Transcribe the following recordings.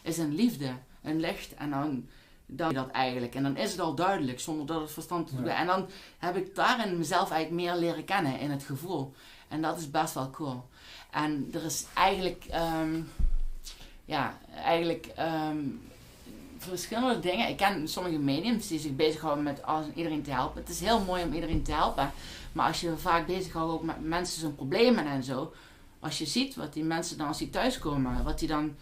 is een liefde, een licht. En dan dat eigenlijk. En dan is het al duidelijk, zonder dat het verstand te doen. En dan heb ik daarin mezelf eigenlijk meer leren kennen in het gevoel. En dat is best wel cool. En er is eigenlijk, verschillende dingen. Ik ken sommige mediums die zich bezighouden met iedereen te helpen. Het is heel mooi om iedereen te helpen. Maar als je vaak bezighoudt ook met mensen zijn problemen en zo. Als je ziet wat die mensen dan als die thuiskomen. Wat die dan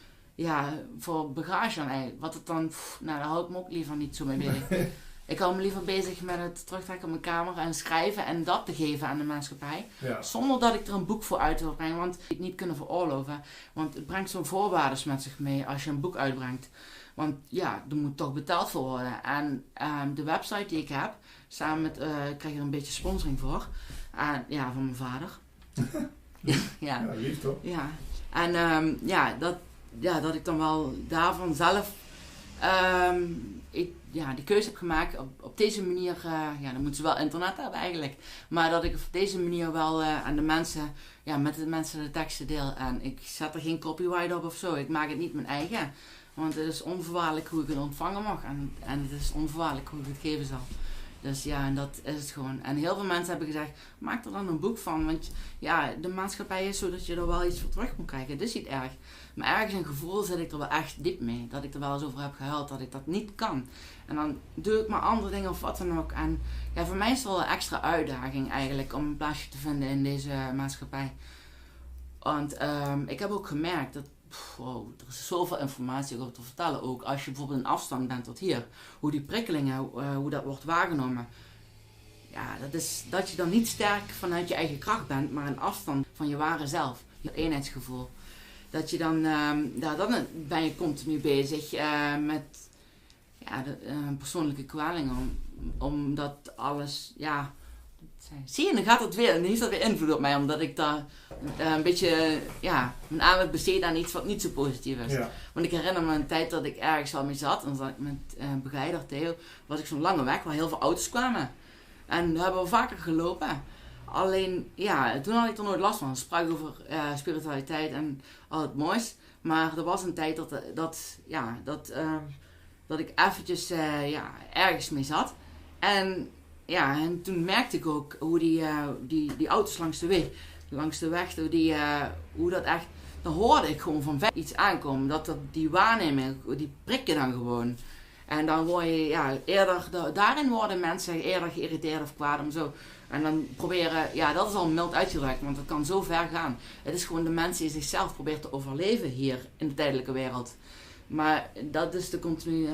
voor bagage dan eigenlijk. Wat het dan, daar hou ik me ook liever niet zo mee bezig. Ik hou me liever bezig met het terugtrekken op mijn kamer en schrijven en dat te geven aan de maatschappij. Ja. Zonder dat ik er een boek voor uit wil brengen, want ik het niet kunnen veroorloven. Want het brengt zo'n voorwaarden met zich mee als je een boek uitbrengt. Want ja, er moet toch betaald voor worden. En de website die ik heb, samen met, ik krijg er een beetje sponsoring voor. Van mijn vader. Ja, lief toch? Ja. En dat ik dan wel daarvan zelf die keuze heb gemaakt op deze manier. Dan moeten ze wel internet hebben eigenlijk. Maar dat ik op deze manier wel aan de mensen, met de mensen de teksten deel. En ik zet er geen copyright op of zo. Ik maak het niet mijn eigen. Want het is onvoorwaardelijk hoe ik het ontvangen mag. En het is onvoorwaardelijk hoe ik het geven zal. Dus ja, en dat is het gewoon. En heel veel mensen hebben gezegd, maak er dan een boek van. Want de maatschappij is zo dat je er wel iets voor terug moet krijgen. Dat is niet erg. Maar ergens een gevoel zit ik er wel echt diep mee. Dat ik er wel eens over heb gehuild, dat ik dat niet kan. En dan doe ik maar andere dingen of wat dan ook. En voor mij is het wel een extra uitdaging eigenlijk om een plaatsje te vinden in deze maatschappij. Want ik heb ook gemerkt dat er is zoveel informatie over te vertellen ook. Als je bijvoorbeeld een afstand bent tot hier. Hoe die prikkelingen, hoe dat wordt waargenomen. Ja, dat is dat je dan niet sterk vanuit je eigen kracht bent, maar een afstand van je ware zelf. Je eenheidsgevoel. Dat je dan ben je continu bezig met persoonlijke kwalingen. Omdat alles, zie je, dan gaat het weer, en heeft dat weer invloed op mij, omdat ik daar een beetje, mijn aandacht besteed aan iets wat niet zo positief is. Ja. Want ik herinner me een tijd dat ik ergens wel mee zat, en dan zat ik met begeleider Theo, was ik zo'n lange weg waar heel veel auto's kwamen. En daar hebben we vaker gelopen. Alleen, toen had ik er nooit last van. Ik sprak over spiritualiteit en al het moois. Maar er was een tijd dat ik eventjes ergens mee zat. En toen merkte ik ook hoe die auto's langs de weg, hoe dat echt, dan hoorde ik gewoon van ver iets aankomen. Dat die waarneming, die prikken dan gewoon. En dan word je, daarin worden mensen eerder geïrriteerd of kwaad om zo. En dan proberen, dat is al mild uitgedrukt, want dat kan zo ver gaan. Het is gewoon de mensen die zichzelf proberen te overleven hier in de tijdelijke wereld. Maar dat is de continue,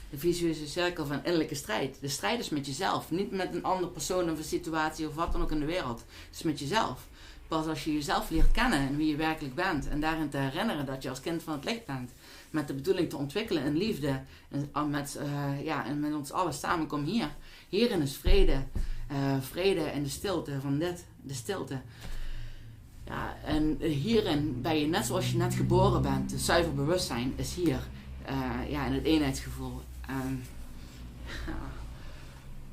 de vicieuze cirkel van innerlijke strijd. De strijd is met jezelf, niet met een andere persoon of een situatie of wat dan ook in de wereld. Het is met jezelf. Pas als je jezelf leert kennen en wie je werkelijk bent en daarin te herinneren dat je als kind van het licht bent. Met de bedoeling te ontwikkelen in liefde. En met ons allen samen, kom hier. Hierin is vrede. Vrede en de stilte van de stilte. Ja, en hierin ben je net zoals je net geboren bent. Het zuiver bewustzijn is hier. In het eenheidsgevoel.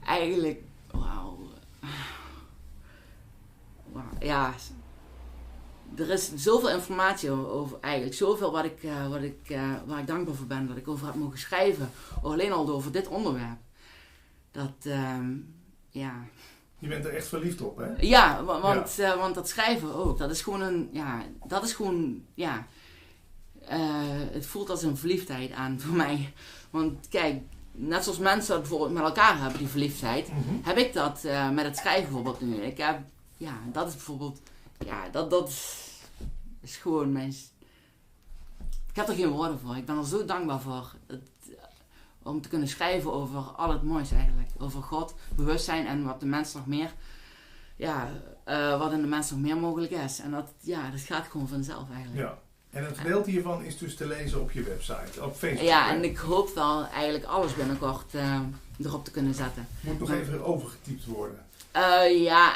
Eigenlijk, wauw. Ja, er is zoveel informatie over eigenlijk. Zoveel waar ik dankbaar voor ben. Dat ik over heb mogen schrijven. Alleen al over dit onderwerp. Dat, Je bent er echt verliefd op, hè? Ja, want dat schrijven ook. Dat is gewoon het voelt als een verliefdheid aan voor mij. Want kijk, net zoals mensen dat bijvoorbeeld met elkaar hebben, die verliefdheid. Mm-hmm. Heb ik dat met het schrijven bijvoorbeeld nu. Dat is bijvoorbeeld, dat is gewoon mijn... Ik heb er geen woorden voor. Ik ben er zo dankbaar voor. Om te kunnen schrijven over al het moois eigenlijk. Over God, bewustzijn en wat de mens nog meer... wat in de mens nog meer mogelijk is. En dat gaat gewoon vanzelf eigenlijk. Ja. En een gedeelte hiervan is dus te lezen op je website, op Facebook. Ja, en ik hoop wel eigenlijk alles binnenkort erop te kunnen zetten. Moet nog even overgetypt worden.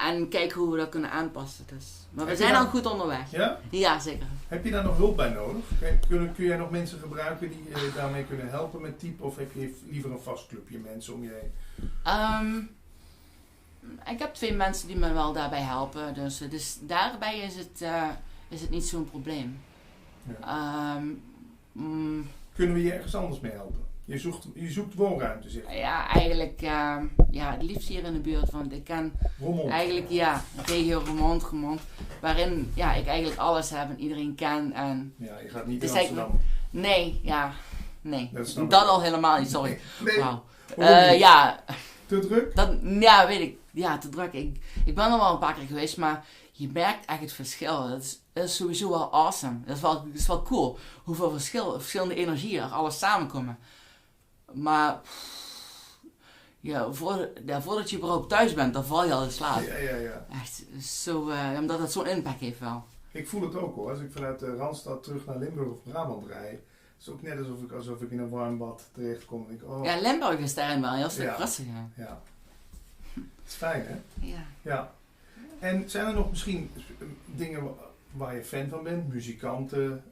En kijken hoe we dat kunnen aanpassen. Dus. Maar we zijn al goed onderweg. Ja? Ja, zeker. Heb je daar nog hulp bij nodig? Kun jij nog mensen gebruiken die daarmee kunnen helpen met typen? Of heb je liever een vast clubje mensen om je heen? Ik heb 2 mensen die me wel daarbij helpen. Dus daarbij is het niet zo'n probleem. Ja. kunnen we je ergens anders mee helpen? Je zoekt woonruimte, zeg je? Ja, eigenlijk het liefst hier in de buurt. Want ik ken Roermond. eigenlijk regio Roermond. Waarin ik eigenlijk alles heb en iedereen ken. En Ja, je gaat niet in dus Amsterdam. Nee. Dat al helemaal niet, sorry. Nee. Wauw. Ja. Te druk? Weet ik. Ja, te druk. Ik ben er wel een paar keer geweest, maar je merkt echt het verschil. Dat is sowieso wel awesome. Dat is wel cool. Hoeveel verschillende energieën er alles samenkomen. Maar voordat je überhaupt thuis bent, dan val je al in slaap. Ja. Echt zo, omdat het zo'n impact heeft wel. Ik voel het ook hoor. Als ik vanuit de Randstad terug naar Limburg of Brabant rijd. Het is ook net alsof ik in een warm bad terechtkom. Ja, Limburg is daarin wel heel stuk rustiger. Ja. Het is fijn hè? Ja. En zijn er nog misschien dingen waar je fan van bent? Muzikanten,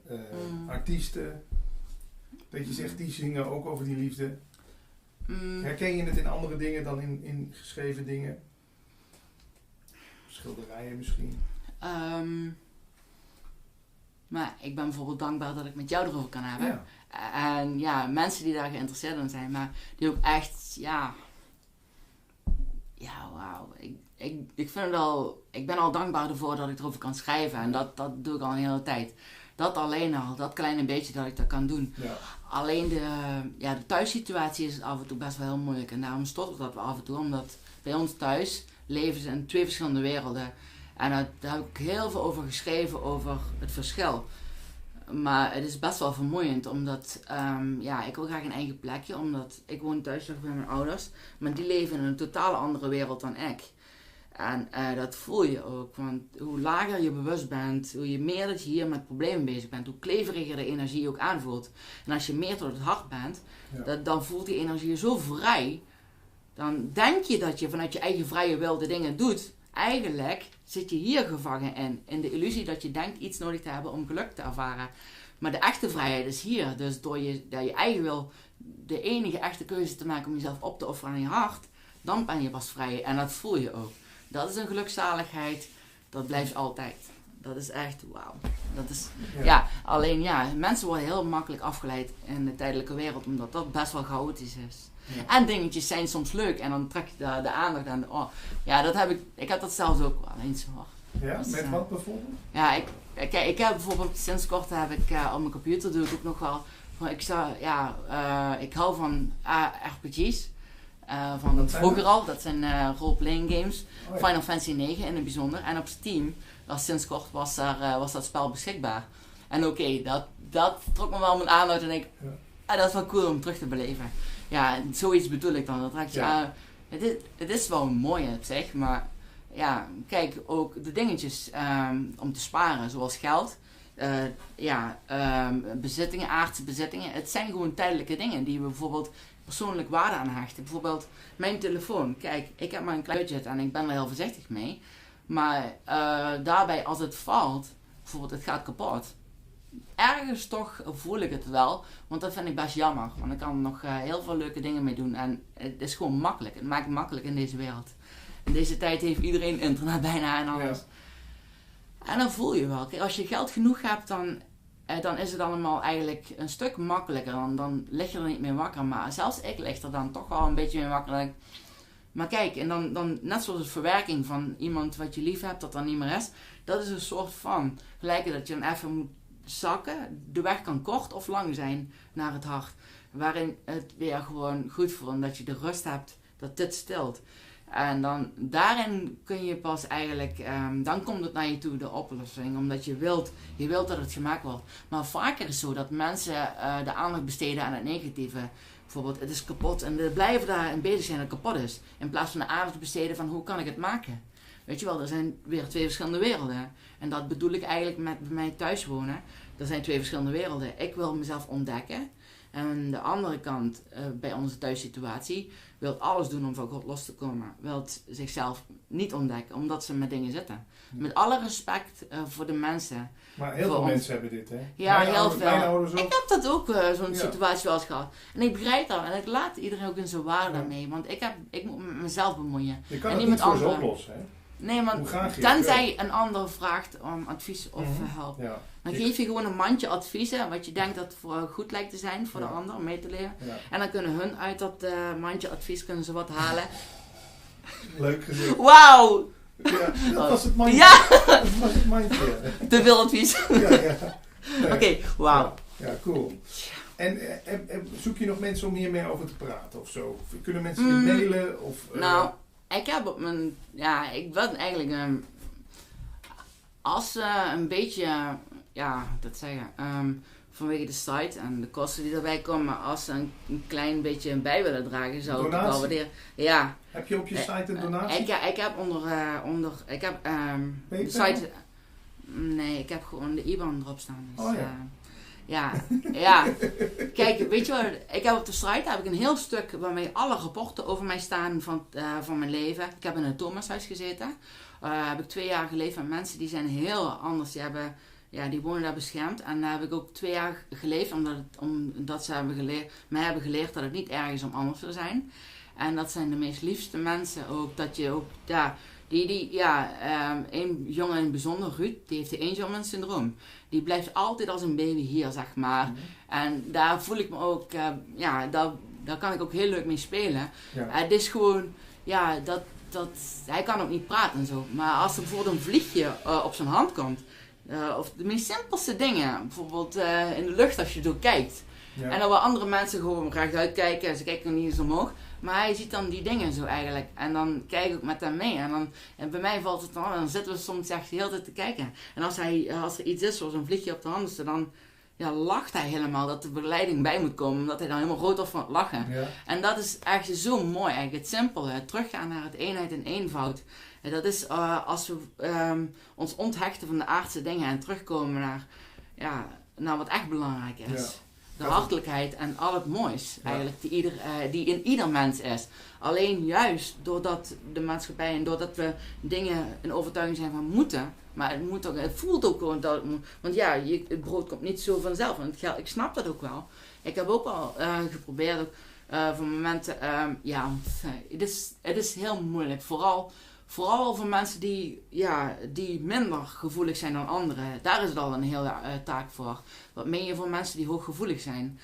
artiesten? Dat je zegt, die zingen ook over die liefde. Herken je het in andere dingen dan in geschreven dingen? Schilderijen misschien? Maar ik ben bijvoorbeeld dankbaar dat ik met jou erover kan hebben. Ja. En mensen die daar geïnteresseerd in zijn, maar die ook echt, wauw. Ik vind het al, ik ben al dankbaar ervoor dat ik erover kan schrijven. En dat doe ik al een hele tijd. Dat alleen al, dat kleine beetje dat ik dat kan doen. Ja. Alleen de thuissituatie is af en toe best wel heel moeilijk. En daarom stottert dat wel af en toe. Omdat bij ons thuis leven ze in 2 verschillende werelden. En daar heb ik heel veel over geschreven, over het verschil. Maar het is best wel vermoeiend. Omdat, ik wil graag een eigen plekje. Omdat ik woon thuis nog bij mijn ouders. Maar die leven in een totale andere wereld dan ik. En dat voel je ook, want hoe lager je bewust bent, hoe meer dat je hier met problemen bezig bent, hoe kleveriger de energie ook aanvoelt. En als je meer tot het hart bent, dan voelt die energie zo vrij. Dan denk je dat je vanuit je eigen vrije wil de dingen doet. Eigenlijk zit je hier gevangen in de illusie dat je denkt iets nodig te hebben om geluk te ervaren. Maar de echte vrijheid is hier. Dus door je eigen wil de enige echte keuze te maken om jezelf op te offeren aan je hart, dan ben je pas vrij. En dat voel je ook. Dat is een gelukzaligheid, dat blijft altijd. Dat is echt wauw. Dat is, alleen mensen worden heel makkelijk afgeleid in de tijdelijke wereld, omdat dat best wel chaotisch is. Ja. En dingetjes zijn soms leuk en dan trek je de aandacht aan. Ik heb dat zelfs ook wel eens hoor. Ja, dus, met wat bijvoorbeeld? Ja, ik heb bijvoorbeeld sinds kort op mijn computer doe ik ook nog wel. Ik hou van RPG's. Van vroeger al, dat zijn role-playing games. Oh, ja. Final Fantasy 9 in het bijzonder. En op Steam, sinds kort was dat spel beschikbaar. En dat trok me wel mijn aandacht en ik, dat is wel cool om terug te beleven. Ja, zoiets bedoel ik dan. Dat raakt je, het is wel mooi op zich, maar kijk, ook de dingetjes om te sparen, zoals geld. Bezittingen, aardse bezittingen. Het zijn gewoon tijdelijke dingen die we bijvoorbeeld persoonlijk waarde aan hechten. Bijvoorbeeld mijn telefoon. Kijk, ik heb maar een klein budget en ik ben er heel voorzichtig mee. Maar daarbij als het valt, bijvoorbeeld het gaat kapot. Ergens toch voel ik het wel, want dat vind ik best jammer. Want ik kan er nog heel veel leuke dingen mee doen en het is gewoon makkelijk. Het maakt het makkelijk in deze wereld. In deze tijd heeft iedereen internet bijna en alles. Ja. En dan voel je wel. Kijk, als je geld genoeg hebt, dan is het allemaal eigenlijk een stuk makkelijker. Dan lig je er niet meer wakker. Maar zelfs ik lig er dan toch wel een beetje mee wakker. Maar kijk, en dan net zoals de verwerking van iemand wat je lief hebt, dat dan niet meer is. Dat is een soort van gelijke dat je dan even moet zakken. De weg kan kort of lang zijn naar het hart. Waarin het weer gewoon goed voelt. En dat je de rust hebt dat dit stilt. En dan daarin kun je pas eigenlijk, dan komt het naar je toe, de oplossing. Omdat je wilt dat het gemaakt wordt. Maar vaker is het zo dat mensen de aandacht besteden aan het negatieve. Bijvoorbeeld, het is kapot. En ze blijven daarin bezig zijn dat het kapot is. In plaats van de aandacht te besteden van hoe kan ik het maken. Weet je wel, er zijn weer 2 verschillende werelden. En dat bedoel ik eigenlijk met bij mij thuis wonen. Er zijn 2 verschillende werelden. Ik wil mezelf ontdekken. En aan de andere kant, bij onze thuissituatie, wil alles doen om van God los te komen. Wil zichzelf niet ontdekken, omdat ze met dingen zitten. Met alle respect voor de mensen. Maar heel veel mensen hebben dit, hè? Ja, heel veel. Ik heb dat ook, zo'n situatie wel eens gehad. En ik begrijp dat. En ik laat iedereen ook in zijn waarde mee. Want ik moet me met mezelf bemoeien. Je kan het niet voor ze oplossen, hè? Nee, maar tenzij een ander vraagt om advies of help. Ja. Dan geef je gewoon een mandje adviezen, wat je denkt dat voor goed lijkt te zijn voor de ander, om mee te leren. Ja. En dan kunnen hun uit dat mandje advies kunnen ze wat halen. Leuk gezien. Wauw! Ja, dat was het mandje. Ja! Dat was het mandje. Te veel advies. Ja. Oké, wauw. Ja, cool. En zoek je nog mensen om hiermee over te praten of zo? Kunnen mensen je mailen? Of, Nou, ik heb op mijn... Ja, ik ben eigenlijk... als een beetje... Ja, dat zeggen... vanwege de site en de kosten die erbij komen... Als ze een klein beetje bij willen dragen... Zou ik het wel waarderen. Ja. Heb je op je site een donatie? Ik heb onder... Ik heb de site... Nee, ik heb gewoon de IBAN erop staan. Dus, ja. Kijk, weet je wat? Ik heb op de site heb ik een heel stuk waarmee alle rapporten over mij staan van mijn leven. Ik heb in een Thomashuis gezeten. Heb ik 2 jaar geleefd met mensen die zijn heel anders. Die wonen daar beschermd. En daar heb ik ook 2 jaar geleefd omdat ze mij hebben geleerd dat het niet erg is om anders te zijn. En dat zijn de meest liefste mensen ook. Dat je ook een jongen in het bijzonder, Ruud, die heeft de Angelman syndroom. Die blijft altijd als een baby hier, zeg maar. Mm-hmm. En daar voel ik me ook, daar kan ik ook heel leuk mee spelen. Ja. Het is gewoon, hij kan ook niet praten en zo. Maar als er bijvoorbeeld een vliegje op zijn hand komt, of de meest simpelste dingen, bijvoorbeeld in de lucht als je zo kijkt. Ja. En dan waar andere mensen gewoon rechtuit kijken, ze kijken niet eens omhoog. Maar hij ziet dan die dingen zo eigenlijk. En dan kijk ik met hem mee. En bij mij valt het dan, dan zitten we soms echt de hele tijd te kijken. En als er iets is, zoals een vliegje op de hand, dan lacht hij helemaal dat de begeleiding bij moet komen. Omdat hij dan helemaal rood wordt van het lachen. Ja. En dat is echt zo mooi eigenlijk. Het simpele, teruggaan naar het eenheid en eenvoud. En dat is als we ons onthechten van de aardse dingen en terugkomen naar wat echt belangrijk is. Ja. De hartelijkheid en al het moois eigenlijk die in ieder mens is. Alleen juist doordat de maatschappij en doordat we dingen in overtuiging zijn van moeten. Maar het voelt ook gewoon dat het moet. Want het brood komt niet zo vanzelf. En het geld, ik snap dat ook wel. Ik heb ook wel geprobeerd voor momenten. Het is heel moeilijk. Vooral voor mensen die minder gevoelig zijn dan anderen. Daar is het al een hele taak voor. Wat meen je voor mensen die hooggevoelig zijn?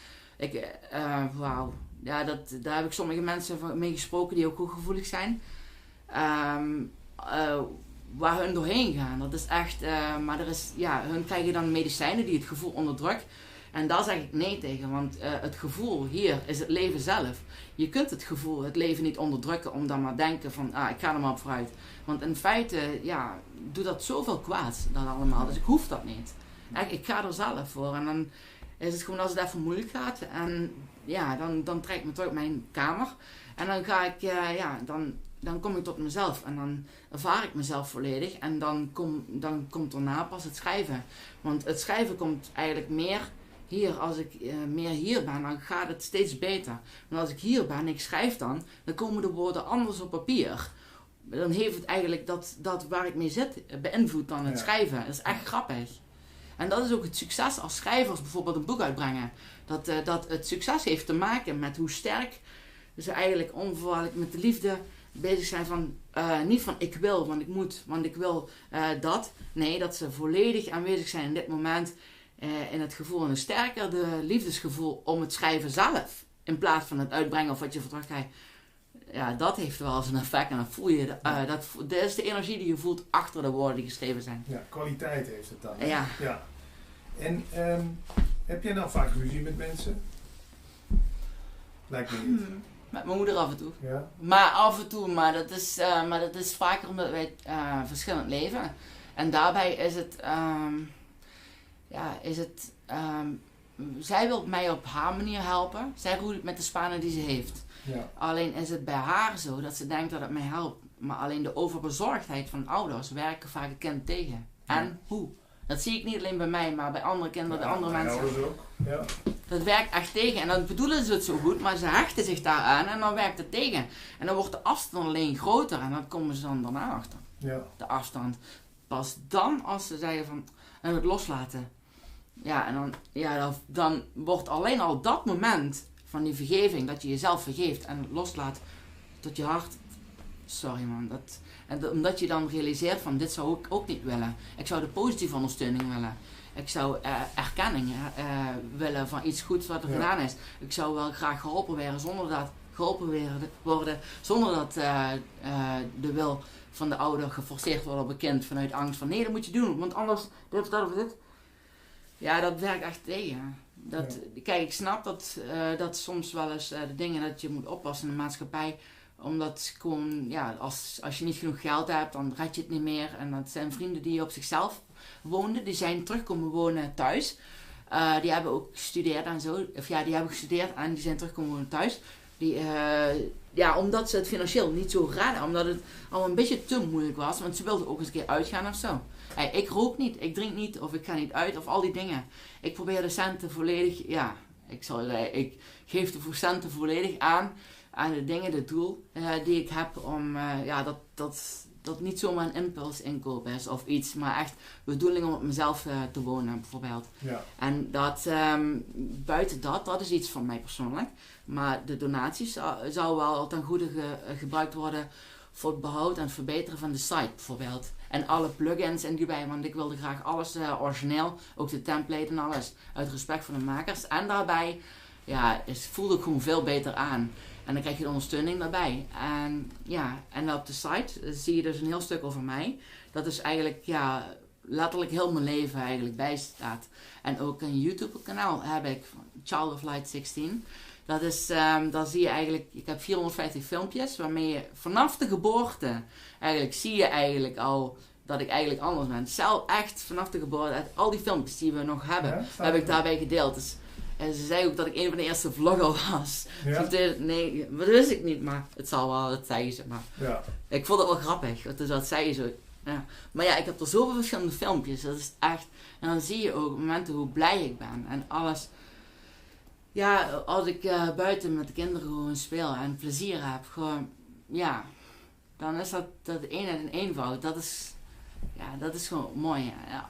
Daar heb ik sommige mensen mee gesproken die ook hooggevoelig zijn. Waar hun doorheen gaan. Dat is echt... hun krijgen dan medicijnen die het gevoel onderdrukken. En daar zeg ik nee tegen, want het gevoel hier is het leven zelf. Je kunt het leven niet onderdrukken om dan maar denken van, ik ga er maar op vooruit. Want in feite, doet dat zoveel kwaad dan allemaal, dus ik hoef dat niet. Ik ga er zelf voor en dan is het gewoon als het even moeilijk gaat. En dan trek ik me terug op mijn kamer en dan ga ik, dan kom ik tot mezelf en dan ervaar ik mezelf volledig. En dan komt daarna pas het schrijven. Want het schrijven komt eigenlijk meer... Hier, als ik meer hier ben, dan gaat het steeds beter. Maar als ik hier ben en ik schrijf dan komen de woorden anders op papier. Dan heeft het eigenlijk dat waar ik mee zit beïnvloedt dan het schrijven. Dat is echt grappig. En dat is ook het succes als schrijvers bijvoorbeeld een boek uitbrengen. Dat het succes heeft te maken met hoe sterk ze eigenlijk onvoorwaardelijk met de liefde bezig zijn van... niet van ik wil, want ik moet, want ik wil dat. Nee, dat ze volledig aanwezig zijn in dit moment... in het gevoel en een sterker de liefdesgevoel om het schrijven zelf. In plaats van het uitbrengen of wat je voor terugkrijgt. Ja, dat heeft wel eens een effect. En dan voel je, dat is de energie die je voelt achter de woorden die geschreven zijn. Ja, kwaliteit heeft het dan. Ja. En heb jij nou vaak ruzie met mensen? Lijkt me niet. Met mijn moeder af en toe. Ja? Maar af en toe, maar dat is vaker omdat wij verschillend leven. En daarbij is het... zij wil mij op haar manier helpen. Zij roeit met de spanen die ze heeft. Ja. Alleen is het bij haar zo dat ze denkt dat het mij helpt. Maar alleen de overbezorgdheid van ouders werken vaak het kind tegen. Ja. En hoe? Dat zie ik niet alleen bij mij, maar bij andere kinderen, bij andere mensen. Ook. Ja. Dat werkt echt tegen. En dan bedoelen ze het zo goed, maar ze hechten zich daaraan en dan werkt het tegen. En dan wordt de afstand alleen groter en dan komen ze dan daarna achter. Ja. De afstand. Pas dan als ze zeggen van... En het loslaten. Ja, en dan wordt alleen al dat moment van die vergeving, dat je jezelf vergeeft en het loslaat tot je hart, sorry man. Omdat je dan realiseert van dit zou ik ook niet willen. Ik zou de positieve ondersteuning willen. Ik zou erkenning willen van iets goeds wat er gedaan is. Ik zou wel graag geholpen worden zonder dat de wil van de ouder geforceerd wordt op een kind vanuit angst van nee, dat moet je doen, want anders dit of dat of dit. Ja, dat werkt echt tegen. Kijk, ik snap dat soms wel eens de dingen dat je moet oppassen in de maatschappij, omdat gewoon, ja, als je niet genoeg geld hebt, dan red je het niet meer. En dat zijn vrienden die op zichzelf woonden, die zijn terugkomen wonen thuis. Die hebben ook gestudeerd en zo. Of ja, die hebben gestudeerd en die zijn terugkomen wonen thuis. Omdat ze het financieel niet zo redden. Omdat het al een beetje te moeilijk was. Want ze wilden ook eens een keer uitgaan of zo. Hey, ik rook niet, ik drink niet, of ik ga niet uit, of al die dingen. Ik probeer de centen volledig, ik geef de centen volledig aan de dingen, de doel die ik heb om, dat niet zomaar een impuls inkoop is of iets, maar echt bedoeling om op mezelf te wonen bijvoorbeeld. Ja. En dat, buiten dat is iets van mij persoonlijk. Maar de donaties zou wel ten goede gebruikt worden voor het behoud en het verbeteren van de site bijvoorbeeld. En alle plugins en die bij, want ik wilde graag alles origineel, ook de template en alles, uit respect voor de makers. En daarbij, voelde ik gewoon veel beter aan. En dan krijg je de ondersteuning daarbij. En op de site zie je dus een heel stuk over mij. Dat is eigenlijk, letterlijk heel mijn leven eigenlijk bijstaat. En ook een YouTube kanaal heb ik, Child of Light 16. Dat is, daar zie je eigenlijk, ik heb 450 filmpjes waarmee je vanaf de geboorte, eigenlijk zie je eigenlijk al dat ik eigenlijk anders ben. Zelf echt vanaf de geboorte, uit al die filmpjes die we nog hebben, heb ik daarbij gedeeld. Dus, en ze zei ook dat ik een van de eerste vlogger was. Ja. Nee, dat wist ik niet, maar het zal wel, dat zei ze. Maar ik vond het wel grappig, dus dat zei je zo. Ja. Maar ja, ik heb er zoveel verschillende filmpjes, dat is echt, en dan zie je ook momenten hoe blij ik ben en alles. Ja, als ik buiten met de kinderen gewoon speel en plezier heb, gewoon, dan is dat een en eenvoud. Dat is gewoon mooi. Ja.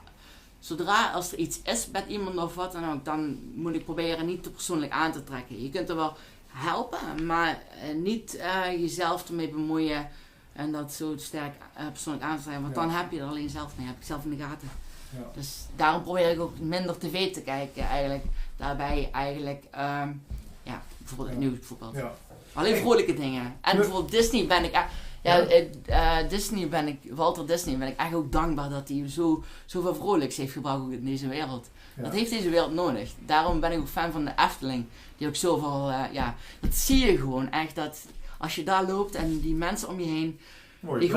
Zodra als er iets is met iemand of wat dan ook, dan moet ik proberen niet te persoonlijk aan te trekken. Je kunt er wel helpen, maar niet jezelf ermee bemoeien en dat zo sterk persoonlijk aan te trekken. Want dan heb je er alleen zelf mee, heb ik zelf in de gaten. Ja. Dus daarom probeer ik ook minder tv te kijken eigenlijk. Daarbij eigenlijk, bijvoorbeeld het nieuws bijvoorbeeld. Ja. Alleen vrolijke dingen. En bijvoorbeeld Disney ben ik, Walter Disney ben ik echt ook dankbaar dat hij zoveel vrolijks heeft gebracht ook in deze wereld. Ja. Dat heeft deze wereld nodig. Daarom ben ik ook fan van de Efteling. Die ook zoveel, dat zie je gewoon echt, dat als je daar loopt en die mensen om je heen, die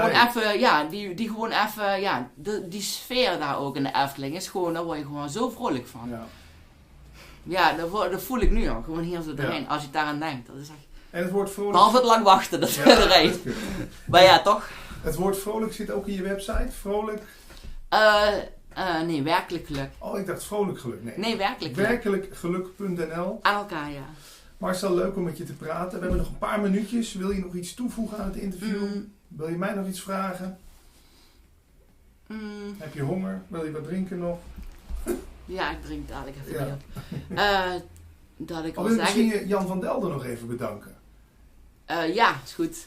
gewoon even, die sfeer daar ook in de Efteling is gewoon, daar word je gewoon zo vrolijk van. Ja, dat voel ik nu al, gewoon hier zo doorheen, als je daaraan denkt. Dat is echt. En het woord vrolijk. Behalve het lang wachten, dat is de reden. Maar ja, toch? Het woord vrolijk zit ook in je website, vrolijk? Nee, werkelijk geluk. Oh, ik dacht vrolijk geluk. Nee, werkelijk geluk. Werkelijkgeluk.nl. Aan elkaar, ja. Marcel, leuk om met je te praten. We hebben nog een paar minuutjes. Wil je nog iets toevoegen aan het interview? Wil je mij nog iets vragen? Heb je honger? Wil je wat drinken nog? Ja, ik drink dadelijk even meer. Dat ik wil misschien Jan van Delden nog even bedanken? Ja, is goed.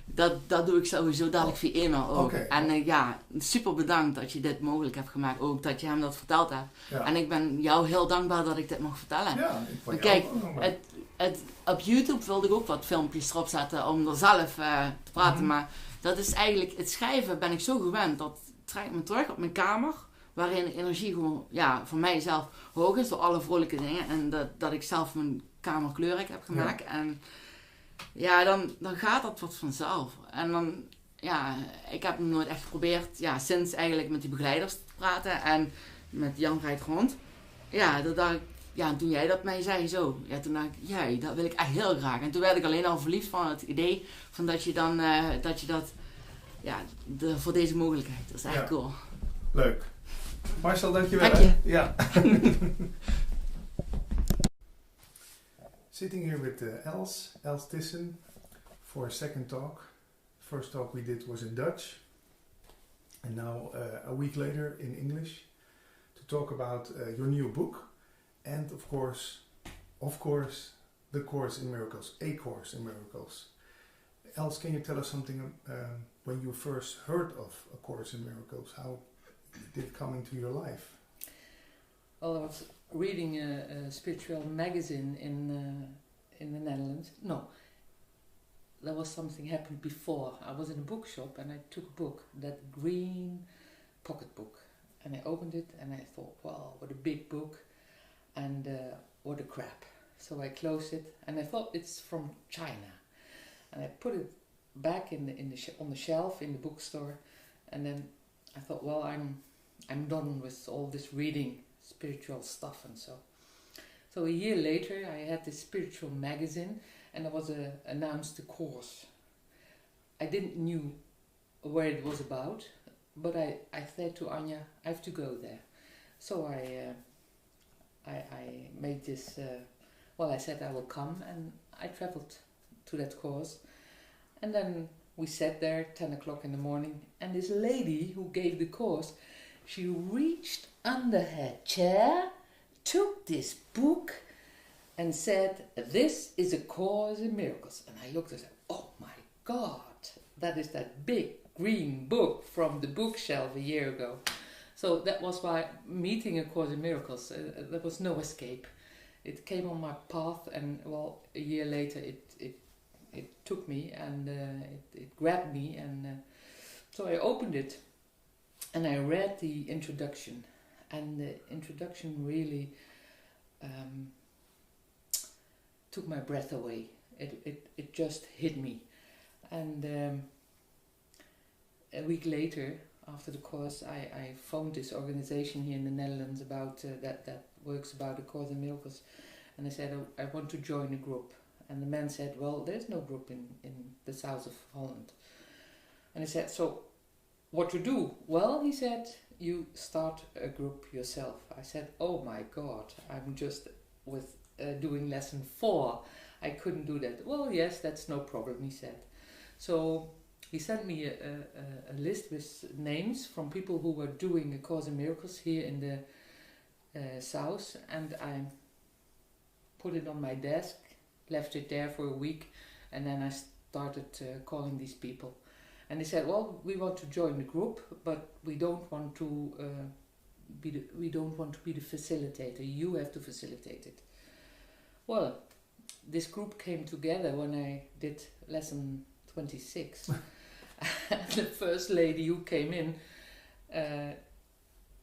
Dat doe ik sowieso dadelijk via e-mail ook. Okay. En super bedankt dat je dit mogelijk hebt gemaakt. Ook dat je hem dat verteld hebt. Ja. En ik ben jou heel dankbaar dat ik dit mag vertellen. Ja, kijk, op YouTube wilde ik ook wat filmpjes erop zetten om er zelf te praten. Maar dat is eigenlijk, het schrijven ben ik zo gewend. Dat trekt me terug op mijn kamer. Waarin de energie gewoon, voor mijzelf hoog is door alle vrolijke dingen. En dat ik zelf mijn kamer kleurrijk heb gemaakt. Ja. En dan gaat dat wat vanzelf. En dan, ik heb nooit echt geprobeerd, sinds eigenlijk met die begeleiders te praten. En met Jan rijdt rond. Dat dacht ik, toen jij dat mij zei zo. Ja, toen dacht ik, dat wil ik echt heel graag. En toen werd ik alleen al verliefd van het idee van dat je dan, voor deze mogelijkheid. Dat is echt cool. Leuk. Marcel, dankjewel. Dank je. Ja. Sitting here with Els Thyssen, for a second talk. First talk we did was in Dutch, and now a week later in English, to talk about your new book, and of course, the Course in Miracles, A Course in Miracles. else can you tell us something when you first heard of A Course in Miracles? How did it come into your life? Well, I was reading a spiritual magazine in the Netherlands. No, there was something happened before. I was in a bookshop and I took a book, that green pocket book, and I opened it and I thought, wow, what a big book, and what a crap. So I closed it and I thought it's from China, and I put it back on the shelf in the bookstore, and then I thought, well, I'm done with all this reading spiritual stuff and so. So a year later I had this spiritual magazine and there was announced a course. I didn't knew where it was about, but I said to Anja, I have to go there. So I made this, I said I will come, and I traveled to that course. And then we sat there 10 o'clock in the morning, and this lady who gave the course, she reached under her chair, took this book and said, this is A Course in Miracles. And I looked and said, oh my God, that is that big green book from the bookshelf a year ago. So that was why meeting A Course in Miracles, there was no escape. It came on my path, and well, a year later it took me, and it grabbed me, and so I opened it and I read the introduction, and the introduction really took my breath away. It just hit me, and a week later, after the course, I phoned this organization here in the Netherlands about that works about A Course in Miracles, and I said I want to join a group. And the man said, well, there's no group in the south of Holland. And I said, so what to do? Well, he said, you start a group yourself. I said, oh my God, I'm just with doing lesson 4. I couldn't do that. Well, yes, that's no problem, he said. So he sent me a list with names from people who were doing A Course in Miracles here in the south, and I put it on my desk, left it there for a week, and then I started calling these people. And they said, well, we want to join the group, but we don't want to be the facilitator. You have to facilitate it. Well, this group came together when I did lesson 26. The first lady who came in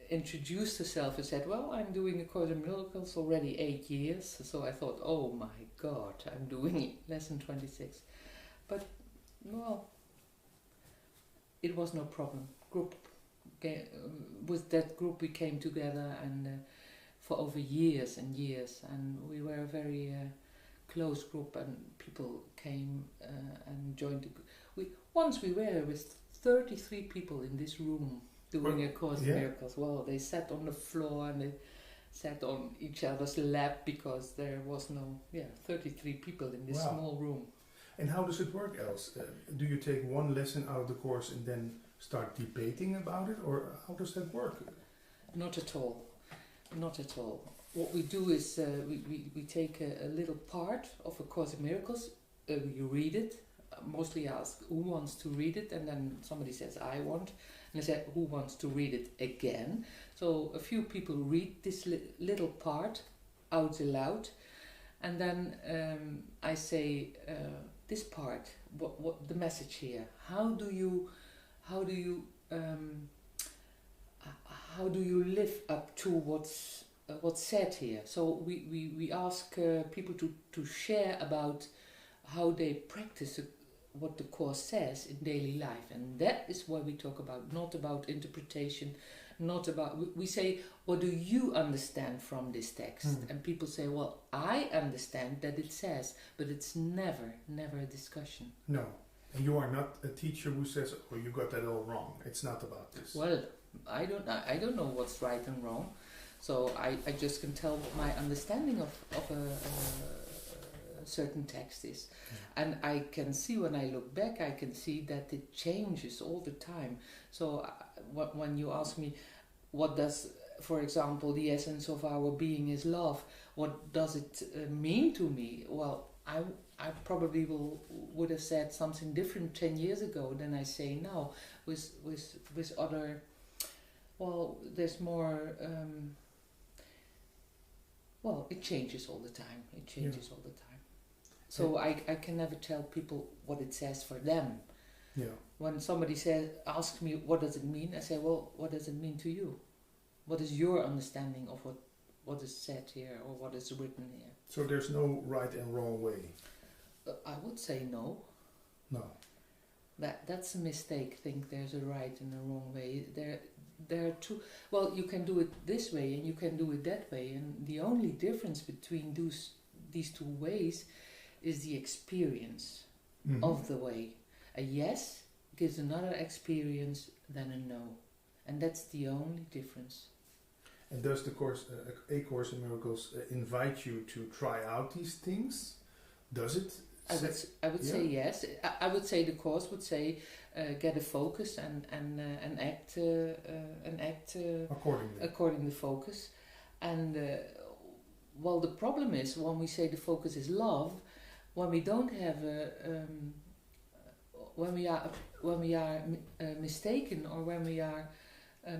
introduced herself and said, well, I'm doing A Course in Miracles already 8 years. So I thought, oh my God, I'm doing lesson 26. But, well, it was no problem. With that group we came together, and for over years and years, and we were a very close group, and people came and joined the group. Once we were with 33 people in this room doing A Course in Miracles. Well, they sat on the floor and they sat on each other's lap because there was 33 people in this small room. And how does it work, Els? Do you take one lesson out of the course and then start debating about it, or how does that work? Not at all. Not at all. What we do is we take a little part of A Course in Miracles, we read it, mostly ask who wants to read it, and then somebody says I want, and I said who wants to read it again. So a few people read this little part out loud, and then I say this part, what the message here, how do you live up to what's said here? So we ask people to share about how they practice what the Course says in daily life, and that is what we talk about, not about interpretation, not about, we say, what do you understand from this text? And people say, well, I understand that it says, but it's never a discussion. No, and you are not a teacher who says, oh, you got that all wrong. It's not about this. Well, I don't know what's right and wrong, so I just can tell what my understanding of a certain text is. And I can see, when I look back, I can see that it changes all the time. So when you ask me, what does, for example, the essence of our being is love, what does it mean to me? Well, I probably would have said something different 10 years ago than I say now. With other, well, there's more. Well, it changes all the time. It changes all the time. So I can never tell people what it says for them. Yeah. When somebody asks me what does it mean, I say, well, what does it mean to you? What is your understanding of what is said here or what is written here? So there's no right and wrong way. I would say no. No. That's a mistake. Think there's a right and a wrong way. There are two. Well, you can do it this way and you can do it that way, and the only difference between these two ways is the experience of the way. A yes gives another experience than a no, and that's the only difference. And does the course, A Course in Miracles, invite you to try out these things? Does it? I would say yes. I would say the course would say get a focus and act according to focus. And well, the problem is when we say the focus is love, when we don't have when we are mistaken, or when we are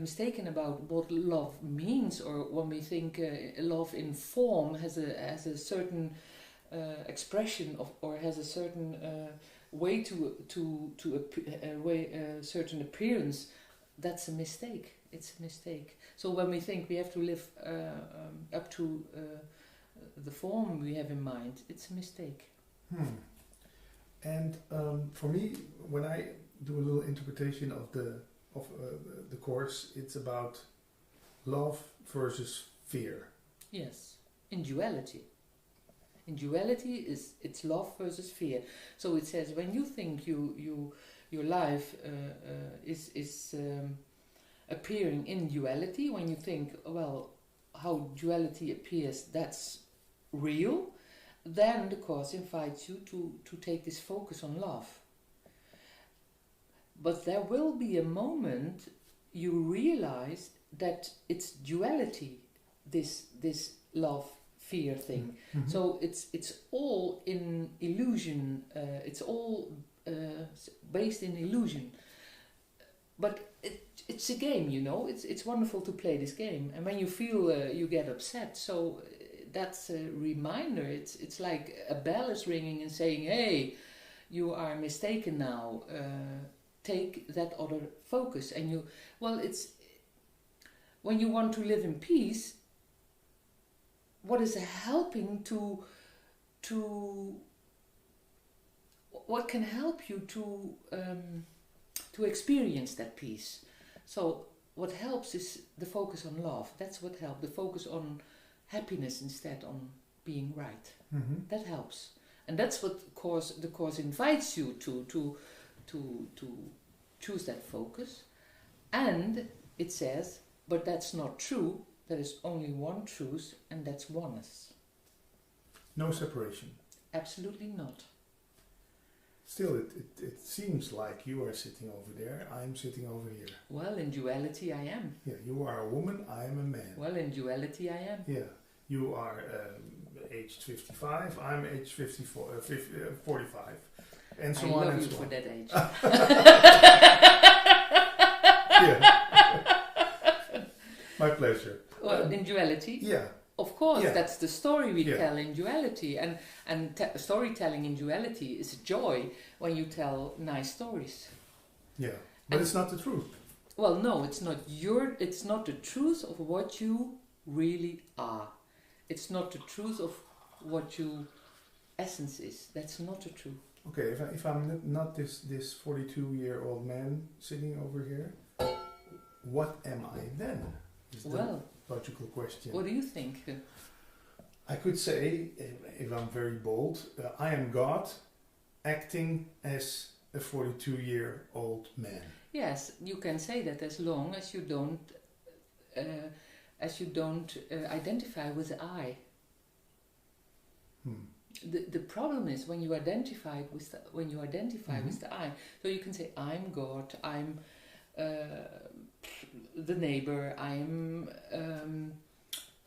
mistaken about what love means, or when we think love in form has a certain expression of, or has a certain way certain appearance, that's a mistake. It's a mistake. So when we think we have to live up to the form we have in mind, it's a mistake. And for me, when I do a little interpretation of the course, it's about love versus fear. Yes, in duality. In duality, it's love versus fear. So it says when you think your life is appearing in duality, when you think, well, how duality appears, that's real, then the course invites you to take this focus on love. But there will be a moment you realize that it's duality, this love fear thing. So it's all in illusion. It's all based in illusion. But it's a game, you know. It's wonderful to play this game. And when you feel you get upset, so that's a reminder. It's like a bell is ringing and saying, "Hey, you are mistaken now. Take that other focus." And it's when you want to live in peace. What is helping what can help you to experience that peace? So what helps is the focus on love. That's what helps. The focus on happiness instead on being right. That helps, and that's what the course invites you to choose that focus. And it says, but that's not true. There is only one truth, and that's oneness. No separation. Absolutely not. Still, it seems like you are sitting over there, I'm sitting over here. Well, in duality I am. Yeah, you are a woman, I am a man. Well, in duality I am. Yeah, you are aged 55, I'm aged 45. And so on and so on. I love you for that age. Yeah. My pleasure. Well, in duality? Yeah. Of course, that's the story we tell in duality. And storytelling in duality is a joy when you tell nice stories. Yeah, but it's not the truth. Well, no, it's not the truth of what you really are. It's not the truth of what your essence is. That's not the truth. Okay, if I'm not this 42-year-old man sitting over here, what am I then? Well, logical question. What do you think? I could say, if I'm very bold, I am God acting as a 42-year-old man. Yes, you can say that as long as you don't identify with the I. The problem is when you identify with the I. So you can say I'm God, I'm the neighbor, I am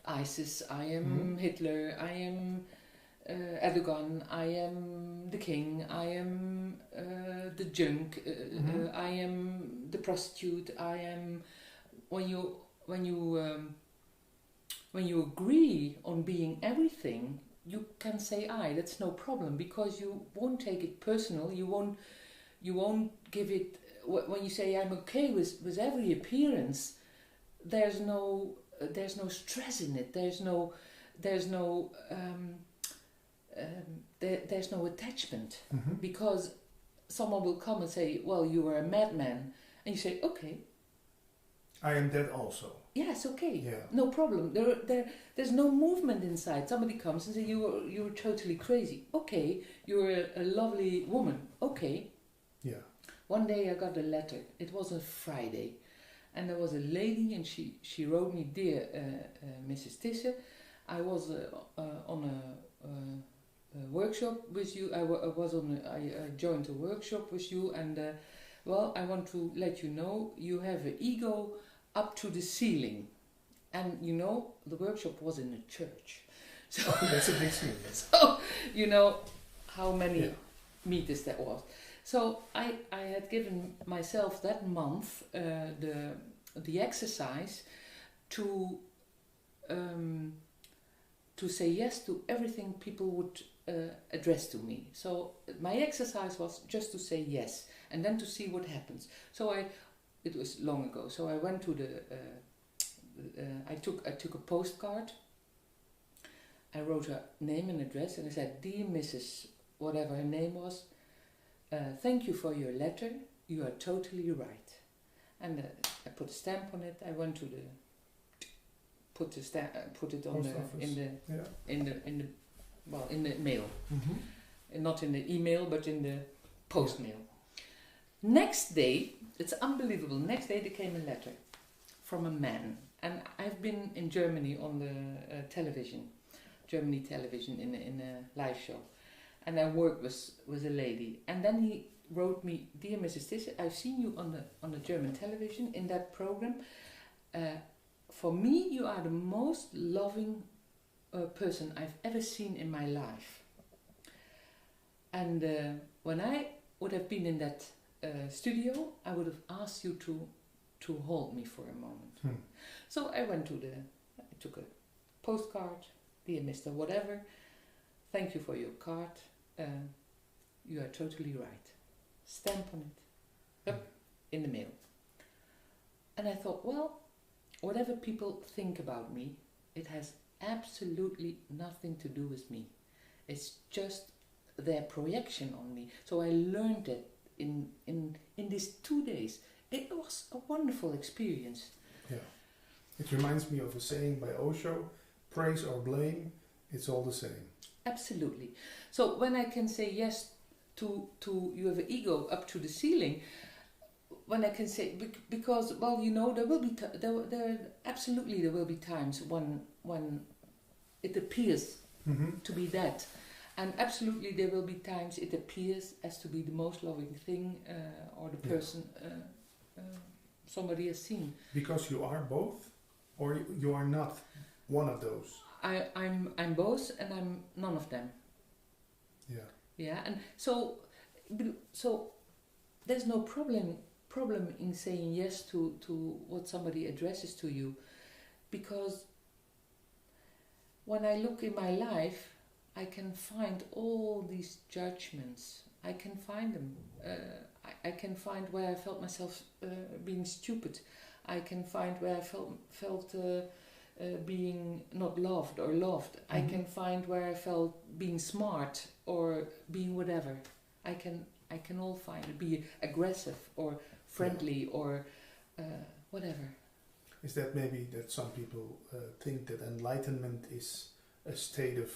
ISIS, I am Hitler, I am Erdogan, I am the king, I am the junk, I am the prostitute, I am. When you agree on being everything, you can say I. That's no problem, because you won't take it personal. You won't give it. When you say I'm okay with every appearance, there's no stress in it. There's no attachment, because someone will come and say, well, you were a madman, and you say, okay, I am that also. yes, okay, Yeah. no problem. There's no movement inside. Somebody comes and says, you were totally crazy. Okay, you're a lovely woman. Okay. Yeah. One day I got a letter. It was a Friday, and there was a lady, and she wrote me, dear Mrs. Tisse, I was on a workshop with you. I joined a workshop with you, and well, I want to let you know you have an ego up to the ceiling, and you know the workshop was in a church. So that's a big thing. so you know how many meters that was. So I had given myself that month the exercise to say yes to everything people would address to me. So my exercise was just to say yes, and then to see what happens. So it was long ago. So I went to I took a postcard. I wrote her name and address, and I said, dear Mrs. whatever her name was, thank you for your letter. You are totally right. And I put a stamp on it. I went to put it on in the mail, not in the email, but in the post mail. Next day, it's unbelievable. Next day there came a letter from a man, and I've been in Germany on the Germany television in a live show, and I worked with a lady, and then he wrote me, dear Mrs. Tisse, I've seen you on the German television in that program. For me, you are the most loving person I've ever seen in my life. And when I would have been in that studio, I would have asked you to hold me for a moment. So I took a postcard, dear Mr. Whatever, thank you for your card, you are totally right. Stamp on it, up in the mail. And I thought, well, whatever people think about me, it has absolutely nothing to do with me. It's just their projection on me. So I learned it in these 2 days. It was a wonderful experience. Yeah. It reminds me of a saying by Osho, praise or blame, it's all the same. Absolutely. So when I can say yes to you have an ego up to the ceiling, when I can say, because, well, you know, there will be there will be times when it appears to be that, and absolutely there will be times it appears as to be the most loving thing or the person somebody has seen. Because you are both, or you are not one of those. I'm both, and I'm none of them. Yeah. Yeah, and so there's no problem in saying yes to what somebody addresses to you, because when I look in my life, I can find all these judgments. I can find them. I can find where I felt myself being stupid. I can find where I felt being not loved or loved. I can find where I felt being smart or being whatever. I can all find it. Be aggressive or friendly or whatever. Is that maybe that some people think that enlightenment is a state of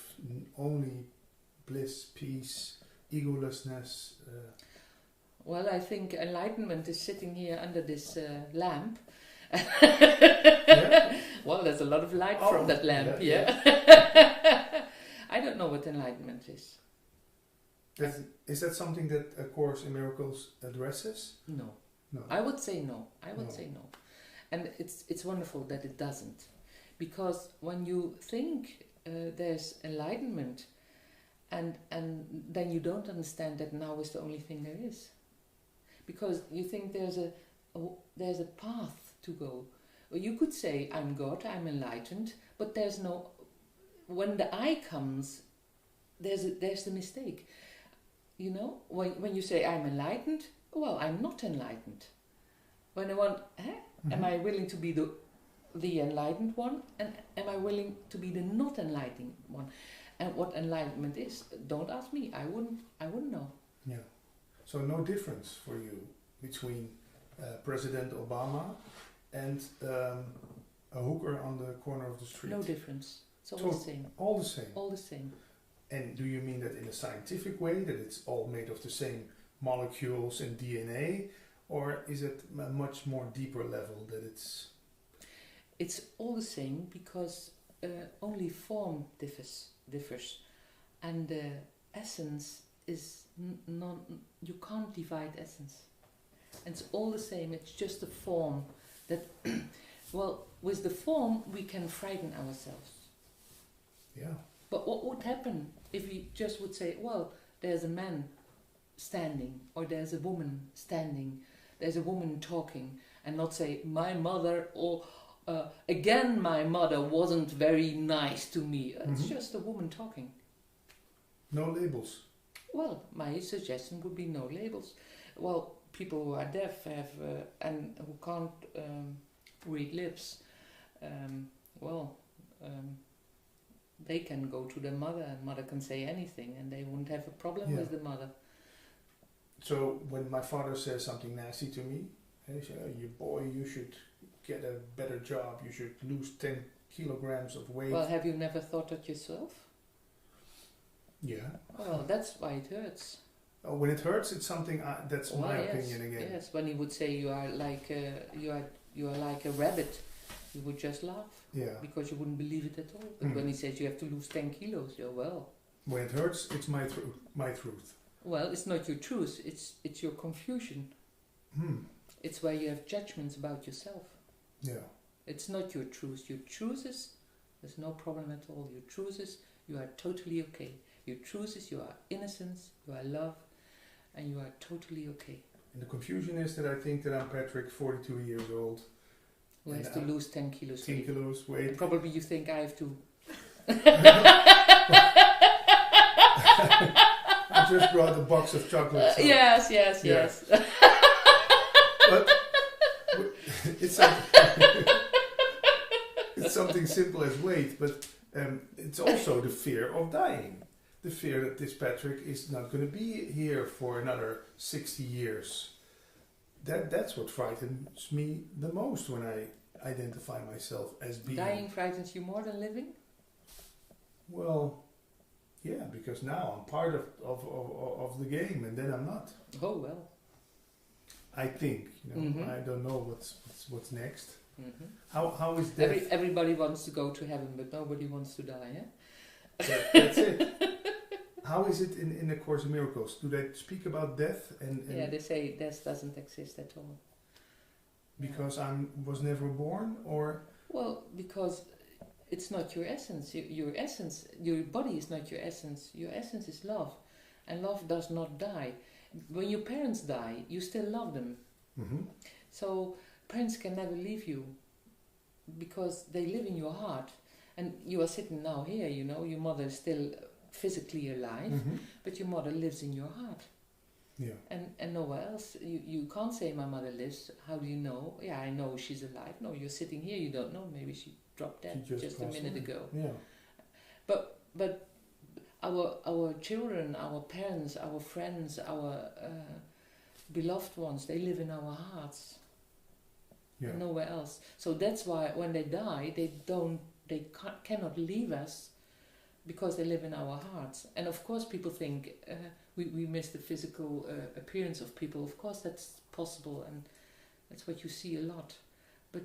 only bliss, peace, egolessness? Well, I think enlightenment is sitting here under this lamp. Yeah? Well, there's a lot of light from that lamp, yeah. I don't know what enlightenment is. Is that something that A Course in Miracles addresses? No. No. I would say no. Say no. And it's wonderful that it doesn't. Because when you think there's enlightenment, and then you don't understand that now is the only thing there is, because you think there's a path to go. Or you could say, I'm God, I'm enlightened, but there's no. When the I comes, there's the mistake. You know, when you say I'm enlightened, well, I'm not enlightened. When I want, am I willing to be the enlightened one, and am I willing to be the not enlightened one? And what enlightenment is, don't ask me. I wouldn't know. Yeah. So no difference for you between President Obama and a hooker on the corner of the street? No difference. It's all the same. All the same. All the same. And do you mean that in a scientific way, that it's all made of the same molecules and DNA, or is it a much more deeper level that it's... It's all the same, because only form differs, and essence is non. You can't divide essence. And it's all the same. It's just a form that. Well, with the form we can frighten ourselves. Yeah. But what would happen if we just would say, well, there's a man standing, or there's a woman standing, there's a woman talking, and not say my mother, or again my mother wasn't very nice to me. It's just a woman talking. No labels. Well, my suggestion would be no labels. Well, people who are deaf have and who can't read lips, they can go to their mother, and mother can say anything, and they won't have a problem with the mother. So when my father says something nasty to me, he says, oh, you boy, you should get a better job, you should lose 10 kilograms of weight. Well, have you never thought that yourself? Yeah. Well, that's why it hurts. Oh, when it hurts, it's something that's my opinion again. Yes, when he would say you are like a rabbit, you would just laugh. Yeah. Because you wouldn't believe it at all. But when he says you have to lose 10 kilos, you're well. When it hurts, it's my truth. Well, it's not your truth. It's your confusion. It's where you have judgments about yourself. Yeah. It's not your truth. Your truth is there's no problem at all. Your truth is you are totally okay. Your truth is you are innocence, you are love, and you are totally okay. And the confusion is that I think that I'm Patrick, 42 years old. Who has to lose 10 kilos 10 kilos weight. And probably you think I have to... I just brought a box of chocolates. So Yes. But it's something simple as weight, but it's also the fear of dying. The fear that this Patrick is not going to be here for another 60 years. That's what frightens me the most when I identify myself as being... Dying frightens you more than living? Well, yeah, because now I'm part of the game, and then I'm not. Oh, well. I think, I don't know what's next. How is death? Everybody wants to go to heaven, but nobody wants to die, yeah? That's it. How is it in the Course in Miracles? Do they speak about death? And yeah, they say death doesn't exist at all. Because I was never born, or? Well, because it's not your essence. Your essence, your body is not your essence. Your essence is love, and love does not die. When your parents die, you still love them. So parents can never leave you because they live in your heart. And you are sitting now here, your mother is still physically alive, but your mother lives in your heart. Yeah. And nowhere else. You can't say my mother lives. How do you know? Yeah, I know she's alive. No, you're sitting here, you don't know. Maybe she dropped dead just a minute ago. Yeah. But our children, our parents, our friends, our beloved ones, they live in our hearts. Yeah. Nowhere else. So that's why when they die, they cannot leave us because they live in our hearts. And of course people think we miss the physical appearance of people. Of course that's possible, and that's what you see a lot. But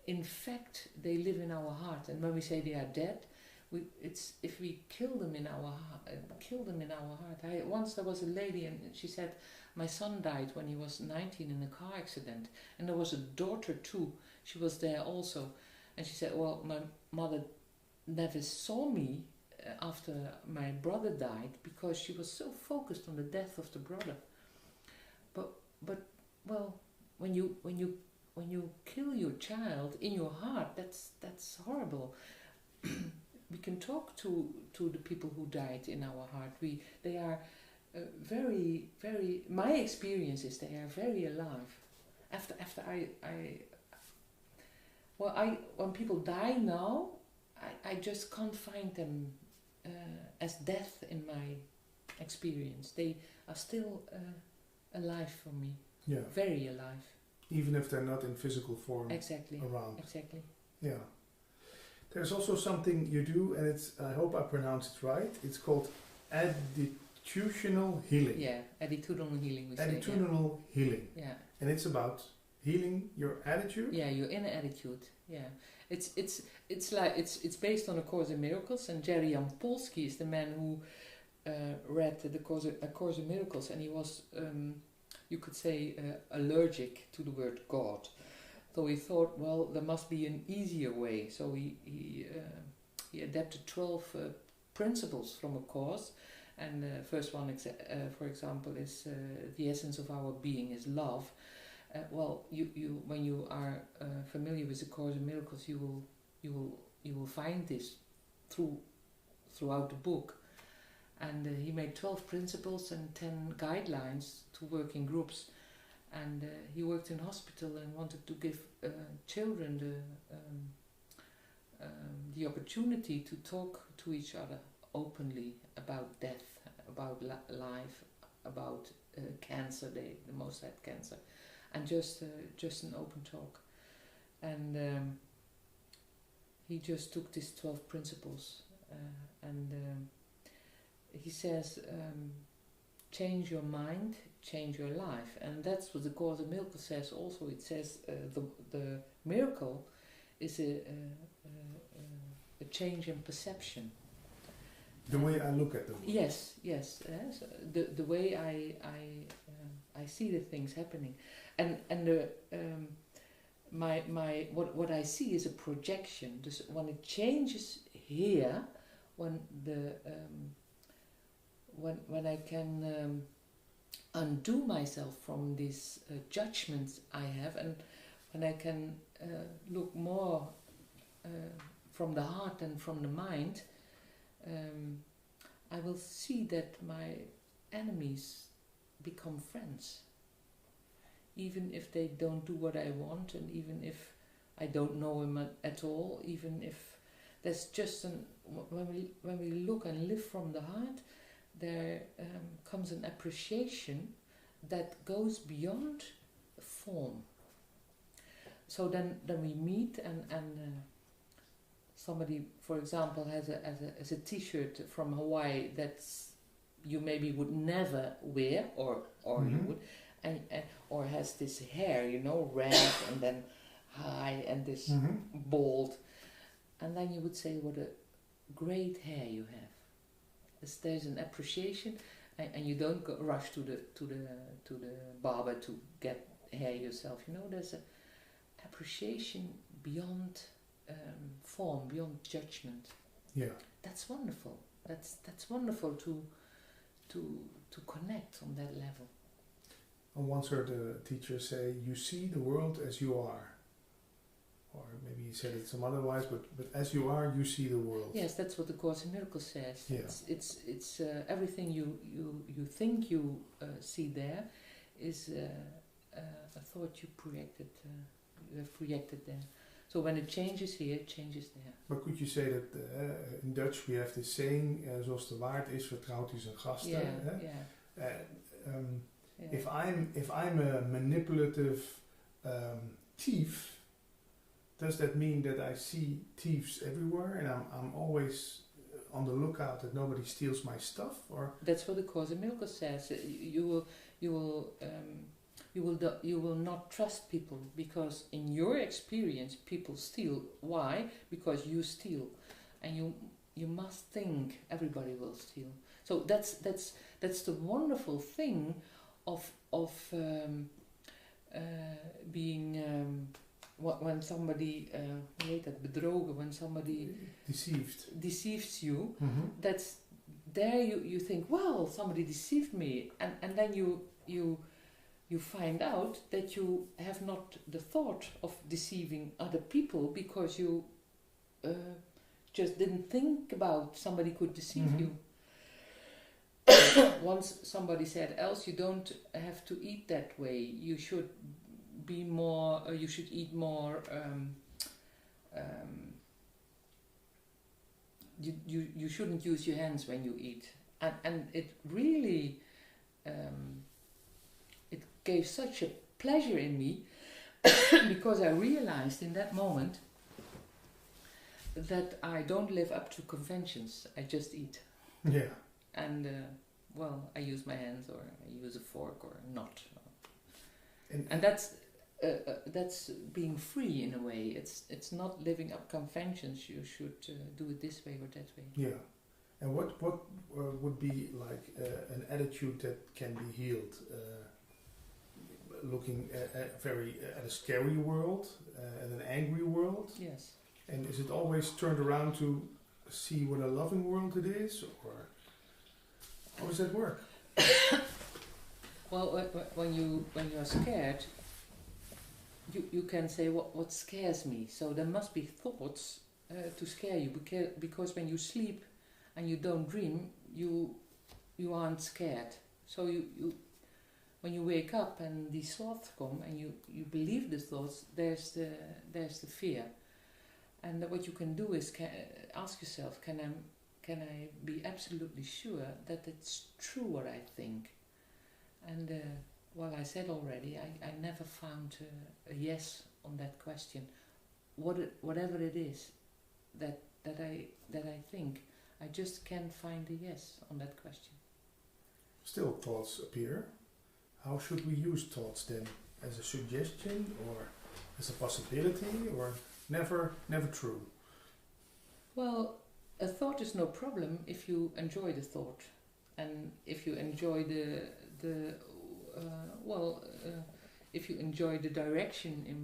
in fact, they live in our heart. And when we say they are dead, it's if we kill them in our heart. Once there was a lady, and she said, my son died when he was 19 in a car accident, and there was a daughter too. She was there also, and she said, well, my mother never saw me after my brother died, because she was so focused on the death of the brother. But well, when you kill your child in your heart, that's horrible. We can talk to the people who died in our heart. They are very, very. My experience is they are very alive. After when people die now, I just can't find them as death in my experience. They are still alive for me. Yeah. Very alive. Even if they're not in physical form. Exactly. Around. Exactly. Yeah. There's also something you do, and I hope I pronounce it right. It's called attitudinal healing. Yeah, attitudinal healing. Attitudinal healing. Yeah. And it's about healing your attitude. Yeah, your inner attitude. Yeah, it's based on A Course in Miracles, and Jerry Jampolsky is the man who read A Course in Miracles, and he was, you could say, allergic to the word God. So he thought, well, there must be an easier way. So he adapted 12 principles from A Course, and the first one, for example, is the essence of our being is love. Well, you when you are familiar with the Course in Miracles, you will find this throughout the book. And he made 12 principles and 10 guidelines to work in groups. And he worked in hospital and wanted to give children the opportunity to talk to each other openly about death, about life, about cancer. They the most had cancer, and just an open talk. And he just took these 12 principles and he says, change your mind, change your life. And that's what the Course in Miracles says also. It says the miracle is a change in perception. The way I look at them. Yes. So the way I see the things happening, and what I see is a projection. This, when it changes here, when I can undo myself from these judgments I have, and when I can look more from the heart and from the mind, I will see that my enemies become friends, even if they don't do what I want, and even if I don't know him at all, even if there's just when we look and live from the heart, there comes an appreciation that goes beyond form. So then we meet and somebody, for example, has a T-shirt from Hawaii that you maybe would never wear, or you would, and or has this hair, red and then high and this bald, and then you would say, what a great hair you have. There's an appreciation, and you don't rush to the barber to get hair yourself. There's an appreciation beyond form, beyond judgment. Yeah, that's wonderful. That's wonderful to connect on that level. I once heard a teacher say, "You see the world as you are," or maybe he said it some otherwise, but as you are, you see the world. Yes, that's what the Course in Miracles says. Yeah. It's everything you think you see there is a thought you have projected there. So when it changes here, it changes there. But could you say that in Dutch we have this saying, zoals de waard is, vertrouwt hij zijn gasten. Yeah. If I'm a manipulative thief, does that mean that I see thieves everywhere and I'm always on the lookout that nobody steals my stuff? Or that's what the Course in Miracles says. You will not trust people, because in your experience people steal. Why? Because you steal, and you must think everybody will steal. So that's the wonderful thing of being when somebody, hoe heet dat, bedrogen, when somebody deceives you, that's there you think, well, somebody deceived me, and then you find out that you have not the thought of deceiving other people because you just didn't think about somebody could deceive you. Once somebody said, else you don't have to eat that way, you should be more, you should eat more, you shouldn't use your hands when you eat. And it really, it gave such a pleasure in me because I realized in that moment that I don't live up to conventions, I just eat. Yeah. And, well, I use my hands or I use a fork or not. And that's being free in a way. It's not living up conventions. You should do it this way or that way. Yeah. And what would be like an attitude that can be healed? Looking at a scary world, at an angry world? Yes. And is it always turned around to see what a loving world it is? Or how does that work? Well, when you are scared, you can say what scares me. So there must be thoughts to scare you, because when you sleep and you don't dream, you aren't scared. So you when you wake up and these thoughts come and you believe the thoughts, there's the fear. And what you can do is ask yourself, can I be absolutely sure that it's true what I think? And well, I said already, I never found a yes on that question. Whatever it is that I think, I just can't find a yes on that question. Still thoughts appear. How should we use thoughts then? As a suggestion or as a possibility or never true? Well, a thought is no problem if you enjoy the thought, and if you enjoy if you enjoy the direction in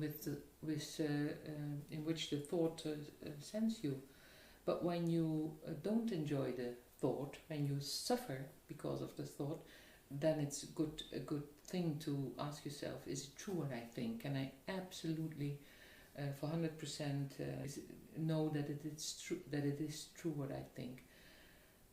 which the thought sends you. But when you don't enjoy the thought, when you suffer because of the thought, then it's a good thing to ask yourself, is it true what I think? Can I absolutely for 100% know that it is true what I think?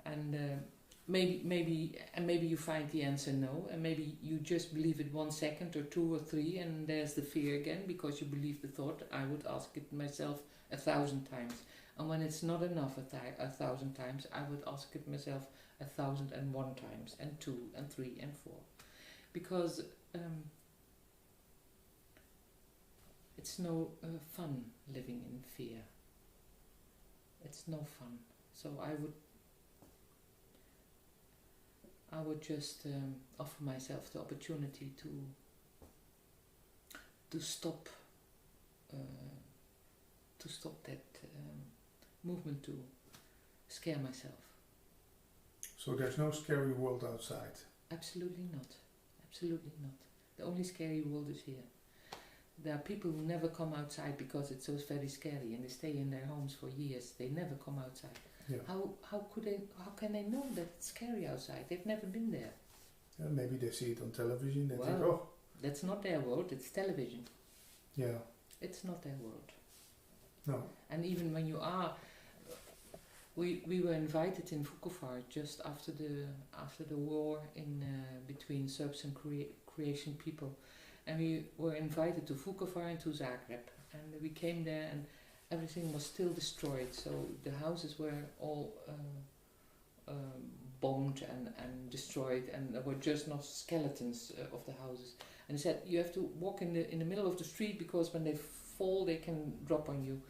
And maybe you find the answer no, and maybe you just believe it 1 second or 2 or 3, and there's the fear again because you believe the thought. I would ask it myself 1,000 times, and when it's not enough 1,000 times, I would ask it myself 1,001 times, and 2 and 3 and 4, because it's no fun living in fear. It's no fun. So I would just offer myself the opportunity to stop that movement to scare myself. So there's no scary world outside? Absolutely not. Absolutely not. The only scary world is here. There are people who never come outside because it's so very scary, and they stay in their homes for years. They never come outside. Yeah. How can they know that it's scary outside? They've never been there. Yeah, maybe they see it on television. They think, oh, that's not their world. It's television. Yeah. It's not their world. No. And even when you are, we were invited in Vukovar just after the war in between Serbs and Croatian people, and we were invited to Vukovar and to Zagreb, and we came there and everything was still destroyed. So the houses were all bombed and destroyed, and there were just not skeletons of the houses. And he said you have to walk in the middle of the street because when they fall they can drop on you.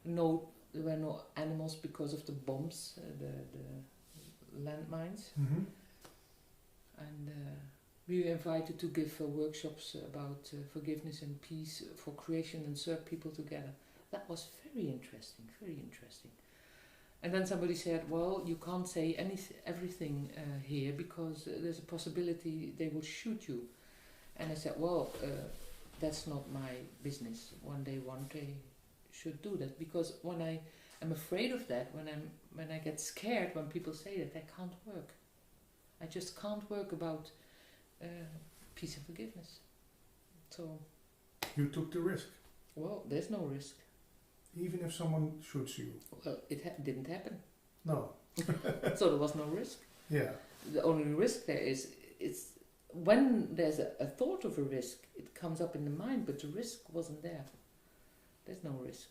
No, there were no animals because of the bombs, the landmines. Mm-hmm. And we were invited to give workshops about forgiveness and peace for Croatian and Serb people together. That was very interesting, very interesting. And then somebody said, well, you can't say everything here because there's a possibility they will shoot you. And I said, well, that's not my business. One day should do that, because when I'm afraid of that, when I get scared when people say that, I can't work. I just can't work about peace and forgiveness. So you took the risk. Well, there's no risk. Even if someone shoots you. Well, it didn't happen. No. So there was no risk. Yeah. The only risk there is it's when there's a thought of a risk, it comes up in the mind, but the risk wasn't there. There's no risk.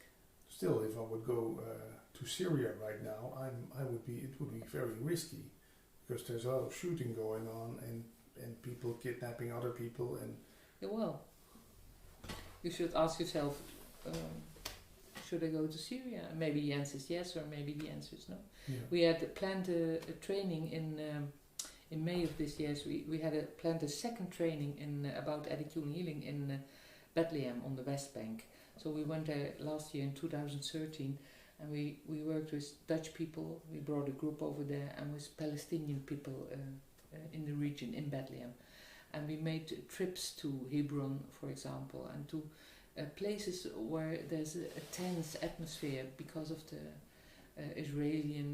Still, if I would go to Syria right now, it would be very risky, because there's a lot of shooting going on and people kidnapping other people and. Yeah, well, you should ask yourself, should I go to Syria? Maybe the answer is yes, or maybe the answer is no. Yeah. We had planned a training in May of this year. So we had planned a second training about attitude and healing in Bethlehem on the West Bank. So we went there last year in 2013, and we worked with Dutch people. We brought a group over there, and with Palestinian people in the region in Bethlehem. And we made trips to Hebron, for example, and to places where there's a tense atmosphere because of the Israeli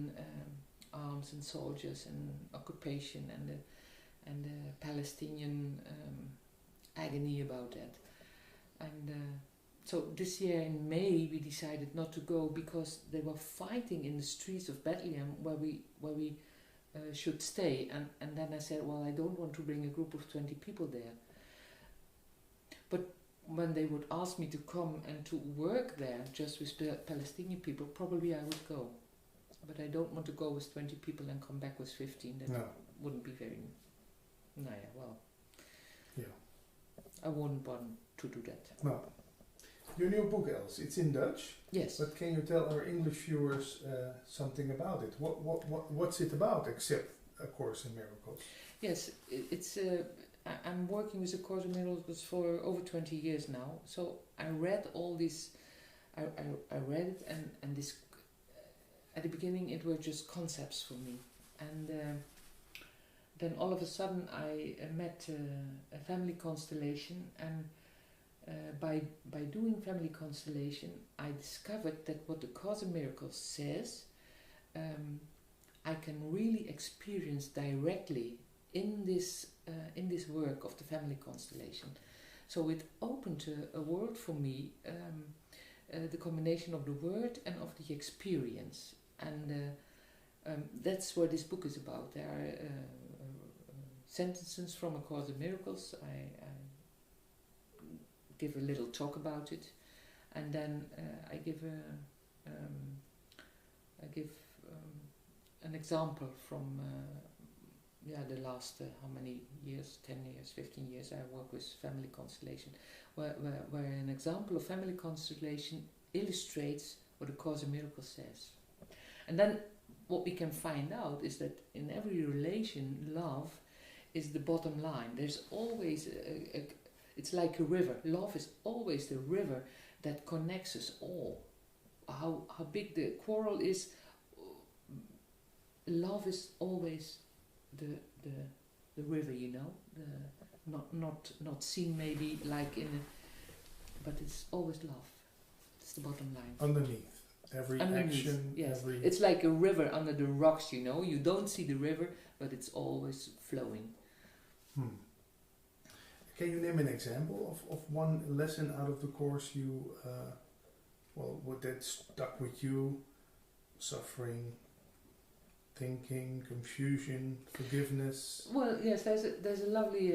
arms and soldiers and occupation and the Palestinian agony about that. And so this year in May we decided not to go because they were fighting in the streets of Bethlehem where we should stay, and then I said, well, I don't want to bring a group of 20 people there. But when they would ask me to come and to work there just with Palestinian people, probably I would go. But I don't want to go with 20 people and come back with 15. That wouldn't be very... Yeah. I wouldn't want to do that. No. Your new book, Els, it's in Dutch. Yes. But can you tell our English viewers something about it? What's it about, except A Course in Miracles? Yes, it's. I'm working with A Course in Miracles for over 20 years now. So I read all this. I read it, and this. At the beginning, it were just concepts for me, and then all of a sudden I met a family constellation, and. By doing family constellation, I discovered that what the Course in Miracles says, I can really experience directly in this work of the family constellation. So it opened a world for me, the combination of the word and of the experience, and that's what this book is about. There are sentences from A Course in Miracles. I give a little talk about it, and then I give an example from the last how many years, 10 years, 15 years I work with family constellation, where an example of family constellation illustrates what the Course in Miracles says. And then what we can find out is that in every relation, love is the bottom line. There's always it's like a river. Love is always the river that connects us all. How big the quarrel is, love is always the river, you know. Not seen maybe like in a, but it's always love. It's the bottom line. Underneath every action, yes. every. It's like a river under the rocks, you know. You don't see the river, but it's always flowing. Can you name an example of one lesson out of the course you, what that stuck with you? Suffering, thinking, confusion, forgiveness? Well, yes, there's a lovely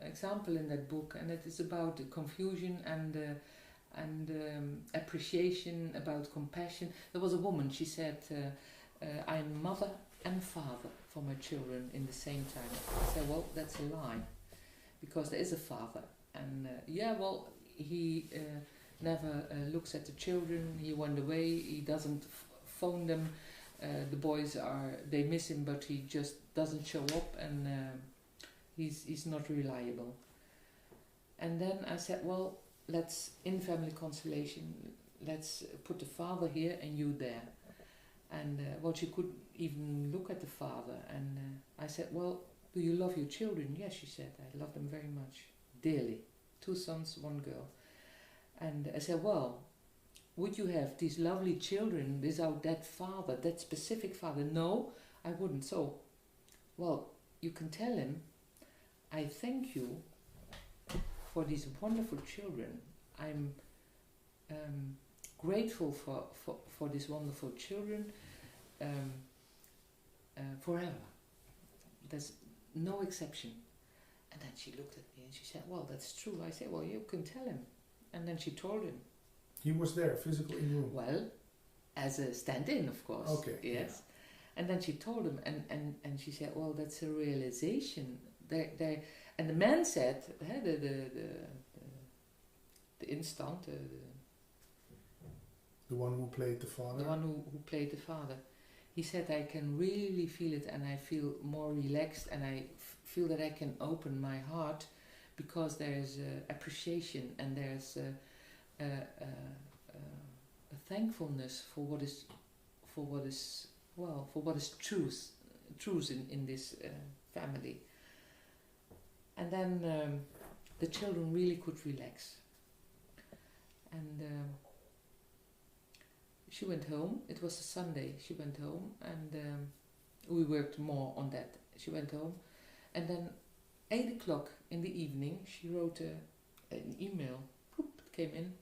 example in that book, and it is about confusion and appreciation, about compassion. There was a woman, she said, I'm mother and father for my children in the same time. I said, well, that's a lie. Because there is a father, and he never looks at the children. He went away. He doesn't phone them. The boys they miss him, but he just doesn't show up, and he's not reliable. And then I said, well, let's in family constellation, let's put the father here and you there. And she could even look at the father, and I said, well, do you love your children? Yes, she said, I love them very much, dearly. 2 sons, 1 girl. And I said, well, would you have these lovely children without that father, that specific father? No, I wouldn't. So, well, you can tell him, I thank you for these wonderful children. I'm grateful for these wonderful children forever. There's no exception. And then she looked at me and she said, well, that's true. I said, well, you can tell him. And then she told him. He was there, physically in the room? Well, as a stand-in, of course. Okay. Yes. Yeah. And then she told him, and she said, well, that's a realization. And the man said, the instant, the one who played the father? The one who played the father. He said, I can really feel it, and I feel more relaxed, and I feel that I can open my heart because there's appreciation and there's a thankfulness for what is truth in this family. And then the children really could relax. And she went home. It was a Sunday. She went home, and we worked more on that. She went home, and then 8 o'clock in the evening, she wrote an email. Boop, it came in,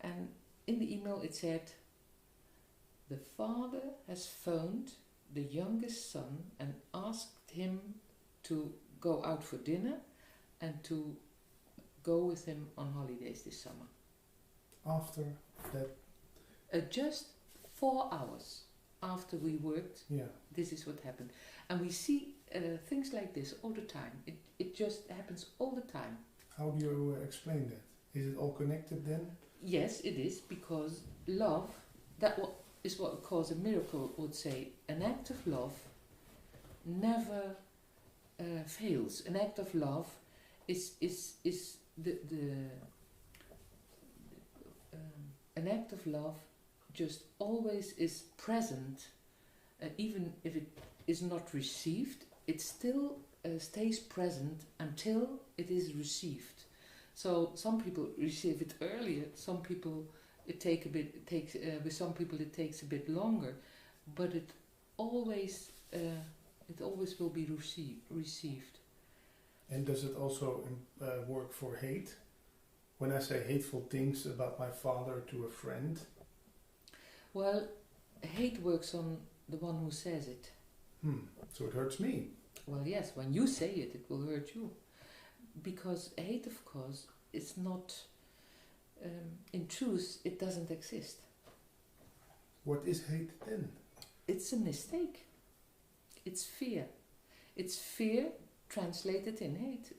and in the email it said, the father has phoned the youngest son and asked him to go out for dinner and to go with him on holidays this summer. After that? Just 4 hours after we worked, yeah. This is what happened. And we see things like this all the time. It just happens all the time. How do you explain that? Is it all connected then? Yes, it is, because love, is what of course a miracle would say. An act of love never fails. An act of love is an act of love just always is present, even if it is not received, it still stays present until it is received. So some people receive it earlier, some people with some people it takes a bit longer, but it always will be received. And does it also work for hate? When I say hateful things about my father to a friend? Well, hate works on the one who says it. So it hurts me. Well, yes, when you say it, it will hurt you. Because hate, of course, is not, in truth, it doesn't exist. What is hate then? It's a mistake. It's fear. It's fear translated in hate.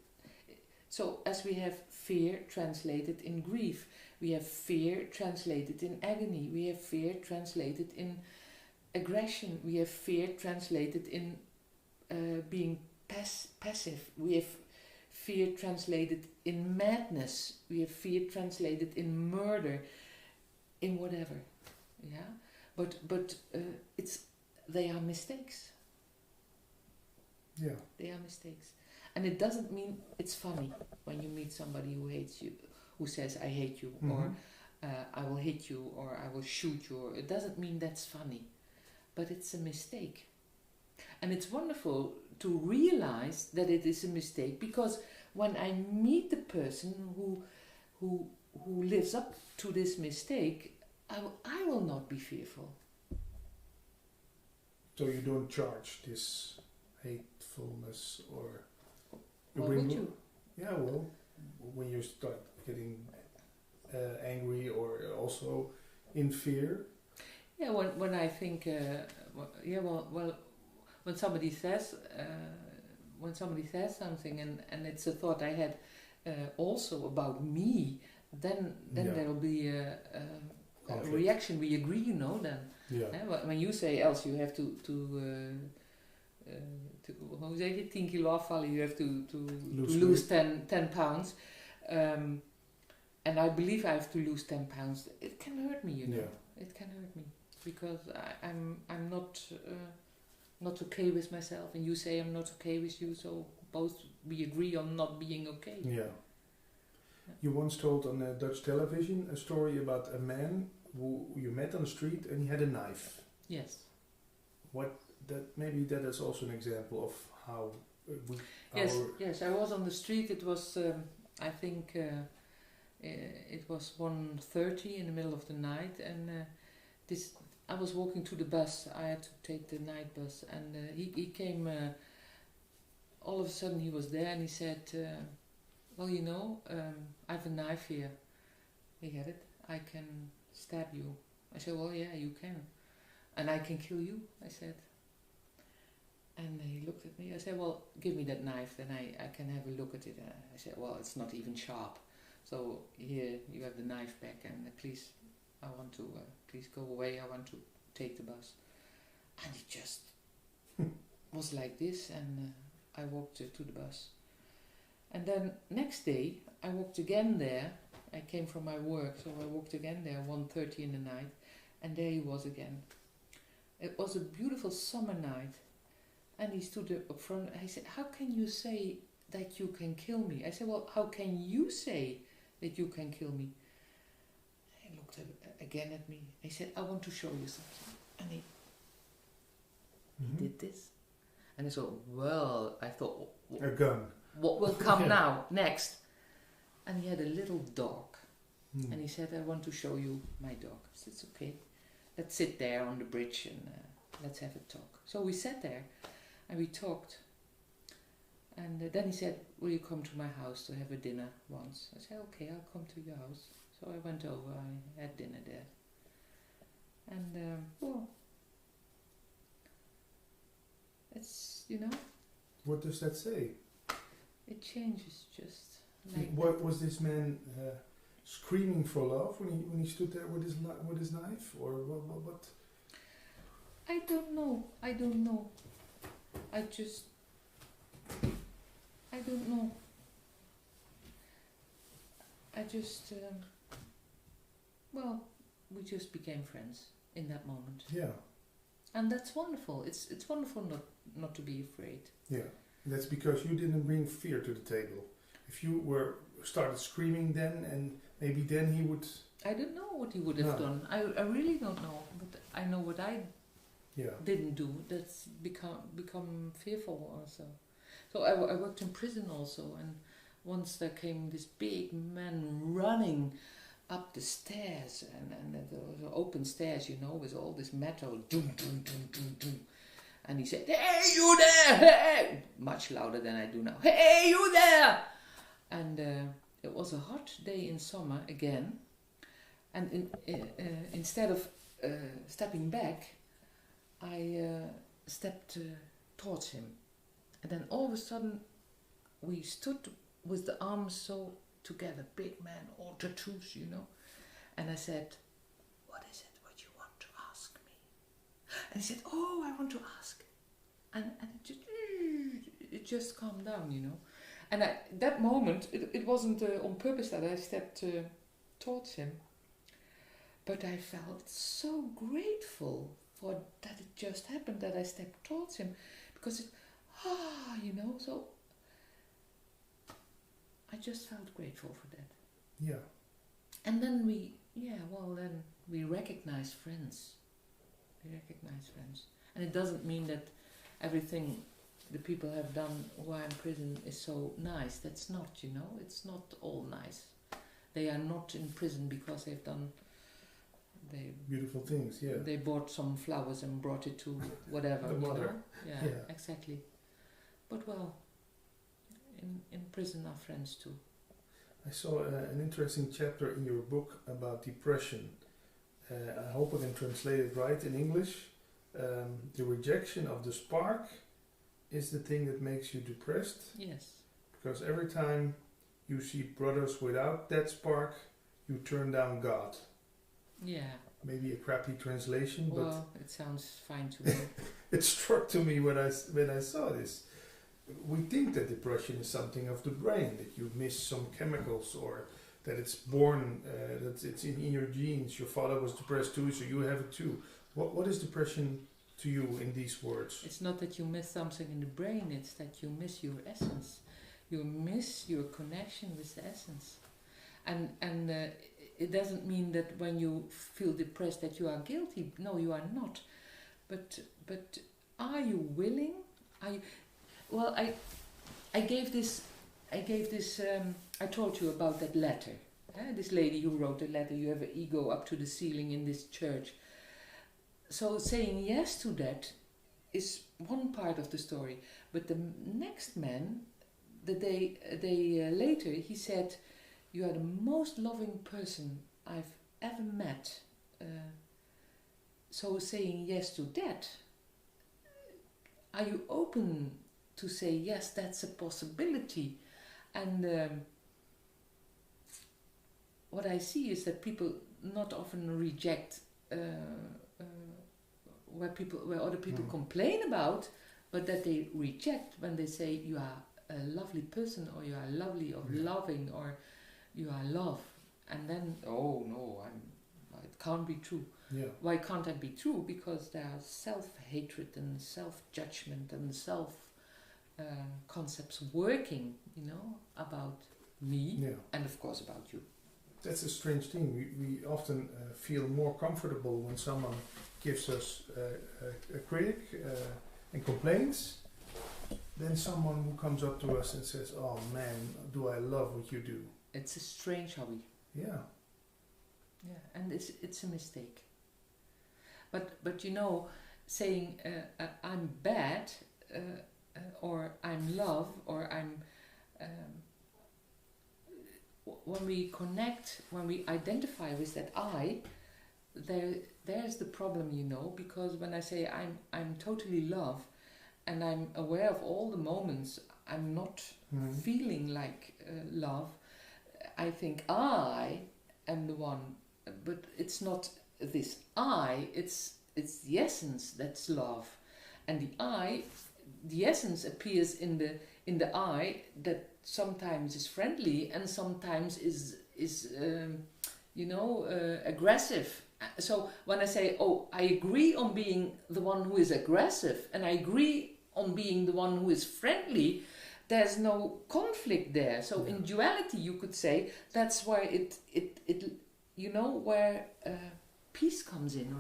So as we have fear translated in grief, we have fear translated in agony, we have fear translated in aggression, we have fear translated in being passive, we have fear translated in madness, we have fear translated in murder, in whatever. Yeah, but they are mistakes. Yeah, they are mistakes. And it doesn't mean it's funny when you meet somebody who hates you, who says, I hate you, or I will hit you, or I will shoot you. Or it doesn't mean that's funny, but it's a mistake. And it's wonderful to realize that it is a mistake, because when I meet the person who lives up to this mistake, I will not be fearful. So you don't charge this hatefulness or... Why would you? Yeah, well, when you start getting angry or also in fear. Yeah, when I think, when somebody says something and it's a thought I had also about me, then there will be a reaction. We agree, then. Yeah. When you say else you have to hoe zeg je, 10 kilo afvallen, you have to lose 10 pounds. And I believe I have to lose 10 pounds. It can hurt me, Yeah. It can hurt me. Because I'm not okay with myself, and you say I'm not okay with you, so both we agree on not being okay. Yeah. You once told on Dutch television a story about a man who you met on the street and he had a knife. Yes. Maybe that is also an example of how Yes, I was on the street. It was, I think, it was 1:30 in the middle of the night, and I was walking to the bus. I had to take the night bus, and he came. All of a sudden, he was there, and he said, "Well, you know, I have a knife here." He had it. I can stab you. I said, "Well, yeah, you can, and I can kill you." I said. And he looked at me. I said, "Well, give me that knife, then I can have a look at it." I said, "Well, it's not even sharp. So here you have the knife back, and please, I want to, please go away. I want to take the bus." And he just was like this, and I walked to the bus. And then next day, I walked again there. I came from my work, so I walked again there, 1:30 in the night, and there he was again. It was a beautiful summer night. And he stood up front. I said, "How can you say that you can kill me?" I said, "Well, how can you say that you can kill me?" He looked again at me. He said, "I want to show you something." And he did this. And I thought, well, a gun. What will come now, next? And he had a little dog. And he said, "I want to show you my dog." I said, "It's okay. Let's sit there on the bridge and let's have a talk." So we sat there. And we talked, and then he said, "Will you come to my house to have a dinner once?" I said, "Okay, I'll come to your house." So I went over, I had dinner there. And, well, it's, you know. What does that say? It changes just like What was this man screaming for love when he stood there with his knife? Or what? I don't know. I don't know. Well, we just became friends in that moment. Yeah. And that's wonderful. It's wonderful not to be afraid. Yeah. That's because you didn't bring fear to the table. If you started screaming then, and maybe then he would... I don't know what he would have done. I really don't know. But I know what I didn't do. That's become fearful also. So I worked in prison also, and once there came this big man running up the stairs, and there was open stairs, you know, with all this metal, doom, doom, doom, doom, doom. And he said, "Hey, you there! Hey!" Much louder than I do now. "Hey, you there!" And it was a hot day in summer again, and instead of stepping back, I stepped towards him. And then all of a sudden, we stood with the arms so together, big man, all tattoos, you know. And I said, "What is it what you want to ask me?" And he said, "Oh, I want to ask." And it just calmed down, you know. And that moment, it wasn't on purpose that I stepped towards him. But I felt so grateful for that it just happened, that I stepped towards him. Because you know, so I just felt grateful for that. Yeah. And then we recognize friends. And it doesn't mean that everything the people have done who are in prison is so nice. That's not, you know, it's not all nice. They are not in prison because they've done beautiful things, yeah. They bought some flowers and brought it to whatever. The mother. You know? Yeah, exactly. But well, in prison are friends too. I saw an interesting chapter in your book about depression. I hope I can translate it right in English. The rejection of the spark is the thing that makes you depressed. Yes. Because every time you see brothers without that spark, you turn down God. Yeah. Maybe a crappy translation, well, it sounds fine to me. It struck to me when I saw this. We think that depression is something of the brain, that you miss some chemicals, or that it's born, that it's in your genes. Your father was depressed too, so you have it too. What is depression to you in these words? It's not that you miss something in the brain, it's that you miss your essence. You miss your connection with the essence. and it doesn't mean that when you feel depressed that you are guilty. No, you are not. But are you willing? Well, I gave this. I told you about that letter. This lady who wrote the letter. You have an ego up to the ceiling in this church. So saying yes to that is one part of the story. But the next man, the day later, he said, "You are the most loving person I've ever met." So saying yes to that, are you open to say, yes, that's a possibility? And what I see is that people not often reject where other people complain about, but that they reject when they say you are a lovely person, or you are lovely, or loving, or you are love. And then, oh no, it can't be true. Yeah. Why can't that be true? Because there are self-hatred and self-judgment and concepts working, about me and of course about you. That's a strange thing. We often feel more comfortable when someone gives us a critic and complains than someone who comes up to us and says, "Oh man, do I love what you do." It's a strange hobby. Yeah. Yeah, and it's a mistake. But saying I'm bad, or I'm love, or I'm when we connect, when we identify with that there's the problem, because when I say I'm totally love, and I'm aware of all the moments I'm not feeling like love, I think I am the one, but it's not this I, it's the essence that's love, and the essence appears in the I that sometimes is friendly and sometimes is aggressive. So when I say, oh, I agree on being the one who is aggressive, and I agree on being the one who is friendly, there's no conflict there. So in duality, you could say that's where it where peace comes in,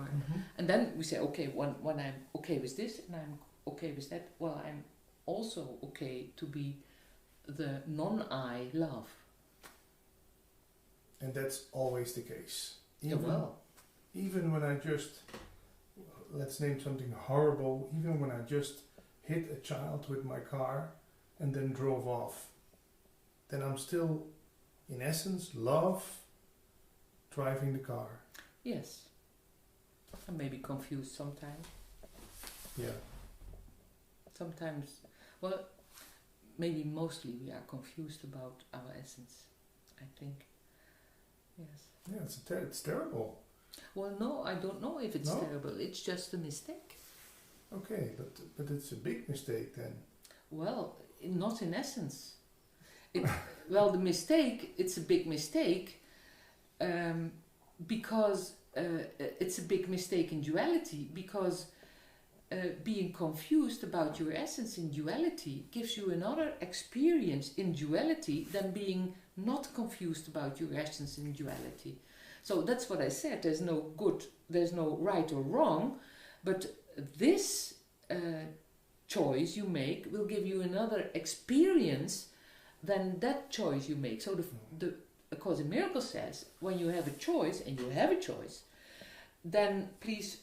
and then we say, okay, when I'm okay with this and I'm okay with that, well, I'm also okay to be the non-I love. And that's always the case. Even when I just, let's name something horrible, even when I just hit a child with my car and then drove off, then I'm still, in essence, love driving the car. Yes. I may be confused sometimes. Yeah. Sometimes, well, maybe mostly we are confused about our essence, I think. Yes. Yeah, it's terrible. Well, no, I don't know if it's terrible. It's just a mistake. Okay, but it's a big mistake then. Well, not in essence. Well, the mistake, it's a big mistake because it's a big mistake in duality, because being confused about your essence in duality gives you another experience in duality than being not confused about your essence in duality. So that's what I said. There's no good, there's no right or wrong, but this choice you make will give you another experience than that choice you make. So the Course in Miracles says, when you have a choice, and you have a choice, then please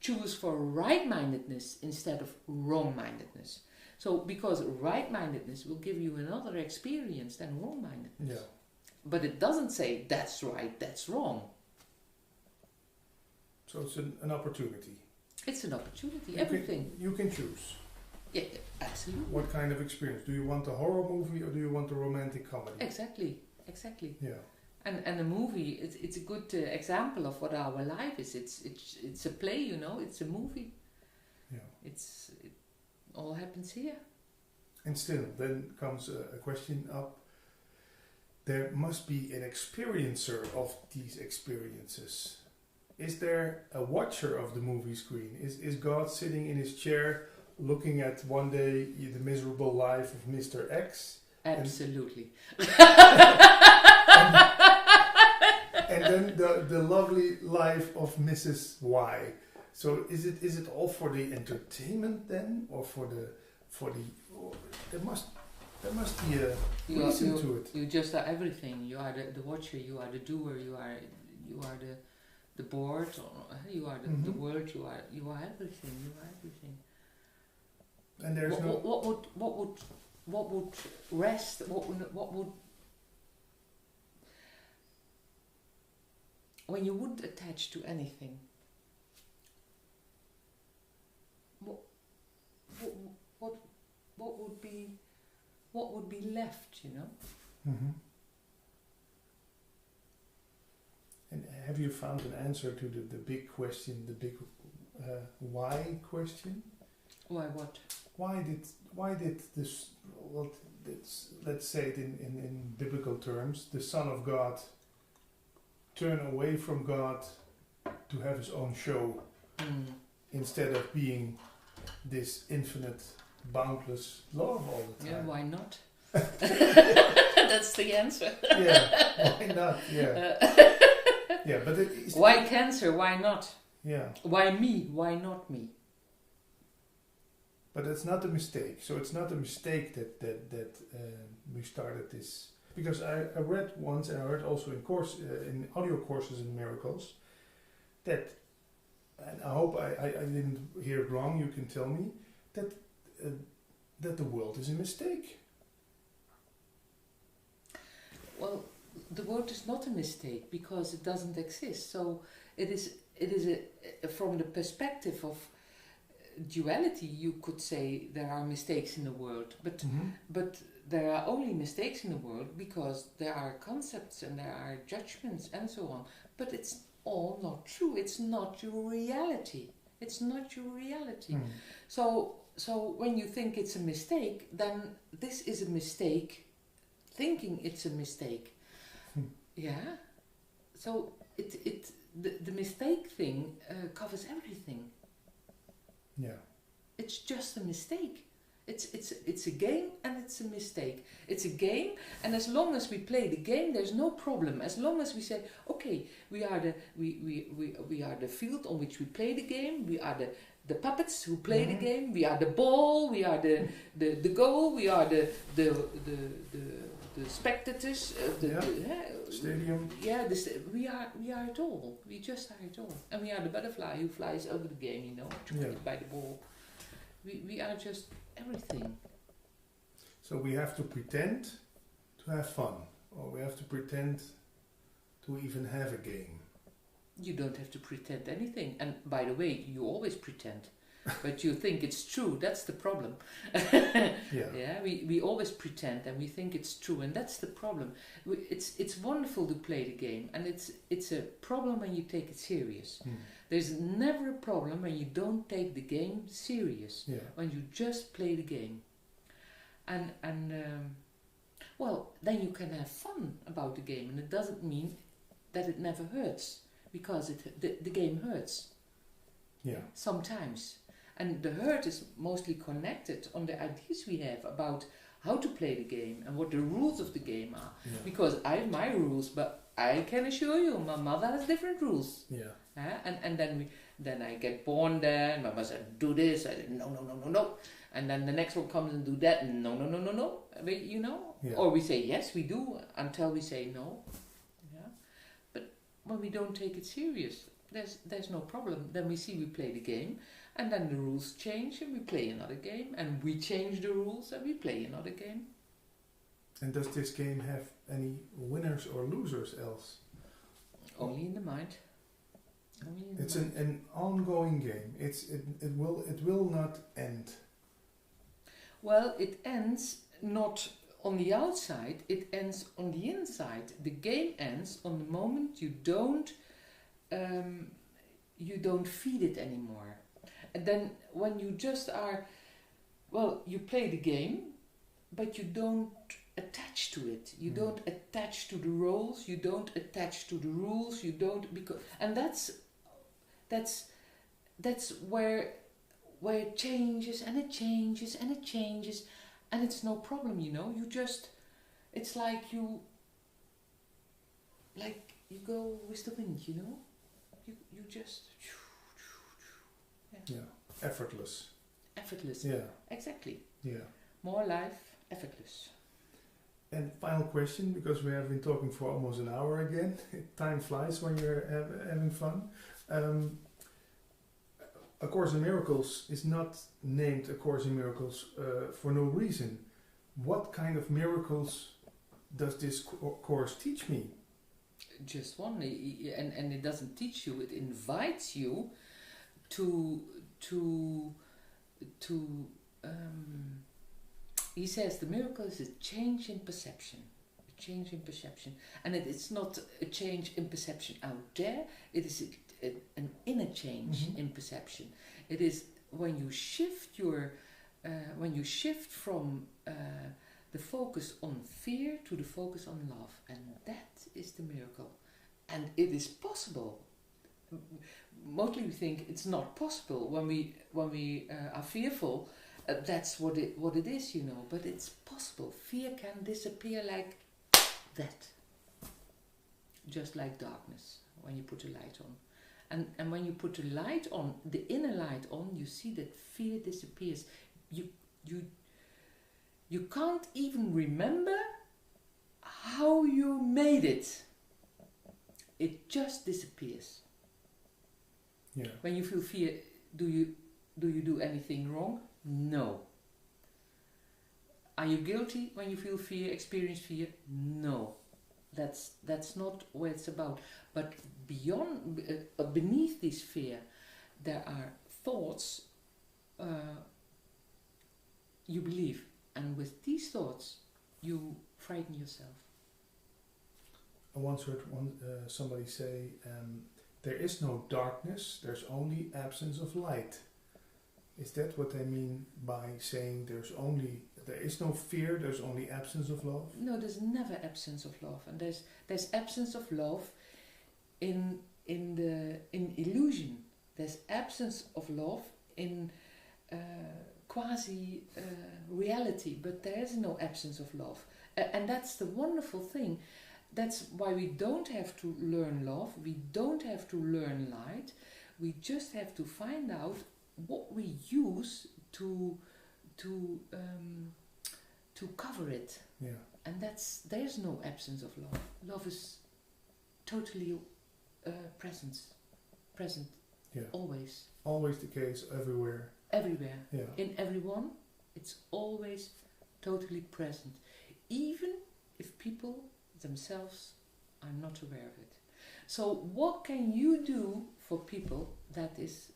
choose for right-mindedness instead of wrong-mindedness. So, because right-mindedness will give you another experience than wrong-mindedness. Yeah. But it doesn't say that's right, that's wrong. So it's an opportunity. It's an opportunity, everything. You can choose. Yeah, absolutely. What kind of experience? Do you want a horror movie or do you want a romantic comedy? Exactly. Yeah. And a movie, it's a good example of what our life is. It's a play, it's a movie. Yeah. It all happens here. And still, then comes a question up. There must be an experiencer of these experiences. Is there a watcher of the movie screen? Is God sitting in his chair looking at one day the miserable life of Mr. X? Absolutely. And then the lovely life of Mrs. Y. So is it all for the entertainment then, or for the there must be a reason to it. You just are everything. You are the watcher. You are the doer. You are the board. You are the world. You are everything. You are everything. And there's what would rest? What would when you wouldn't attach to anything? What would be left, you know? Mm-hmm. And have you found an answer to the big question, the big why question? Why what? Why did this? Well, let's say it in biblical terms, the Son of God turn away from God to have his own show instead of being this infinite, boundless love all the time. Yeah, why not? That's the answer. Yeah, why not? Yeah, yeah, but why cancer? Why not? Yeah. Why me? Why not me? But it's not a mistake. So it's not a mistake that we started this. Because I read once, and I read also in audio courses in miracles, that, and I hope I didn't hear it wrong, you can tell me, that the world is a mistake. Well, the world is not a mistake because it doesn't exist. So it is from the perspective of duality, you could say there are mistakes in the world, but there are only mistakes in the world because there are concepts and there are judgments and so on. But it's all not true. It's not your reality. It's not your reality. So when you think it's a mistake, then this is a mistake. Thinking it's a mistake. Yeah. So the mistake thing covers everything. Yeah. It's just a mistake. It's a game and it's a mistake. It's a game, and as long as we play the game, there's no problem. As long as we say, okay, we are the field on which we play the game. We are the puppets who play the game. We are the ball. We are the goal. We are the spectators. Stadium. Yeah, we are it all. We just are it all, and we are the butterfly who flies over the game. You know, by the ball. We are just everything. So we have to pretend to have fun, or we have to pretend to even have a game. You don't have to pretend anything. And by the way, you always pretend, but you think it's true. That's the problem. Yeah, we always pretend and we think it's true, and that's the problem. It's wonderful to play the game, and it's a problem when you take it serious. There's never a problem when you don't take the game serious. Yeah. When you just play the game, and well, then you can have fun about the game, and it doesn't mean that it never hurts, because the game hurts. Yeah. Sometimes. And the hurt is mostly connected on the ideas we have about how to play the game and what the rules of the game are. Yeah. Because I have my rules, but I can assure you, my mother has different rules. Yeah. And then I get born there, and my mother said, do this. I said, no. And then the next one comes and do that. No. You know? Yeah. Or we say, yes, we do, until we say no. Yeah. But when we don't take it serious, there's no problem. Then we play the game, and then the rules change, and we play another game, and we change the rules, and we play another game. And does this game have any winners or losers else? Only in the mind. It's an ongoing game. It will not end. Well, it ends not on the outside, it ends on the inside. The game ends on the moment you don't feed it anymore. And then when you just are, well, you play the game, but you don't attach to it. You don't attach to the roles. You don't attach to the rules. You don't, because, and that's where it changes and it changes and it changes, and it's no problem. You know, you just, it's like you you go with the wind, you know. You just Yeah, effortless. Effortless. Yeah. Exactly. Yeah. More life, effortless. And final question, because we have been talking for almost an hour again. Time flies when you're having fun. A Course in Miracles is not named A Course in Miracles for no reason. What kind of miracles does this course teach me? Just one, and it doesn't teach you. It invites you to. He says the miracle is a change in perception. A change in perception. And it's not a change in perception out there, it is an inner change in perception. It is when you shift from the focus on fear to the focus on love. And that is the miracle. And it is possible. Mostly we think it's not possible when we are fearful. That's what it is, you know. But it's possible. Fear can disappear like that, just like darkness when you put a light on. And when you put a light on, the inner light on, you see that fear disappears. You can't even remember how you made it. It just disappears. Yeah. When you feel fear, do you do anything wrong? No. Are you guilty when you feel fear, experience fear? No. That's not what it's about. But beyond, beneath this fear, there are thoughts you believe, and with these thoughts, you frighten yourself. I once heard somebody say, there is no darkness, there's only absence of light. Is that what they mean by saying there is no fear, there's only absence of love? No, there's never absence of love, and there's absence of love in illusion. There's absence of love in quasi reality, but there is no absence of love, and that's the wonderful thing. That's why we don't have to learn love. We don't have to learn light. We just have to find out what we use to cover it. Yeah. And there's no absence of love. Love is totally present. Yeah. Always. Always the case, everywhere. Everywhere. Yeah. In everyone, it's always totally present. Even if people themselves are not aware of it. So what can you do for people that is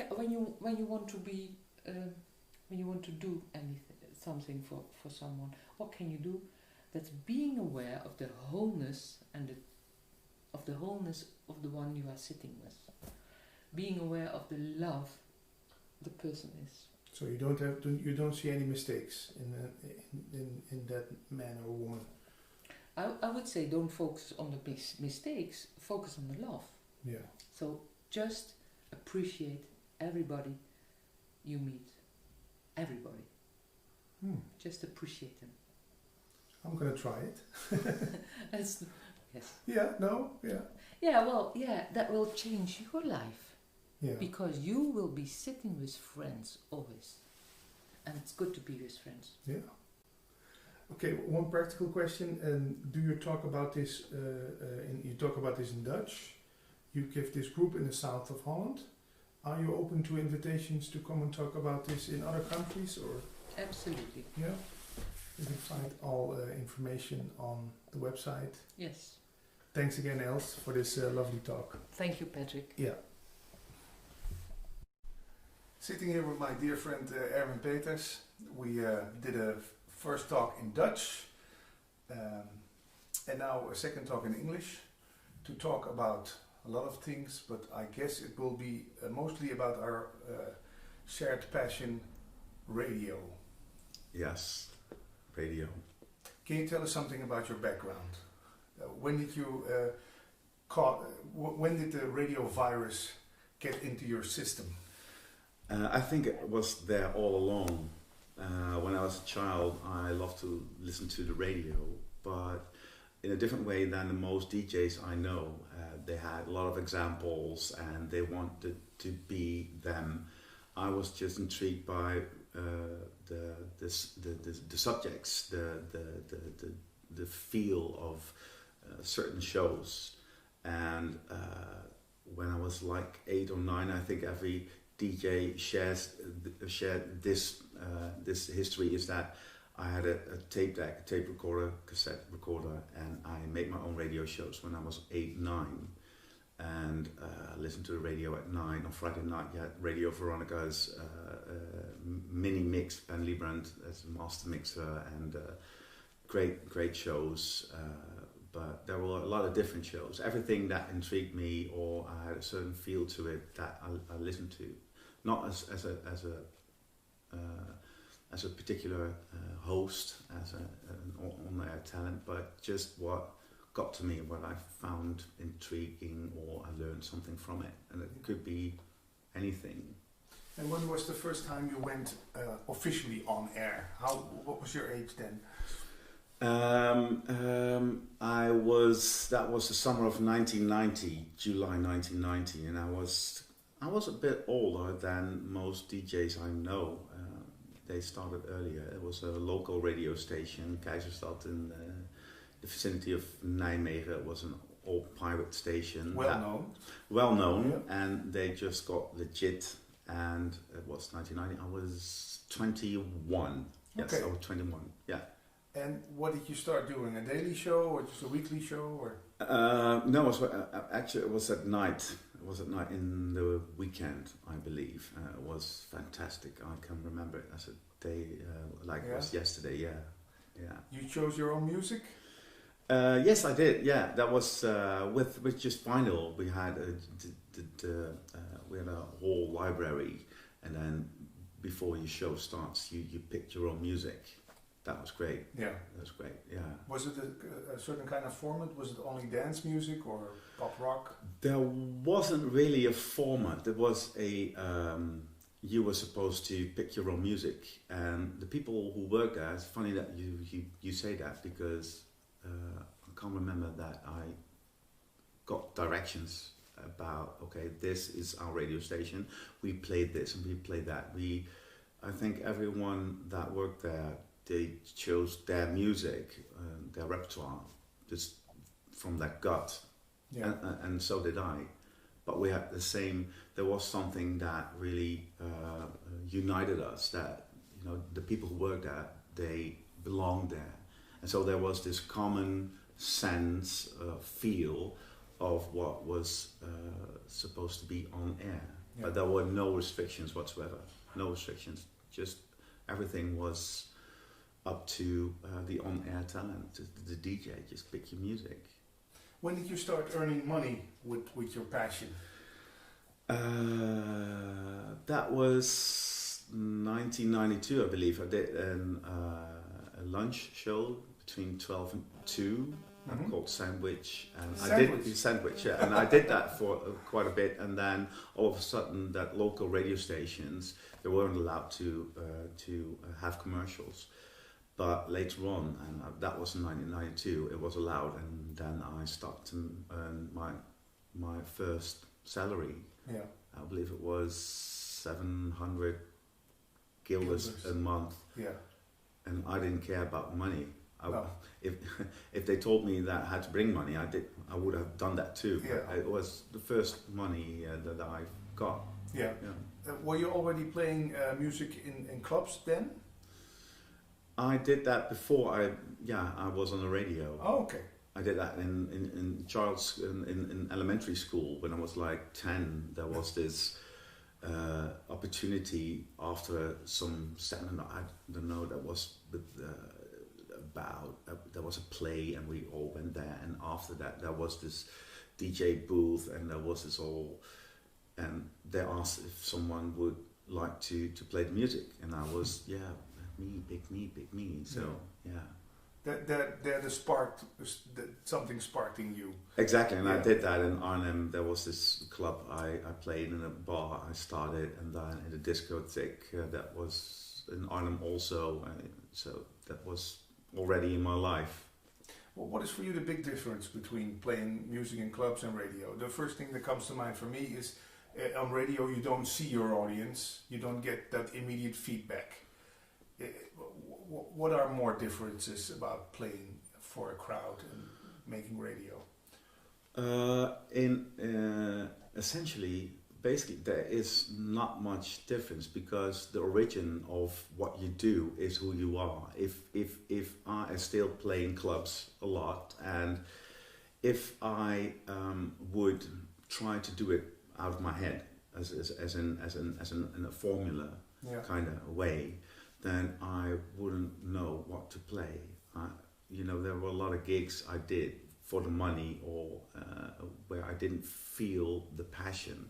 when you want to be when you want to do something for someone, what can you do? That's being aware of the wholeness and of the wholeness of the one you are sitting with. Being aware of the love the person is. So you don't see any mistakes in that man or woman. I would say don't focus on the mistakes, focus on the love. Yeah. So just appreciate everybody you meet. Everybody. Just appreciate them. I'm gonna try it. Yes. Yeah, no, yeah. Yeah, well, yeah, that will change your life. Yeah. Because you will be sitting with friends always. And it's good to be with friends. Yeah. Okay, one practical question. Do you talk about this? You talk about this in Dutch. You give this group in the south of Holland. Are you open to invitations to come and talk about this in other countries, or? Absolutely. Yeah. You can find all information on the website. Yes. Thanks again, Els, for this lovely talk. Thank you, Patrick. Yeah. Sitting here with my dear friend Erwin Peters. We did a first talk in Dutch and now a second talk in English to talk about a lot of things, but I guess it will be mostly about our shared passion, radio. Yes, radio. Can you tell us something about your background? When did you when did the radio virus get into your system? I think it was there all along. When I was a child, I loved to listen to the radio, but in a different way than the most DJs I know. They had a lot of examples and they wanted to be them. I was just intrigued by the subjects, the feel of certain shows. And when I was like 8 or 9, I think every DJ shared this history, is that I had a tape deck, a tape recorder, cassette recorder, and I made my own radio shows when I was 8, 9. And listened to the radio at 9 on Friday night. You had Radio Veronica's mini mix, Ben Liebrand as a master mixer, and great shows. But there were a lot of different shows. Everything that intrigued me or I had a certain feel to it that I listened to, not as a particular host, as an on-air talent, but just what got to me, what I found intriguing, or I learned something from it, and it could be anything. And when was the first time you went officially on air? What was your age then? That was the summer of 1990, July 1990, and I was a bit older than most DJs I know. They started earlier. It was a local radio station, Keizerstad, in the vicinity of Nijmegen. It was an old pirate station. Well known, yeah. And they just got legit, and it was 1990. I was 21. Yes, okay. I was 21, yeah. And what did you start doing? A daily show or just a weekly show? Or? No, it was at night. It was at night in the weekend, I believe. It was fantastic. I can remember it as a day it was yesterday. Yeah. You chose your own music? Yes, I did. Yeah, that was with just vinyl. We had a whole library, and then before your show starts, you picked your own music. That was great. Yeah, that was great. Yeah. Was it a certain kind of format? Was it only dance music or pop rock? There wasn't really a format. There was a you were supposed to pick your own music, and the people who worked there. It's funny that you say that, because I can't remember that I got directions about, okay, this is our radio station. We played this and we played that. I think everyone that worked there, they chose their music, their repertoire, just from their gut, and so did I. But we had the same. There was something that really united us. That the people who worked there, they belonged there, and so there was this common sense, feel of what was supposed to be on air. Yeah. But there were no restrictions whatsoever. No restrictions. Just everything was up to the on-air talent, the DJ. Just pick your music. When did you start earning money with your passion? That was 1992, I believe. I did a lunch show between 12 and 2, called Sandwich. And Sandwich, yeah. And I did that for quite a bit, and then all of a sudden, that local radio stations, they weren't allowed to have commercials. But later on, and that was in 1992, it was allowed, and then I started to earn my first salary. Yeah. I believe it was 700 guilders a month. Yeah. And I didn't care about money. No. If they told me that I had to bring money, I would have done that too. Yeah. It was the first money that I got. Yeah. Were you already playing music in clubs then? I did that before I was on the radio. Oh, okay. I did that in elementary school when I was like 10. There was this opportunity after some seminar. I don't know. That was there was a play, and we all went there. And after that, there was this DJ booth, and there was this all. And they asked if someone would like to play the music, and I was pick me. So That something sparked in you. Exactly, and I did that in Arnhem. There was this club I played in, a bar I started, and then in a discotheque that was in Arnhem also. So that was already in my life. What is for you the big difference between playing music in clubs and radio? The first thing that comes to mind for me is on radio you don't see your audience, you don't get that immediate feedback. What are more differences about playing for a crowd and making radio? Essentially, basically, there is not much difference because the origin of what you do is who you are. If I still play in clubs a lot, and if I would try to do it out of my head in a formula kind of way, then I wouldn't know what to play. There were a lot of gigs I did for the money or where I didn't feel the passion,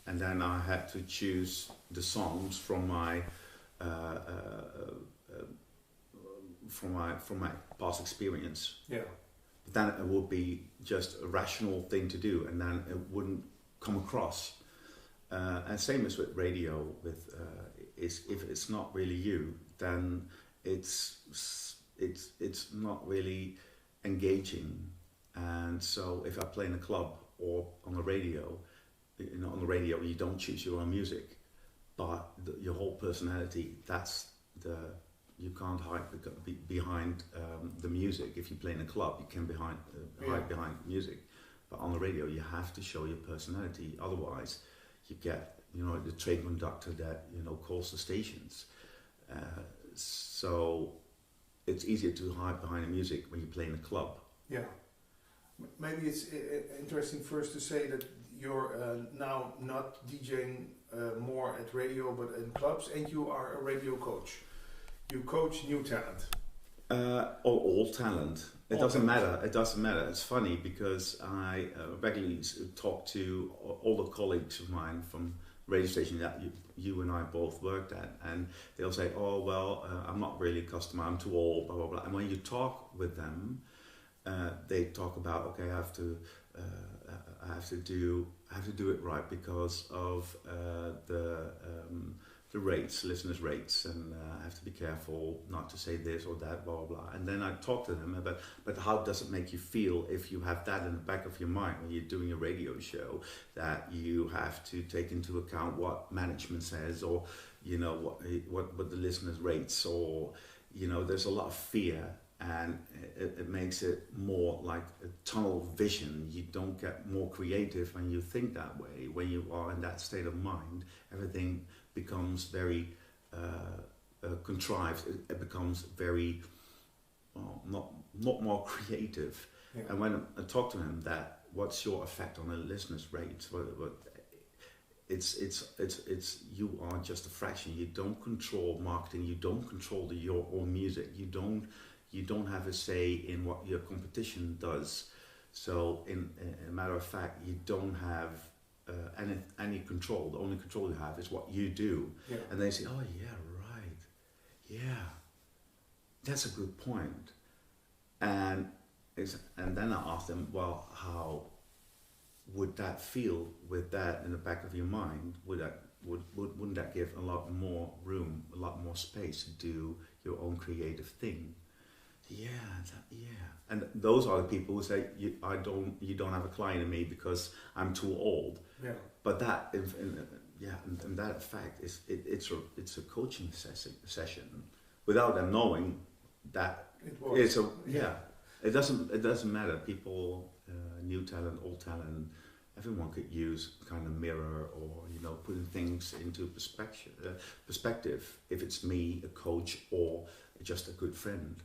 and then I had to choose the songs from my past experience. Yeah. But then it would be just a rational thing to do, and then it wouldn't come across. And same as with radio. If it's not really you, then it's not really engaging. And so if I play in a club or on the radio, on the radio you don't choose your own music, but your whole personality, you can't hide behind the music. If you play in a club, you can hide behind music, but on the radio you have to show your personality. Otherwise, you get the train conductor that calls the stations. So it's easier to hide behind the music when you play in a club. Yeah. Maybe it's interesting first to say that you're now not DJing more at radio but in clubs, and you are a radio coach. You coach new talent. Or all talent. It doesn't matter. It doesn't matter. It's funny because I regularly talk to all the colleagues of mine from radio station that you and I both worked at, and they'll say, "Oh well, I'm not really a customer. I'm too old." Blah blah blah. And when you talk with them, they talk about, okay, I have to do it right because of the rates, listeners' rates, and I have to be careful not to say this or that, blah, blah, blah. And then I talk to them about, but how does it make you feel if you have that in the back of your mind when you're doing a radio show, that you have to take into account what management says, or, what the listeners' rates, or, there's a lot of fear, and it makes it more like a tunnel vision. You don't get more creative when you think that way. When you are in that state of mind, everything becomes very contrived. It becomes very not more creative. Yeah. And when I talk to him, that what's your effect on the listeners' rates? It's you are just a fraction. You don't control marketing. You don't control your own music. You don't have a say in what your competition does. So in a matter of fact, you don't have any control. The only control you have is what you do. Yeah. And they say, "Oh yeah, right, yeah, that's a good point." And then I ask them, "Well, how would that feel with that in the back of your mind? Wouldn't that give a lot more room, a lot more space to do your own creative thing?" Yeah. And those are the people who say, you don't have a client in me because I'm too old. Yeah. But that, and that effect it's a coaching session without them knowing that it's a It doesn't matter. People, new talent, old talent, everyone could use kind of mirror or putting things into perspective. If it's me, a coach, or just a good friend.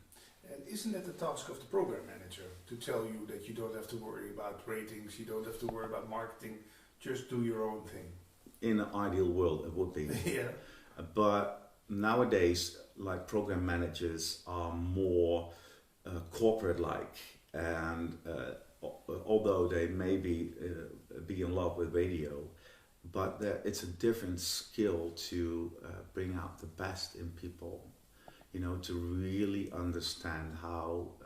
And isn't that the task of the program manager, to tell you that you don't have to worry about ratings, you don't have to worry about marketing, just do your own thing? In an ideal world, it would be. Yeah. But nowadays, like, program managers are more corporate-like, and although they may be in love with radio, but it's a different skill to bring out the best in people. To really understand how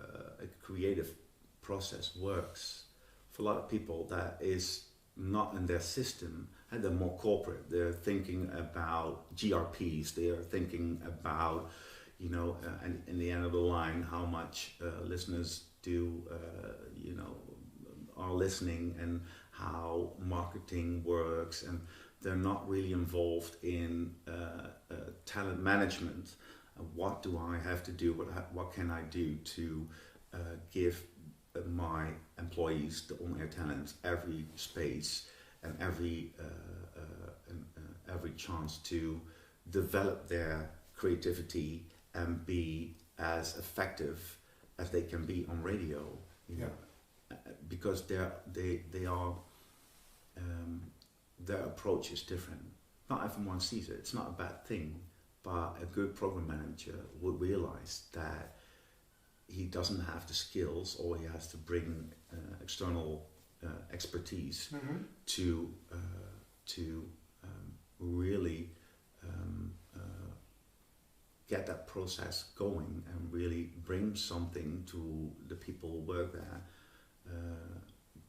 a creative process works. For a lot of people, that is not in their system, and they're more corporate. They're thinking about GRPs. They are thinking about, you know, and in the end of the line, how much listeners do, you know, are listening, and how marketing works, and they're not really involved in talent management. What do I have to do? What can I do to give my employees, the on-air talents, every space and every chance to develop their creativity and be as effective as they can be on radio, you know, because they are their approach is different. Not everyone sees it. It's not a bad thing, but a good program manager would realize that he doesn't have the skills, or he has to bring external expertise to really get that process going and really bring something to the people who work there,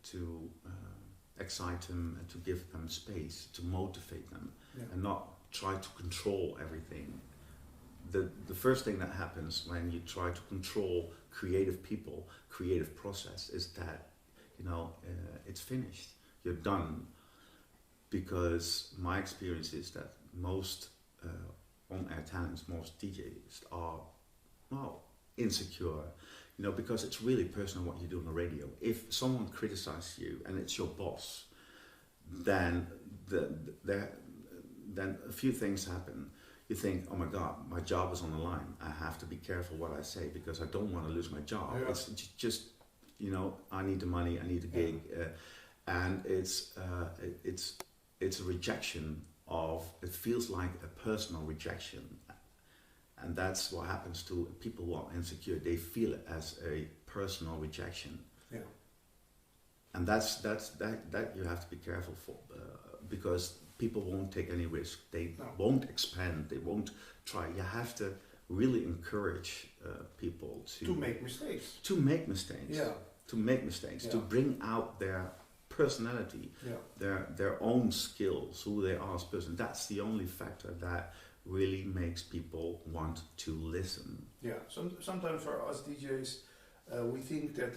to excite them and to give them space, to motivate them, and not try to control everything. The first thing that happens when you try to control creative people, creative process, is that, you know, it's finished. You're done. Because my experience is that most on-air talents, most DJs are, well, insecure, you know, because it's really personal what you do on the radio. If someone criticizes you and it's your boss, then then a few things happen. You think, oh my God, my job is on the line. I have to be careful what I say because I don't want to lose my job. Yeah. It's just, you know, I need the money, I need the gig, and it's a rejection of. It feels like a personal rejection, and that's what happens to people who are insecure. They feel it as a personal rejection. Yeah. And that you have to be careful for, because people won't take any risk. They won't expand. They won't try. You have to really encourage people to make mistakes. To make mistakes. Yeah. To make mistakes. Yeah. To bring out their personality, their own skills, who they are as a person. That's the only factor that really makes people want to listen. Yeah. Sometimes for us DJs, we think that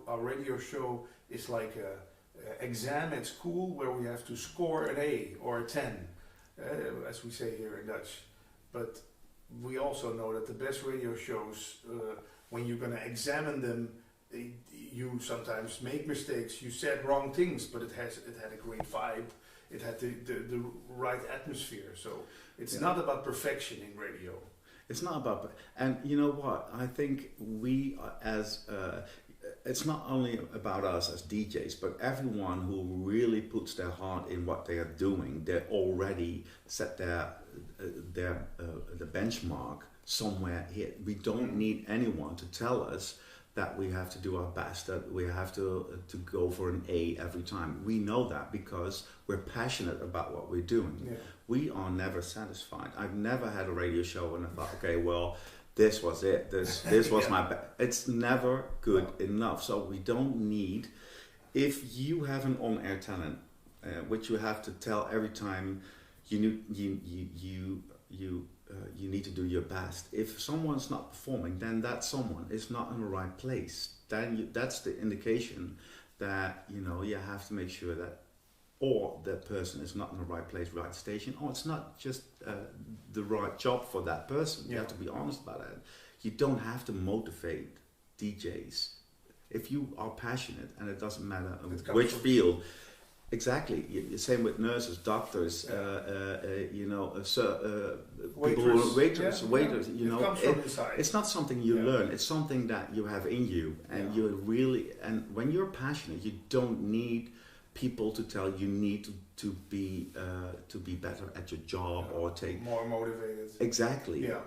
our radio show is like a exam at school where we have to score an A or a 10, as we say here in Dutch. But we also know that the best radio shows, when you're going to examine them, you sometimes make mistakes. You said wrong things, but it had a great vibe. It had the right atmosphere. So it's not about perfection in radio. It's not about, and you know what? I think we as it's not only about us as DJs, but everyone who really puts their heart in what they are doing. They already set the benchmark somewhere here. We don't need anyone to tell us that we have to do our best, that we have to go for an A every time. We know that because we're passionate about what we're doing. Yeah. We are never satisfied. I've never had a radio show and I thought, okay, well, this was it. This was my best. It's never good enough. So we don't need, if you have an on-air talent, which you have to tell every time, you need to do your best. If someone's not performing, then that someone is not in the right place. Then that's the indication that, you know, you have to make sure that, or that person is not in the right place, right station, or it's not just the right job for that person. You have to be honest about it. You don't have to motivate DJs. If you are passionate, and it doesn't matter which field. Exactly. Same with nurses, doctors, you know, people who are waiters. You know, it's not something you learn. It's something that you have in you, and you really. And when you're passionate, you don't need people to tell you need to be better at your job or take more motivated. Exactly. Yeah.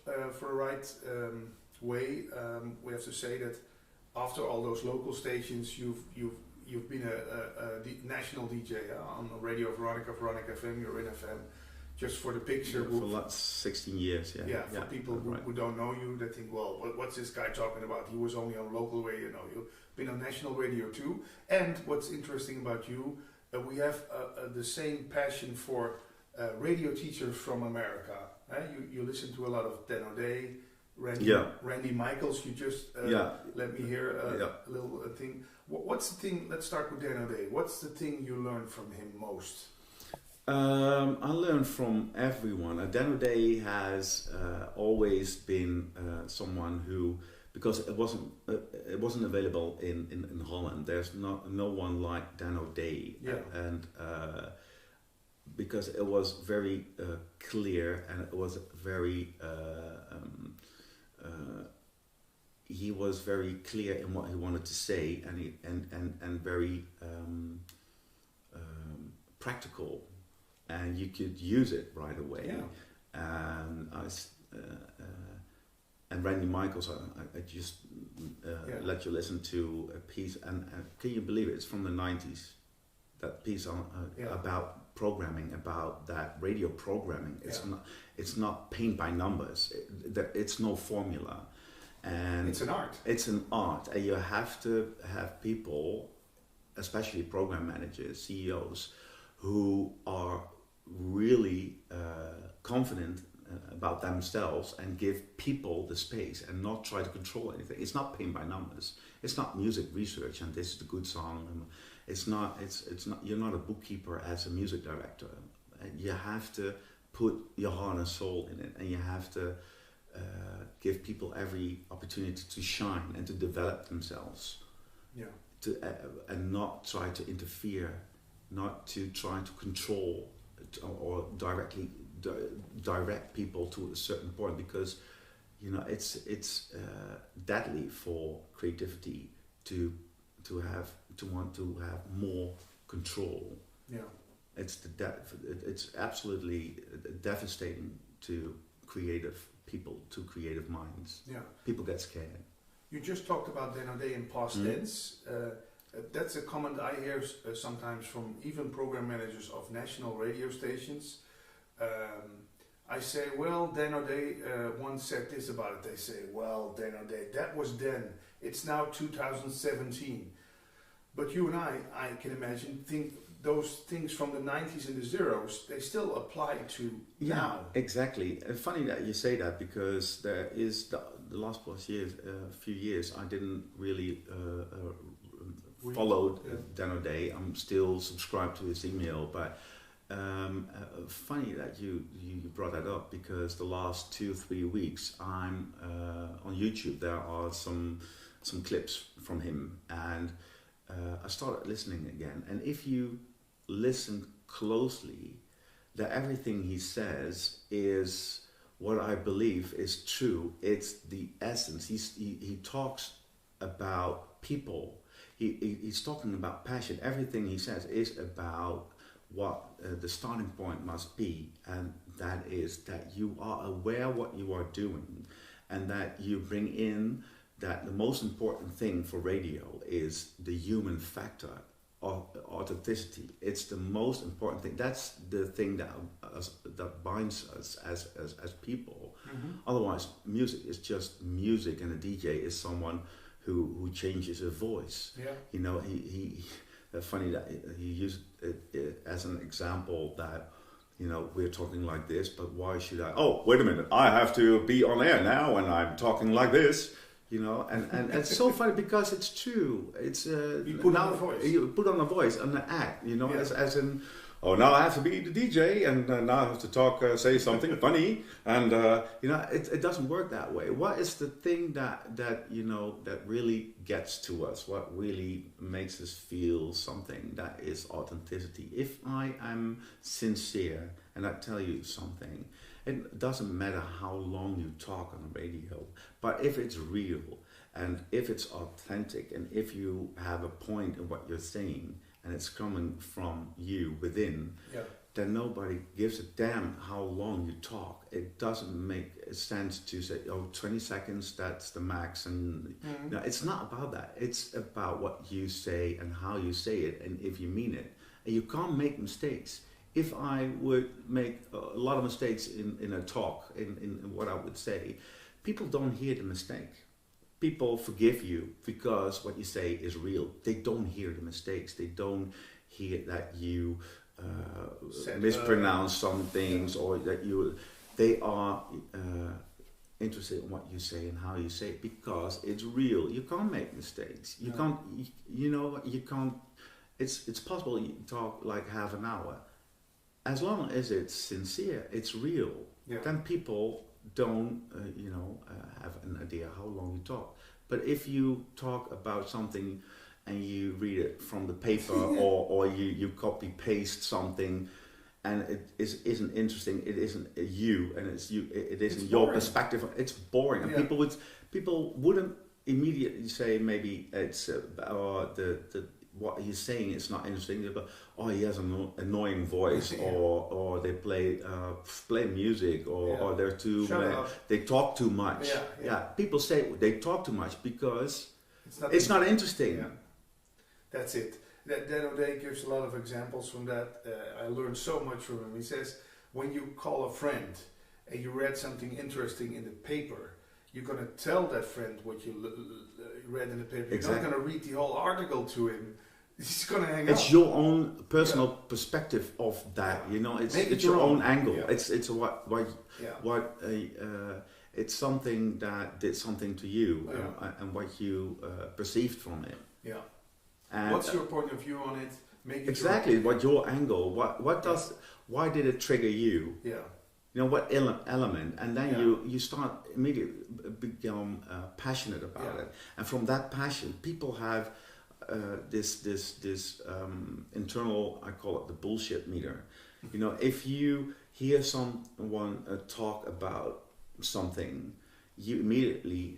For the right way, we have to say that after all those local stations, you've been a national DJ on Radio Veronica FM, you're in FM. Just for the picture. For the last 16 years, yeah. For people who don't know you, they think, well, what's this guy talking about? He was only on local radio. No, you've been on national radio too. And what's interesting about you, we have the same passion for radio teachers from America. You listen to a lot of Dan O'Day, Randy Michaels. You just let me hear a little thing. What's the thing? Let's start with Dan O'Day. What's the thing you learned from him most? I learned from everyone. Dan O'Day has always been someone who, because it wasn't available in Holland. There's no one like Dan O'Day, and because it was very clear, and it was very he was very clear in what he wanted to say, and very practical, and you could use it right away. And Randy Michaels, I just let you listen to a piece, and can you believe it? It's from the 90s. That piece on about programming, about that radio programming. It's not paint by numbers. It's no formula, and it's an art. It's an art, and you have to have people, especially program managers, CEOs, who are really confident about themselves and give people the space and not try to control anything. It's not paint by numbers. It's not music research and this is the good song. And it's not. You're not a bookkeeper as a music director. You have to put your heart and soul in it, and you have to give people every opportunity to shine and to develop themselves. And not try to interfere, not to try to control or directly direct people to a certain point, because it's deadly for creativity to want to have more control. It's absolutely devastating to creative people, to creative minds. People get scared. You just talked about Dan O'Day in past tense. That's a comment I hear sometimes from even program managers of national radio stations. I say, well, Dan O'Day once said this about it. They say, well, Dan O'Day, that was then. It's now 2017. But you and I can imagine, think those things from the 90s and the zeros, they still apply to now. Exactly. Funny that you say that, because there is the last few years, I didn't really followed Dan O'Day. I'm still subscribed to his email, but funny that you brought that up, because the last 2-3 weeks I'm on YouTube. There are some clips from him, and I started listening again. And if you listen closely, that everything he says is what I believe is true. It's the essence. He talks about people. He's talking about passion. Everything he says is about what the starting point must be, and that is that you are aware what you are doing, and that you bring in that the most important thing for radio is the human factor of authenticity. It's the most important thing. That's the thing that binds us as people. Otherwise, music is just music, and a DJ is someone who changes his voice. He funny that he used it as an example that, we're talking like this, but why should I? Oh, wait a minute, I have to be on air now, and I'm talking like this. And it's so funny, because it's true. It's you put on a voice. You put on a voice and an act. As in, oh, now I have to be the DJ, and now I have to talk, say something funny, and it doesn't work that way. What is the thing that really gets to us? What really makes us feel something? That is authenticity. If I am sincere and I tell you something, it doesn't matter how long you talk on the radio, but if it's real, and if it's authentic, and if you have a point in what you're saying, and it's coming from you within, then nobody gives a damn how long you talk. It doesn't make sense to say, 20 seconds, that's the max. And it's not about that. It's about what you say and how you say it, and if you mean it. And you can't make mistakes. If I would make a lot of mistakes in a talk, in what I would say, people don't hear the mistake. People forgive you because what you say is real. They don't hear the mistakes. They don't hear that you mispronounce some things, or that they are interested in what you say and how you say it, because it's real. You can't make mistakes. You can't. You can't. It's possible you talk like half an hour, as long as it's sincere, it's real. Yeah. Then people don't, have an idea how long you talk. But if you talk about something and you read it from the paper, or you copy paste something, and it isn't interesting, it isn't you, and it isn't your perspective, it's boring. And people wouldn't immediately say maybe it's the what he's saying is not interesting, but he has an annoying voice, or they play music, or they're too they talk too much. People say they talk too much because it's not interesting. Yeah. That's it. Dano Day gives a lot of examples from that. I learned so much from him. He says, when you call a friend and you read something interesting in the paper, you're going to tell that friend what you read in the paper. You're not going to read the whole article to him. He's going to hang out. It's your own personal perspective of that. It's your own angle. Yeah. It's it's something that did something to you, and what you perceived from it. Yeah. And what's your point of view on it? Make it exactly. What your angle? Why did it trigger you? Yeah. What element? And then you start immediately become passionate about it. And from that passion, people have this internal, I call it the bullshit meter. If you hear someone talk about something, you immediately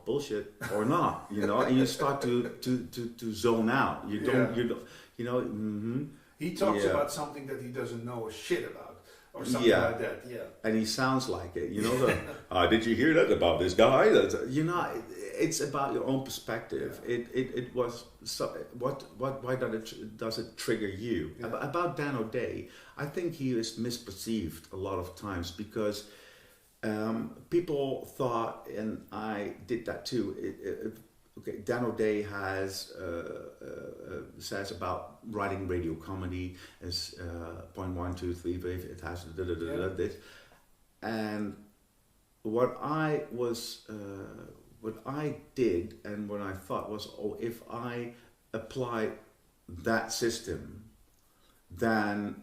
bullshit or not, and you start to zone out. You don't. He talks about something that he doesn't know a shit about, or something like that. Yeah. And he sounds like it. Did you hear that about this guy? It's about your own perspective. Yeah. It was so. Why does it trigger you? Yeah. About Dano Day, I think he is misperceived a lot of times, because people thought, and I did that too. Dano Day says about writing radio comedy as point 1, 2, 3, it has this, and what I did and what I thought was, if I apply that system, then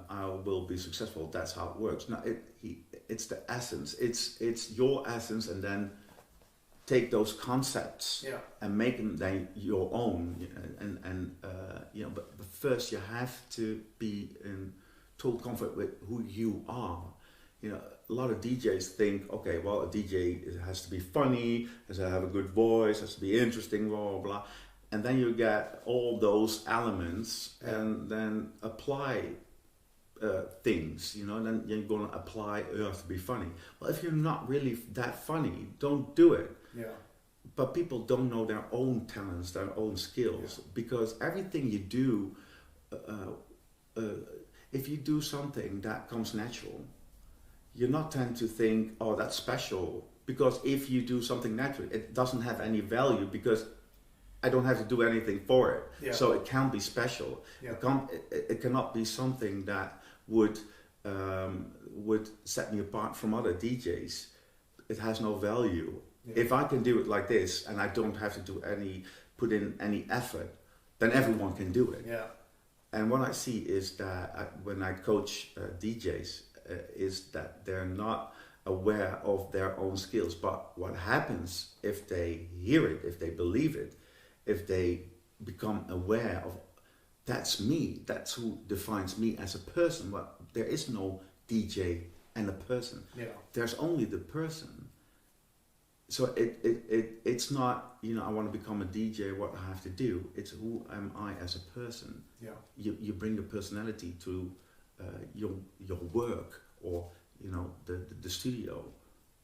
I will be successful. That's how it works. Now, it's the essence. It's your essence, and then take those concepts and make them then your own. But first you have to be in total comfort with who you are. A lot of DJs think, okay, well, a DJ has to be funny, has to have a good voice, has to be interesting, blah, blah, blah. And then you get all those elements and then apply things, and then you're going to apply, you have to be funny. Well, if you're not really that funny, don't do it. Yeah. But people don't know their own talents, their own skills, because everything you do, if you do something that comes natural, you're not tend to think, oh, that's special, because if you do something natural, it doesn't have any value, because I don't have to do anything for it. Yeah. So it can't be special. Yeah. It cannot be something that would set me apart from other DJs. It has no value. Yeah. If I can do it like this, and I don't have to put in any effort, then everyone can do it. Yeah. And what I see is that when I coach DJs, is that they're not aware of their own skills. But what happens if they hear it, if they believe it, if they become aware of, that's me, that's who defines me as a person. Well, there is no DJ and a person. Yeah. There's only the person. So it's not, I want to become a DJ, what I have to do. It's who am I as a person. Yeah. You bring the personality to your work, or the studio.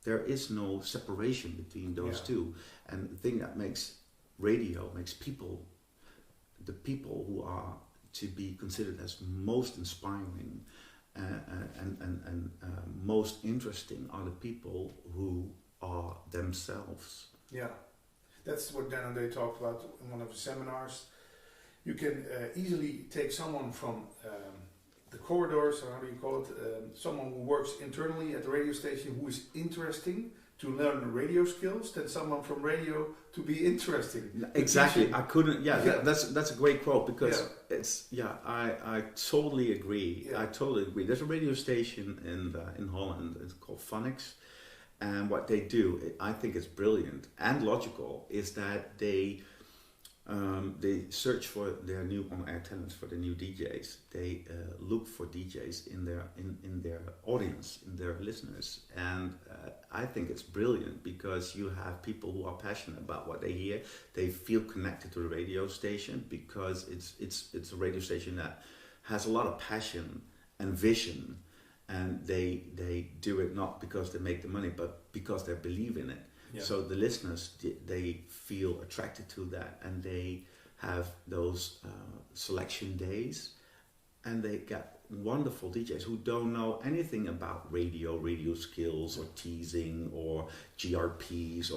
There is no separation between those two. And the thing that makes radio, makes the people who are to be considered as most inspiring and most interesting are the people who are themselves. Yeah, that's what Dan and Day talked about in one of the seminars. you can easily take someone from the corridors, or how do you call it, someone who works internally at the radio station who is interesting to learn radio skills, than someone from radio to be interesting. Exactly, I couldn't. Yeah, that's a great quote, because it's I totally agree. Yeah. I totally agree. There's a radio station in Holland. It's called Phonics, and what they do, I think it's brilliant and logical, is that they search for their new on-air talents, for the new DJs. They look for DJs in their audience, in their listeners, and I think it's brilliant, because you have people who are passionate about what they hear. They feel connected to the radio station, because it's a radio station that has a lot of passion and vision, and they do it not because they make the money, but because they believe in it. Yeah. So the listeners, they feel attracted to that, and they have those selection days, and they get wonderful DJs who don't know anything about radio skills, or teasing, or GRPs,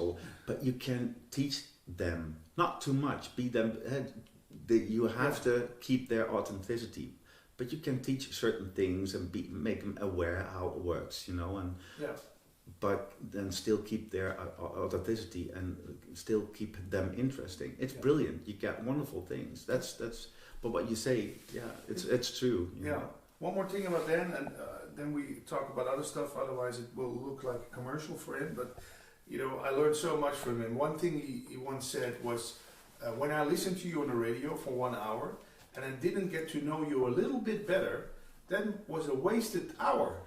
but you can teach them, not too much. You have to keep their authenticity, but you can teach certain things and make them aware how it works, and. Yeah. But then still keep their authenticity and still keep them interesting. It's brilliant. You get wonderful things. That's. But what you say, it's true. Yeah. Know? One more thing about Dan, and then we talk about other stuff. Otherwise, it will look like a commercial for him. But I learned so much from him. One thing he once said was, when I listened to you on the radio for 1 hour and I didn't get to know you a little bit better, that was a wasted hour.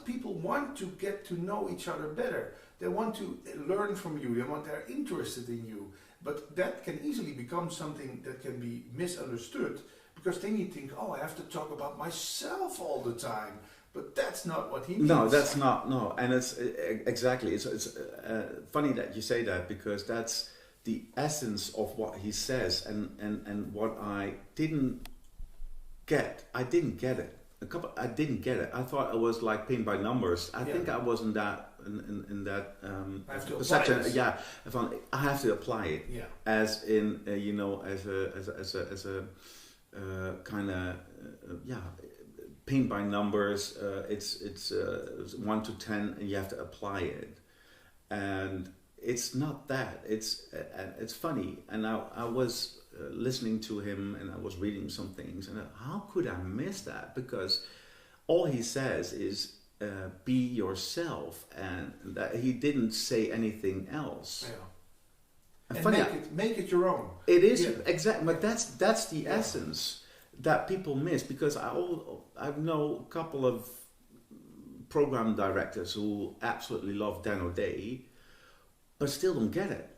People want to get to know each other better. They want to learn from you. They're interested in you. But that can easily become something that can be misunderstood, because then you think, I have to talk about myself all the time. But that's not what he means. No, that's not. No, and it's exactly. It's funny that you say that, because that's the essence of what he says, and what I didn't get. I didn't get it. I didn't get it. I thought it was like paint by numbers. I think I wasn't that in that. I have to apply it. I found I have to apply it. Yeah. As in, as a kind of paint by numbers. It's 1 to 10, and you have to apply it, and it's not that. It's funny, and I was. Listening to him, and I was reading some things, and how could I miss that? Because all he says is be yourself, and that he didn't say anything else. Yeah. And make it your own. It is exactly, but that's the essence that people miss. Because I know a couple of program directors who absolutely love Dan O'Day, but still don't get it.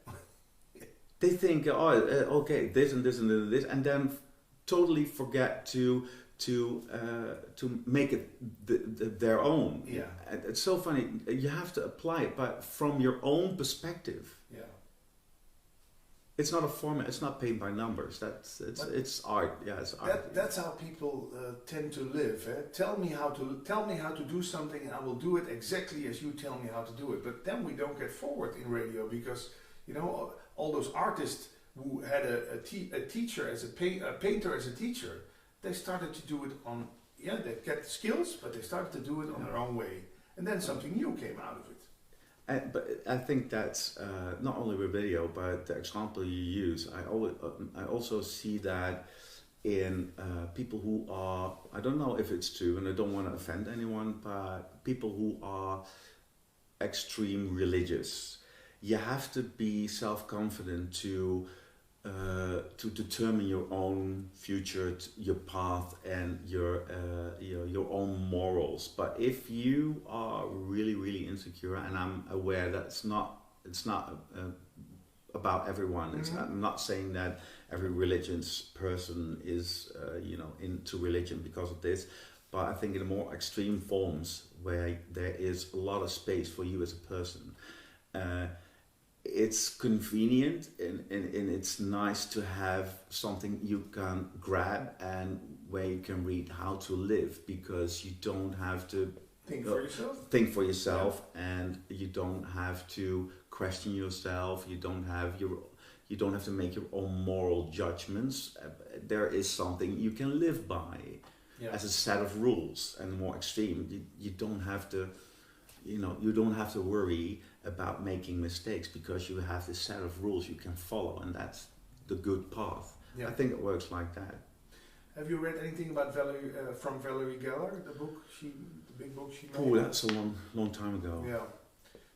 They think, okay, this and this and this, and then totally forget to make it their own. Yeah, it's so funny. You have to apply it, but from your own perspective. Yeah, it's not a format. It's not paint by numbers. It's art. Yeah, it's art. That's how people tend to live. Tell me how to do something, and I will do it exactly as you tell me how to do it. But then we don't get forward in radio, because all those artists who had a teacher as a painter as a teacher, they started to do it on, they get the skills, but they started to do it on their own way. And then something new came out of it. But I think that's not only with video, but the example you use. I also see that in people who are, I don't know if it's true, and I don't want to offend anyone, but people who are extreme religious. You have to be self-confident to determine your own future, your path, and your own morals. But if you are really, really insecure, and I'm aware that it's not about everyone. Mm-hmm. I'm not saying that every religious person is into religion because of this, but I think in more extreme forms where there is a lot of space for you as a person. It's convenient and it's nice to have something you can grab and where you can read how to live, because you don't have to think for yourself, yeah. And you don't have to question yourself. You don't have You don't have to make your own moral judgments. There is something you can live by as a set of rules. And more extreme, you don't have to, you don't have to worry about making mistakes because you have this set of rules you can follow, and that's the good path. I think it works like that. Have you read anything about from Valerie Geller, the big book she made? Oh, that's a long time ago. Yeah.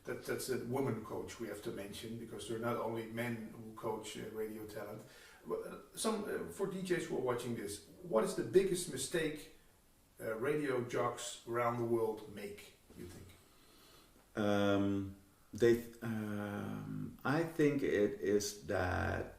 That's a woman coach we have to mention, because there are not only men who coach radio talent. For DJs who are watching this, what is the biggest mistake radio jocks around the world make, you think? I think it is that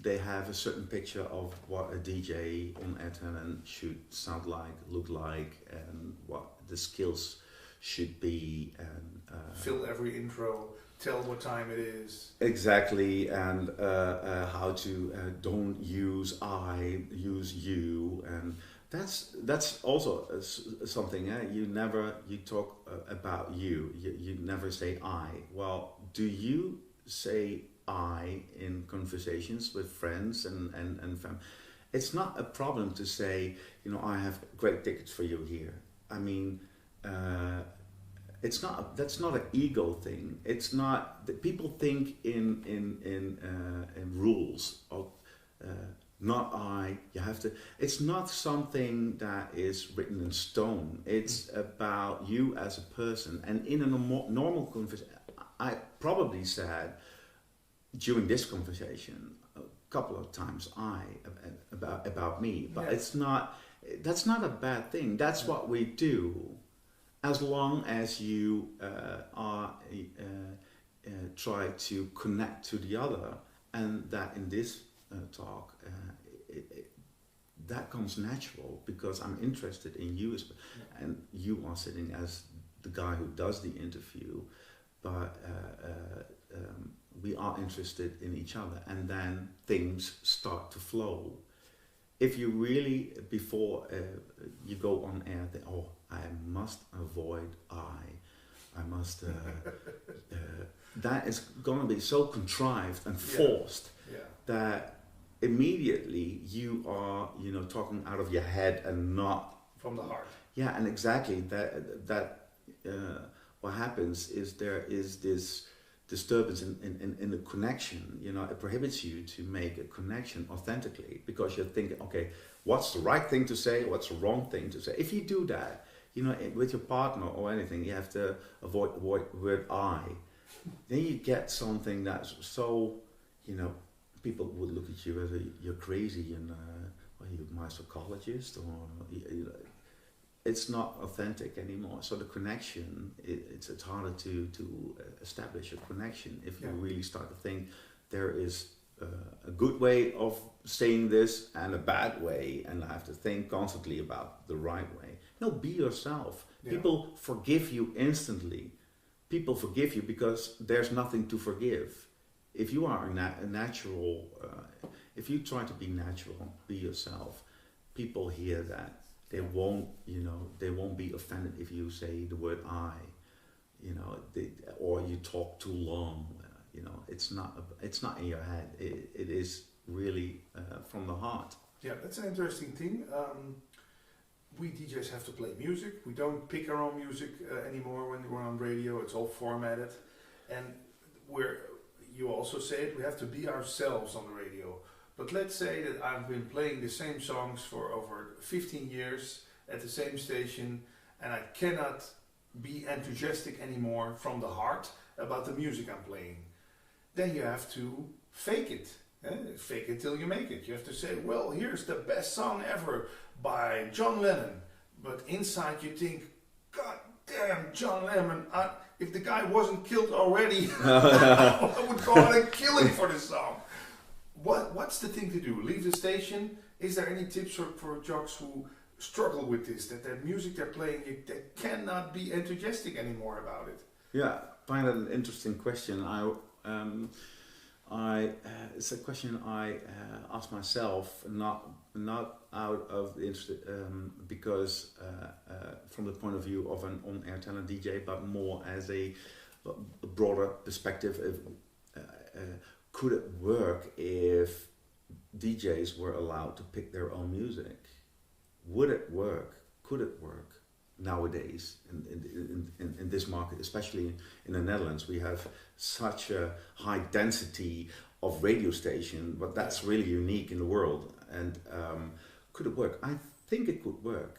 they have a certain picture of what a DJ on air talent should sound like, look like, and what the skills should be, and fill every intro, tell what time it is. Exactly, and how to don't use I, use you, and that's also something. You talk about you. You never say I. Well, do you say I in conversations with friends and family? It's not a problem to say, I have great tickets for you here. I mean, that's not an ego thing. It's not that people think in rules of not I. You have to. It's not something that is written in stone. It's about you as a person. And in a normal conversation, I probably said during this conversation a couple of times about me, but it's not. That's not a bad thing. That's what we do. As long as you try to connect to the other, and that in this talk, that comes natural because I'm interested in you, and you are sitting as the guy who does the interview, but we are interested in each other, and then things start to flow. If you really, before you go on air, I must avoid I must, that is going to be so contrived and forced that immediately you are, talking out of your head and not from the heart. Yeah, and exactly that what happens is there is this disturbance in the connection. It prohibits you to make a connection authentically because you're thinking, okay, what's the right thing to say? What's the wrong thing to say? If you do that, with your partner or anything, you have to avoid word I. Then you get something that's so, people would look at you as you're crazy and are you my psychologist or it's not authentic anymore. So the connection, it's harder to establish a connection if you really start to think there is a good way of saying this and a bad way, and I have to think constantly about the right way. No, be yourself. Yeah. People forgive you instantly. People forgive you because there's nothing to forgive. If you are a natural, if you try to be natural, be yourself, people hear that. They won't, they won't be offended if you say the word I, or you talk too long. It's not in your head. It is really from the heart. Yeah, that's an interesting thing. We DJs have to play music. We don't pick our own music anymore when we're on radio. It's all formatted, and you also say it. We have to be ourselves on the radio. But let's say that I've been playing the same songs for over 15 years at the same station, and I cannot be enthusiastic anymore from the heart about the music I'm playing. Then you have to fake it. Fake it till you make it. You have to say, well, here's the best song ever by John Lennon. But inside you think, God damn, John Lennon, if the guy wasn't killed already, I would go out and kill him for this song. What's the thing to do? Leave the station? Is there any tips for jocks who struggle with this, that music they're playing, they cannot be enthusiastic anymore about it? Yeah, I find that an interesting question. It's a question I ask myself, not out of the interest, because from the point of view of an on-air talent DJ, but more as a broader perspective of could it work if DJs were allowed to pick their own music? Would it work? Could it work nowadays in this market, especially in the Netherlands? We have such a high density of radio station, but that's really unique in the world. And could it work? I think it could work.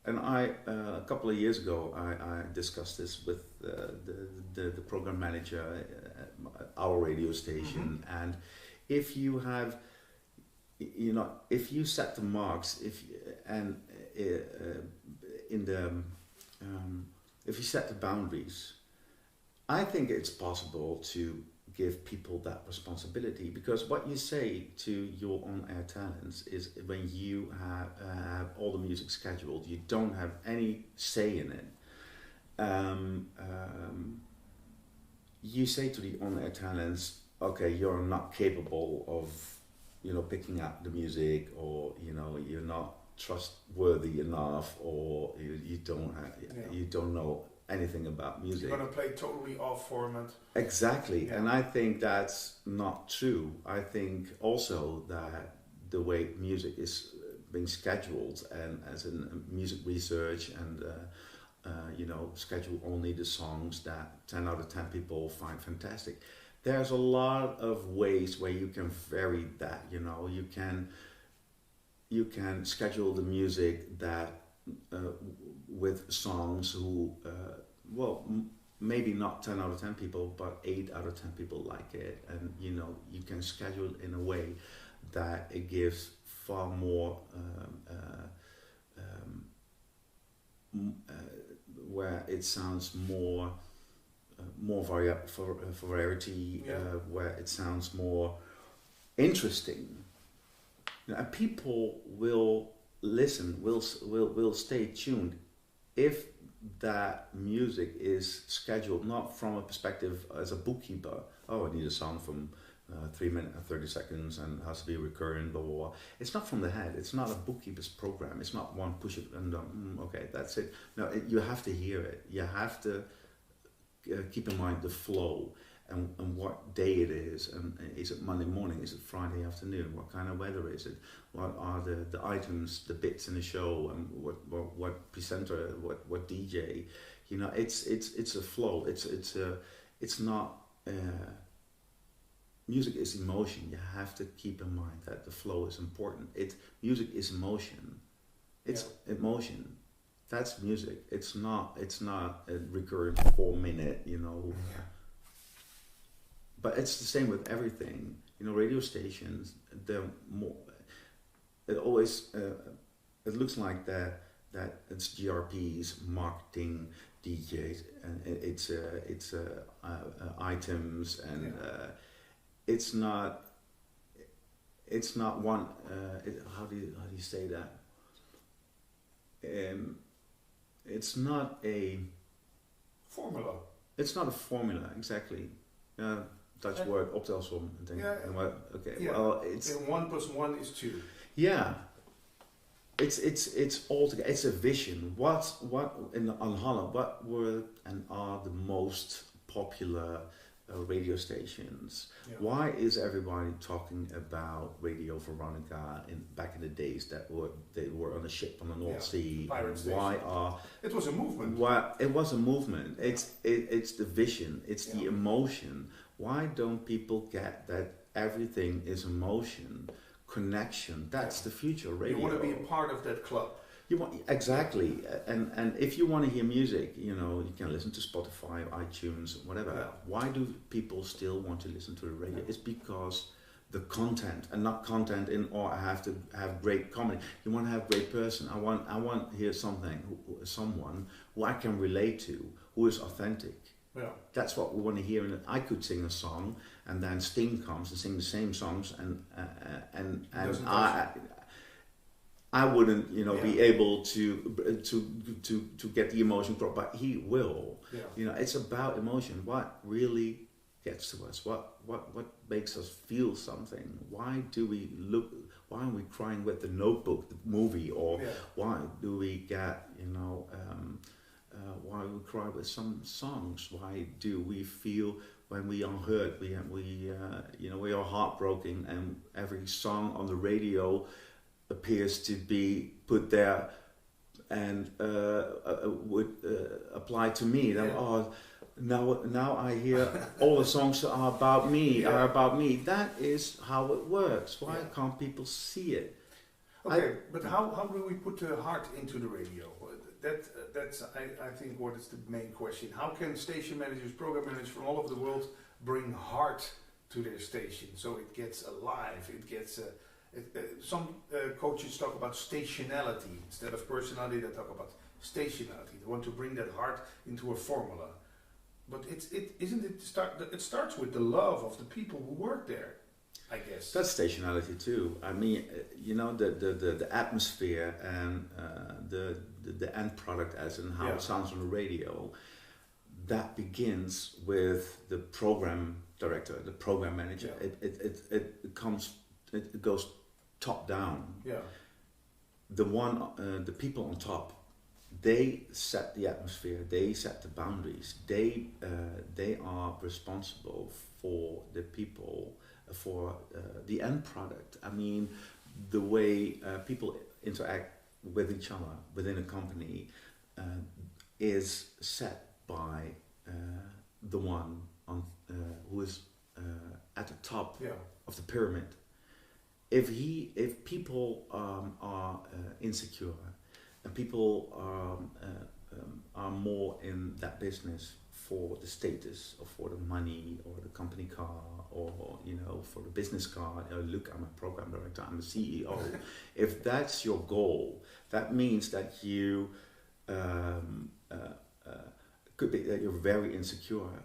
And a couple of years ago, I discussed this with the program manager at our radio station. And if you have, if you set the marks, if you set the boundaries, I think it's possible to give people that responsibility, because what you say to your on-air talents is when you have all the music scheduled, you don't have any say in it. You say to the on-air talents, okay, you're not capable of, picking up the music, or you're not trustworthy enough, or you don't know anything about music. You're going to play totally off format. Exactly, and I think that's not true. I think also that the way music is being scheduled, and as in music research, and schedule only the songs that 10 out of 10 people find fantastic. There's a lot of ways where you can vary that. You can schedule the music that with songs who, maybe not 10 out of 10 people, but 8 out of 10 people like it. And, you can schedule it in a way that it gives far more, where it sounds more variety, where it sounds more interesting. And people will listen, will stay tuned if that music is scheduled not from a perspective as a bookkeeper. Oh, I need a song from 3 minutes and 30 seconds and has to be recurrent, blah, blah, blah. It's not from the head. It's not a bookkeeper's program. It's not one push it and okay, that's it. No, you have to hear it. You have to keep in mind the flow and what day it is, and is it Monday morning, is it Friday afternoon, what kind of weather is it, what are the items, the bits in the show, and what presenter, what DJ, it's a flow. It's not music is emotion. You have to keep in mind that the flow is important. Music is emotion. It's emotion. That's music. It's not a recurrent 4-minute, But it's the same with everything. Radio stations, they're more. It always it looks like that it's GRPs, marketing, DJs, and it's items, and it's not one. How do you say that? It's not a formula. It's not a formula, exactly. Dutch word, optelsom. I think. Okay. Yeah. Well, it's 1 + 1 is 2. Yeah. It's all together. It's a vision. What on Holland? What were and are the most popular radio stations? Yeah. Why is everybody talking about Radio Veronica back in the days they were on a ship on the North Sea? Pirate Why station. It was a movement. It was a movement. It's the vision. It's the emotion. Why don't people get that everything is emotion, connection? That's the future radio. You want to be a part of that club. Exactly, and if you want to hear music, you can listen to Spotify, iTunes, whatever. Yeah. Why do people still want to listen to the radio? It's because the content, and not content in, I have to have great comedy. You want to have great person. I want to hear someone who I can relate to, who is authentic. Yeah. That's what we want to hear. And I could sing a song, and then Sting comes and sing the same songs, and I wouldn't, be able to get the emotion across, but he will. Yeah. It's about emotion. What really gets to us? What makes us feel something? Why are we crying with The Notebook, the movie, or why do we get, why we cry with some songs? Why do we feel when we are hurt, we we are heartbroken, and every song on the radio appears to be put there and would apply to me. That, now I hear all the songs are about me, That is how it works. Why can't people see it? Okay, but how do we put the heart into the radio? That's I think what is the main question. How can station managers, program managers from all over the world bring heart to their station so it gets alive? It gets some coaches talk about stationality instead of personality. They talk about stationality. They want to bring that heart into a formula. But it starts with the love of the people who work there, I guess. That's stationality too. I mean, the atmosphere and the end product, as in how it sounds on the radio, that begins with the program director, the program manager. It goes top down. Yeah. The people on top, they set the atmosphere, they set the boundaries, they are responsible for the people, for the end product. I mean, the way people interact with each other within a company is set by the one who is at the top of the pyramid. If people are insecure, and people are more in that business for the status or for the money or the company car or for the business card. Look, I'm a program director, I'm a CEO. If that's your goal, that means that you could be that you're very insecure.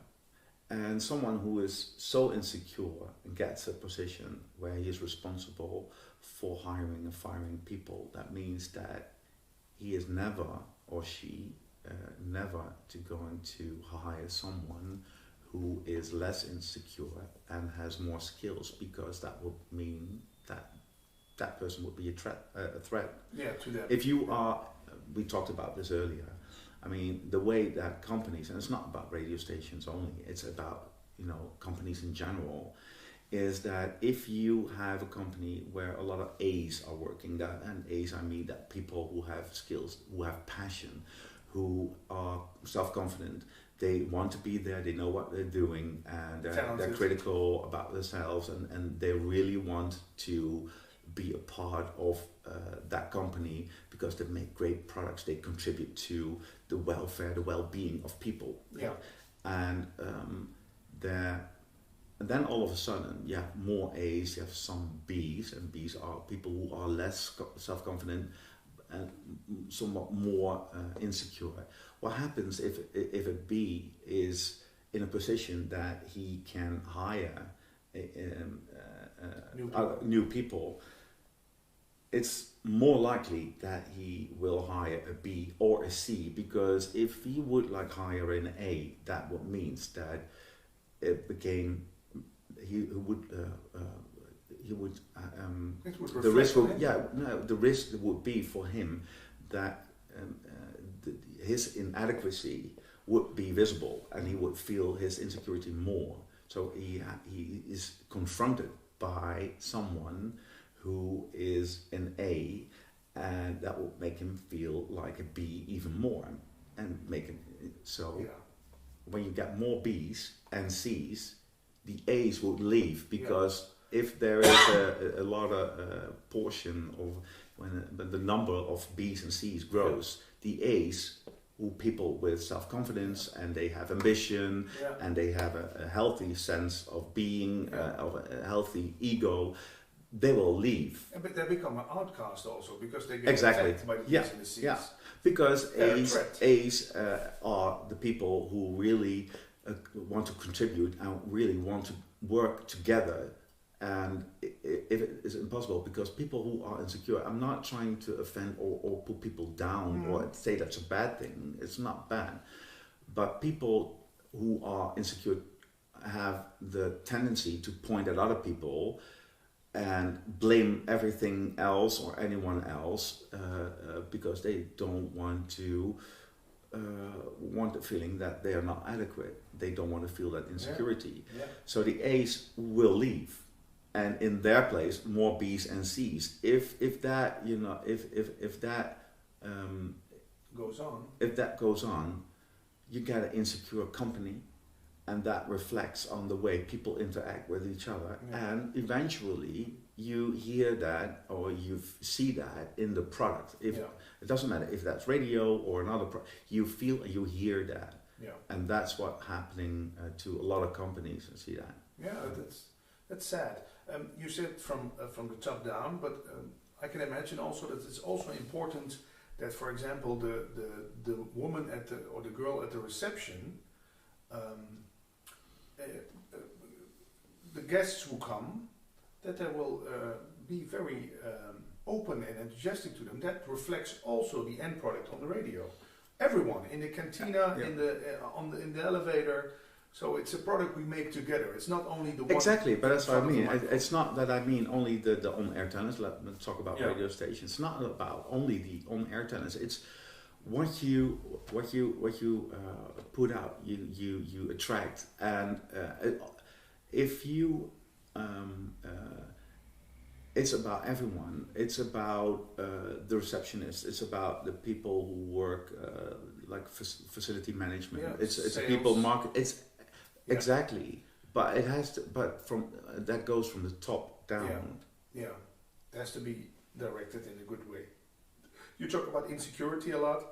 And someone who is so insecure and gets a position where he is responsible for hiring and firing people, that means that he is never, or she, never going to hire someone who is less insecure and has more skills, because that would mean that person would be a threat. Yeah, to them. If you are, we talked about this earlier. I mean, the way that companies, and it's not about radio stations only, it's about companies in general, is that if you have a company where a lot of A's are working, and A's, I mean that people who have skills, who have passion, who are self-confident, they want to be there, they know what they're doing, and they're critical about themselves, and they really want to be a part of that company because they make great products, they contribute to the welfare, the well-being of people. Yeah. And then all of a sudden you have more A's, you have some B's, and B's are people who are less self-confident and somewhat more insecure. What happens if a B is in a position that he can hire new people? It's more likely that he will hire a B or a C, because if he would hire an A, that would means that it became the risk would be for him that his inadequacy would be visible, and he would feel his insecurity more. So he is confronted by someone who is an A, and that will make him feel like a B even more, and make him so. Yeah. When you get more B's and C's, the A's will leave, because if there is a lot of portion of when the number of B's and C's grows, the A's, who people with self-confidence, and they have ambition, and they have a healthy sense of being, of a healthy ego, they will leave. But they become an outcast also, because they get attacked by the B's and the C's. Yeah. Because A's are the people who really want to contribute and really want to work together. And if it is impossible, because people who are insecure, I'm not trying to offend or put people down or say that's a bad thing. It's not bad. But people who are insecure have the tendency to point at other people and blame everything else or anyone else because they don't want to want the feeling that they are not adequate. They don't want to feel that insecurity. Yeah. So the A's will leave, and in their place more B's and C's. If that goes on, you get an insecure company, and that reflects on the way people interact with each other, and eventually you hear that or you see that in the product. It doesn't matter if that's radio or another you feel and you hear that, and that's what's happening to a lot of companies. I see that. Yeah, that's sad. You said from the top down, but I can imagine also that it's also important that, for example, the woman or the girl at the reception, the guests who come, that they will be very open and enthusiastic to them. That reflects also the end product on the radio. Everyone in the cantina, in the elevator. So it's a product we make together. It's not only the one. Exactly, but that's what I mean. It's not that I mean only the on-air talents. Let's talk about radio stations. It's not about only the on-air talents. It's what you put out, you attract, and if you it's about everyone. It's about the receptionist. It's about the people who work like facility management. It's the people market. It's exactly. But it has to. But from that goes from the top down. Yeah, it has to be directed in a good way. You talk about insecurity a lot.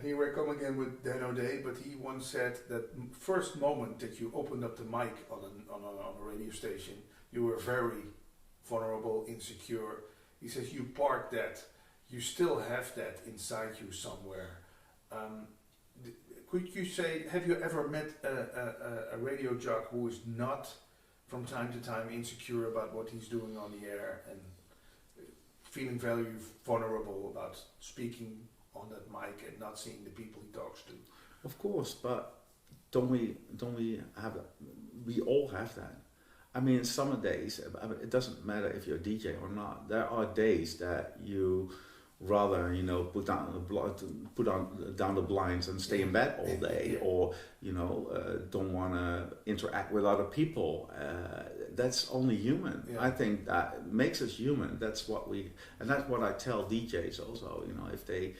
Here I come again with Dan O'Day, but he once said that first moment that you opened up the mic on a radio station, you were very vulnerable, insecure. He says you parked that. You still have that inside you somewhere. Could you say, have you ever met a radio jock who is not, from time to time, insecure about what he's doing on the air and feeling very vulnerable about speaking on that mic and not seeing the people he talks to? Of course, but don't we have that? We all have that. I mean, summer days, it doesn't matter if you're a DJ or not. There are days that you rather, put down the blinds and stay in bed all day, or don't want to interact with other people. That's only human. Yeah. I think that makes us human. That's what and that's what I tell DJs also. If they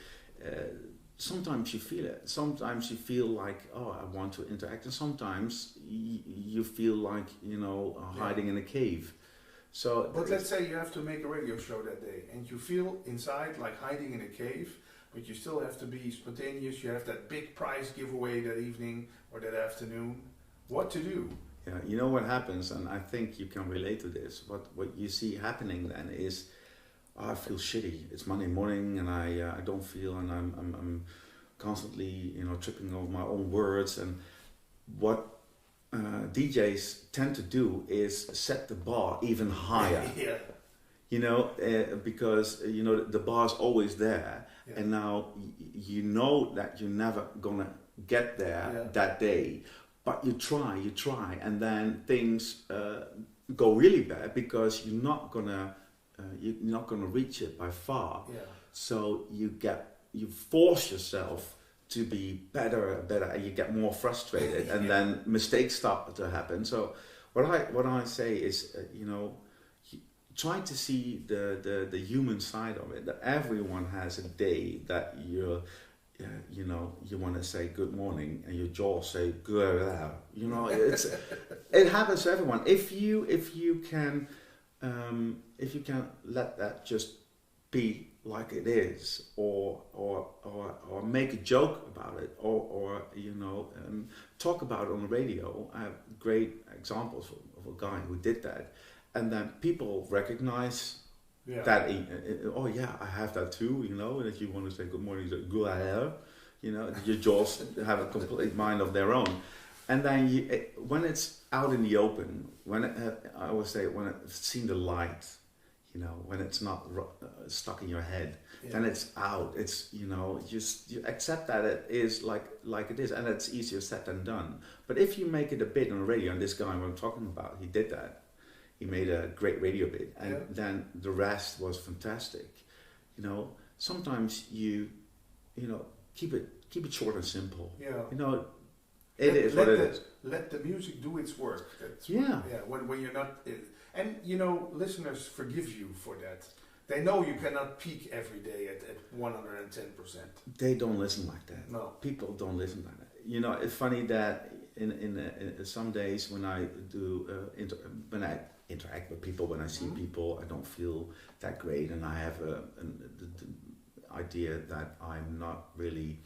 sometimes you feel it. Sometimes you feel like, oh, I want to interact, and sometimes you feel like hiding in a cave. So, but let's say you have to make a radio show that day, and you feel inside like hiding in a cave, but you still have to be spontaneous. You have that big prize giveaway that evening or that afternoon. What to do? Yeah, you know what happens, and I think you can relate to this. What you see happening then is, I feel shitty. It's Monday morning, and I don't feel, and I'm constantly tripping over my own words. And what DJs tend to do is set the bar even higher. Because the bar's always there, and now that you're never gonna get there that day, but you try, and then things go really bad because you're not gonna reach it by far. So you force yourself to be better, and you get more frustrated, and then mistakes start to happen. So what I say is, try to see the human side of it. That everyone has a day that you want to say good morning, and your jaw say good. It happens to everyone. If you can let that just be like it is, or make a joke about it, or talk about it on the radio. I have great examples of a guy who did that, and then people recognize that. I have that too. And if you want to say good morning, say good. Your jaws have a complete mind of their own. And then when it's out in the open, I always say when it's seen the light, when it's not stuck in your head, then it's out. It's you accept that it is like it is, and it's easier said than done. But if you make it a bit on the radio, and this guy I'm talking about, he did that. He made a great radio bit, and then the rest was fantastic. Sometimes you keep it keep it short and simple. Yeah. You know, it is what it is. Let the music do its work. Yeah. When you're not, and you know, listeners forgive you for that. They know you cannot peak every day at 110%. They don't listen like that. No. People don't listen like that. You know, it's funny that in some days when I do when I interact with people, when I see people, I don't feel that great, and I have the idea that I'm not really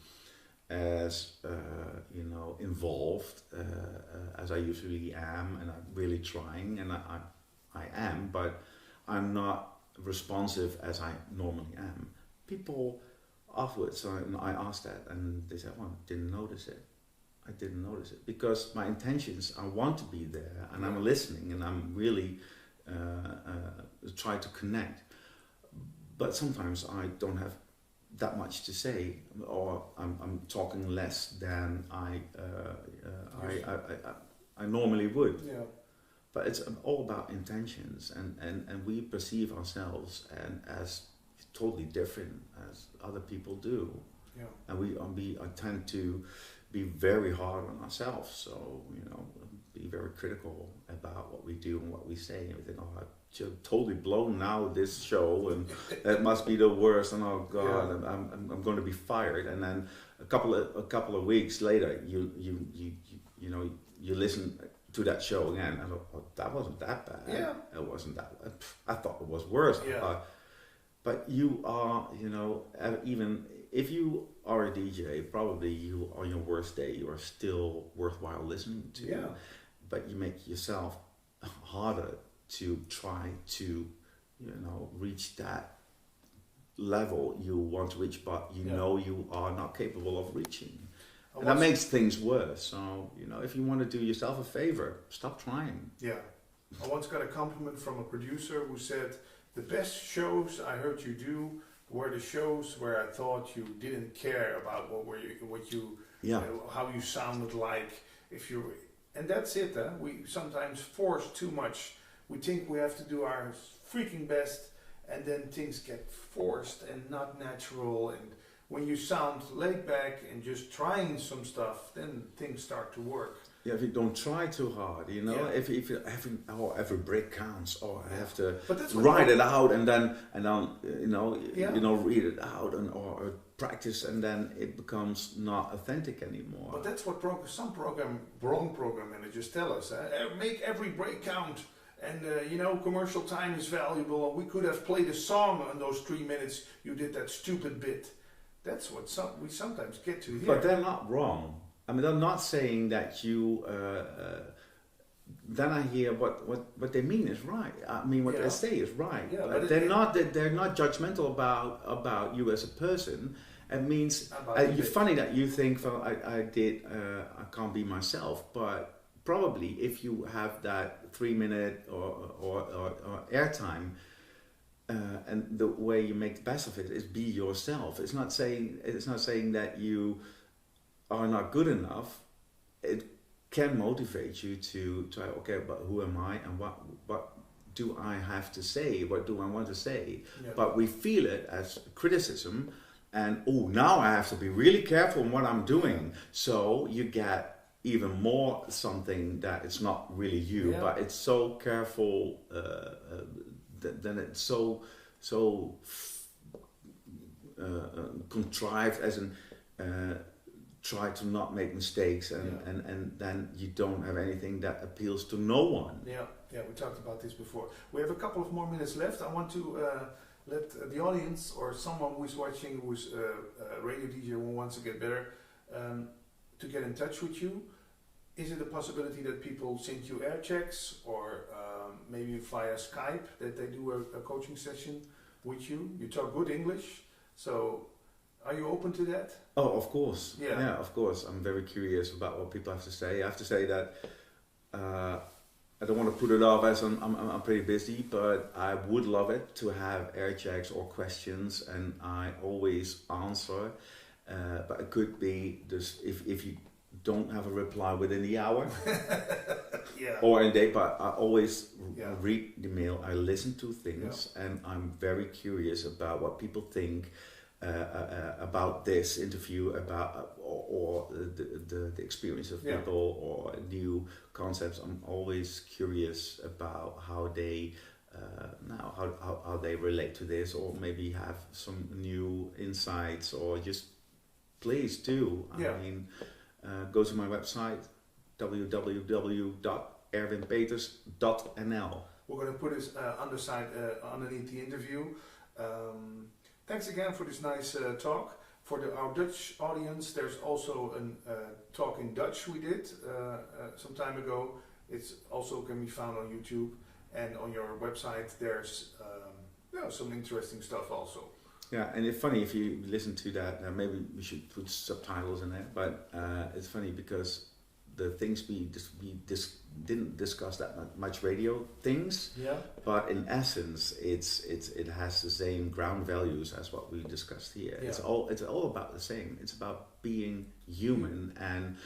as involved as I usually am, and I'm really trying, and I am, but I'm not responsive as I normally am. People afterwards, I asked that, and they said, "Well, I didn't notice it. I didn't notice it because my intentions. I want to be there, and I'm listening, and I'm really try to connect. But sometimes I don't have that much to say, or I'm talking less than I normally would. Yeah. But it's all about intentions, and we perceive ourselves as totally different as other people do. Yeah. And we tend to be very hard on ourselves, so be very critical about what we do and what we say. And we think, oh, I've totally blown now this show, and it must be the worst. And oh God, yeah. I'm going to be fired. And then a couple of weeks later, you listen to that show again, and I thought, oh, that wasn't that bad. Yeah. It wasn't that bad. I thought it was worse. Yeah. But you are, even if you are a DJ, probably you on your worst day, you are still worthwhile listening to. Yeah. But you make yourself harder to try to, reach that level you want to reach, but know you are not capable of reaching. And that makes things worse. So, if you want to do yourself a favor, stop trying. Yeah. I once got a compliment from a producer who said, the best shows I heard you do were the shows where I thought you didn't care about how you sounded like. And that's it. We sometimes force too much. We think we have to do our freaking best, and then things get forced and not natural. And when you sound laid back and just trying some stuff, then things start to work. Yeah, if you don't try too hard, if every break counts, or I have to write it out and then read it out or practice, and then it becomes not authentic anymore. But that's what some program managers tell us. Make every break count, and commercial time is valuable. We could have played a song in those 3 minutes. You did that stupid bit. That's what we sometimes get to hear. But they're not wrong. I mean, I'm not saying that you. Then I hear what they mean is right. I mean, what they say is right. Yeah, but they're not judgmental about you as a person. It means funny that you think, well, I can't be myself. But probably if you have that 3 minute or airtime. And the way you make the best of it is be yourself. It's not saying that you are not good enough. It can motivate you to try. Okay, but who am I, and what do I have to say? What do I want to say? Yeah. But we feel it as criticism, and now I have to be really careful in what I'm doing. So you get even more something that it's not really you, but it's so careful. Then it's so contrived, as in try to not make mistakes, and then you don't have anything that appeals to no one. Yeah, we talked about this before. We have a couple of more minutes left. I want to let the audience or someone who's watching, who's a radio DJ who wants to get better, to get in touch with you. Is it a possibility that people send you air checks, or maybe via Skype, that they do a coaching session with you? You talk good English, so are you open to that? Oh, of course. Yeah, of course. I'm very curious about what people have to say. I have to say that I don't want to put it off as I'm pretty busy, but I would love it to have air checks or questions, and I always answer. But it could be this if you don't have a reply within the hour or in a day, but I always read the mail. I listen to things, and I'm very curious about what people think. about this interview, about or the experience of people or new concepts. I'm always curious about how they how they relate to this, or maybe have some new insights, or just please do. I mean, go to my website www.erwinpeters.nl. We're going to put this underneath the interview. Thanks again for this nice talk. For our Dutch audience, there's also a talk in Dutch we did some time ago. It's also can be found on YouTube, and on your website there's some interesting stuff also. Yeah, and it's funny if you listen to that. Maybe we should put subtitles in there. But it's funny because the things we didn't discuss that much radio things. Yeah. But in essence, it has the same ground values as what we discussed here. Yeah. It's all about the same. It's about being human and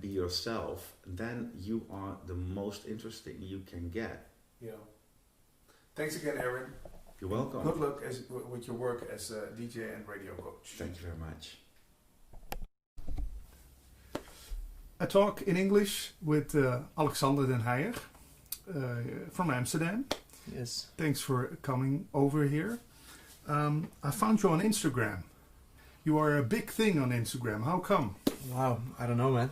be yourself. Then you are the most interesting you can get. Yeah. Thanks again, Erwin. You're welcome. Good luck with your work as a DJ and radio coach. Thank you very much. A talk in English with Alexander Den Heijer from Amsterdam. Yes. Thanks for coming over here. I found you on Instagram. You are a big thing on Instagram. How come? Wow, I don't know, man.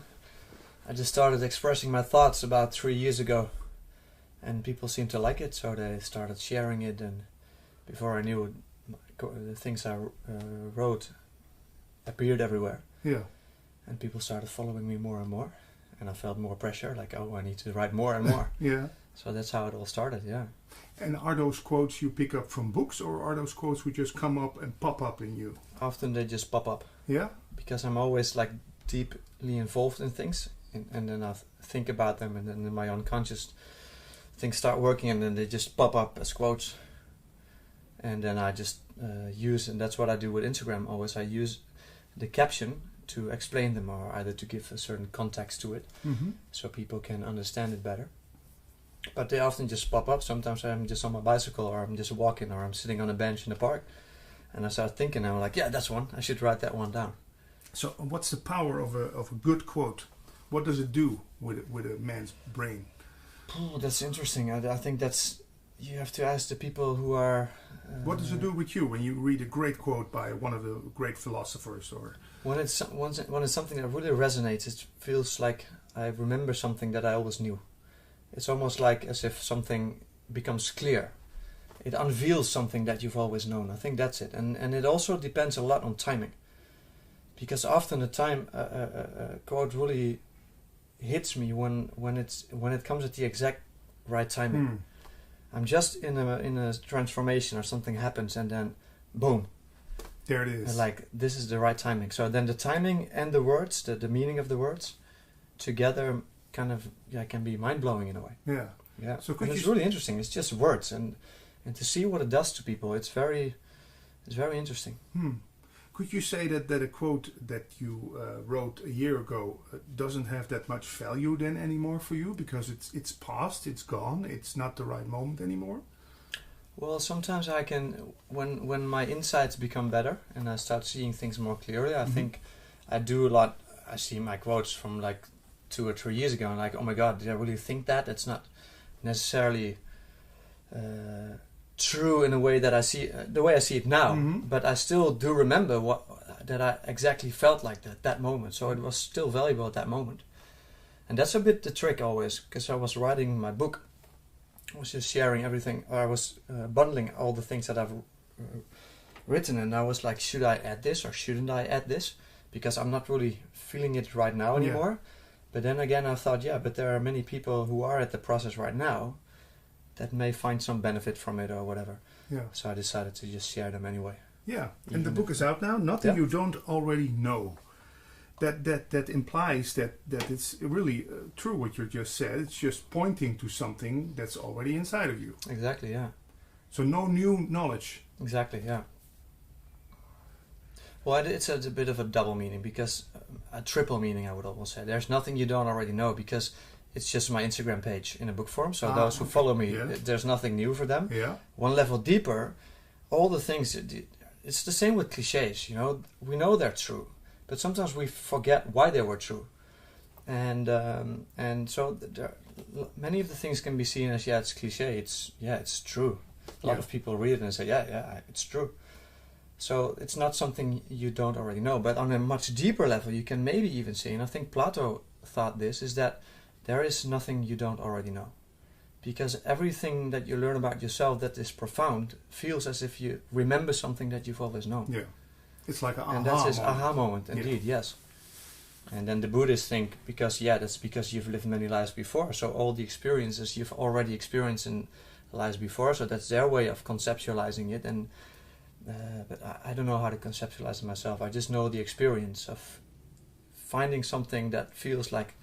I just started expressing my thoughts about 3 years ago, and people seemed to like it, so they started sharing it, and before I knew it, the things I wrote appeared everywhere. Yeah. And people started following me more and more, and I felt more pressure, like, oh, I need to write more and more. Yeah. So that's how it all started, yeah. And are those quotes you pick up from books, or are those quotes which just come up and pop up in you? Often they just pop up. Yeah? Because I'm always like deeply involved in things, and then I think about them, and then in my unconscious things start working, and then they just pop up as quotes. And then I just use, and that's what I do with Instagram always, I use the caption to explain them, or either to give a certain context to it, so people can understand it better. But they often just pop up. Sometimes I'm just on my bicycle, or I'm just walking, or I'm sitting on a bench in the park, and I start thinking, I'm like, yeah, that's one, I should write that one down. So what's the power of a good quote? What does it do with a man's brain? Oh, that's interesting. I think that's, you have to ask the people who are... what does it do with you when you read a great quote by one of the great philosophers? Or when it's something that really resonates, it feels like I remember something that I always knew. It's almost like as if something becomes clear. It unveils something that you've always known. I think that's it. And it also depends a lot on timing. Because often the time a quote really hits me when it comes at the exact right timing. I'm just in a transformation, or something happens, and then boom, there it is. Like, this is the right timing. So then the timing and the words, the meaning of the words together kind of can be mind-blowing in a way. Yeah. So it's really interesting. It's just words, and to see what it does to people, it's very interesting. Could you say that a quote that you wrote a year ago doesn't have that much value then anymore for you, because it's past, it's gone, it's not the right moment anymore? Well, sometimes I can, when my insights become better and I start seeing things more clearly, I think I do a lot. I see my quotes from like 2 or 3 years ago, and like, oh my God, did I really think that? It's not necessarily true in a way that I see the way I see it now, but I still do remember that I exactly felt like that moment. So it was still valuable at that moment, and that's a bit the trick always. Because I was writing my book, I was just sharing everything. I was bundling all the things that I've written, and I was like, should I add this or shouldn't I add this? Because I'm not really feeling it right now anymore. Yeah. But then again, I thought, but there are many people who are at the process right now that may find some benefit from it or whatever. Yeah. So I decided to just share them anyway. Yeah. And the book is out now. Nothing you don't already know. That implies that it's really true what you just said. It's just pointing to something that's already inside of you. Exactly, yeah. So no new knowledge. Exactly, yeah. Well, it's a bit of a double meaning, because a triple meaning, I would almost say. There's nothing you don't already know, because it's just my Instagram page in a book form. So those who follow me, there's nothing new for them. Yeah. One level deeper, all the things, it's the same with cliches. We know they're true, but sometimes we forget why they were true, and so many of the things can be seen as it's cliche. It's true. A lot of people read it and say it's true. So it's not something you don't already know, but on a much deeper level, you can maybe even say, and I think Plato thought this, is that there is nothing you don't already know. Because everything that you learn about yourself that is profound feels as if you remember something that you've always known. Yeah. It's like an aha moment. And that's this moment. aha moment, indeed, yes. And then the Buddhists think, that's because you've lived many lives before, so all the experiences you've already experienced in lives before, so that's their way of conceptualizing it. And but I don't know how to conceptualize it myself. I just know the experience of finding something that feels like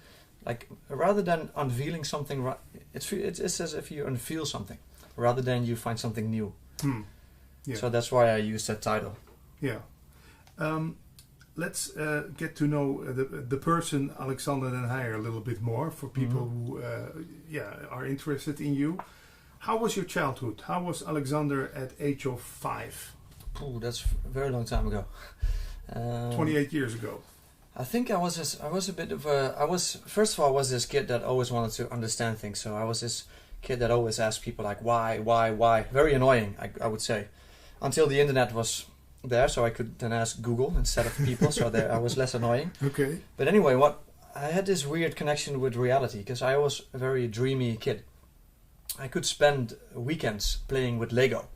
rather than unveiling something, it's as if you unveil something rather than you find something new. Yeah. So that's why I use that title. Yeah. Let's get to know the person Alexander Den Heijer a little bit more for people who are interested in you. How was your childhood? How was Alexander at age of 5? Ooh, that's a very long time ago. 28 years ago. I think I was this kid that always wanted to understand things. So I was this kid that always asked people like why. Very annoying, I would say, until the internet was there, so I could then ask Google instead of people. So there I was less annoying. Okay. But anyway, I had this weird connection with reality because I was a very dreamy kid. I could spend weekends playing with Lego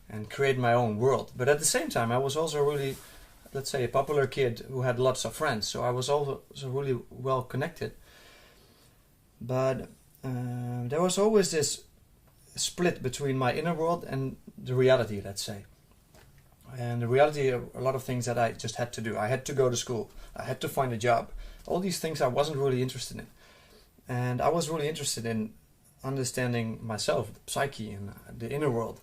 and create my own world. But at the same time, I was also really, let's say, a popular kid who had lots of friends. So I was also really well connected. But there was always this split between my inner world and the reality, let's say. And the reality, a lot of things that I just had to do. I had to go to school. I had to find a job. All these things I wasn't really interested in. And I was really interested in understanding myself, the psyche and the inner world.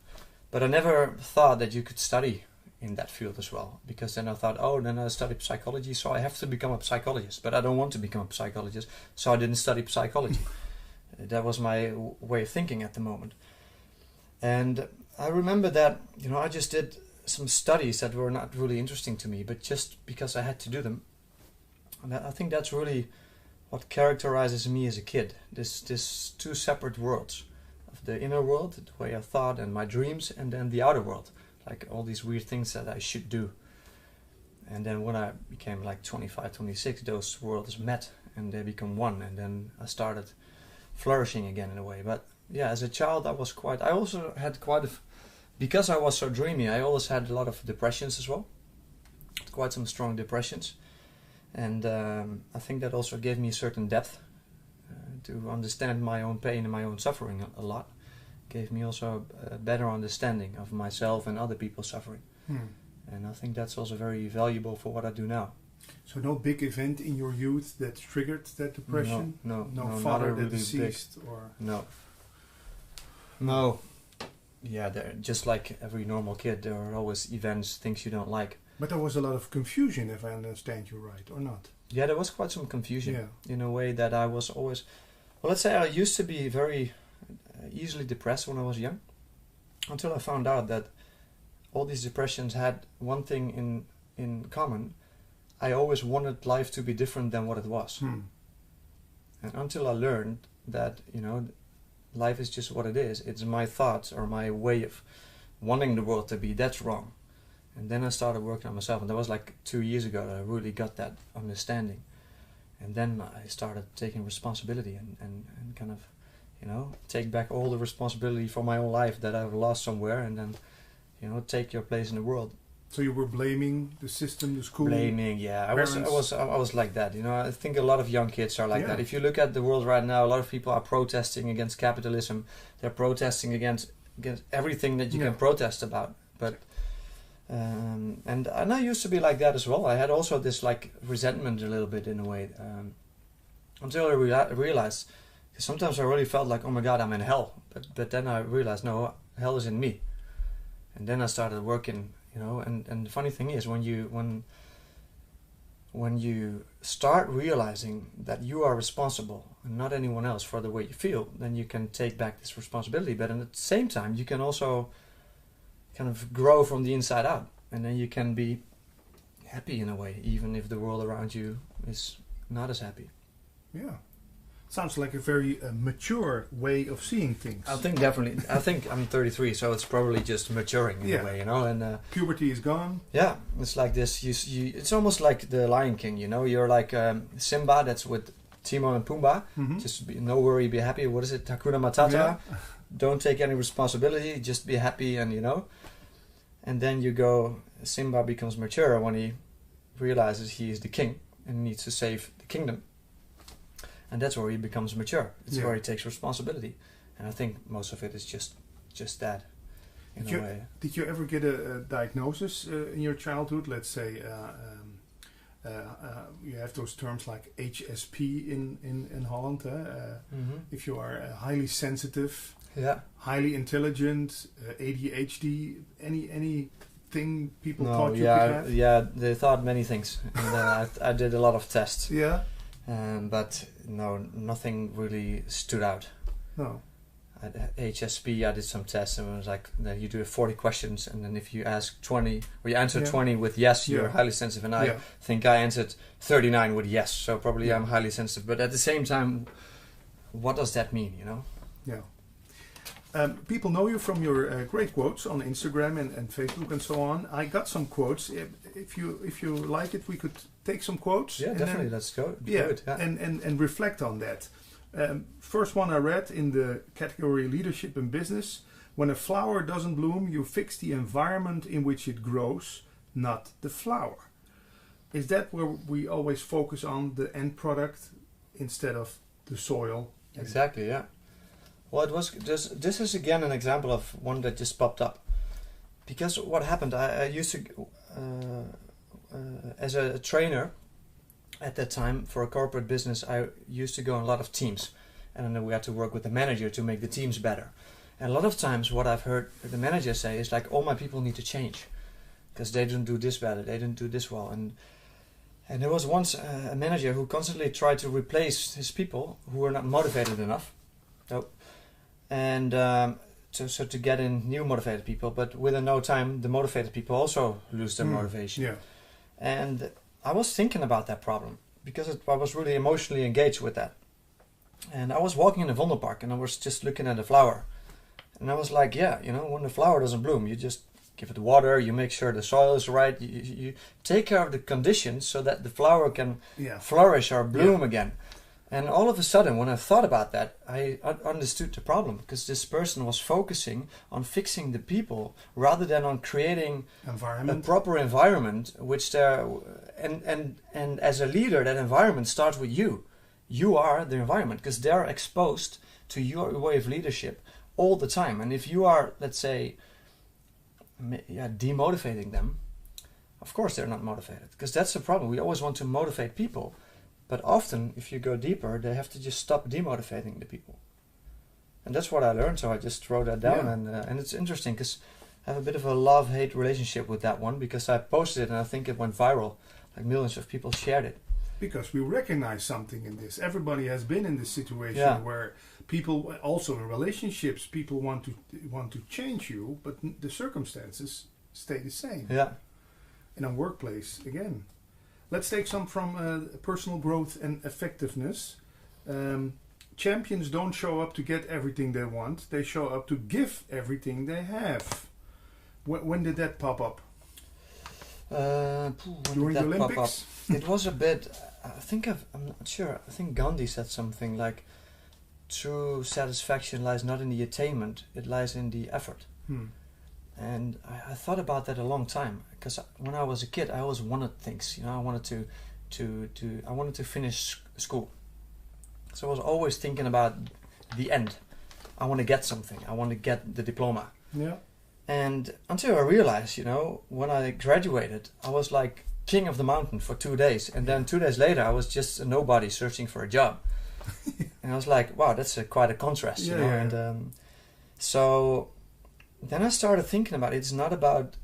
But I never thought that you could study in that field as well. Because then I thought, then I study psychology, so I have to become a psychologist. But I don't want to become a psychologist, so I didn't study psychology. That was my way of thinking at the moment. And I remember that, I just did some studies that were not really interesting to me, but just because I had to do them. And I think that's really what characterizes me as a kid. This two separate worlds. Of the inner world, the way I thought and my dreams, and then the outer world. Like all these weird things that I should do. And then when I became like 25, 26, those worlds met and they become one. And then I started flourishing again in a way. But yeah, as a child I also had because I was so dreamy, I always had a lot of depressions as well. Quite some strong depressions. And I think that also gave me a certain depth to understand my own pain and my own suffering a lot. Gave me also a better understanding of myself and other people's suffering. And I think that's also very valuable for what I do now. So no big event in your youth that triggered that depression? No, father that really deceased? Big. Or No. Yeah, just like every normal kid, there are always events, things you don't like. But there was a lot of confusion, if I understand you right, or not? Yeah, there was quite some confusion in a way that I was always... Well, let's say I used to be very easily depressed when I was young, until I found out that all these depressions had one thing in common. I always wanted life to be different than what it was. And until I learned that, life is just what it is. It's my thoughts or my way of wanting the world to be. That's wrong. And then I started working on myself. And that was like 2 years ago that I really got that understanding. And then I started taking responsibility and kind of, take back all the responsibility for my own life that I've lost somewhere. And then, take your place in the world. So you were blaming the system, the school? Blaming, yeah. I was like that. I think a lot of young kids are like that. If you look at the world right now, a lot of people are protesting against capitalism. They're protesting against everything that you can protest about. But and I used to be like that as well. I had also this like resentment a little bit in a way until I realized. Because sometimes I really felt like, oh my God, I'm in hell. But then I realized, no, hell is in me. And then I started working. And the funny thing is when you start realizing that you are responsible and not anyone else for the way you feel, then you can take back this responsibility. But at the same time, you can also kind of grow from the inside out and then you can be happy in a way, even if the world around you is not as happy. Yeah. Sounds like a very mature way of seeing things. I think definitely. I think I'm 33, so it's probably just maturing in a way, you know. And puberty is gone. Yeah, it's like this. It's almost like the Lion King, you know. You're like Simba, that's with Timon and Pumbaa. Mm-hmm. Just no worry, be happy. What is it? Hakuna Matata. Yeah. Don't take any responsibility. Just be happy, and you know. And then you go. Simba becomes mature when he realizes he is the king and needs to save the kingdom. And that's where he becomes mature. It's where he takes responsibility. And I think most of it is just that, in a way. Did you ever get a diagnosis in your childhood? Let's say you have those terms like HSP in Holland. If you are highly sensitive, highly intelligent, ADHD, anything people thought you could have? Yeah, they thought many things. And I did a lot of tests. Yeah. But no, nothing really stood out. No. At HSP, I did some tests, and it was like, you do 40 questions, and then if you ask 20, or you answer 20 with yes, you're highly sensitive, and I think I answered 39 with yes, so probably I'm highly sensitive. But at the same time, what does that mean, you know? Yeah. People know you from your great quotes on Instagram and Facebook and so on. I got some quotes. If you like it, we could take some quotes. Yeah, definitely. Let's go. Good, and reflect on that. First one I read in the category Leadership and Business. When a flower doesn't bloom, you fix the environment in which it grows, not the flower. Is that where we always focus on the end product instead of the soil? Exactly, yeah. Well, it was just, this is again an example of one that just popped up. Because what happened, I used to, as a trainer at that time for a corporate business, I used to go on a lot of teams. And then we had to work with the manager to make the teams better. And a lot of times what I've heard the manager say is like, all my people need to change. Because they didn't do this better, they didn't do this well. And there was once a manager who constantly tried to replace his people who were not motivated enough. And so to get in new motivated people, but within no time the motivated people also lose their motivation. Yeah. And I was thinking about that problem because I was really emotionally engaged with that. And I was walking in the Vondelpark and I was just looking at the flower. And I was like, yeah, you know, when the flower doesn't bloom, you just give it water, you make sure the soil is right, you take care of the conditions so that the flower can flourish or bloom again. And all of a sudden, when I thought about that, I understood the problem because this person was focusing on fixing the people rather than on creating a proper environment, which they're and as a leader, that environment starts with you. You are the environment because they're exposed to your way of leadership all the time. And if you are, let's say, demotivating them, of course they're not motivated because that's the problem. We always want to motivate people. But often, if you go deeper, they have to just stop demotivating the people. And that's what I learned, so I just wrote that down. And it's interesting, because I have a bit of a love-hate relationship with that one, because I posted it and I think it went viral. Like millions of people shared it. Because we recognize something in this. Everybody has been in this situation where people, also in relationships, people want to change you, but the circumstances stay the same. Yeah. In a workplace, again. Let's take some from personal growth and effectiveness. Champions don't show up to get everything they want. They show up to give everything they have. When did that pop up? During the Olympics? It was a bit... I'm not sure. I think Gandhi said something like, true satisfaction lies not in the attainment, it lies in the effort. And I thought about that a long time because when I was a kid, I always wanted things. You know, I wanted to finish school. So I was always thinking about the end. I want to get something. I want to get the diploma. Yeah. And until I realized, you know, when I graduated, I was like king of the mountain for 2 days, and then 2 days later, I was just a nobody searching for a job. And I was like, wow, that's quite a contrast, you know. And so. Then I started thinking about it. It's not about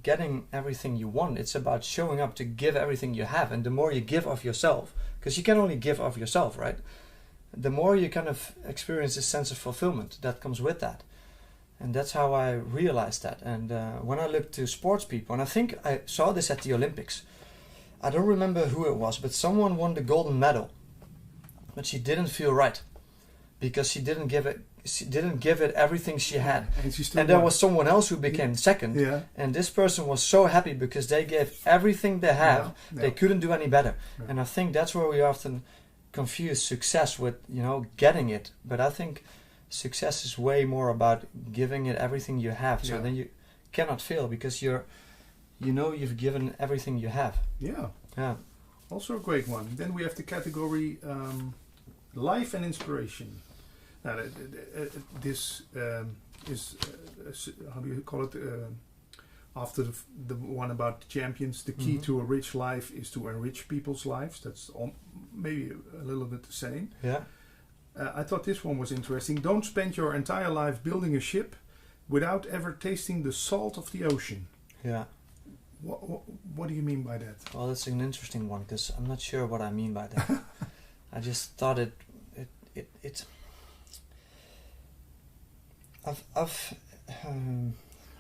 getting everything you want. It's about showing up to give everything you have. And the more you give of yourself, because you can only give of yourself, right? The more you kind of experience this sense of fulfillment that comes with that. And that's how I realized that. And when I looked to sports people, and I think I saw this at the Olympics, I don't remember who it was, but someone won the golden medal, but she didn't feel right because she didn't give it everything she had. And there was someone else who became second, and this person was so happy because they gave everything they have. They couldn't do any better. And I think that's where we often confuse success with, getting it. But I think success is way more about giving it everything you have. So then you cannot fail because you've given everything you have. Yeah. Also a great one. Then we have the category life and inspiration. Now, this is, how do you call it? After the one about the champions, the key to a rich life is to enrich people's lives. That's maybe a little bit the same. Yeah. I thought this one was interesting. Don't spend your entire life building a ship without ever tasting the salt of the ocean. Yeah. What do you mean by that? Well, that's an interesting one because I'm not sure what I mean by that. I just thought it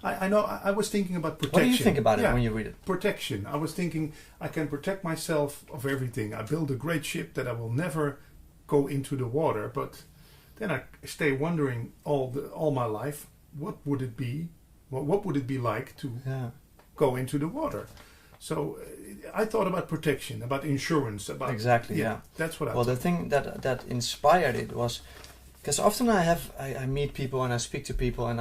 I know. I was thinking about protection. What do you think about it when you read it? Protection. I was thinking I can protect myself of everything. I build a great ship that I will never go into the water. But then I stay wondering all my life, what would it be? What would it be like to go into the water? So I thought about protection, about insurance, about exactly. Yeah. That's what I. Well, the thing that inspired it was. Because often I meet people and I speak to people and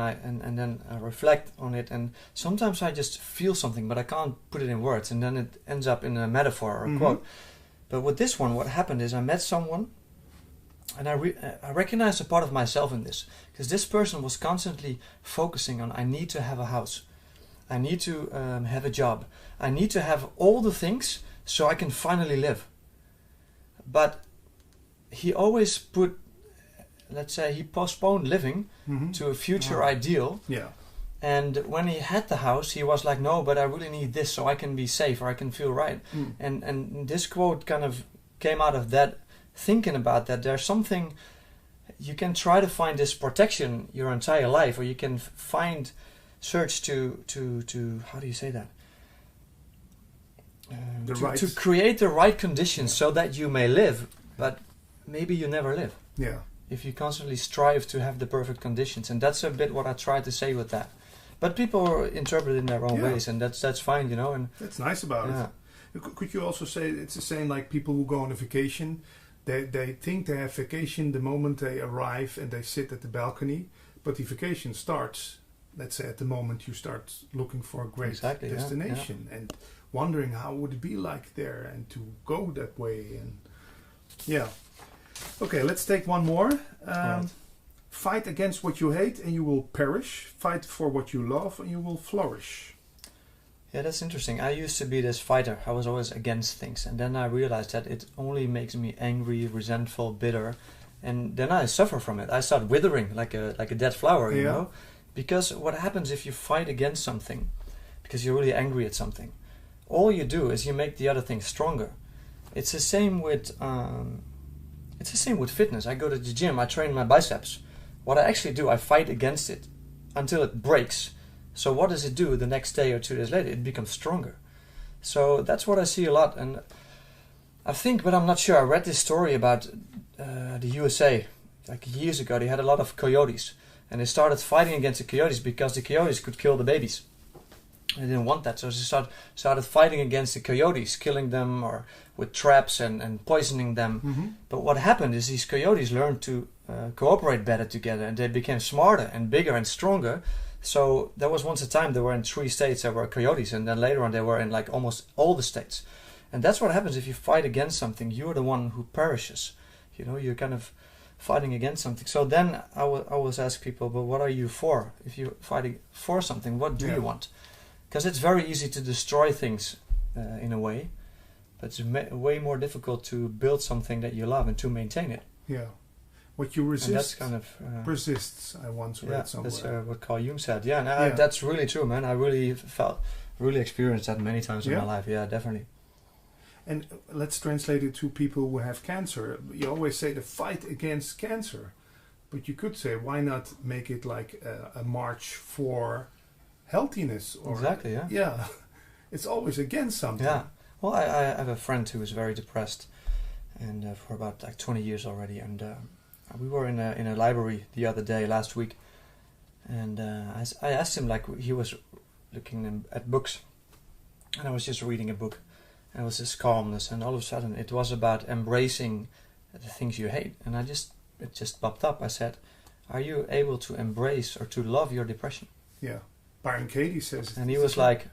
then I reflect on it, and sometimes I just feel something but I can't put it in words, and then it ends up in a metaphor or a quote. But with this one, what happened is I met someone and I recognized a part of myself in this, because this person was constantly focusing on, I need to have a house, I need to have a job, I need to have all the things so I can finally live. But he always put, let's say, he postponed living to a future ideal. Yeah. And when he had the house, he was like, no, but I really need this so I can be safe or I can feel right. And this quote kind of came out of that, thinking about that. There's something, you can try to find this protection your entire life, or you can search to how do you say that? To create the right conditions so that you may live, but maybe you never live. Yeah. If you constantly strive to have the perfect conditions. And that's a bit what I try to say with that. But people interpret it in their own ways, and that's fine, And that's nice about it. Could you also say it's the same like people who go on a vacation? They think they have vacation the moment they arrive and they sit at the balcony, but the vacation starts, let's say, at the moment you start looking for a great destination and wondering how would it be like there, and to go that way. And okay, let's take one more. Right. Fight against what you hate and you will perish. Fight for what you love and you will flourish. Yeah, that's interesting. I used to be this fighter. I was always against things. And then I realized that it only makes me angry, resentful, bitter. And then I suffer from it. I start withering like a dead flower, you know? Because what happens if you fight against something, because you're really angry at something, all you do is you make the other thing stronger. It's the same with... It's the same with fitness. I go to the gym, I train my biceps. What I actually do, I fight against it until it breaks. So what does it do the next day or 2 days later? It becomes stronger. So that's what I see a lot. And I think, but I'm not sure, I read this story about the USA. Like years ago, they had a lot of coyotes. And they started fighting against the coyotes because the coyotes could kill the babies. They didn't want that, so they started fighting against the coyotes, killing them or with traps and poisoning them. But what happened is these coyotes learned to cooperate better together, and they became smarter and bigger and stronger. So there was once a time there were in 3 states there were coyotes, and then later on they were in like almost all the states. And that's what happens if you fight against something. You're the one who perishes. You're kind of fighting against something. So then I always ask people, but what are you for? If you're fighting for something, what do you want? Because it's very easy to destroy things in a way, but it's way more difficult to build something that you love and to maintain it. Yeah. What you resist and that's kind of, persists, I once read somewhere. That's what Carl Jung said. That's really true, man. I really experienced that many times in my life. Yeah, definitely. And let's translate it to people who have cancer. You always say the fight against cancer. But you could say, why not make it like a march for healthiness? Or, exactly, yeah. Yeah, it's always against something. Yeah. Well, I have a friend who is very depressed, and for about like 20 years already. And we were in a library the other day, last week, and I asked him, like, he was looking at books, and I was just reading a book, and it was this calmness, and all of a sudden it was about embracing the things you hate, and it just popped up. I said, "Are you able to embrace or to love your depression?" Yeah, Byron Katie says it. And he was like,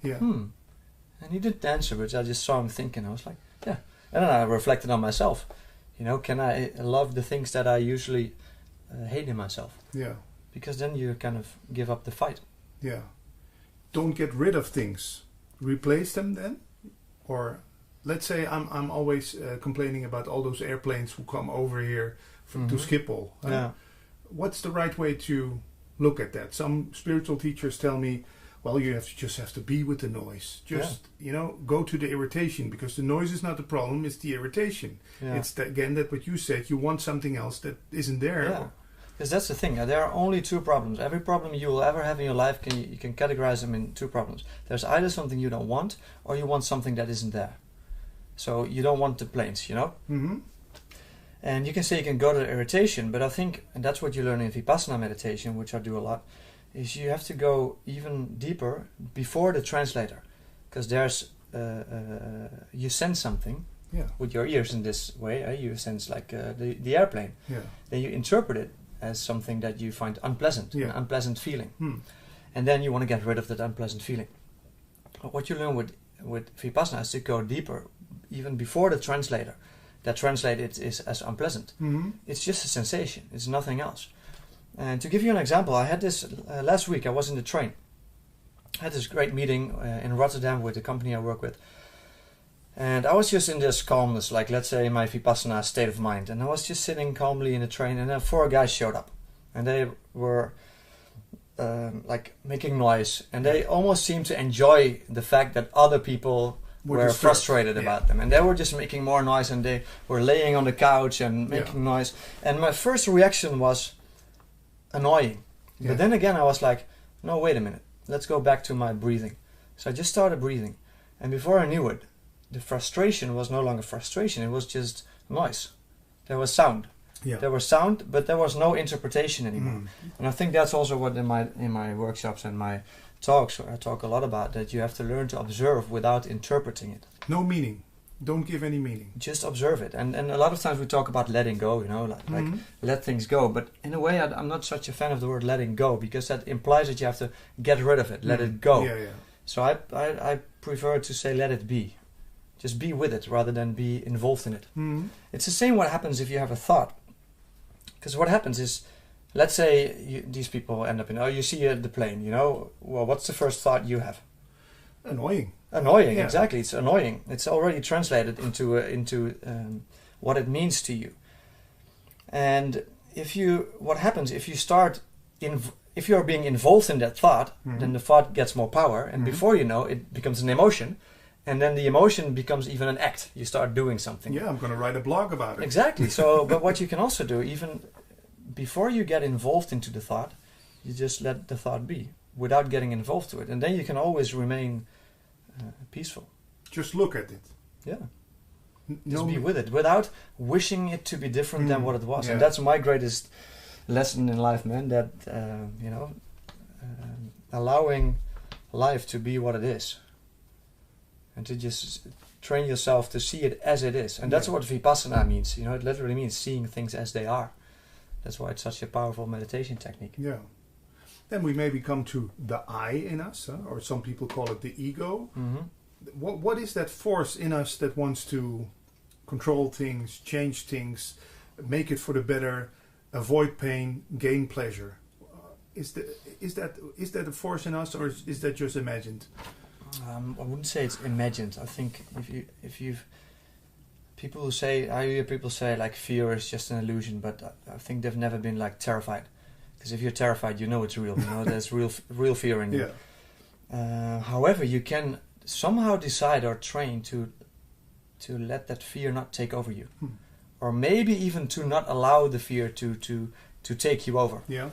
Yeah. And he didn't answer, but I just saw him thinking. I was like, yeah. And then I reflected on myself. You know, can I love the things that I usually hate in myself? Yeah. Because then you kind of give up the fight. Yeah. Don't get rid of things. Replace them then? Or let's say I'm always complaining about all those airplanes who come over here to Schiphol. Yeah. What's the right way to look at that? Some spiritual teachers tell me, well, you just have to be with the noise. Just, go to the irritation, because the noise is not the problem, it's the irritation. Yeah. It's that what you said, you want something else that isn't there. Yeah. Because that's the thing. There are only two problems. Every problem you will ever have in your life, you can categorize them in two problems. There's either something you don't want, or you want something that isn't there. So you don't want the planes, Mm-hmm. And you can say you can go to the irritation, but I think, and that's what you learn in Vipassana meditation, which I do a lot, is you have to go even deeper before the translator. Because there's, you sense something with your ears in this way. You sense like the airplane. Yeah. Then you interpret it as something that you find unpleasant, an unpleasant feeling. And then you want to get rid of that unpleasant feeling. But what you learn with Vipassana is to go deeper, even before the translator. That translate it is as unpleasant. Mm-hmm. It's just a sensation. It's nothing else. And to give you an example, I had this last week. I was in the train. I had this great meeting in Rotterdam with the company I work with. And I was just in this calmness, like let's say my Vipassana state of mind. And I was just sitting calmly in the train, and then 4 guys showed up. And they were like making noise. And they almost seemed to enjoy the fact that other people were frustrated about them, and they were just making more noise, and they were laying on the couch and making noise. And my first reaction was annoying, but then again I was like, no, wait a minute, let's go back to my breathing. So I just started breathing, and before I knew it, the frustration was no longer frustration, it was just noise. There was sound. There was sound, but there was no interpretation anymore. And I think that's also what in my workshops and my talks, where I talk a lot about, that you have to learn to observe without interpreting it. No meaning. Don't give any meaning. Just observe it. And a lot of times we talk about letting go, like let things go. But in a way, I'm not such a fan of the word letting go, because that implies that you have to get rid of it, let it go. So I prefer to say let it be. Just be with it rather than be involved in it. It's the same what happens if you have a thought. Because what happens is, let's say these people end up you see the plane, well, what's the first thought you have? Annoying. Exactly. It's annoying. It's already translated into what it means to you. And what happens if you start if you're being involved in that thought, then the thought gets more power, and before you know, it becomes an emotion, and then the emotion becomes even an act. You start doing something. Yeah, I'm going to write a blog about it. Exactly. So, but what you can also do, even before you get involved into the thought, you just let the thought be without getting involved to it, and then you can always remain peaceful. Just look at it. Yeah. Just be with it without wishing it to be different than what it was. And that's my greatest lesson in life, man. That allowing life to be what it is, and to just train yourself to see it as it is. And that's what Vipassana means. It literally means seeing things as they are. That's why it's such a powerful meditation technique. Yeah. Then we maybe come to the I in us, or some people call it the ego. What is that force in us that wants to control things, change things, make it for the better, avoid pain, gain pleasure? Is that a force in us, or is that just imagined? I wouldn't say it's imagined. I think if you've people who say, I hear people say like fear is just an illusion, but I think they've never been like terrified. Because if you're terrified, it's real. There's real fear in you. However, you can somehow decide or train to let that fear not take over you, or maybe even to not allow the fear to take you over. Yeah.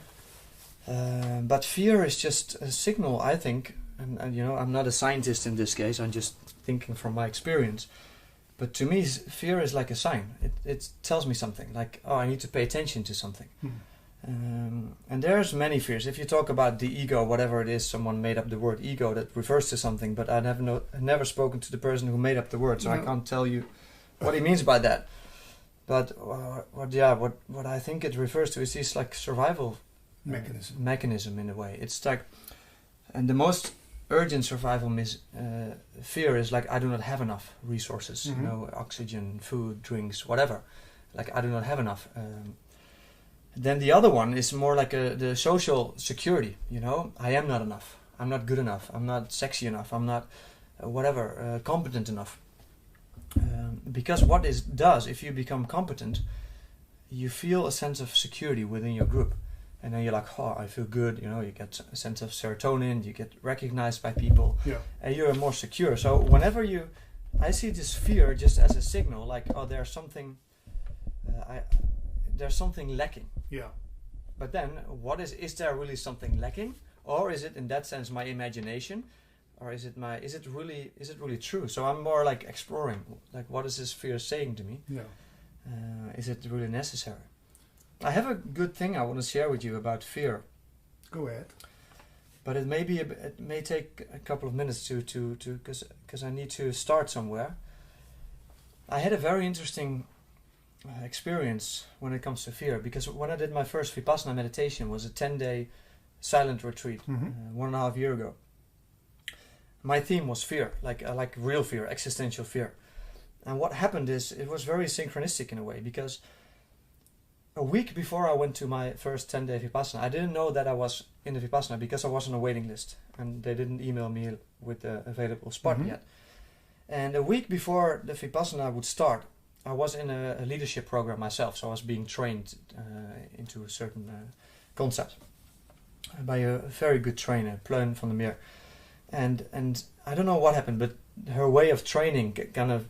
But fear is just a signal, I think, and you know, I'm not a scientist in this case, I'm just thinking from my experience. But to me, fear is like a sign. It tells me something, like, oh, I need to pay attention to something. And there's many fears. If you talk about the ego, whatever it is, someone made up the word ego that refers to something, but I've never spoken to the person who made up the word, so I can't tell you what he means by that. But what I think it refers to is this like survival mechanism in a way. It's like, and the most urgent survival fear is like, I do not have enough resources, you know, oxygen, food, drinks, whatever. Like, I do not have enough. Then the other one is more like the social security, you know. I am not enough. I'm not good enough. I'm not sexy enough. I'm not competent enough. Because what it does, if you become competent, you feel a sense of security within your group. And then you're like, oh, I feel good, you know, you get a sense of serotonin, you get recognized by people, and you're more secure. So whenever I see this fear just as a signal, like, oh, there's something lacking. Yeah. But then, is there really something lacking? Or is it in that sense my imagination? Or is it really true? So I'm more like exploring, like, what is this fear saying to me? Yeah. Is it really necessary? I have a good thing I want to share with you about fear. Go ahead. But it may take a couple of minutes because I need to start somewhere. I had a very interesting experience when it comes to fear, because when I did my first Vipassana meditation, was a 10-day silent retreat 1.5 years ago. My theme was fear, like real fear, existential fear. And what happened is, it was very synchronistic in a way, because a week before I went to my first 10-day Vipassana, I didn't know that I was in the Vipassana because I was on a waiting list and they didn't email me with the available spot yet. And a week before the Vipassana would start, I was in a leadership program myself, so I was being trained into a certain concept by a very good trainer, Pleun van der Meer. And I don't know what happened, but her way of training kind of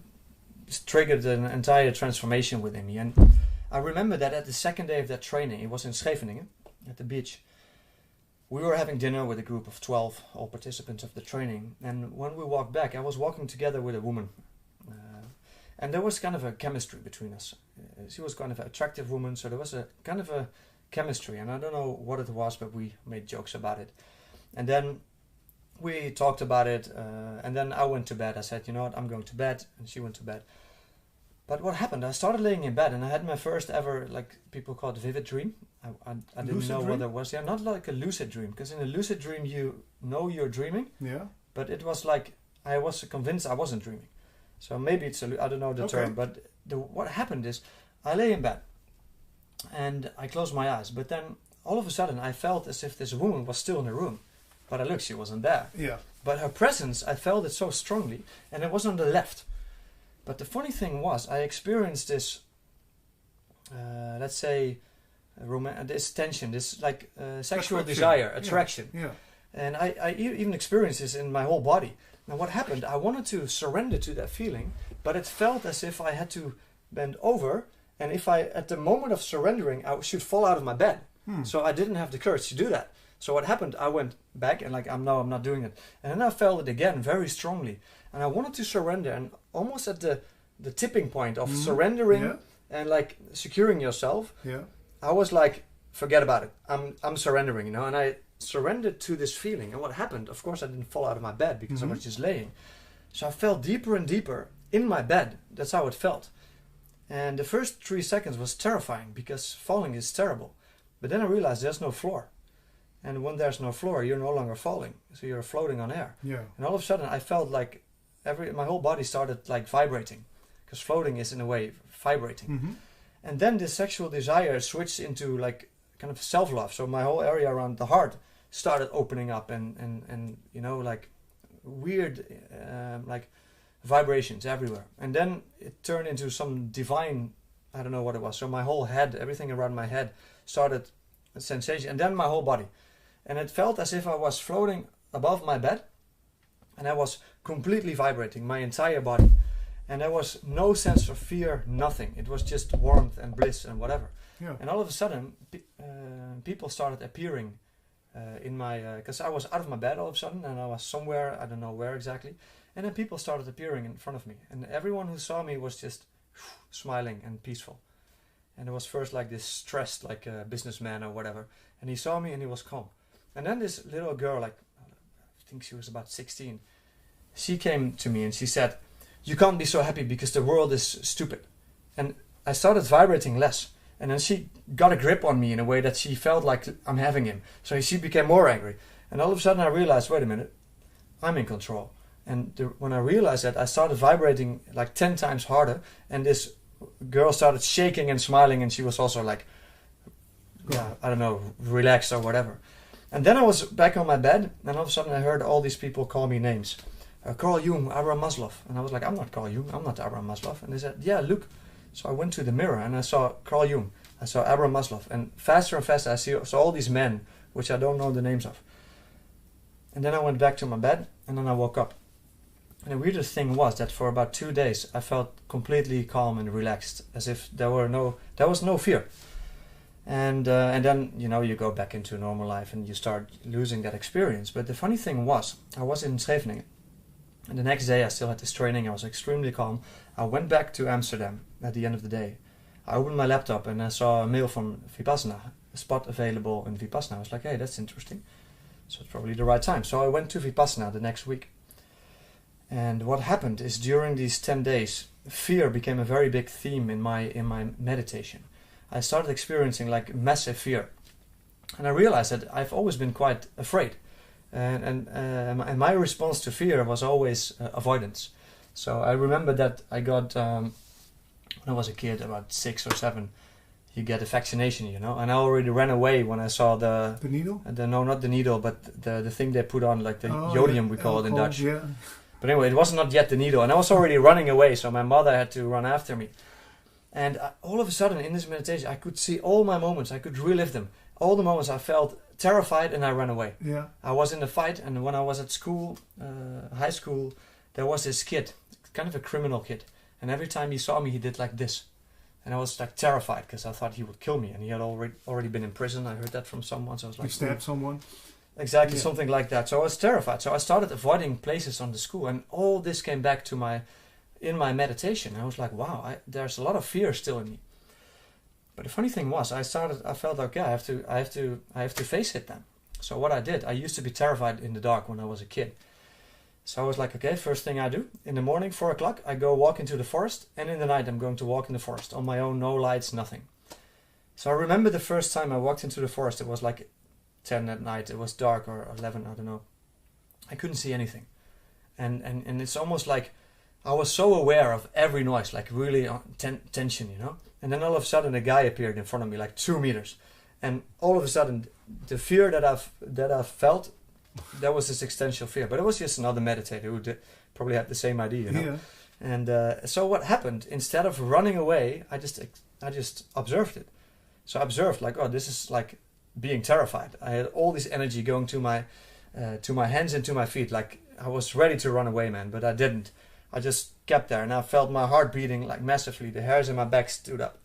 triggered an entire transformation within me. And I remember that at the second day of that training, it was in Scheveningen, at the beach, we were having dinner with a group of 12, all participants of the training. And when we walked back, I was walking together with a woman. And there was kind of a chemistry between us. She was kind of an attractive woman, so there was a kind of a chemistry. And I don't know what it was, but we made jokes about it. And then we talked about it, and then I went to bed. I said, you know what, I'm going to bed, and she went to bed. But what happened, I started laying in bed, and I had my first ever, like people call it vivid dream. I didn't know what it was. Yeah, not like a lucid dream, because in a lucid dream you know you're dreaming. Yeah. But it was like, I was convinced I wasn't dreaming. So maybe it's I don't know the term, but what happened is, I lay in bed, and I closed my eyes, but then all of a sudden I felt as if this woman was still in the room. But I looked, she wasn't there. Yeah. But her presence, I felt it so strongly, and it was on the left. But the funny thing was, I experienced this, let's say, this tension, this like sexual desire, attraction. Yeah. And I even experienced this in my whole body. Now what happened, I wanted to surrender to that feeling, but it felt as if I had to bend over, and if at the moment of surrendering, I should fall out of my bed. So I didn't have the courage to do that. So what happened, I went back and like, I'm not doing it. And then I felt it again very strongly. And I wanted to surrender, and almost at the tipping point of surrendering and like securing yourself, I was like, forget about it. I'm surrendering, you know, and I surrendered to this feeling. And what happened, of course I didn't fall out of my bed because I was just laying. So I fell deeper and deeper in my bed. That's how it felt. And the first 3 seconds was terrifying because falling is terrible. But then I realized there's no floor. And when there's no floor, you're no longer falling. So you're floating on air. Yeah. And all of a sudden I felt like my whole body started like vibrating. Because floating is in a way vibrating. And then this sexual desire switched into like kind of self-love. So my whole area around the heart started opening up and you know, like weird like vibrations everywhere. And then it turned into some divine, I don't know what it was. So my whole head, everything around my head started a sensation, and then my whole body. And it felt as if I was floating above my bed, and I was completely vibrating, my entire body. And there was no sense of fear, nothing. It was just warmth and bliss and whatever. Yeah. And all of a sudden, people started appearing in my... Because I was out of my bed all of a sudden, and I was somewhere, I don't know where exactly. And then people started appearing in front of me. And everyone who saw me was just smiling and peaceful. And it was first like this stressed, like a businessman or whatever. And he saw me and he was calm. And then this little girl, like, I think she was about 16, she came to me and she said, "You can't be so happy because the world is stupid." And I started vibrating less. And then she got a grip on me in a way that she felt like I'm having him. So she became more angry. And all of a sudden I realized, wait a minute, I'm in control. And when I realized that, I started vibrating like 10 times harder. And this girl started shaking and smiling. And she was also like, yeah, I don't know, relaxed or whatever. And then I was back on my bed. And all of a sudden I heard all these people call me names. Carl Jung, Abraham Maslow. And I was like, I'm not Carl Jung, I'm not Abraham Maslow. And they said, yeah, look. So I went to the mirror and I saw Carl Jung. I saw Abraham Maslow. And faster I saw all these men, which I don't know the names of. And then I went back to my bed and then I woke up. And the weirdest thing was that for about 2 days I felt completely calm and relaxed, as if there was no fear. And then, you know, you go back into normal life and you start losing that experience. But the funny thing was, I was in Scheveningen. And the next day I still had this training. I was extremely calm. I went back to Amsterdam at the end of the day. I opened my laptop and I saw a mail from Vipassana, a spot available in Vipassana. I was like, hey, that's interesting. So it's probably the right time. So I went to Vipassana the next week. And what happened is during these 10 days, fear became a very big theme in my meditation. I started experiencing like massive fear. And I realized that I've always been quite afraid. And my response to fear was always avoidance. So I remember that I got, when I was a kid, about 6 or 7, you get a vaccination, you know. And I already ran away when I saw the needle? No, not the needle, but the thing they put on, like the jodium, we call it in Dutch. Yeah. But anyway, it was not yet the needle. And I was already running away, so my mother had to run after me. And all of a sudden, in this meditation, I could see all my moments. I could relive them. All the moments I felt terrified and I ran away. Yeah. I was in a fight, and when I was at school, high school, there was this kid, kind of a criminal kid. And every time he saw me, he did like this. And I was like terrified because I thought he would kill me. And he had already been in prison. I heard that from someone. So I was like, you stabbed someone? Exactly, something like that. So I was terrified. So I started avoiding places on the school. And all this came back to in my meditation. I was like, wow, there's a lot of fear still in me. But the funny thing was, I felt okay, I have to face it then. So what I did, I used to be terrified in the dark when I was a kid. So I was like, okay, first thing I do, in the morning, 4 o'clock, I go walk into the forest, and in the night I'm going to walk in the forest, on my own, no lights, nothing. So I remember the first time I walked into the forest, it was like 10 at night, it was dark, or 11, I don't know. I couldn't see anything. And it's almost like I was so aware of every noise, like really tension, you know. And then all of a sudden a guy appeared in front of me, like 2 meters. And all of a sudden, the fear that I felt, that was this existential fear. But it was just another meditator who probably had the same idea, you know. Yeah. And so what happened? Instead of running away, I just observed it. So I observed, like, oh, this is like being terrified. I had all this energy going to my hands and to my feet. Like I was ready to run away, man, but I didn't. I just kept there, and I felt my heart beating like massively. The hairs in my back stood up,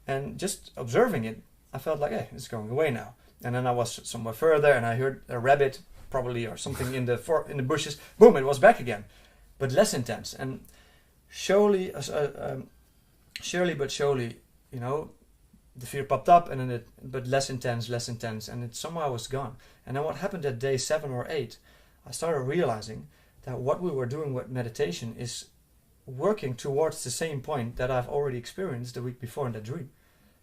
and just observing it, I felt like, hey, it's going away now. And then I was somewhere further, and I heard a rabbit, probably, or something in the bushes. Boom! It was back again, but less intense. And surely but surely, you know, the fear popped up, and then but less intense, and it somehow was gone. And then what happened at day 7 or 8, I started realizing that what we were doing with meditation is working towards the same point that I've already experienced the week before in that dream.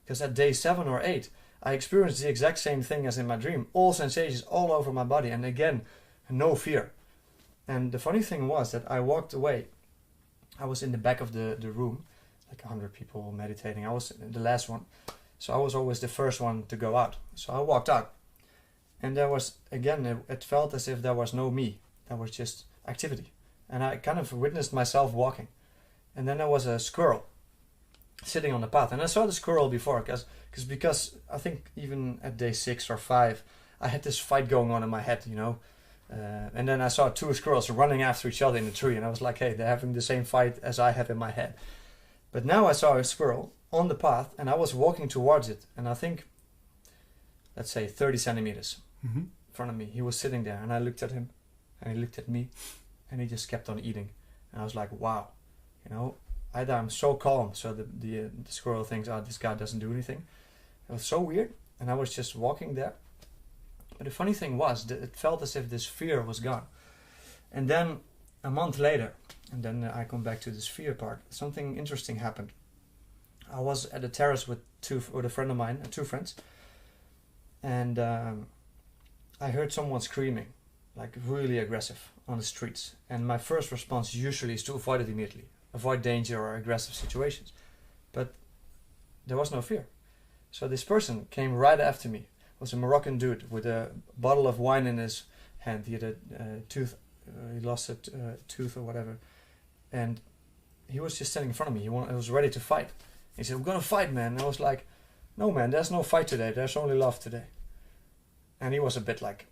Because at day 7 or 8, I experienced the exact same thing as in my dream. All sensations all over my body, and again, no fear. And the funny thing was that I walked away. I was in the back of the room, like 100 people meditating. I was the last one. So I was always the first one to go out. So I walked out. And there was, again, it felt as if there was no me. There was just activity. And I kind of witnessed myself walking. And then there was a squirrel sitting on the path. And I saw the squirrel before because I think even at day 6 or 5, I had this fight going on in my head, you know. And then I saw 2 squirrels running after each other in the tree, and I was like, hey, they're having the same fight as I have in my head. But now I saw a squirrel on the path, and I was walking towards it, and I think, let's say 30 centimeters in front of me. He was sitting there, and I looked at him, and he looked at me, and he just kept on eating. And I was like, wow, either I'm so calm, so the squirrel thinks, oh, this guy doesn't do anything. It was so weird, and I was just walking there. But the funny thing was that it felt as if this fear was gone. And then a month later, and then I come back to this fear part, something interesting happened. I was at a terrace with a friend of mine, 2 friends, and I heard someone screaming, like really aggressive on the streets. And my first response usually is to avoid it immediately, avoid danger or aggressive situations. But there was no fear. So this person came right after me. It was a Moroccan dude with a bottle of wine in his hand. He had a tooth, he lost a tooth or whatever. And he was just standing in front of me. He was ready to fight. He said, we're going to fight, man. And I was like, no, man, there's no fight today. There's only love today. And he was a bit like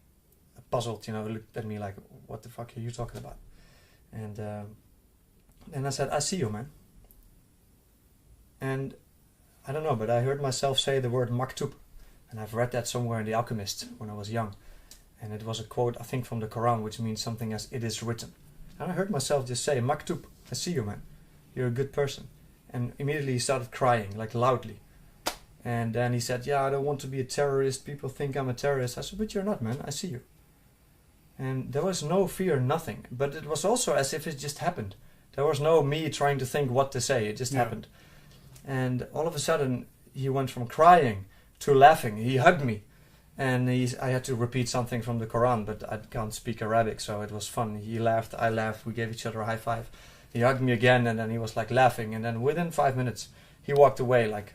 puzzled, looked at me like, what the fuck are you talking about? And then I said, I see you, man. And I don't know, but I heard myself say the word maktub. And I've read that somewhere in The Alchemist when I was young. And it was a quote, I think, from the Quran, which means something as, it is written. And I heard myself just say, maktub, I see you, man. You're a good person. And immediately he started crying, like loudly. And then he said, yeah, I don't want to be a terrorist. People think I'm a terrorist. I said, but you're not, man. I see you. And there was no fear, nothing. But it was also as if it just happened. There was no me trying to think what to say. It just happened. And all of a sudden, he went from crying to laughing. He hugged me. And I had to repeat something from the Quran, but I can't speak Arabic, so it was fun. He laughed, I laughed, we gave each other a high five. He hugged me again, and then he was like laughing. And then within 5 minutes, he walked away like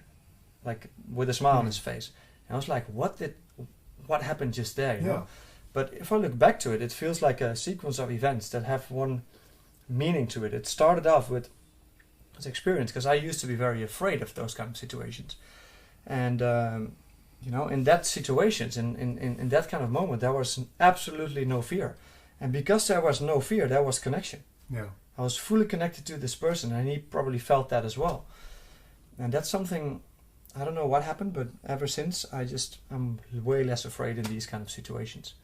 with a smile on his face. And I was like, what happened just there? You know? But if I look back to it, it feels like a sequence of events that have one meaning to it. It started off with this experience, because I used to be very afraid of those kind of situations. And in that situations, in that kind of moment, there was absolutely no fear. And because there was no fear, there was connection. Yeah. I was fully connected to this person, and he probably felt that as well. And that's something, I don't know what happened, but ever since, I'm way less afraid in these kind of situations.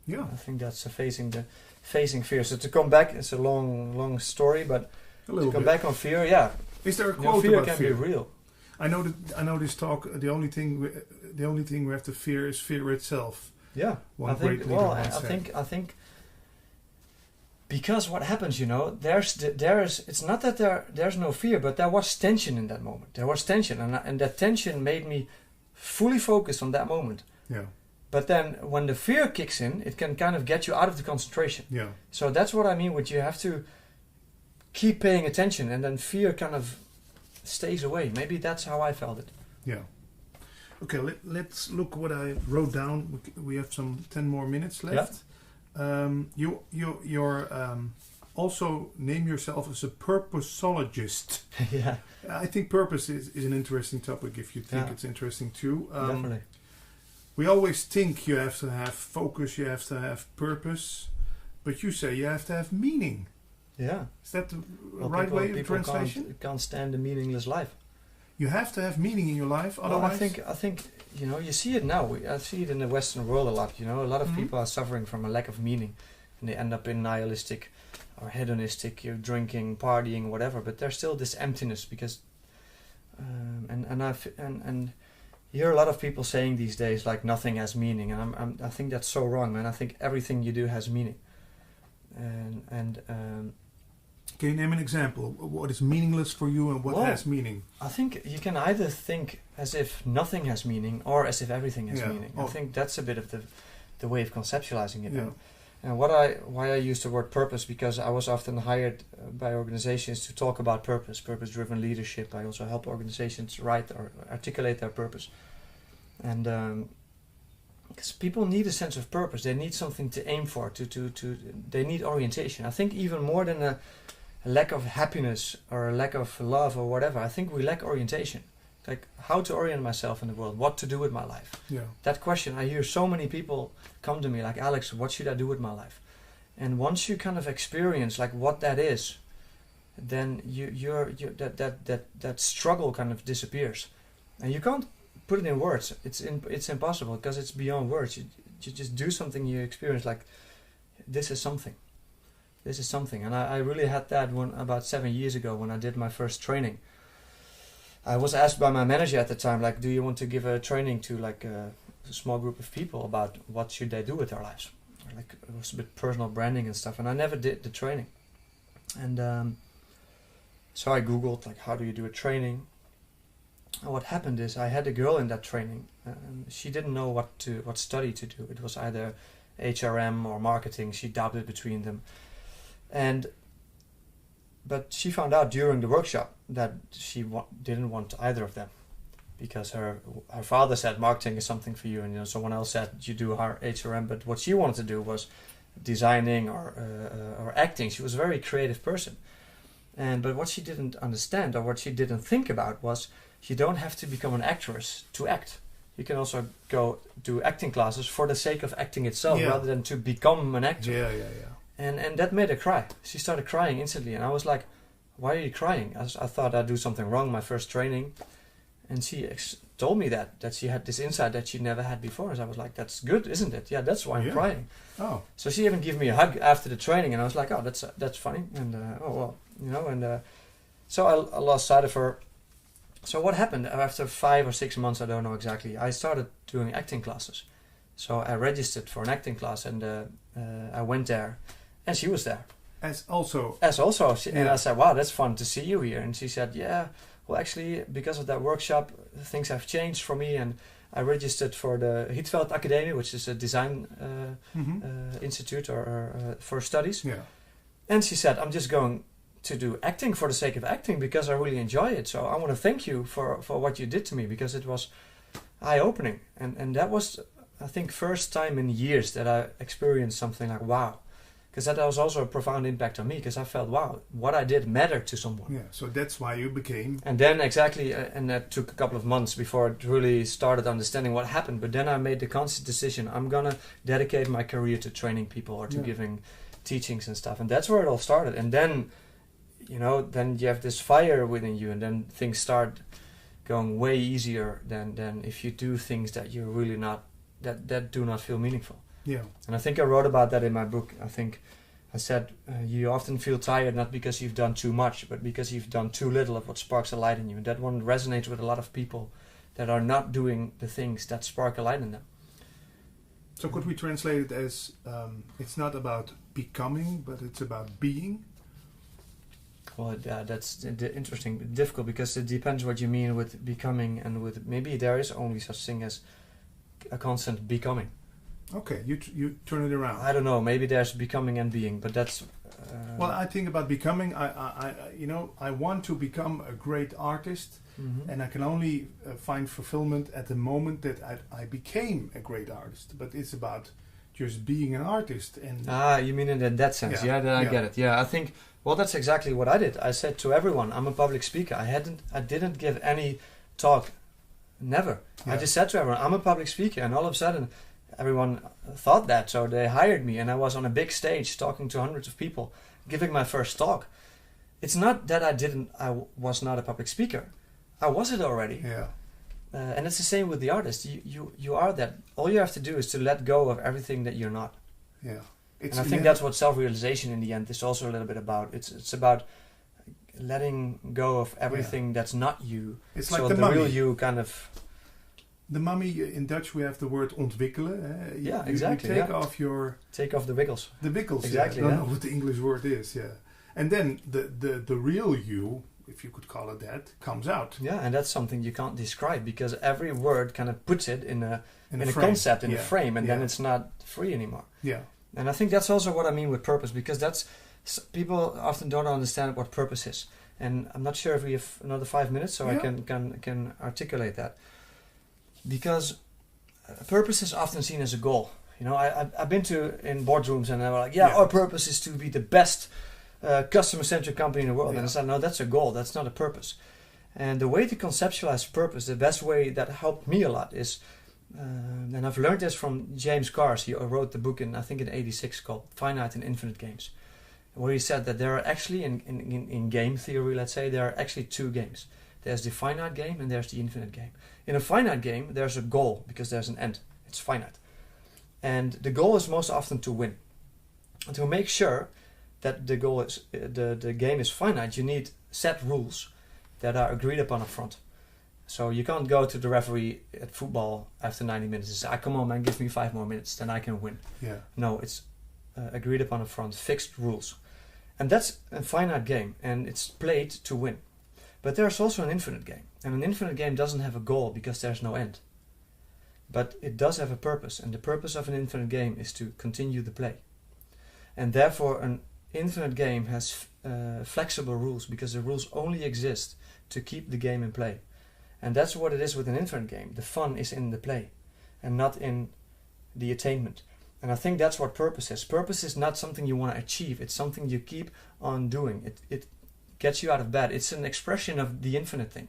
Yeah. I think that's facing fear. So to come back, it's a long story, but to come back on fear, yeah. Is there a quote fear about can fear? be real. I know this talk. The only thing we have to fear is fear itself. Yeah, I think because what happens, it's not that there's no fear, but there was tension in that moment. There was tension, and that tension made me fully focus on that moment. Yeah. But then when the fear kicks in, it can kind of get you out of the concentration. Yeah. So that's what I mean with you have to keep paying attention, and then fear kind of stays away. Maybe that's how I felt it. Yeah. Okay, let's look what I wrote down. We have some 10 more minutes left. Yeah. You're also name yourself as a purposologist. Yeah. I think purpose is an interesting topic if you think it's interesting too. Definitely. We always think you have to have focus, you have to have purpose, but you say you have to have meaning. Yeah. Is that the right way of translation? Can't stand a meaningless life. You have to have meaning in your life, otherwise... Well, I think you see it now. I see it in the Western world a lot. A lot of people are suffering from a lack of meaning, and they end up in nihilistic or hedonistic, drinking, partying, whatever. But there's still this emptiness because, and you hear a lot of people saying these days like nothing has meaning, and I think that's so wrong, man. I think everything you do has meaning, and can you name an example? What is meaningless for you and what has meaning? I think you can either think as if nothing has meaning or as if everything has meaning. I think that's a bit of the way of conceptualizing it. Yeah. And why I use the word purpose, because I was often hired by organizations to talk about purpose, purpose-driven leadership. I also help organizations write or articulate their purpose. And because people need a sense of purpose, they need something to aim for. They need orientation. I think even more than a lack of happiness or a lack of love or whatever, I think we lack orientation. like how to orient myself in the world, what to do with my life. Yeah. That question, I hear so many people come to me like, Alex, what should I do with my life? And once you kind of experience like what that is, then that struggle kind of disappears, and you can't put it in words. It's impossible because it's beyond words. You just do something, you experience like this is something. This is something, and I really had that one about 7 years ago when I did my first training. I was asked by my manager at the time, like, do you want to give a training to like a small group of people about what should they do with their lives? Like it was a bit personal branding and stuff, and I never did the training. And so I googled like how do you do a training. And what happened is I had a girl in that training, and she didn't know what study to do. It was either HRM or marketing. She doubted between them. But she found out during the workshop that she didn't want either of them, because her father said marketing is something for you, and someone else said you do HRM. But what she wanted to do was designing or acting. She was a very creative person, but what she didn't understand or what she didn't think about was you don't have to become an actress to act. You can also go do acting classes for the sake of acting itself, rather than to become an actor. Yeah. And that made her cry. She started crying instantly, and I was like, why are you crying? I thought I'd do something wrong my first training. And she told me that she had this insight that she never had before. And I was like, that's good, isn't it? Yeah, that's why I'm crying. Oh. So she even gave me a hug after the training, and I was like, oh, that's funny. And so I lost sight of her. So what happened? After 5 or 6 months, I don't know exactly, I started doing acting classes. So I registered for an acting class, and I went there, and she was there. And I said, wow, that's fun to see you here. And she said, yeah, well, actually, because of that workshop, things have changed for me, and I registered for the Rietveld Academy, which is a design institute or for studies. Yeah. And she said, I'm just going to do acting for the sake of acting because I really enjoy it. So I want to thank you for what you did to me, because it was eye-opening. And that was, I think, first time in years that I experienced something like, wow. Because that was also a profound impact on me, because I felt, wow, what I did mattered to someone. Yeah, so that's why you became... And then exactly, and that took a couple of months before I really started understanding what happened. But then I made the conscious decision, I'm going to dedicate my career to training people or to giving teachings and stuff. And that's where it all started. And then, then you have this fire within you, and then things start going way easier than if you do things that you're really not, that do not feel meaningful. Yeah. And I think I wrote about that in my book. I think I said, you often feel tired not because you've done too much, but because you've done too little of what sparks a light in you. And that one resonates with a lot of people that are not doing the things that spark a light in them. So could we translate it as, it's not about becoming, but it's about being? Well, that's interesting, difficult, because it depends what you mean with becoming, and with maybe there is only such thing as a constant becoming. Okay, you turn it around. I don't know. Maybe there's becoming and being, but that's. Well, I think about becoming. I want to become a great artist, and I can only find fulfillment at the moment that I became a great artist. But it's about just being an artist. And you mean in that sense? Yeah, then I get it. Yeah, I think. Well, that's exactly what I did. I said to everyone, I'm a public speaker. I didn't give any talk, never. Yeah. I just said to everyone, I'm a public speaker, and all of a sudden, everyone thought that, so they hired me, and I was on a big stage talking to hundreds of people, giving my first talk. It's not that I was not a public speaker. I was it already. Yeah. And it's the same with the artist. You are that. All you have to do is to let go of everything that you're not. Yeah. And I think that's what self-realization in the end is also a little bit about. It's about letting go of everything that's not you. It's so like the real you kind of... The mummy, in Dutch we have the word ontwikkelen. Exactly. You take off the wiggles. The wiggles, exactly. I don't know what the English word is, And then the real you, if you could call it that, comes out. Yeah, and that's something you can't describe, because every word kind of puts it in a concept, in a frame, and then it's not free anymore. Yeah. And I think that's also what I mean with purpose, because people often don't understand what purpose is. And I'm not sure if we have another 5 minutes, so I can articulate that. Because purpose is often seen as a goal. I've been in boardrooms, and they were like, our purpose is to be the best customer-centric company in the world. And I said, no, that's a goal. That's not a purpose. And the way to conceptualize purpose, the best way that helped me a lot is, and I've learned this from James Cars. He wrote the book I think in '86 called Finite and Infinite Games, where he said that there are actually, in game theory, let's say, there are actually two games. There's the finite game and there's the infinite game. In a finite game, there's a goal because there's an end. It's finite. And the goal is most often to win. And to make sure that the goal is the game is finite, you need set rules that are agreed upon up front. So you can't go to the referee at football after 90 minutes and say, come on man, give me 5 more minutes, then I can win. Yeah. No, it's agreed upon up front, fixed rules. And that's a finite game, and it's played to win. But there's also an infinite game. And an infinite game doesn't have a goal because there's no end. But it does have a purpose, and the purpose of an infinite game is to continue the play. And therefore an infinite game has flexible rules because the rules only exist to keep the game in play. And that's what it is with an infinite game. The fun is in the play and not in the attainment. And I think that's what purpose is. Purpose is not something you want to achieve. It's something you keep on doing. It gets you out of bed. It's an expression of the infinite thing.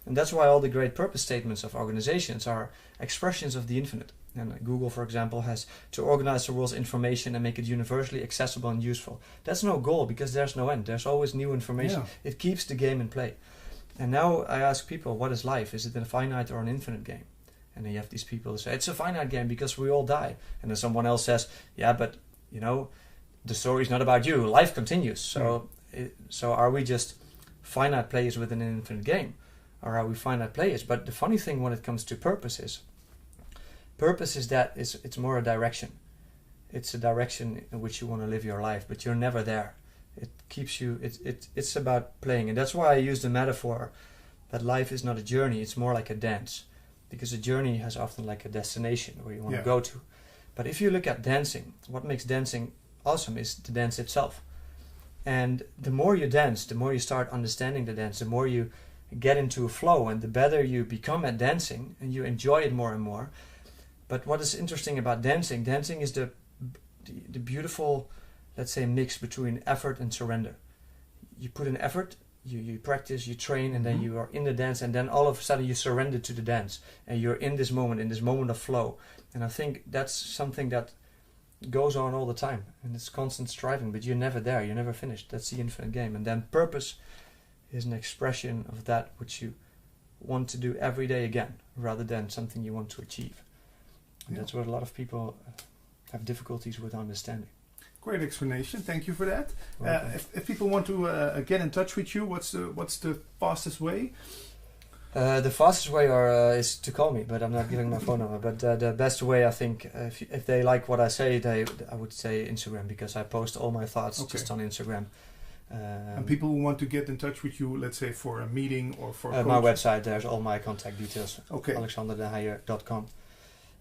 And that's why all the great purpose statements of organizations are expressions of the infinite. And Google, for example, has to organize the world's information and make it universally accessible and useful. That's no goal because there's no end. There's always new information. Yeah. It keeps the game in play. And now I ask people, what is life? Is it a finite or an infinite game? And then you have these people who say, it's a finite game because we all die. And then someone else says, yeah, but, the story's not about you. Life continues. So are we just finite players within an infinite game? Or are we finite players? But the funny thing when it comes to purpose is that it's more a direction. It's a direction in which you want to live your life, but you're never there. It keeps you, it's about playing. And that's why I use the metaphor that life is not a journey, it's more like a dance. Because a journey has often like a destination where you want to go to. But if you look at dancing, what makes dancing awesome is the dance itself. And the more you dance, the more you start understanding the dance, the more you get into a flow, and the better you become at dancing, and you enjoy it more and more. But what is interesting about dancing is the beautiful, let's say, mix between effort and surrender. You put in effort, you practice, you train, and then you are in the dance, and then all of a sudden you surrender to the dance, and you're in this moment of flow. And I think that's something that goes on all the time, and it's constant striving, but you're never there, you're never finished. That's the infinite game. And then purpose is an expression of that which you want to do every day again, rather than something you want to achieve. And that's what a lot of people have difficulties with understanding. Great explanation. Thank you for that. If people want to get in touch with you, what's the fastest way? The fastest way is to call me, but I'm not giving my phone number. But the best way, I think, if they like what I say, I would say Instagram, because I post all my thoughts just on Instagram. And people who want to get in touch with you, let's say for a meeting or for my website, there's all my contact details. Okay. alexanderdeheyer.com.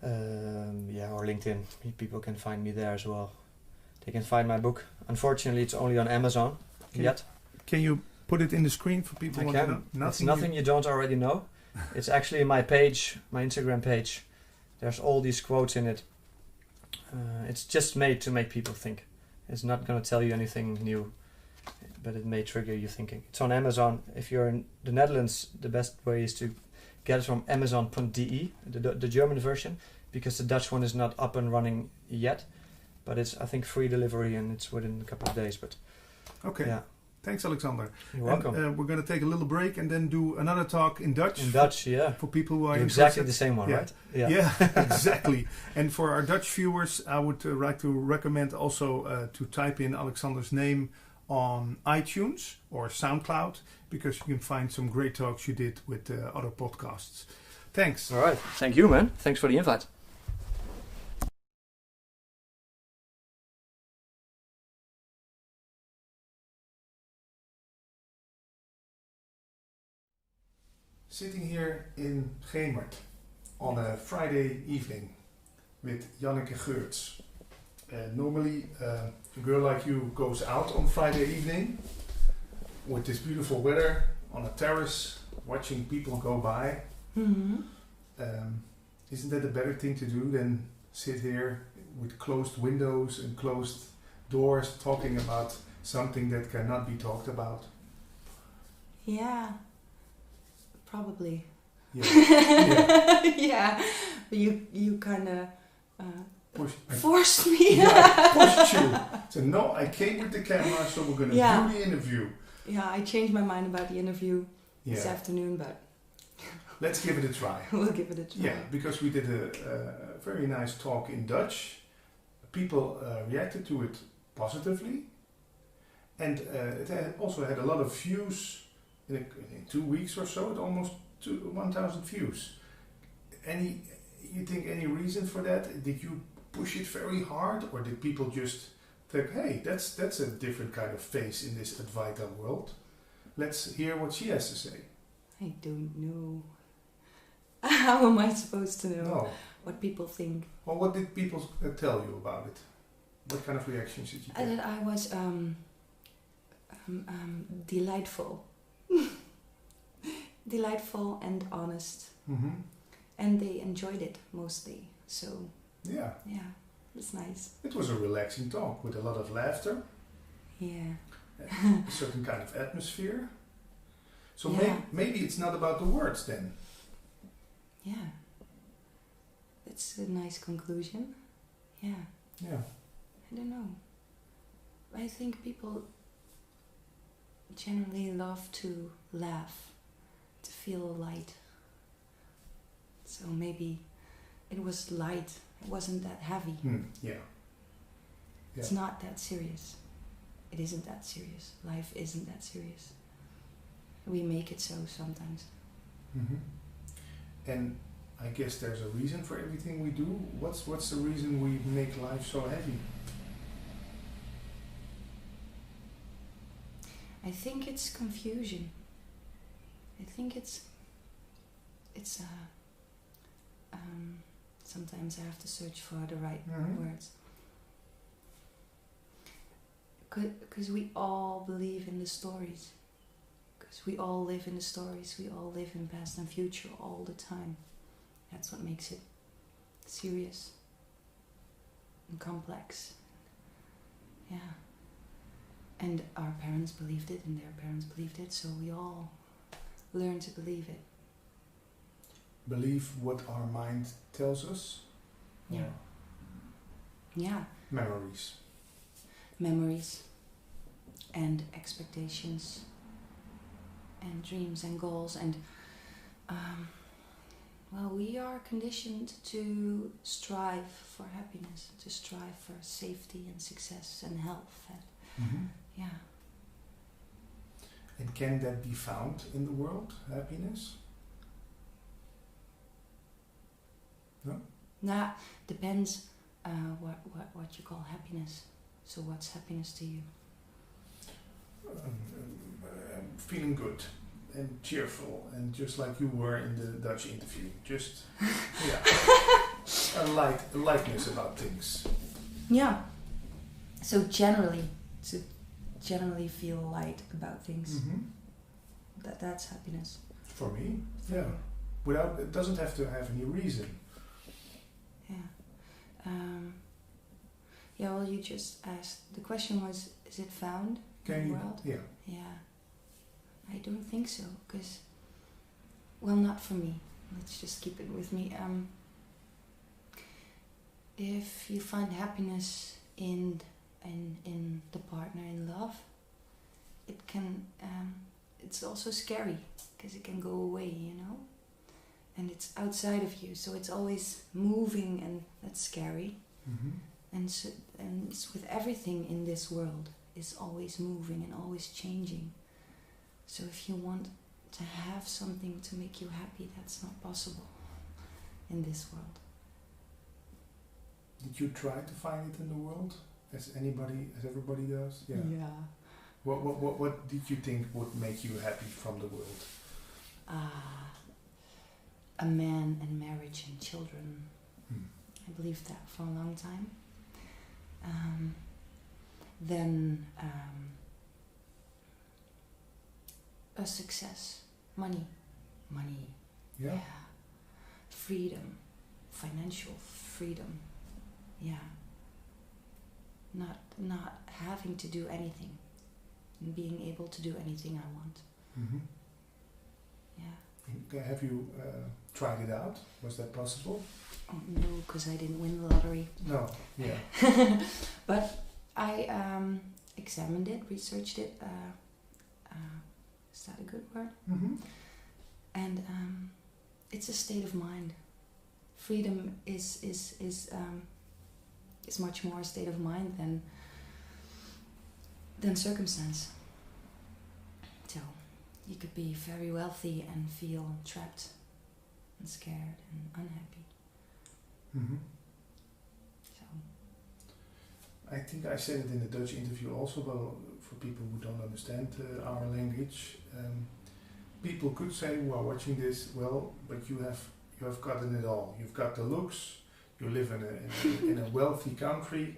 Or LinkedIn. People can find me there as well. They can find my book. Unfortunately, it's only on Amazon yet. Can you put it in the screen for people who want to know? It's nothing you don't already know. It's actually my page, my Instagram page. There's all these quotes in it. It's just made to make people think. It's not going to tell you anything new, but it may trigger you thinking. It's on Amazon. If you're in the Netherlands, the best way is to get it from Amazon.de, the German version, because the Dutch one is not up and running yet. But it's, I think, free delivery, and it's within a couple of days. But okay. Yeah. Thanks, Alexander. You're welcome. And, we're going to take a little break and then do another talk in Dutch. In Dutch, yeah. For people who are exactly the same one, right? Yeah, exactly. And for our Dutch viewers, I would like to recommend also to type in Alexander's name on iTunes or SoundCloud, because you can find some great talks you did with other podcasts. Thanks. All right. Thank you, man. Thanks for the invite. Sitting here in Gemert on a Friday evening with Janneke Geurts. Normally a girl like you goes out on Friday evening with this beautiful weather on a terrace, watching people go by. Mm-hmm. Isn't that a better thing to do than sit here with closed windows and closed doors talking about something that cannot be talked about? Yeah. Probably. Yeah. Yeah. You kind of forced me. Pushed you. So no, I came with the camera, so we're going to do the interview. Yeah, I changed my mind about the interview this afternoon, but let's give it a try. We'll give it a try. Yeah, because we did a very nice talk in Dutch. People reacted to it positively, and it also had a lot of views in 2 weeks or so. It almost 1,000 views. You think any reason for that? Did you push it very hard, or did people just think, hey, that's a different kind of face in this Advaita world? Let's hear what she has to say. I don't know. How am I supposed to know what people think? Well, what did people tell you about it? What kind of reactions did you get? That I was delightful. Delightful and honest. Mm-hmm. And they enjoyed it mostly. So, yeah, it's nice. It was a relaxing talk with a lot of laughter. Yeah. A certain kind of atmosphere. So maybe it's not about the words then. Yeah. That's a nice conclusion. Yeah. Yeah. I don't know. I think people generally love to laugh, to feel light. So maybe it was light. It wasn't that heavy. Yeah. It's not that serious. It isn't that serious. Life isn't that serious. We make it so sometimes. Mm-hmm. And I guess there's a reason for everything we do. What's the reason we make life so heavy? I think it's confusion. I think it's sometimes I have to search for the right words. Because we all believe in the stories. Because we all live in the stories. We all live in past and future all the time. That's what makes it serious and complex. Yeah. And our parents believed it, and their parents believed it, so we all learn to believe it. Believe what our mind tells us? Yeah. Yeah. Memories. Memories and expectations and dreams and goals and we are conditioned to strive for happiness, to strive for safety and success and health. And yeah. And can that be found in the world, happiness? No? Nah, depends what you call happiness. So what's happiness to you? Feeling good and cheerful and just like you were in the Dutch interview. Just, a lightness about things. Yeah. So generally feel light about things. That's happiness. For me, it doesn't have to have any reason. Yeah. Well, you just asked. The question was, is it found in the world? Yeah. Yeah. I don't think so, because, well, not for me. Let's just keep it with me. If you find happiness in the partner in love, it can. It's also scary because it can go away, and it's outside of you, so it's always moving, and that's scary. And it's with everything in this world is always moving and always changing. So if you want to have something to make you happy, that's not possible in this world. Did you try to find it in the world, as everybody does? Yeah. What did you think would make you happy from the world? A man and marriage and children. I believed that for a long time. Then a success, money. Yeah. Freedom, financial freedom. Yeah. Not having to do anything, and being able to do anything I want. Yeah. Have you tried it out? Was that possible? Oh, no, because I didn't win the lottery. No, yeah. But I examined it, researched it. Is that a good word? Mm-hmm. And it's a state of mind. Freedom is much more a state of mind than circumstance. So you could be very wealthy and feel trapped and scared and unhappy. Mm-hmm. So I think I said it in the Dutch interview also, but for people who don't understand our language, people could say who are watching this, well, but you have gotten it all. You've got the looks, you live in a wealthy country,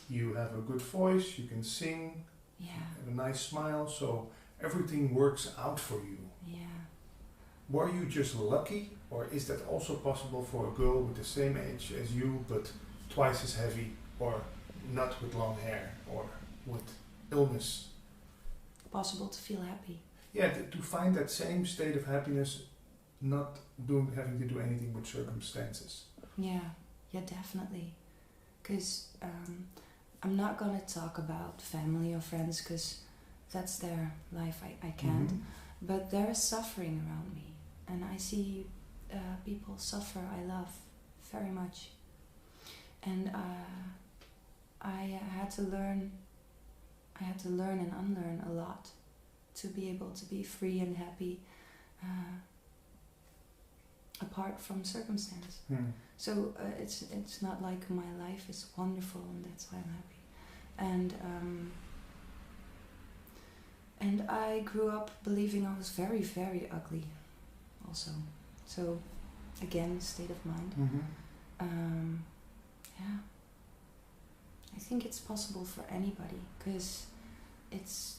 you have a good voice, you can sing, yeah, you have a nice smile, so everything works out for you. yeah. Were you just lucky, or is that also possible for a girl with the same age as you, but twice as heavy, or not with long hair, or with illness? Possible to feel happy. Yeah, to find that same state of happiness, not having to do anything with circumstances. Yeah, definitely. Because I'm not gonna talk about family or friends, because that's their life. I can't. Mm-hmm. But there is suffering around me, and I see people suffer. I love very much, and I had to learn and unlearn a lot to be able to be free and happy apart from circumstance. Mm. So it's not like my life is wonderful and that's why I'm happy. And I grew up believing I was very, very ugly also. So again, state of mind. Mm-hmm. Yeah. I think it's possible for anybody, because it's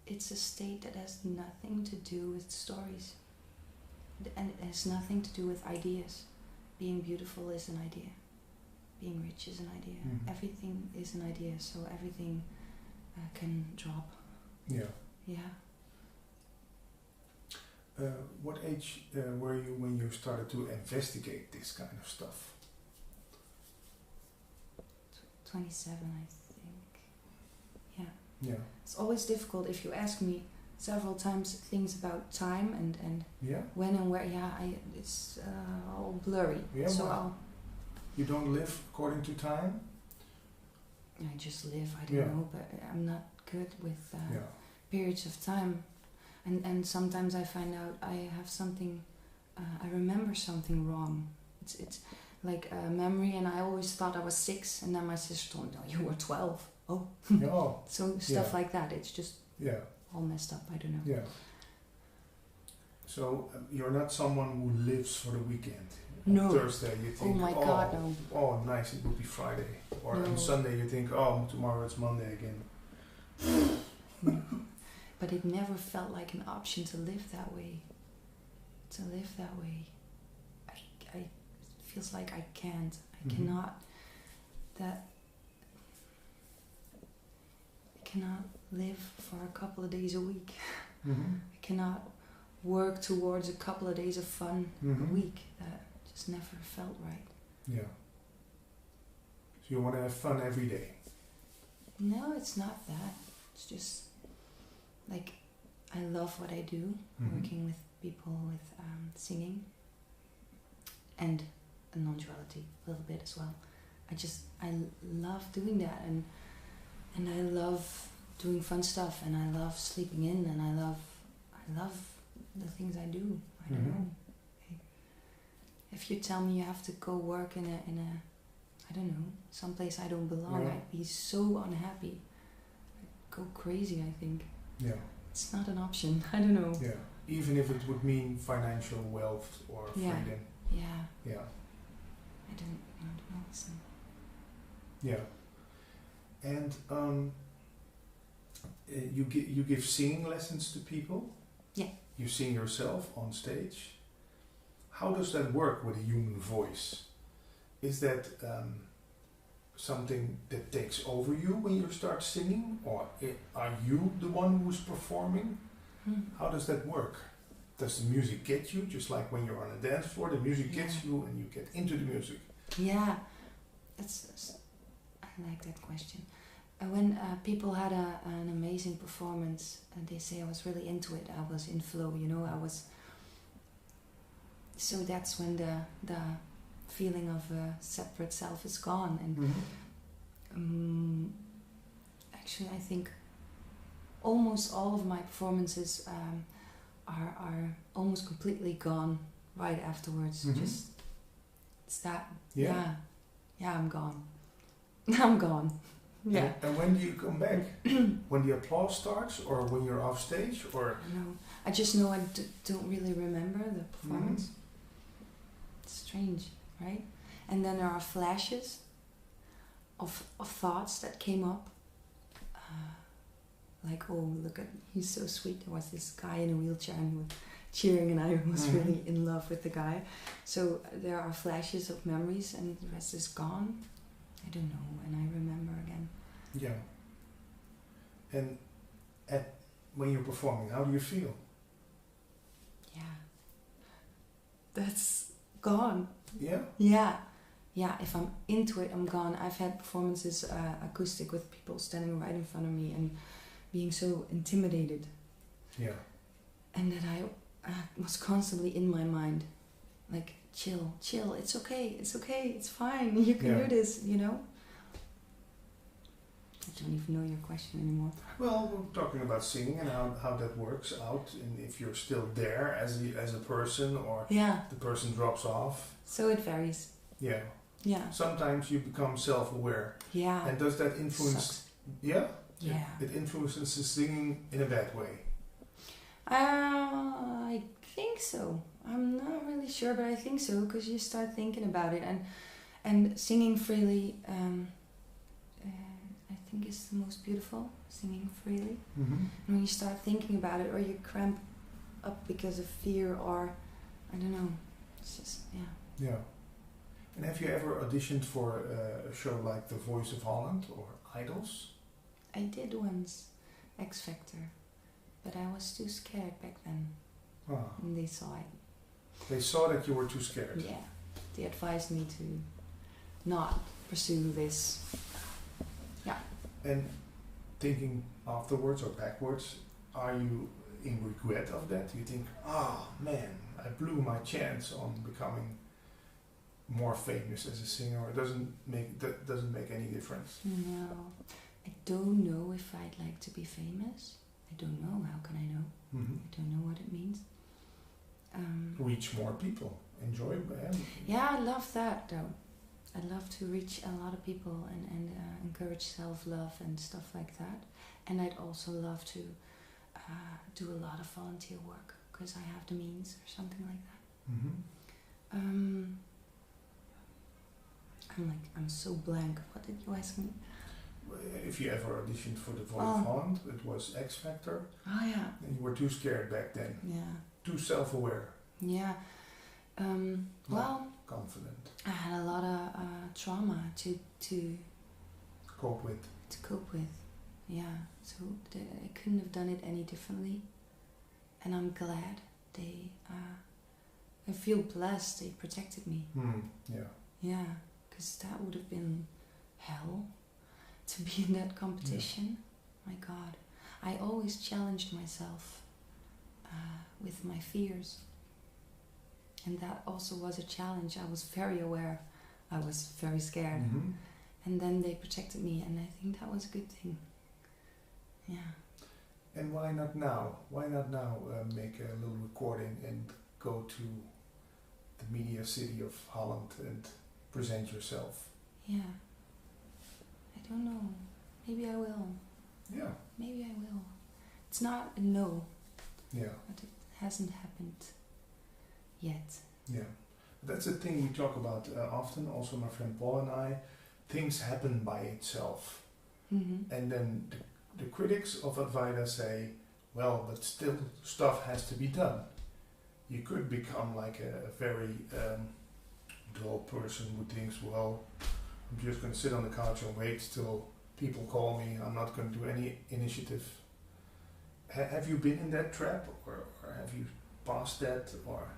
it's a state that has nothing to do with stories, and it has nothing to do with ideas. Being beautiful is an idea. Being rich is an idea. Mm. Everything is an idea, so everything can drop. Yeah. Yeah. What age were you when you started to investigate this kind of stuff? 27, I think. Yeah. Yeah. It's always difficult if you ask me several times things about time and Yeah. when and where. Yeah, it's all blurry. Yeah, so why? You don't live according to time? I just live. I don't Yeah. know, but I'm not good with Yeah. periods of time. And sometimes I find out I have something. I remember something wrong. It's like a memory, and I always thought I was 6, and then my sister told me, "No, you were 12." Oh. Yeah. Oh. So stuff Yeah. like that. It's just Yeah. all messed up. I don't know. Yeah. So you're not someone who lives for the weekend. No. On Thursday you think, Oh my God, no. Oh, nice, it will be Friday. Or No. on Sunday you think, oh, tomorrow it's Monday again. But it never felt like an option to live that way. It feels like I can't. I cannot. I cannot live for a couple of days a week. Mm-hmm. I cannot work towards a couple of days of fun Mm-hmm. a week. That just never felt right. Yeah. So you want to have fun every day? No, it's not that. It's just like I love what I do, working with people with singing and non-duality a little bit as well. I love doing that, and I love doing fun stuff, and I love sleeping in, and I love the things I do. I don't know. If you tell me you have to go work in a I don't know, someplace I don't belong, Yeah. I'd be so unhappy. I'd go crazy, I think. Yeah. It's not an option. I don't know. Yeah. Even if it would mean financial wealth or Yeah. freedom. Yeah. Yeah. I don't know. So. Yeah. And you give singing lessons to people? Yeah. You sing yourself on stage? How does that work with a human voice? Is that something that takes over you when you start singing, or are you the one who's performing? How does that work? Does the music get you, just like when you're on a dance floor, the music gets you and you get into the music? Yeah, I like that question. When people had an amazing performance and they say I was really into it, I was in flow, you know, so that's when the feeling of a separate self is gone. And actually I think almost all of my performances are almost completely gone right afterwards. Just it's that I'm gone. I'm gone. Yeah. And when do you come back? When the applause starts, or when you're off stage, or? No, I just know I don't really remember the performance. It's strange, right? And then there are flashes of thoughts that came up. Like, oh, look at, he's so sweet. There was this guy in a wheelchair and he was cheering and I was really in love with the guy. So there are flashes of memories and the rest is gone. I don't know when I remember again. Yeah. And when you're performing, how do you feel? Yeah. That's gone. Yeah? Yeah. Yeah, if I'm into it, I'm gone. I've had performances acoustic with people standing right in front of me and being so intimidated. Yeah. And that I was constantly in my mind, like, chill, it's okay, it's fine, you can do this, you know? I don't even know your question anymore. Well, we're talking about singing and how that works out, and if you're still there as a person, or the person drops off. So it varies. Yeah. Yeah. Sometimes you become self-aware. Yeah. And does that influence? Sucks. Yeah. Yeah. It influences the singing in a bad way. I think so. I'm not really sure, but I think so, because you start thinking about it, and singing freely. I think is the most beautiful. Singing freely. And when you start thinking about it, or you cramp up because of fear, or I don't know. It's just Yeah. And have you ever auditioned for a show like The Voice of Holland or Idols? I did once, X Factor, but I was too scared back then. And they saw it. They saw that you were too scared. Yeah, they advised me to not pursue this. Yeah. And thinking afterwards or backwards, are you in regret of that? You think, man, I blew my chance on becoming more famous as a singer, or that doesn't make any difference? No, I don't know if I'd like to be famous. I don't know. How can I know? I don't know what it means. Reach more people. Enjoy it. Yeah, I love that though. I love to reach a lot of people and encourage self-love and stuff like that. And I'd also love to do a lot of volunteer work because I have the means or something like that. I'm so blank. What did you ask me? If you ever auditioned for The Voice of Holland, it was X Factor. Oh yeah. And you were too scared back then. Yeah. Too self-aware. Yeah. Well, confident. I had a lot of trauma to cope with. Yeah. So I couldn't have done it any differently. And I'm glad I feel blessed they protected me. Yeah. Yeah, because that would have been hell to be in that competition. My God. I always challenged myself with my fears. And that also was a challenge. I was very aware. I was very scared. And then they protected me, and I think that was a good thing. Yeah. And why not now? Why not now make a little recording and go to the media city of Holland and present yourself? Yeah. I don't know. Maybe I will. Yeah. Maybe I will. It's not a no. Yeah. But it hasn't happened yet. Yeah. That's a thing we talk about often, also my friend Paul and I. Things happen by itself. And then the critics of Advaita say, well, but still stuff has to be done. You could become like a very dull person who thinks, well, I'm just going to sit on the couch and wait till people call me. I'm not going to do any initiative. Have you been in that trap, or have you passed that, or?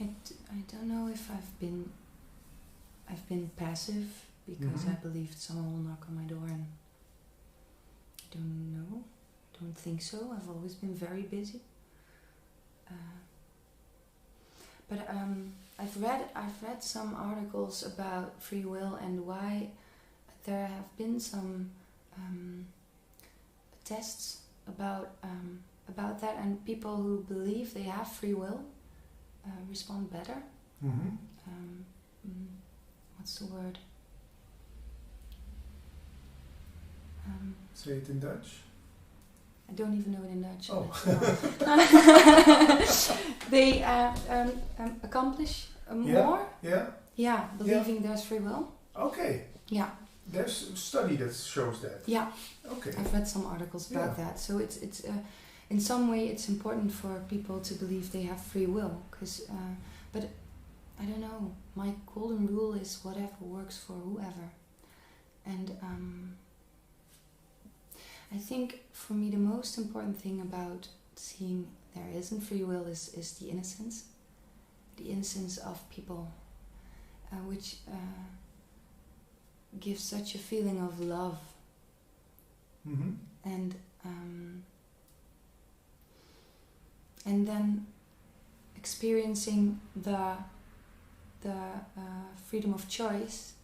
I don't know if I've been passive because I believed someone will knock on my door, and I don't know. Don't think so. I've always been very busy. But I've read some articles about free will and why there have been some tests about that, and people who believe they have free will respond better. What's the word? Say it in Dutch. I don't even know it in Dutch. Oh. They accomplish more. Yeah. Yeah, believing there's free will. Okay. Yeah. There's a study that shows that. Yeah. Okay. I've read some articles about that. So it's in some way it's important for people to believe they have free will, but I don't know. My golden rule is whatever works for whoever, and I think for me the most important thing about seeing there isn't free will is the innocence of people, which gives such a feeling of love, and then experiencing the freedom of choice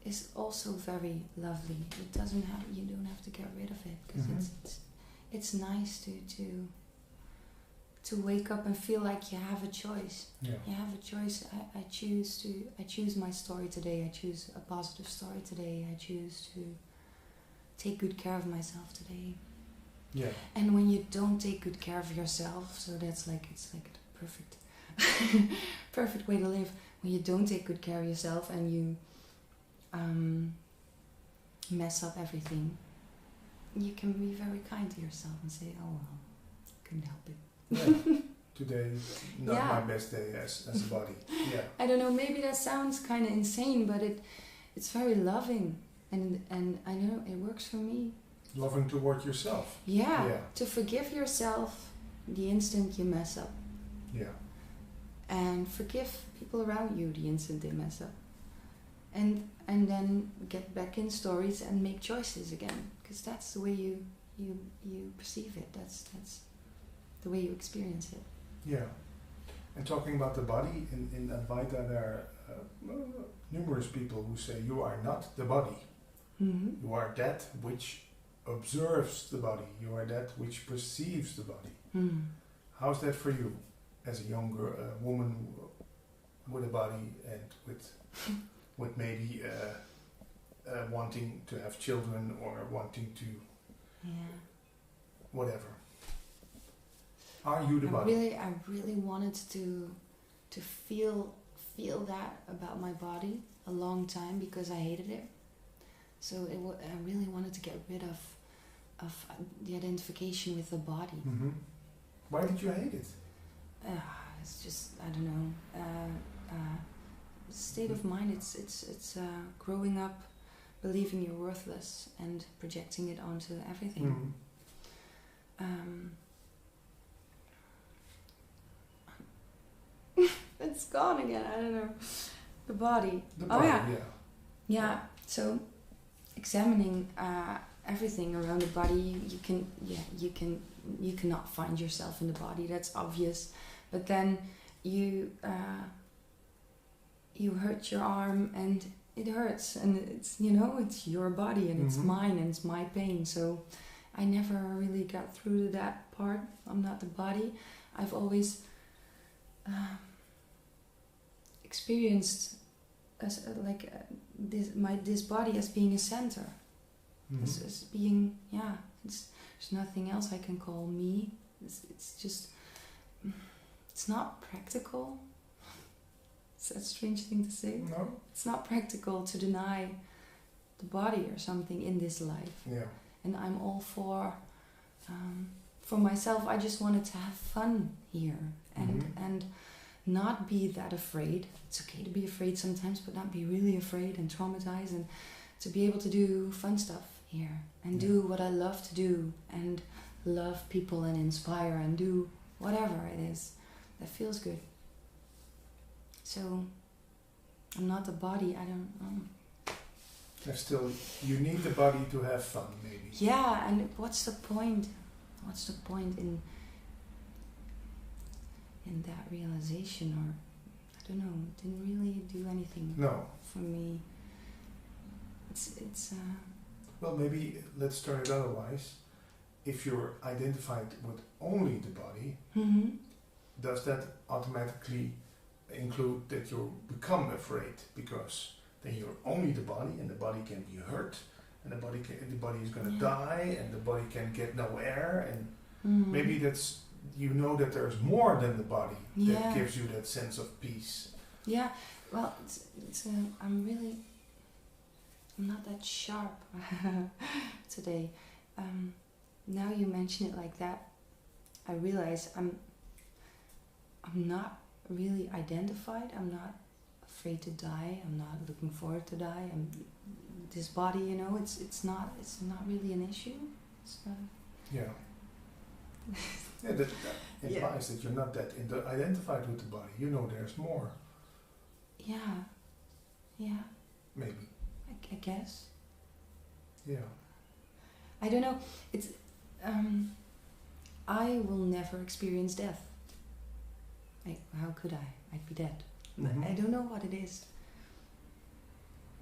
is also very lovely. It doesn't have, you don't have to get rid of it, because it's nice to wake up and feel like you have a choice. Yeah. You have a choice. I choose my story today. I choose a positive story today. I choose to take good care of myself today. Yeah. And when you don't take good care of yourself, so it's like the perfect perfect way to live. When you don't take good care of yourself and you mess up everything, you can be very kind to yourself and say, oh well, couldn't help it. Yeah. Today not my best day as a body. Yeah. I don't know, maybe that sounds kind of insane, but it's very loving, and I know it works for me. Loving toward yourself. Yeah. To forgive yourself the instant you mess up. Yeah. And forgive people around you the instant they mess up. And then get back in stories and make choices again, because that's the way you perceive it. That's the way you experience it. Yeah. And talking about the body, in Advaita there are numerous people who say you are not the body. You are that which observes the body. You are that which perceives the body. How's that for you as a young woman with a body and with maybe wanting to have children or wanting to whatever? Are you the body? I really wanted to feel that about my body a long time, because I hated it. So I really wanted to get rid of the identification with the body. Why did you hate it? It's just, I don't know, state of mind. It's growing up believing you're worthless and projecting it onto everything. It's gone again. I don't know. The body. Yeah. So examining everything around the body, you cannot find yourself in the body. That's obvious. But then you hurt your arm and it hurts, and it's it's your body and it's mine and it's my pain. So I never really got through to that part. I'm not the body. I've always experienced this body as being a center, as being there's nothing else I can call me. It's just, it's not practical. It's a strange thing to say. No, it's not practical to deny the body or something in this life. Yeah. And I'm all for myself. I just wanted to have fun here and not be that afraid. It's okay to be afraid sometimes, but not be really afraid and traumatized, and to be able to do fun stuff here and do what I love to do and love people and inspire and do whatever it is that feels good. So I'm not the body. I don't know. There's still, you need the body to have fun, maybe. Yeah, and what's the point? What's the point in that realization? Or I don't know. It didn't really do anything for me. It's. Well, maybe let's turn it otherwise. If you're identified with only the body, does that automatically include that you become afraid? Because then you're only the body, and the body can be hurt, and the body is going to die, and the body can get no air, and maybe that's, you know, that there's more than the body that gives you that sense of peace. Yeah, well, I'm not that sharp today. Now you mention it like that, I realize I'm not really identified. I'm not afraid to die. I'm not looking forward to die. This body, you know, it's not really an issue. It's not. Yeah. Yeah, that implies that you're not that identified with the body. You know, there's more. Yeah. Yeah. Maybe. I guess. Yeah. I don't know. It's. I will never experience death. How could I? I'd be dead. I don't know what it is.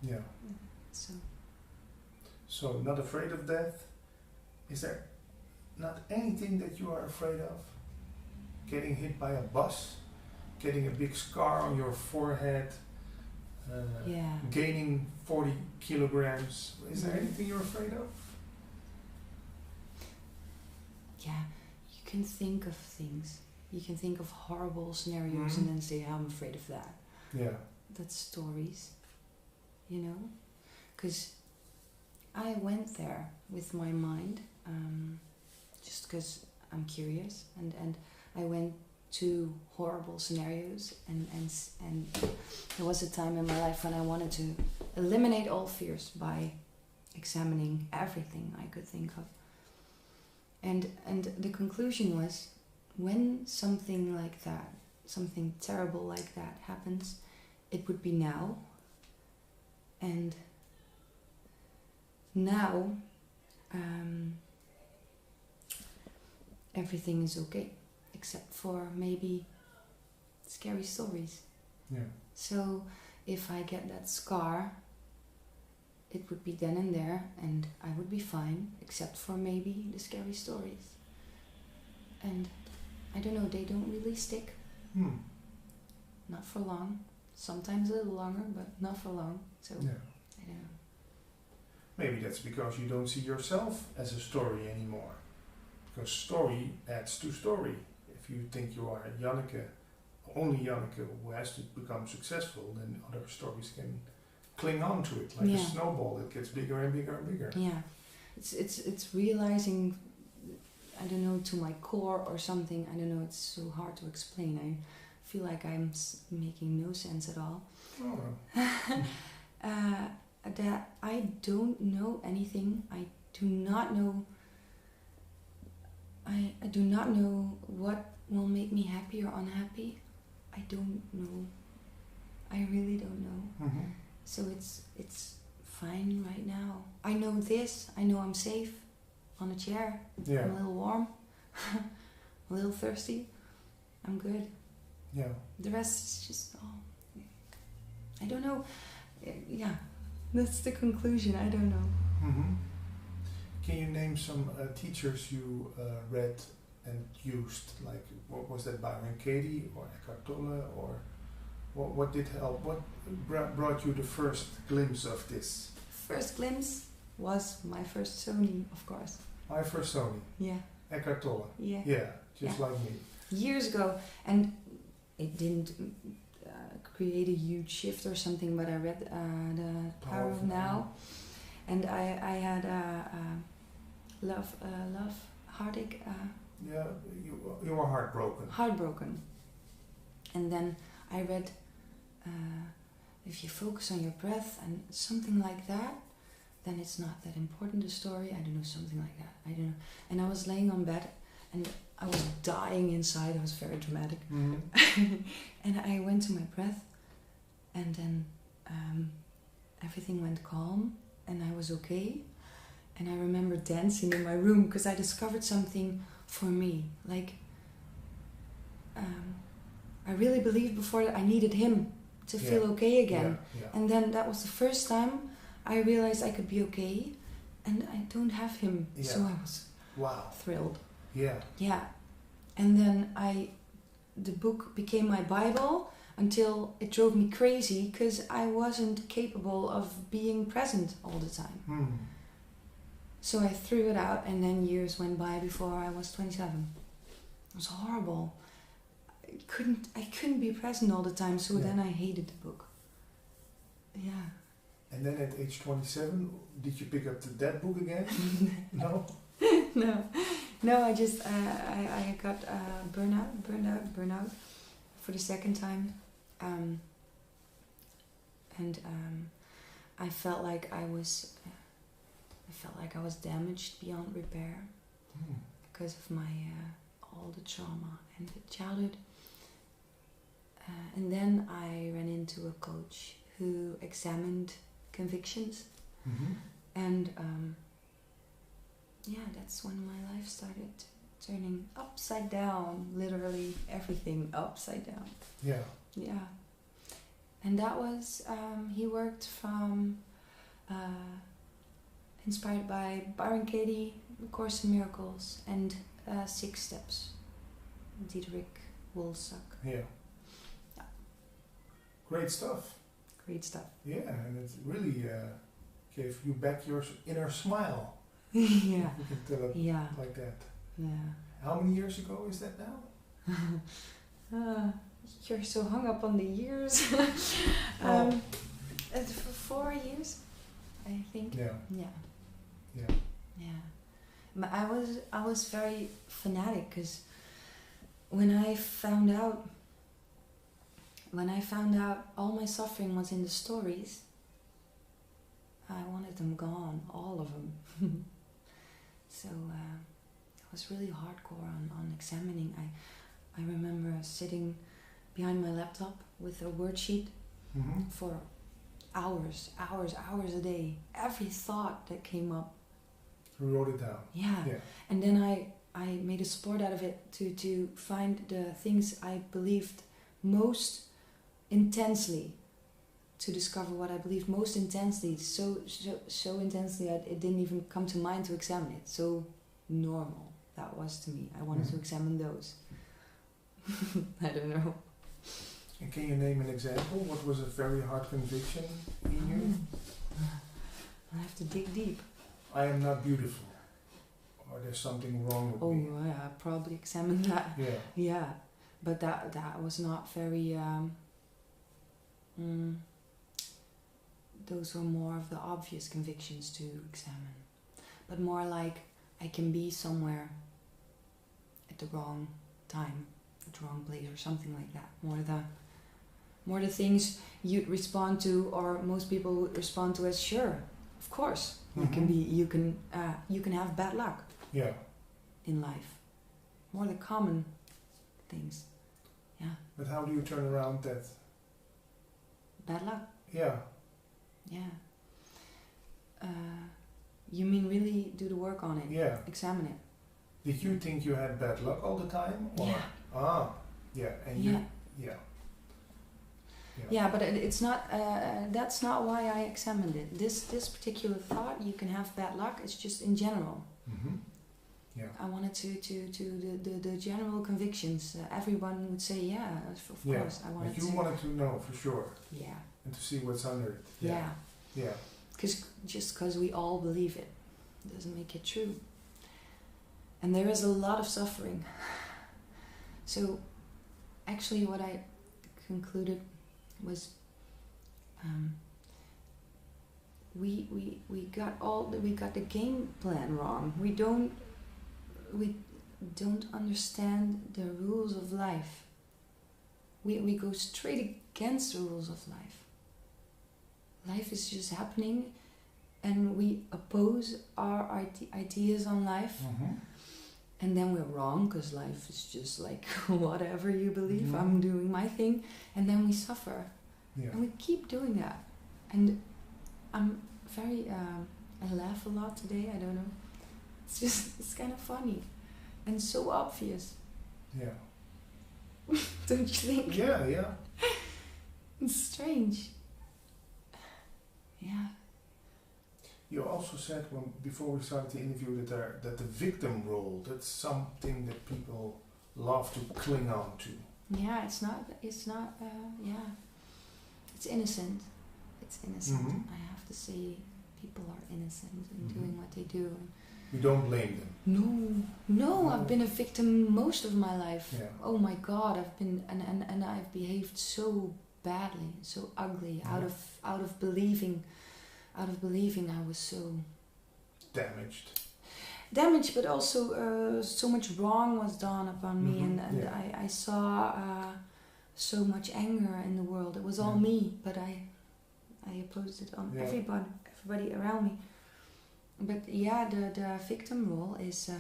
Yeah. So not afraid of death. Is there not anything that you are afraid of? Getting hit by a bus, getting a big scar on your forehead, gaining 40 kilograms. Is there anything you're afraid of? Yeah, you can think of things. You can think of horrible scenarios and then say, I'm afraid of that. Yeah. That's stories, you know? Because I went there with my mind, just because I'm curious, and I went to horrible scenarios, and there was a time in my life when I wanted to eliminate all fears by examining everything I could think of. And the conclusion was, when something like that, something terrible like that happens, it would be now. And now, everything is okay, except for maybe scary stories. Yeah. So if I get that scar, it would be then and there, and I would be fine, except for maybe the scary stories. And I don't know, they don't really stick. Not for long. Sometimes a little longer, but not for long. So, I don't know. Maybe that's because you don't see yourself as a story anymore. Because story adds to story. If you think you are Janneke, only Janneke who has to become successful, then other stories can cling on to it like a snowball that gets bigger and bigger and bigger. Yeah, it's realizing, I don't know, to my core or something. I don't know, it's so hard to explain. I feel like I'm making no sense at all. That I don't know anything. I do not know. I do not know what will make me happy or unhappy. I don't know. I really don't know. So it's fine right now. I know this. I know I'm safe on a chair. Yeah. I'm a little warm. A little thirsty. I'm good. Yeah. The rest is just, I don't know. Yeah, that's the conclusion. I don't know. Can you name some teachers you read and used? Like, what was that, Byron Katie or Eckhart Tolle, or what did help? What brought you the first glimpse of this? First glimpse was my first Sony, of course. My first Sony. Yeah. Eckhart Tolle. Yeah. Yeah, just like me. Years ago, and it didn't create a huge shift or something, but I read The Power of Now, and I had love heartache. Yeah, you were heartbroken. Heartbroken, And then I read, if you focus on your breath and something like that, then it's not that important, the story. I don't know, something like that. I don't know. And I was laying on bed and I was dying inside. I was very dramatic. And I went to my breath, and then everything went calm and I was okay. And I remember dancing in my room because I discovered something for me. Like, I really believed before that I needed him to feel okay again. And then that was the first time I realized I could be okay, and I don't have him. So I was thrilled. Yeah. And then the book became my Bible until it drove me crazy because I wasn't capable of being present all the time. So I threw it out, and then years went by before I was 27. It was horrible. I couldn't be present all the time, so then I hated the book. Yeah. And then at age 27, did you pick up that book again? No? No, I just, I got burned out for the second time. I felt like I was damaged beyond repair because of my all the trauma and the childhood. And then I ran into a coach who examined convictions, and that's when my life started turning upside down. Literally everything upside down. Yeah. And that was he worked from inspired by Byron Katie, Course in Miracles, and 6 Steps, Diederik Wolfsack. Great stuff. Yeah, and it really gave you back your inner smile. Yeah. You can tell it like that. Yeah. How many years ago is that now? You're so hung up on the years. 4 years, I think. Yeah. But I was very fanatic because when I found out all my suffering was in the stories, I wanted them gone, all of them. So I was really hardcore on examining. I remember sitting behind my laptop with a worksheet for hours a day. Every thought that came up, you wrote it down. Yeah. And then I made a sport out of it to find the things I believed most intensely, to discover what I believed most intensely, so intensely that it didn't even come to mind to examine it. So normal that was to me. I wanted to examine those. I don't know. And can you name an example? What was a very hard conviction in you? I have to dig deep. I am not beautiful. Or there's something wrong with me. Oh, yeah, I probably examined that. Yeah. But that was not very... those were more of the obvious convictions to examine. But more like, I can be somewhere at the wrong time, at the wrong place, or something like that. More the things you'd respond to, or most people would respond to as, sure, of course, you can have bad luck. In life. More the common things. Yeah. But how do you turn around that? Bad luck. Yeah. You mean really do the work on it? Yeah. Examine it. Did you think you had bad luck all the time? Or? Yeah. And Yeah, but it's not. That's not why I examined it. This particular thought, you can have bad luck. It's just in general. I wanted to the general convictions. Everyone would say, of course. I wanted. But you wanted to know for sure. Yeah. And to see what's under it. Yeah. Because we all believe it doesn't make it true. And there is a lot of suffering. So, actually, what I concluded was we got the game plan wrong. We don't understand the rules of life. we go straight against the rules of life. Life is just happening, and we oppose our ideas on life. And then we're wrong, because life is just like whatever you believe, I'm doing my thing. And then we suffer. Yeah. And we keep doing that. And I'm very, I laugh a lot today, I don't know. It's kind of funny. And so obvious. Yeah. Don't you think? Yeah. It's strange. Yeah. You also said before we started the interview that the victim role, that's something that people love to cling on to. Yeah, it's not, yeah. It's innocent. It's innocent. I have to say, people are innocent in doing what they do. You don't blame them. No, I've been a victim most of my life. Yeah. Oh my God, I've been, and I've behaved so badly, so ugly, out of believing I was so damaged, but also so much wrong was done upon me, and I saw so much anger in the world. It was all me, but I opposed it on everybody around me. But yeah, the victim role is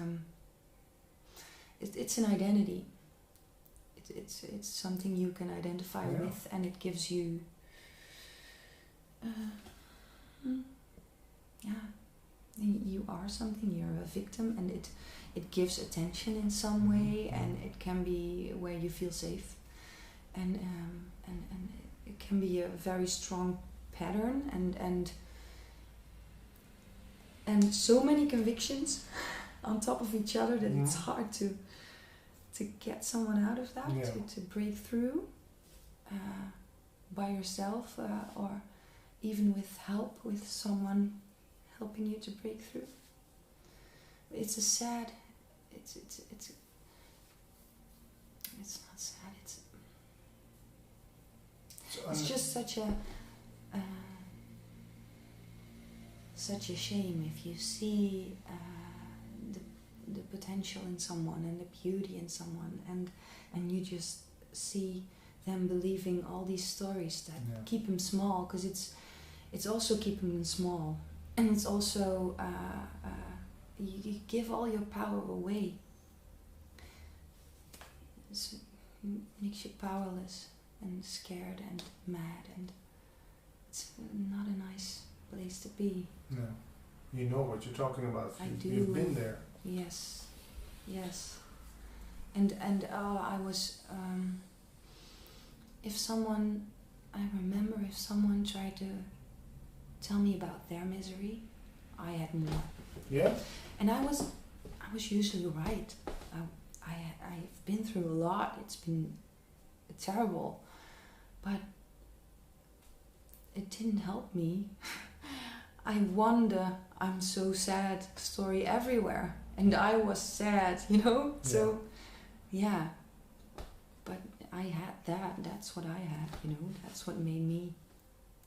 it's an identity. It's something you can identify with, and it gives you you are something. You're a victim, and it gives attention in some way, and it can be where you feel safe, and it can be a very strong pattern, and so many convictions on top of each other that it's hard to get someone out of that, to break through by yourself, or even with help, with someone helping you to break through. It's a sad, it's not sad, it's just such a shame if you see the potential in someone and the beauty in someone, and you just see them believing all these stories that keep them small, because it's also keeping them small, and it's also you give all your power away. It makes you powerless and scared and mad, and it's not a nice place to be. No, you know what you're talking about. I do. You've been there. Yes, and I was. If someone tried to tell me about their misery, I had more. Yeah. And I was usually right. I've been through a lot. It's been terrible, but it didn't help me. I wonder, I'm so sad story everywhere, and I was sad, So, yeah. But I had that. That's what I had, That's what made me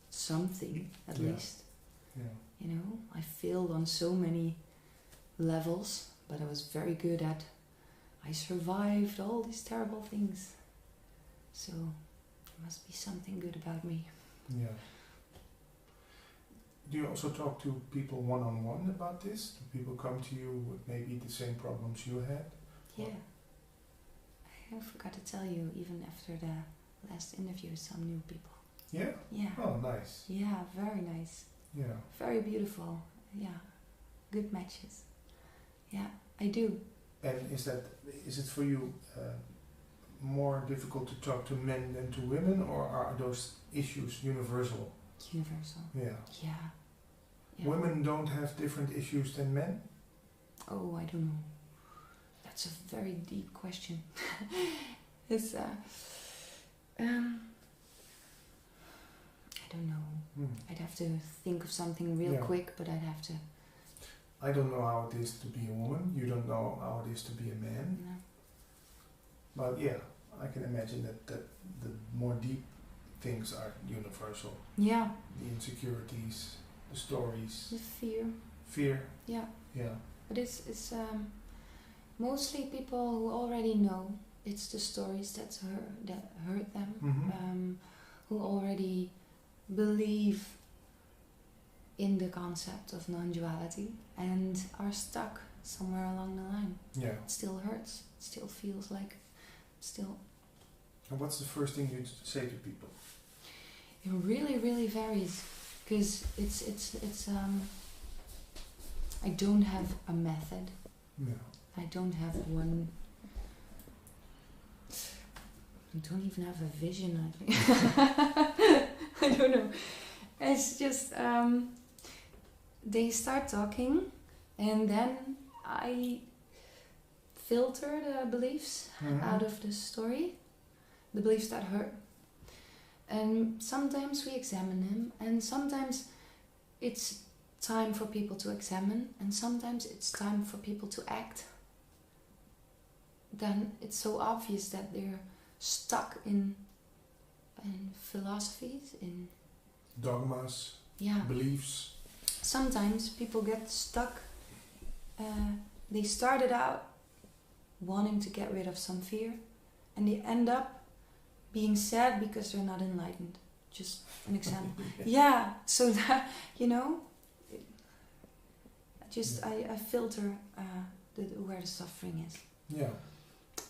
something, at least. Yeah. I failed on so many levels, but I was very good at. I survived all these terrible things. So, there must be something good about me. Yeah. Do you also talk to people one-on-one about this? Do people come to you with maybe the same problems you had? Yeah. I forgot to tell you, even after the last interview, some new people. Yeah? Yeah. Oh, nice. Yeah, very nice. Yeah. Very beautiful. Yeah. Good matches. Yeah, I do. And is it for you more difficult to talk to men than to women, or are those issues universal? Universal. Yeah. Yeah. Women don't have different issues than men? Oh, I don't know. That's a very deep question. It's I don't know. I'd have to think of something real quick, but I'd have to. I don't know how it is to be a woman. You don't know how it is to be a man. No. But yeah, I can imagine that the more deep things are universal. Yeah. The insecurities, the stories. The fear. Fear. Yeah. Yeah. But it's mostly people who already know it's the stories that hurt them, Mm-hmm. who already believe in the concept of non-duality and are stuck somewhere along the line. Yeah. It still hurts. It still feels like still. And what's the first thing you say to people? It really, really varies, because it's I don't have a method. No. I don't have one. I don't even have a vision, I think. I don't know. It's just, they start talking, and then I filter the beliefs out of the story, the beliefs that hurt. And sometimes we examine them, and sometimes it's time for people to examine, and sometimes it's time for people to act. Then it's so obvious that they're stuck in philosophies, in Dogmas, yeah. beliefs. Sometimes people get stuck. They started out wanting to get rid of some fear, and they end up being sad because they're not enlightened. Just an example. Yeah, so that, you know, I filter where the suffering is. Yeah.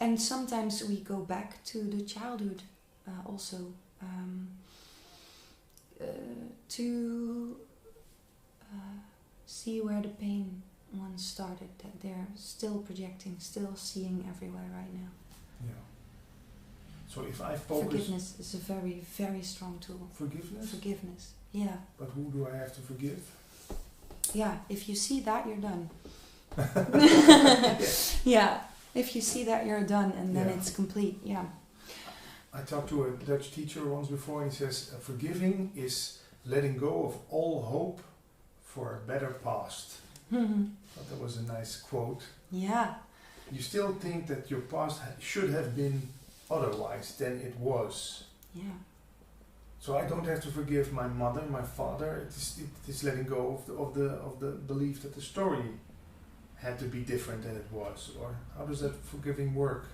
And sometimes we go back to the childhood also to see where the pain once started, that they're still projecting, still seeing everywhere right now. Yeah. So if I focus... Forgiveness is a very, very strong tool. Forgiveness? Forgiveness, yeah. But who do I have to forgive? Yeah, if you see that, you're done. Yeah, if you see that, you're done, and then it's complete, yeah. I talked to a Dutch teacher once before, and he says, forgiving is letting go of all hope for a better past. I thought that was a nice quote. Yeah. You still think that your past should have been otherwise than it was. Yeah. So I don't have to forgive my mother, my father. It is letting go of the belief that the story had to be different than it was. Or how does that forgiving work?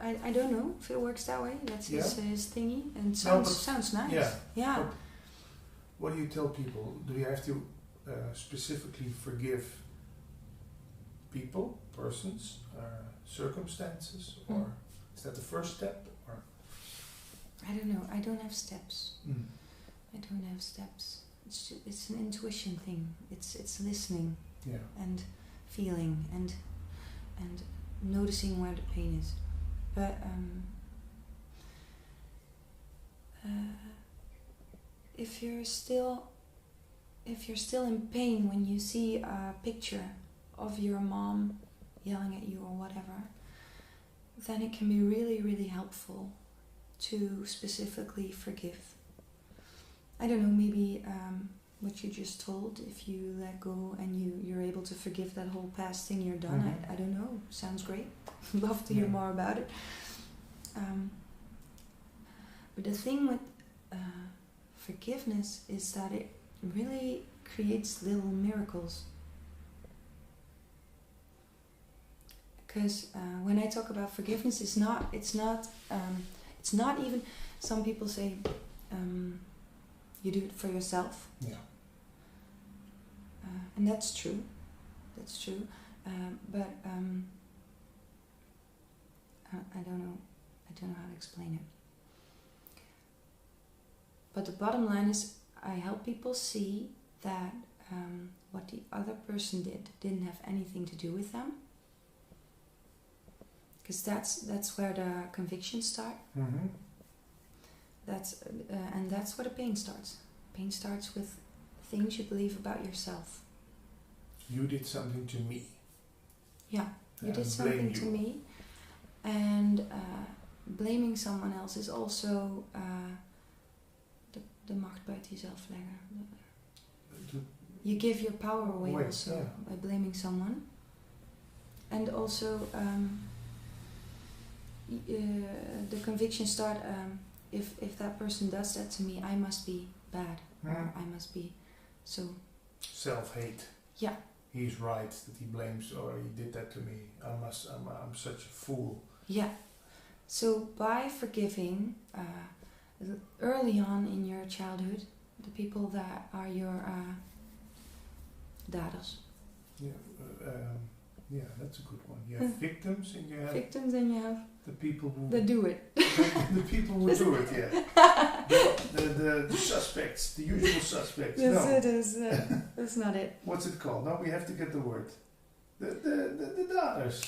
I don't know if it works that way. That's his thingy, and sounds nice. Yeah. Yeah. But what do you tell people? Do you have to specifically forgive people, persons, circumstances, or is that the first step? Or I don't know. I don't have steps. I don't have steps. It's an intuition thing. It's listening and feeling and noticing where the pain is. But if you're still in pain when you see a picture of your mom yelling at you or whatever, then it can be really, really helpful to specifically forgive. I don't know, maybe what you just told, if you let go and you're able to forgive that whole past thing, you're done. I don't know, sounds great. Love to hear more about it. But the thing with forgiveness is that it really creates little miracles. Because when I talk about forgiveness, it's not even, some people say you do it for yourself. Yeah. And that's true. But I don't know how to explain it. But the bottom line is, I help people see that what the other person didn't have anything to do with them. Because that's where the convictions start. And that's where the pain starts. Pain starts with things you believe about yourself. You did something to me. Yeah, you did something to me. And blaming someone else is also de macht buiten jezelf leggen. You give your power away also by blaming someone. And also the convictions start, if that person does that to me, I must be bad. Or I must be so... Self-hate. Yeah. he's right, that he blames, or he did that to me. I'm such a fool. Yeah. So by forgiving early on in your childhood, the people that are your daders. Yeah, that's a good one. You have victims and you have the people who that do it. the people who do it. Yeah. The suspects, the usual suspects. That's not it. What's it called? Now we have to get the word. The daughters.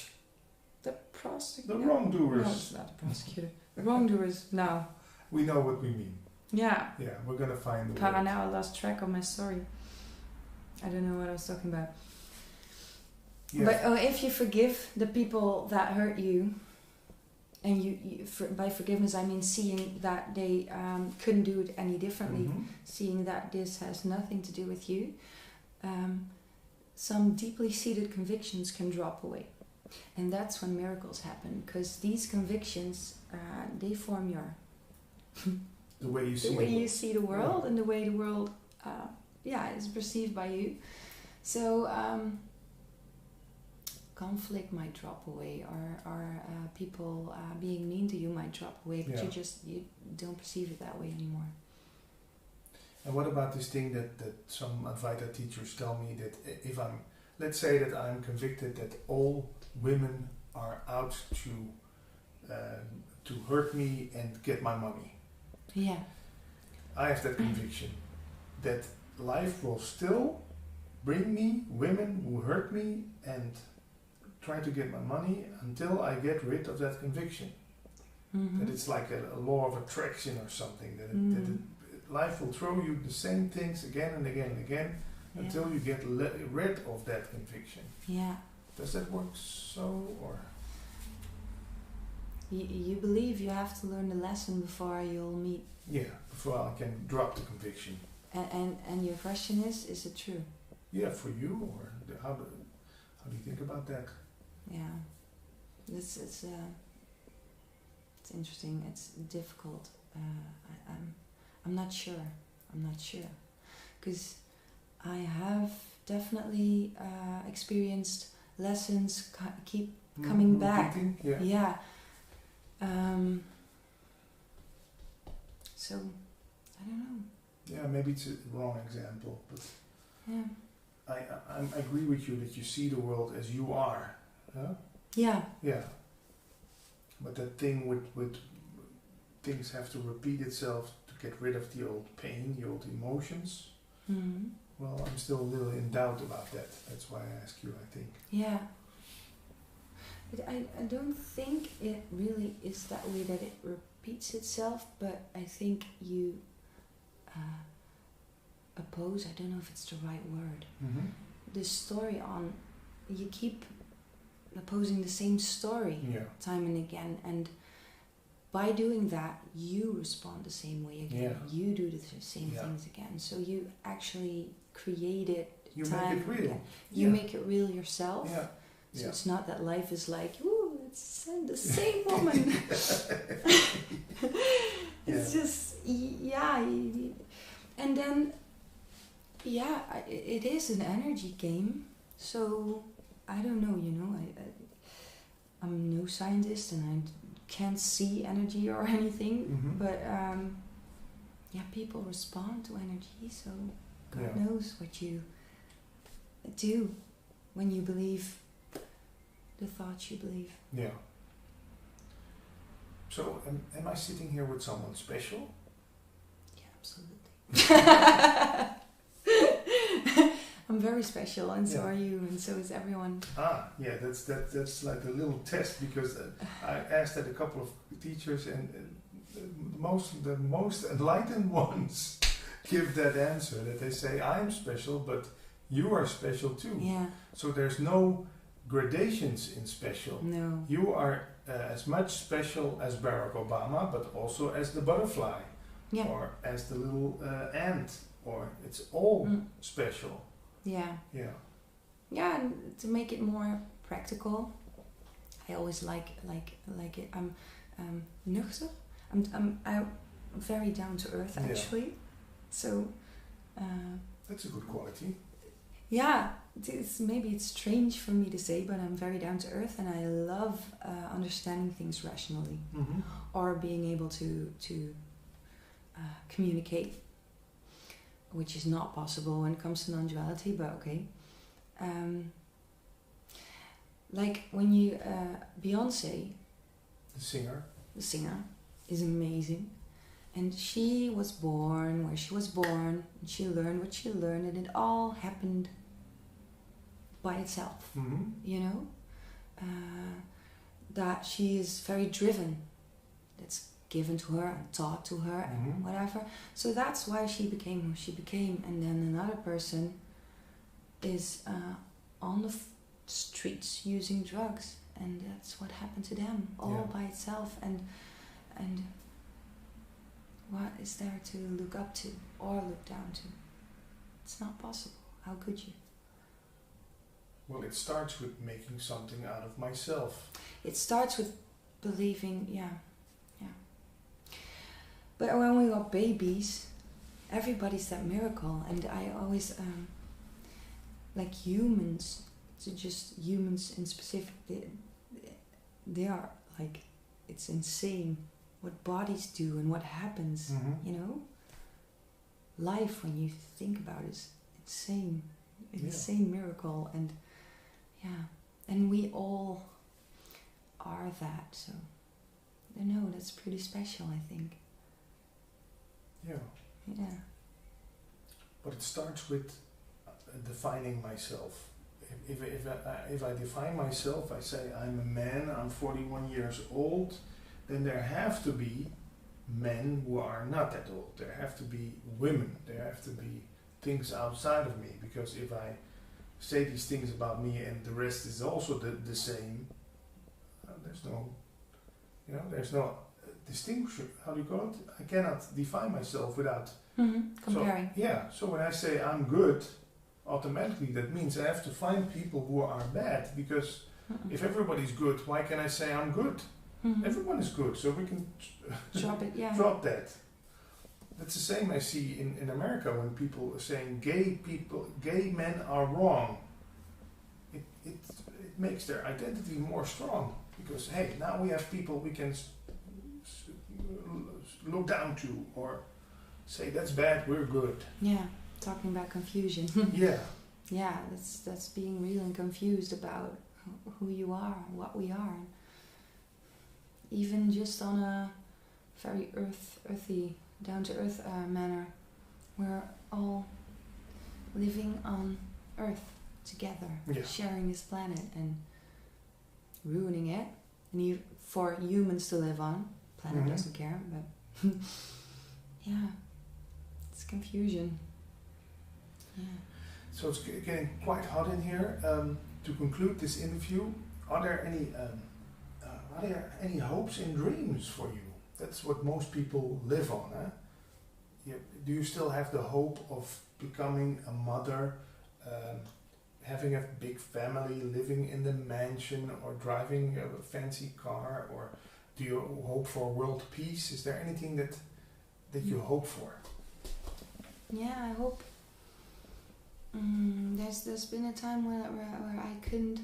The prosecutor. The wrongdoers. No, it's not the prosecutor. The wrongdoers. No. We know what we mean. Yeah. Yeah, we're gonna find the Para, word. now I lost track of my story. I don't know what I was talking about. Yeah. But if you forgive the people that hurt you, and by forgiveness I mean seeing that they couldn't do it any differently, seeing that this has nothing to do with you, some deeply seated convictions can drop away. And that's when miracles happen, because these convictions, they form your... the way you see the world, and the way the world is perceived by you. So conflict might drop away, or people being mean to you might drop away, but you don't perceive it that way anymore. And what about this thing that some Advaita teachers tell me, that if let's say that I'm convicted that all women are out to hurt me and get my money. Yeah. I have that conviction that life will still bring me women who hurt me and try to get my money until I get rid of that conviction. That it's like a law of attraction or something, that life will throw you the same things again and again and again until you get rid of that conviction. Yeah. Does that work so, or? You believe you have to learn the lesson before you'll meet. Yeah, before I can drop the conviction. And your question is it true? Yeah, for you, or how do you think about that? Yeah, it's interesting. It's difficult. I'm not sure. Because I have definitely experienced lessons keep coming back. Yeah. So I don't know. Yeah, maybe it's a wrong example, but yeah. I agree with you that you see the world as you are. Huh? Yeah. Yeah. But that thing with things have to repeat itself to get rid of the old pain, the old emotions. Well, I'm still a little in doubt about that. That's why I ask you, I think. Yeah. But I don't think it really is that way, that it repeats itself, but I think you oppose, I don't know if it's the right word, the story on, you keep opposing the same story time and again, and by doing that you respond the same way again, you do the same things again, so you actually create it, you make it real. You make it real yourself. So Yeah. it's not that life is like, ooh, it's the same woman. It's just, and then, it is an energy game. So, I don't know, I'm no scientist and I can't see energy or anything, but people respond to energy, so God knows what you do when you believe the thoughts you believe. Yeah. So, am I sitting here with someone special? Yeah, absolutely. I'm very special, and so are you, and so is everyone. Yeah, that's like a little test, because I asked that a couple of teachers, and the most enlightened ones give that answer, that they say, I'm special, but you are special too. Yeah. So there's no gradations in special. No. You are as much special as Barack Obama, but also as the butterfly, or as the little ant, or it's all special. Yeah. Yeah. Yeah, and to make it more practical, I always like it. I'm nuchter. I'm very down to earth, actually. So. That's a good quality. Yeah, maybe it's strange for me to say, but I'm very down to earth, and I love understanding things rationally, or being able to communicate, which is not possible when it comes to non-duality, but okay. Like when you Beyonce, the singer, is amazing, and she was born where she was born, and she learned what she learned, and it all happened by itself. You know, that she is very driven. That's given to her and taught to her and whatever. So that's why she became who she became. And then another person is on the streets using drugs, and that's what happened to them all by itself. And what is there to look up to or look down to? It's not possible. How could you? Well, it starts with making something out of myself. It starts with believing, yeah. But when we were babies, everybody's that miracle, and I always like humans. So just humans in specific, they are like, it's insane what bodies do and what happens. You know, life, when you think about it, is insane, insane miracle, and and we all are that. So I know that's pretty special, I think. Yeah. But it starts with defining myself. If I define myself, I say I'm a man, I'm 41 years old, then there have to be men who are not that old. There have to be women. There have to be things outside of me. Because if I say these things about me and the rest is also the same, there's no distinction. How do you call it? I cannot define myself without comparing. So when I say I'm good, automatically that means I have to find people who are bad, because if everybody's good, why can I say I'm good? Everyone is good, so we can drop that. That's the same I see in America when people are saying gay men are wrong. It makes their identity more strong, because hey, now we have people we can look down to or say that's bad, we're good. Yeah, talking about confusion. Yeah, that's being real and confused about who you are, what we are. Even just on a very earthy, down-to-earth manner, we're all living on Earth together, sharing this planet and ruining it. And for humans to live on, planet doesn't care, but it's confusion. Yeah. So it's getting quite hot in here. To conclude this interview, are there any hopes and dreams for you? That's what most people live on. Do you still have the hope of becoming a mother, having a big family, living in the mansion, or driving a fancy car, or do you hope for world peace? Is there anything that you hope for? Yeah, I hope. There's been a time where I couldn't.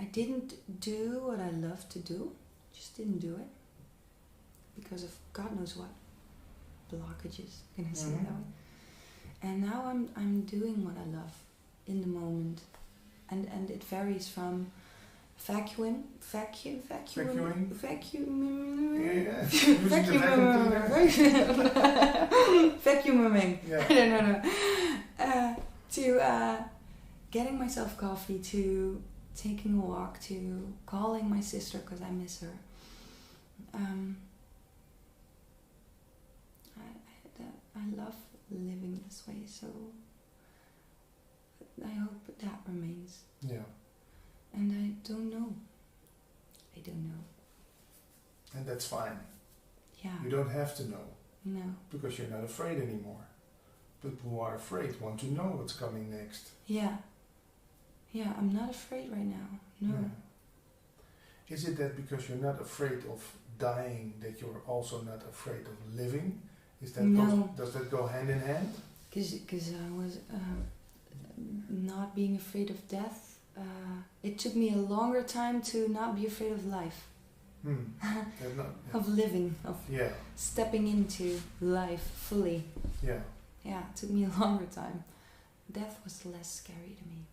I didn't do what I loved to do. Just didn't do it because of God knows what blockages. Can I say it that way? And now I'm doing what I love in the moment, and it varies from vacuuming. Yeah. I don't know. To getting myself coffee, to taking a walk, to calling my sister because I miss her. I love living this way, so I hope that remains. Yeah. And I don't know. And that's fine. Yeah. You don't have to know. No. Because you're not afraid anymore. People who are afraid want to know what's coming next. Yeah. Yeah, I'm not afraid right now. No. Yeah. Is it that because you're not afraid of dying that you're also not afraid of living? Is that no. Does that go hand in hand? because I was not being afraid of death. It took me a longer time to not be afraid of life, of living, of stepping into life fully. Yeah, it took me a longer time. Death was less scary to me.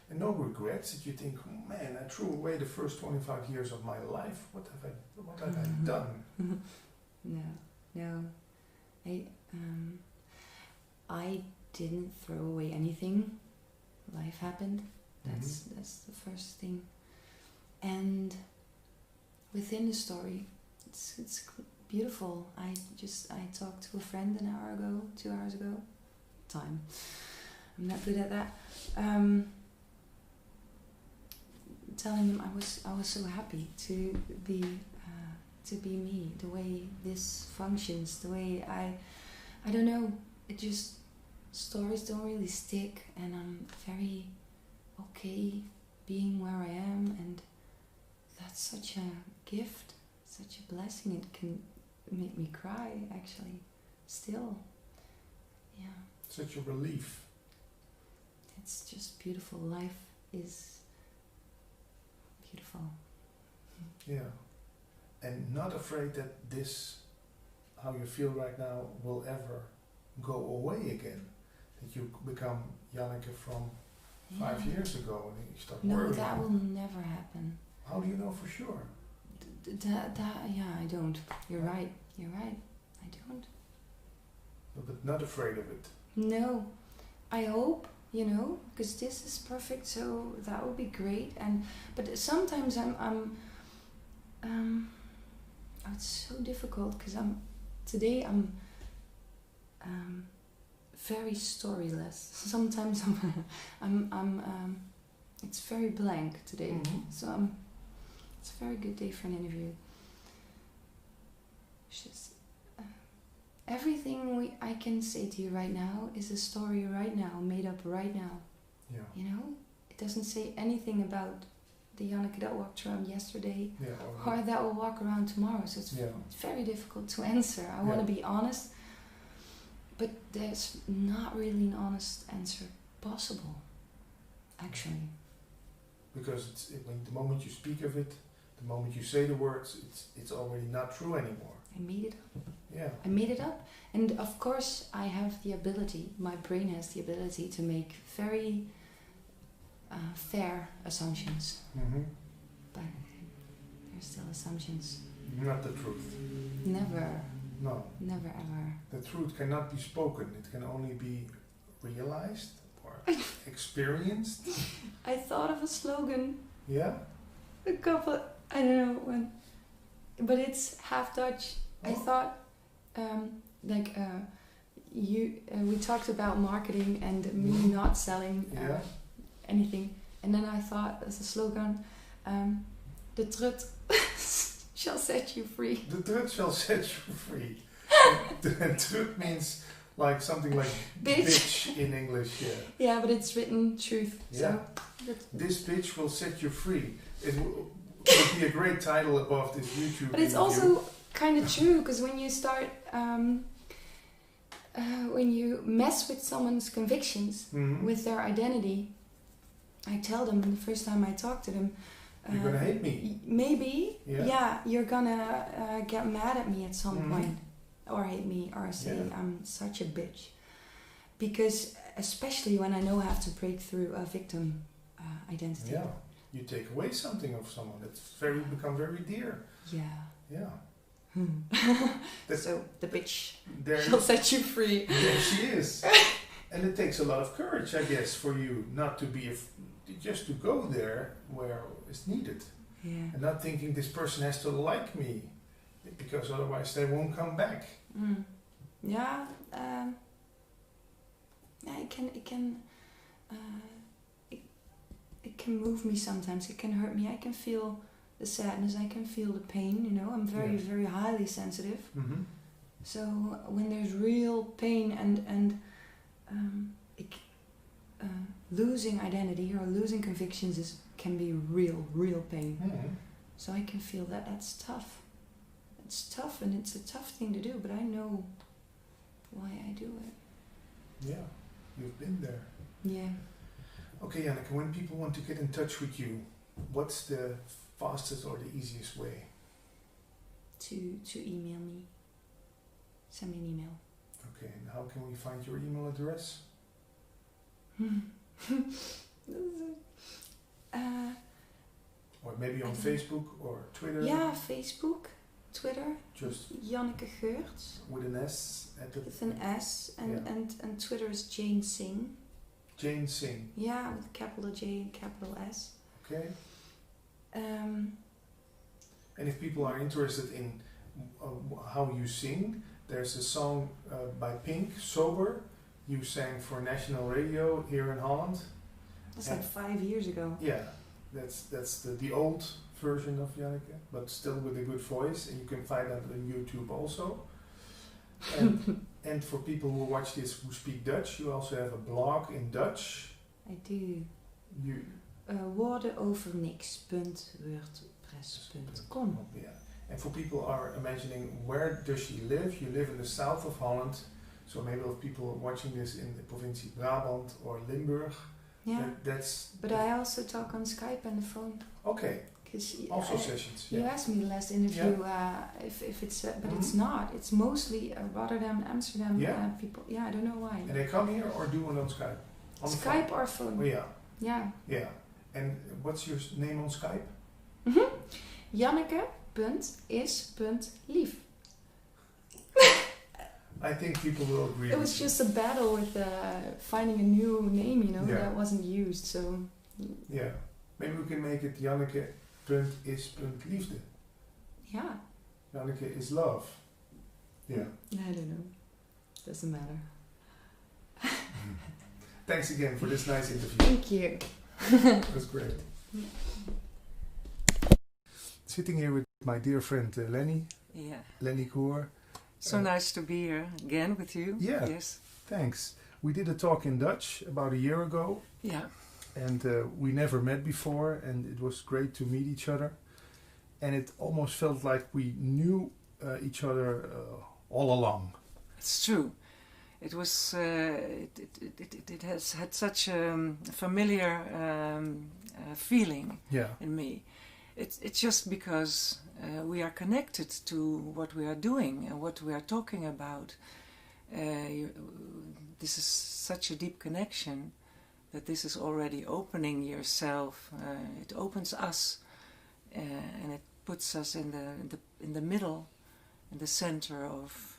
And no regrets that you think, oh, man, I threw away the first 25 years of my life. What have I done? No. I didn't throw away anything. Life happened. That's the first thing. And within the story, it's beautiful. I talked to a friend 2 hours ago. I'm not good at that. Telling him I was so happy to be me, the way this functions, the way I don't know. It just stories don't really stick, and I'm very okay being where I am, and that's such a gift, such a blessing. It can make me cry, actually, still. Yeah. Such a relief. It's just beautiful. Life is beautiful. Yeah. And not afraid that this, how you feel right now, will ever go away again. That you become Janneke from 5 years ago and you start worrying. No, that will never happen. How do you know for sure? I don't. You're right. I don't. But not afraid of it. No. I hope, because this is perfect, so that would be great. But sometimes it's so difficult because today I'm very storyless. Sometimes it's very blank today. So it's a very good day for an interview. It's just everything I can say to you right now is a story right now, made up right now. Yeah. It doesn't say anything about the Janneke that walked around yesterday or that will walk around tomorrow. So it's very difficult to answer. I want to be honest, but there's not really an honest answer possible, actually. Because the moment you speak of it, the moment you say the words, it's already not true anymore. I made it up. Yeah. I made it up. And of course I have the ability, my brain has the ability to make very fair assumptions. But they're still assumptions. Not the truth. Never. No. Never ever. The truth cannot be spoken. It can only be realized or experienced. I thought of a slogan. Yeah? A couple, I don't know when, but it's half Dutch. I thought, we talked about marketing and me not selling anything, and then I thought as a slogan, the trut shall set you free. The trut shall set you free. And trut means like something like bitch in English. Yeah, but it's written truth. Yeah. So this bitch will set you free. It would be a great title above this YouTube. But it's also kind of true, because when you start, when you mess with someone's convictions, with their identity, I tell them the first time I talk to them, you're gonna hate me. Maybe, you're gonna get mad at me at some point, or hate me, or say I'm such a bitch. Because especially when I know I have to break through a victim identity. Yeah, you take away something of someone that's become very dear. Yeah. So the bitch shall set you free. There she is. And it takes a lot of courage, I guess, for you not to be just to go there where it's needed. And not thinking this person has to like me, because otherwise they won't come back. It can move me sometimes. It can hurt me. I can feel the sadness. I can feel the pain. I'm very, very highly sensitive. So when there's real pain and losing identity or losing convictions can be real pain. So I can feel that. That's tough. It's tough, and it's a tough thing to do, but I know why I do it. Yeah, you've been there. Yeah. Okay, Janneke, when people want to get in touch with you, what's the fastest or the easiest way? To email me. Send me an email. Okay, and how can we find your email address? Or maybe on Facebook or Twitter? Yeah, Facebook, Twitter. Just Janneke Geurts. with an S at the... With an S. And, Yeah. and Twitter is Jane Singh. Jane Singh. Yeah, with capital J and capital S. Okay. And if people are interested in how you sing, there's a song by Pink, Sober. You sang for national radio here in Holland. That's like 5 years ago. Yeah, that's the old version of Janneke, but still with a good voice, and you can find that on YouTube also. And for people who watch this who speak Dutch, you also have a blog in Dutch. I do. You woordenoverniks.wordpress.com. Yeah. And for people who are imagining where does she live? You live in the south of Holland, so maybe if people watching this in the provincie Brabant or Limburg, Yeah. that's... But I also talk on Skype and the phone. Okay, Cause also sessions. You asked me last interview if it's, but it's not. It's mostly Rotterdam, Amsterdam people. Yeah, I don't know why. And they come here or do it on Skype? On the Skype phone? or phone. Oh, yeah. Yeah. Yeah. And what's your name on Skype? Janneke.is.lief. I think people will agree. It was just a battle with finding a new name, you know, Yeah. that wasn't used. So Yeah. Maybe we can make it Janneke.is.liefde. yeah. Janneke is love. Yeah. I don't know. Doesn't matter. Thanks again for this nice interview. Thank you. It was great. Sitting here with my dear friend Lenny. Yeah. Lenny Koer. So nice to be here again with you. Yeah. Yes. Thanks. We did a talk in Dutch about a year ago. Yeah. And we never met before, and it was great to meet each other. And it almost felt like we knew each other all along. It's true. It was. It has had such a familiar feeling in me. It's just because we are connected to what we are doing and what we are talking about. This is such a deep connection that this is already opening yourself. It opens us, and it puts us in the middle, in the center of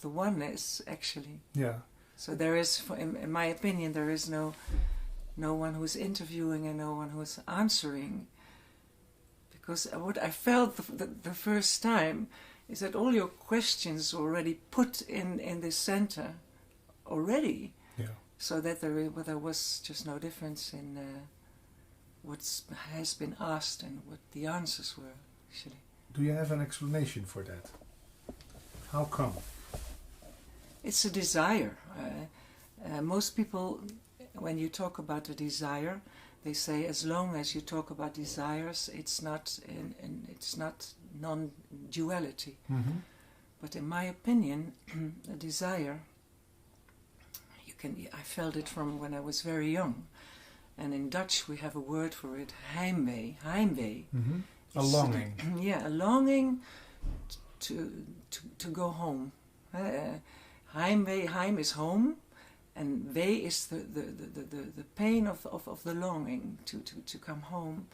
the oneness, actually. Yeah. So there is, in my opinion, there is no one who is interviewing and no one who is answering. Because what I felt the first time is that all your questions already put in this center already. Yeah. So that there was just no difference in what has been asked and what the answers were, actually. Do you have an explanation for that? How come? It's a desire. Most people, when you talk about a desire, they say as long as you talk about desires, it's not it's not non-duality. Mm-hmm. But in my opinion, a desire, I felt it from when I was very young. And in Dutch we have a word for it, heimwee. Heimwee. Mm-hmm. A longing. Yeah, a longing to go home. Heimwee, heim is home, and wee is the pain of the longing to come home.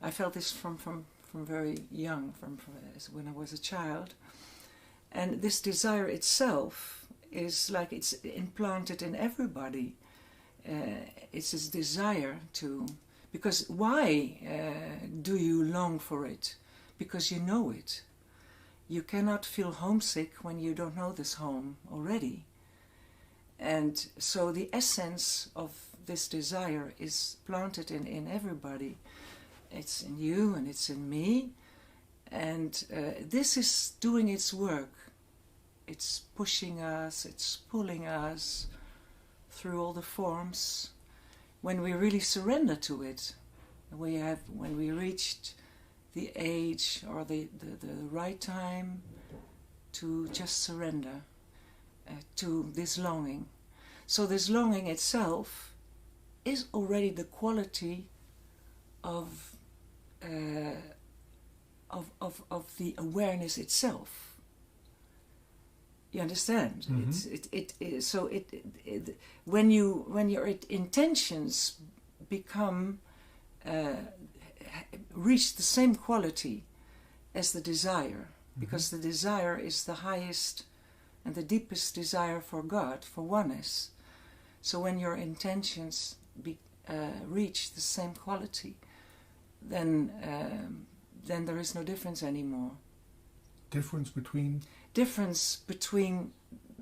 I felt this from very young, from when I was a child. And this desire itself is like it's implanted in everybody. It's this desire to... Because why do you long for it? Because you know it. You cannot feel homesick when you don't know this home already. And so the essence of this desire is planted in everybody. It's in you and it's in me. And this is doing its work. It's pushing us, it's pulling us through all the forms. When we really surrender to it, when we reached the age or the right time to just surrender. to this longing. So this longing itself is already the quality of the awareness itself. You understand? When your intentions become reach the same quality as the desire, because the desire is the highest and the deepest desire for God, for oneness. So when your intentions reach the same quality, then there is no difference anymore. Difference between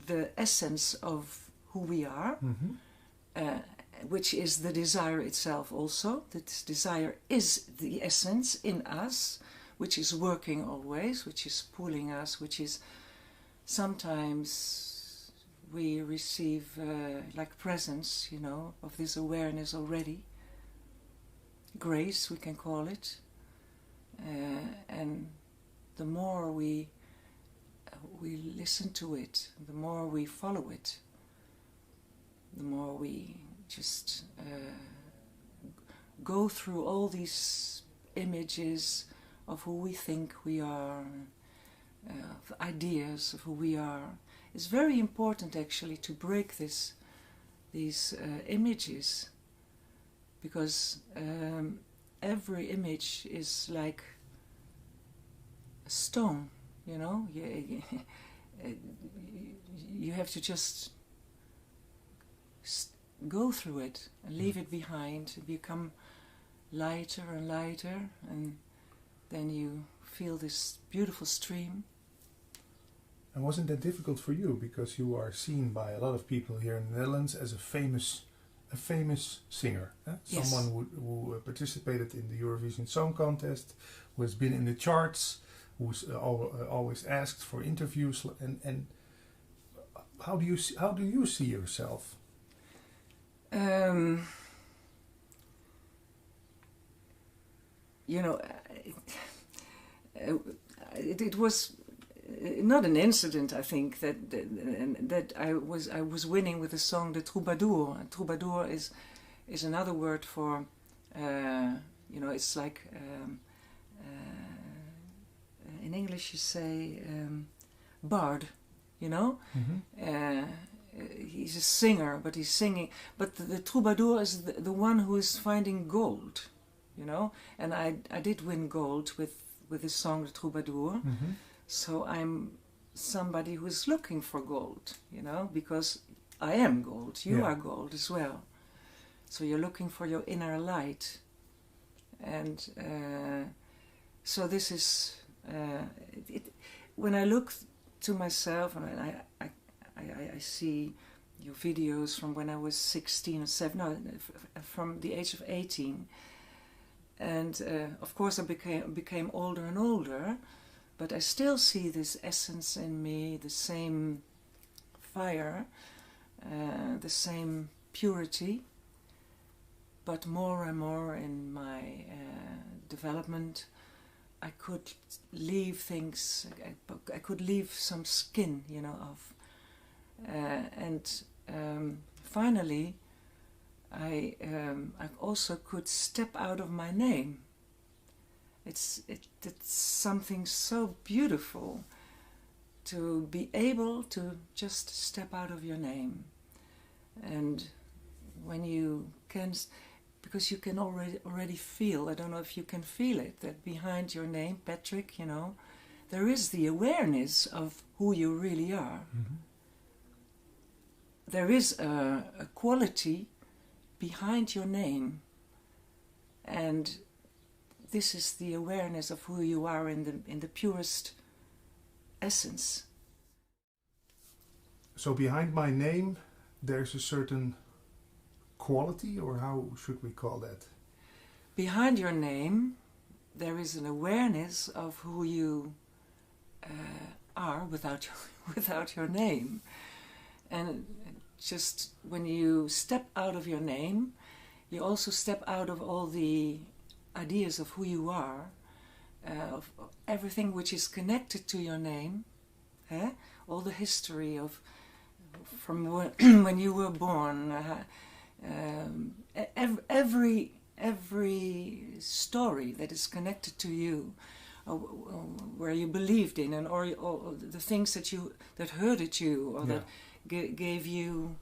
the essence of who we are, which is the desire itself also. That desire is the essence in us, which is working always, which is pulling us, which is sometimes we receive like presence, of this awareness already. Grace, we can call it. And the more we listen to it, the more we follow it, the more we just go through all these images of who we think we are, of ideas of who we are. It's very important actually to break these images, because every image is like a stone, you have to just go through it and leave it behind and become lighter and lighter, and then you feel this beautiful stream. And wasn't that difficult for you, because you are seen by a lot of people here in the Netherlands as a famous singer, Yes. someone who participated in the Eurovision Song Contest, who has been in the charts, who's always asked for interviews, and how do you see yourself? It was not an incident, I think, that I was winning with the song "The Troubadour." And troubadour is another word for, it's like in English you say bard, he's a singer, but he's singing. But the troubadour is the one who is finding gold, And I did win gold with the song "The Troubadour." So I'm somebody who is looking for gold, because I am gold. You are gold as well. So you're looking for your inner light. And so this is... when I look to myself, and I see your videos from when I was 16 or 7, no, from the age of 18. And of course I became older and older, but I still see this essence in me, the same fire, the same purity, but more and more in my development, I could leave things, I could leave some skin, of, and finally I also could step out of my name. It's something so beautiful to be able to just step out of your name. And when you can, because you can already feel, I don't know if you can feel it, that behind your name, Patrick, there is the awareness of who you really are. Mm-hmm. There is a quality behind your name, and this is the awareness of who you are in the purest essence. So behind my name, there's a certain quality, or how should we call that? Behind your name, there is an awareness of who you are without your name. And just when you step out of your name, you also step out of all the ideas of who you are, of everything which is connected to your name, all the history of from when you were born. Every story that is connected to you, where you believed in, and or the things that hurted you, or that gave you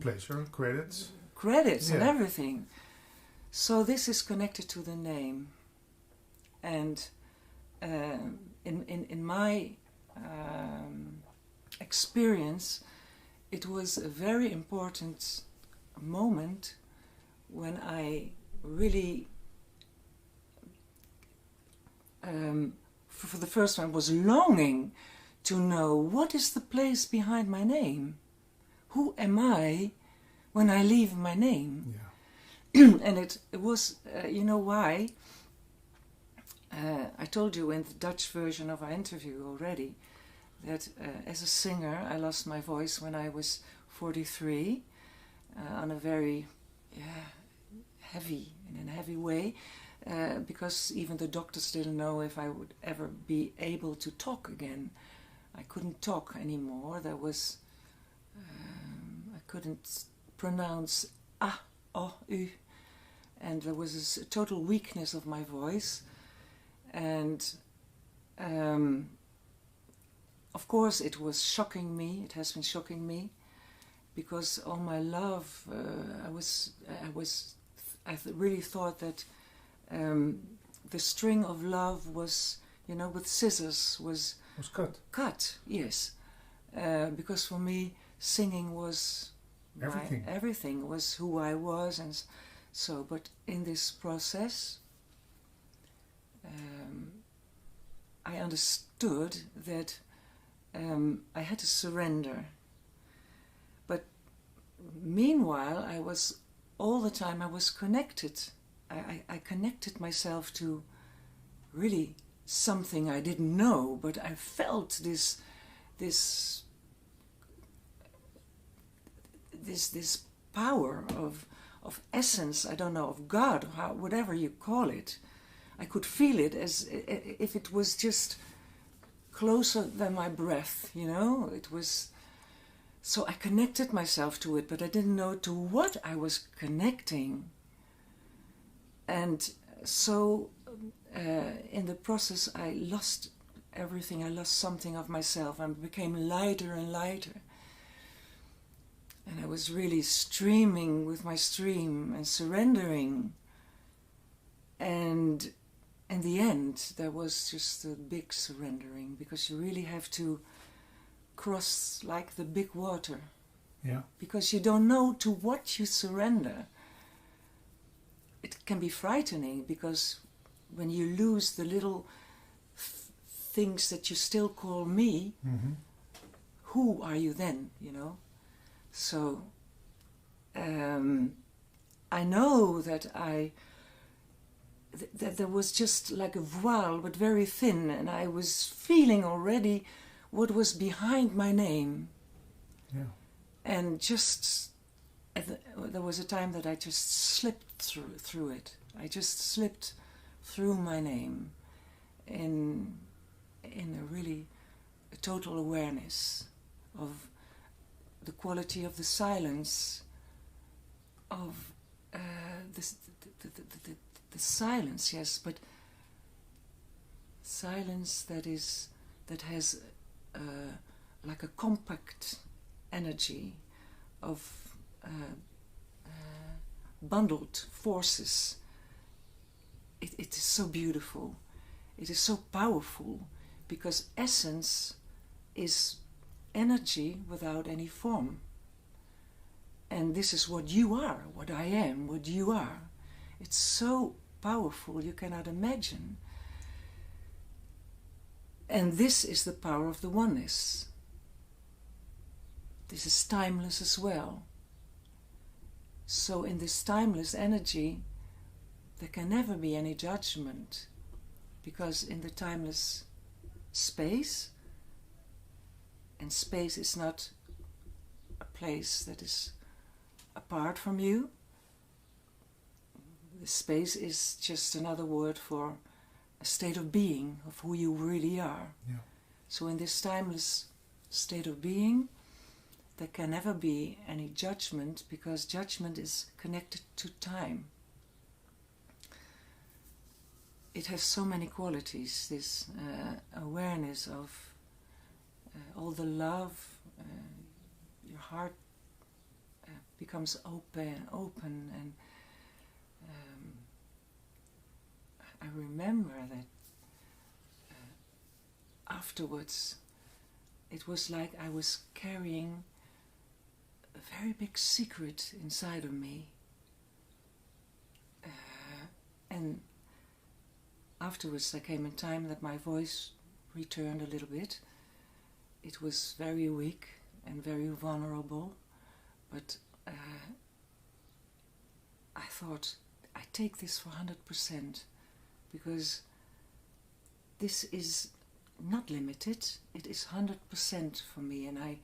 pleasure, credits, and everything. So this is connected to the name, and in my experience, it was a very important moment when I really, for the first time, was longing to know what is the place behind my name. Who am I when I leave my name? Yeah. And it was, you know why? I told you in the Dutch version of our interview already that as a singer I lost my voice when I was 43 on a very in a heavy way, because even the doctors didn't know if I would ever be able to talk again. I couldn't talk anymore. There was I couldn't pronounce ah, oh, u, and there was a total weakness of my voice, and of course it was shocking me. It has been shocking me, because all my love, I really thought that the string of love was, you know, with scissors was cut. Cut, yes, because for me singing was everything. Everything was who I was, and so. But in this process, I understood that I had to surrender. But meanwhile, all the time I was connected. I connected myself to really something I didn't know, but I felt this power of essence, I don't know, of God, whatever you call it. I could feel it as if it was just closer than my breath, you know. It was, so I connected myself to it, but I didn't know to what I was connecting. And so in the process I lost everything. I lost something of myself and became lighter and lighter. And I was really streaming with my stream and surrendering. And in the end, there was just a big surrendering, because you really have to cross like the big water. Yeah. Because you don't know to what you surrender. It can be frightening, because when you lose the little things that you still call me, who are you then, you know? So I know that that there was just like a voile, but very thin, and I was feeling already what was behind my name. Yeah. And just there was a time that I just slipped through it. I just slipped through my name in a really total awareness of the quality of the silence, of the silence, yes, but silence that has like a compact energy of bundled forces. It is so beautiful. It is so powerful, because essence is energy without any form. And this is what you are, what I am, what you are. It's so powerful, you cannot imagine. And this is the power of the oneness. This is timeless as well. So in this timeless energy, there can never be any judgment, because in the timeless space, and space is not a place that is apart from you. The space is just another word for a state of being, of who you really are. Yeah. So in this timeless state of being, there can never be any judgment, because judgment is connected to time. It has so many qualities, this awareness of all the love, your heart becomes open, and I remember that afterwards it was like I was carrying a very big secret inside of me, and afterwards there came a time that my voice returned a little bit. It was very weak and very vulnerable, but I thought, I take this for 100%, because this is not limited, it is 100% for me, and I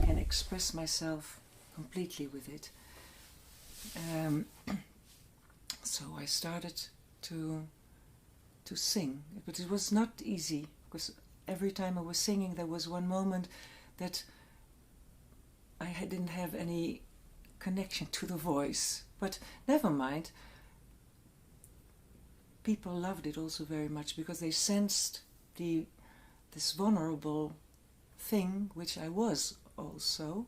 can express myself completely with it. So I started to sing, but it was not easy, because every time I was singing there was one moment that I didn't have any connection to the voice, but never mind. People loved it also very much, because they sensed this vulnerable thing, which I was also,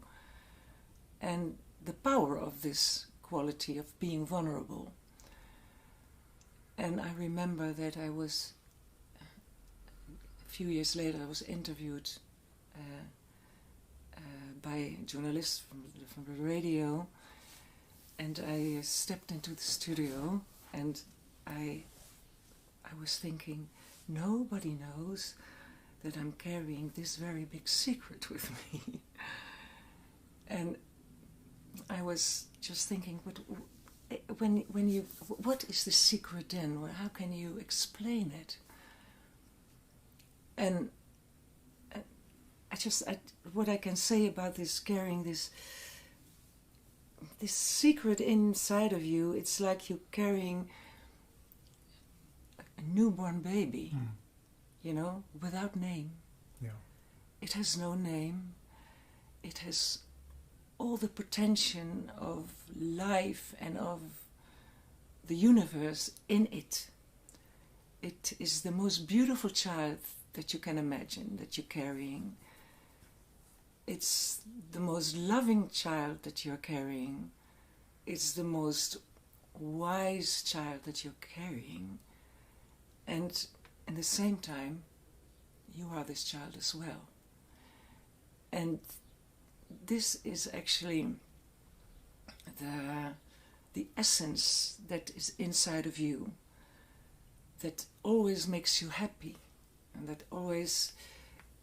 and the power of this quality of being vulnerable. And I remember that I was, a few years later, I was interviewed by journalists from the radio, and I stepped into the studio, and I was thinking, nobody knows that I'm carrying this very big secret with me. And I was just thinking, what is the secret then? How can you explain it? And what I can say about this, carrying this secret inside of you, it's like you're carrying a newborn baby, you know, without name. Yeah. It has no name. It has all the potential of life and of the universe in it. It is the most beautiful child that you can imagine that you're carrying. It's the most loving child that you're carrying. It's the most wise child that you're carrying. And at the same time, you are this child as well. And this is actually the essence that is inside of you, that always makes you happy, and that always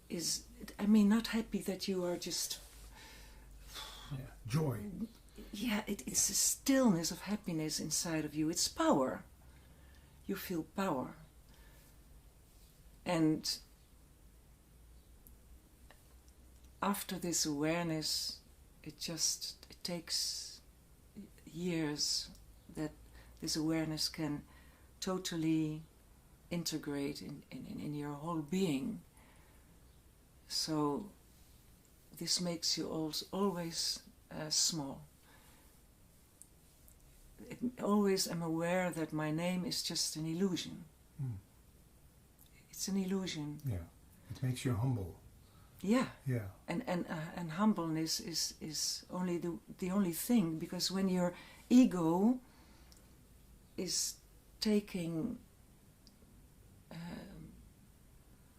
is, I mean, not happy that you are just... Yeah. Joy. Yeah, it's a stillness of happiness inside of you. It's power. You feel power. And after this awareness, it takes years that this awareness can totally integrate in your whole being. So this makes you always small. Always am aware that my name is just an illusion. It's an illusion. Yeah, it makes you humble. Yeah. Yeah. And humbleness is only the only thing, because when your ego is taking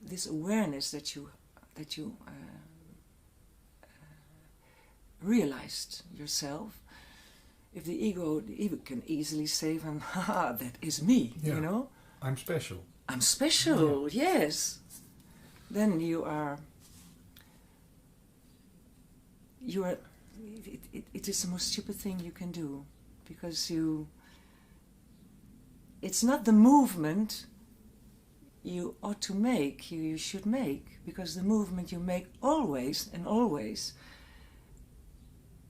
this awareness that you realized yourself, if the ego can easily say, "Ha, that is me," yeah. You know. I'm special. I'm special. Yeah. Yes. Then you are. It is the most stupid thing you can do, because it's not the movement you ought to make, you should make, because the movement you make always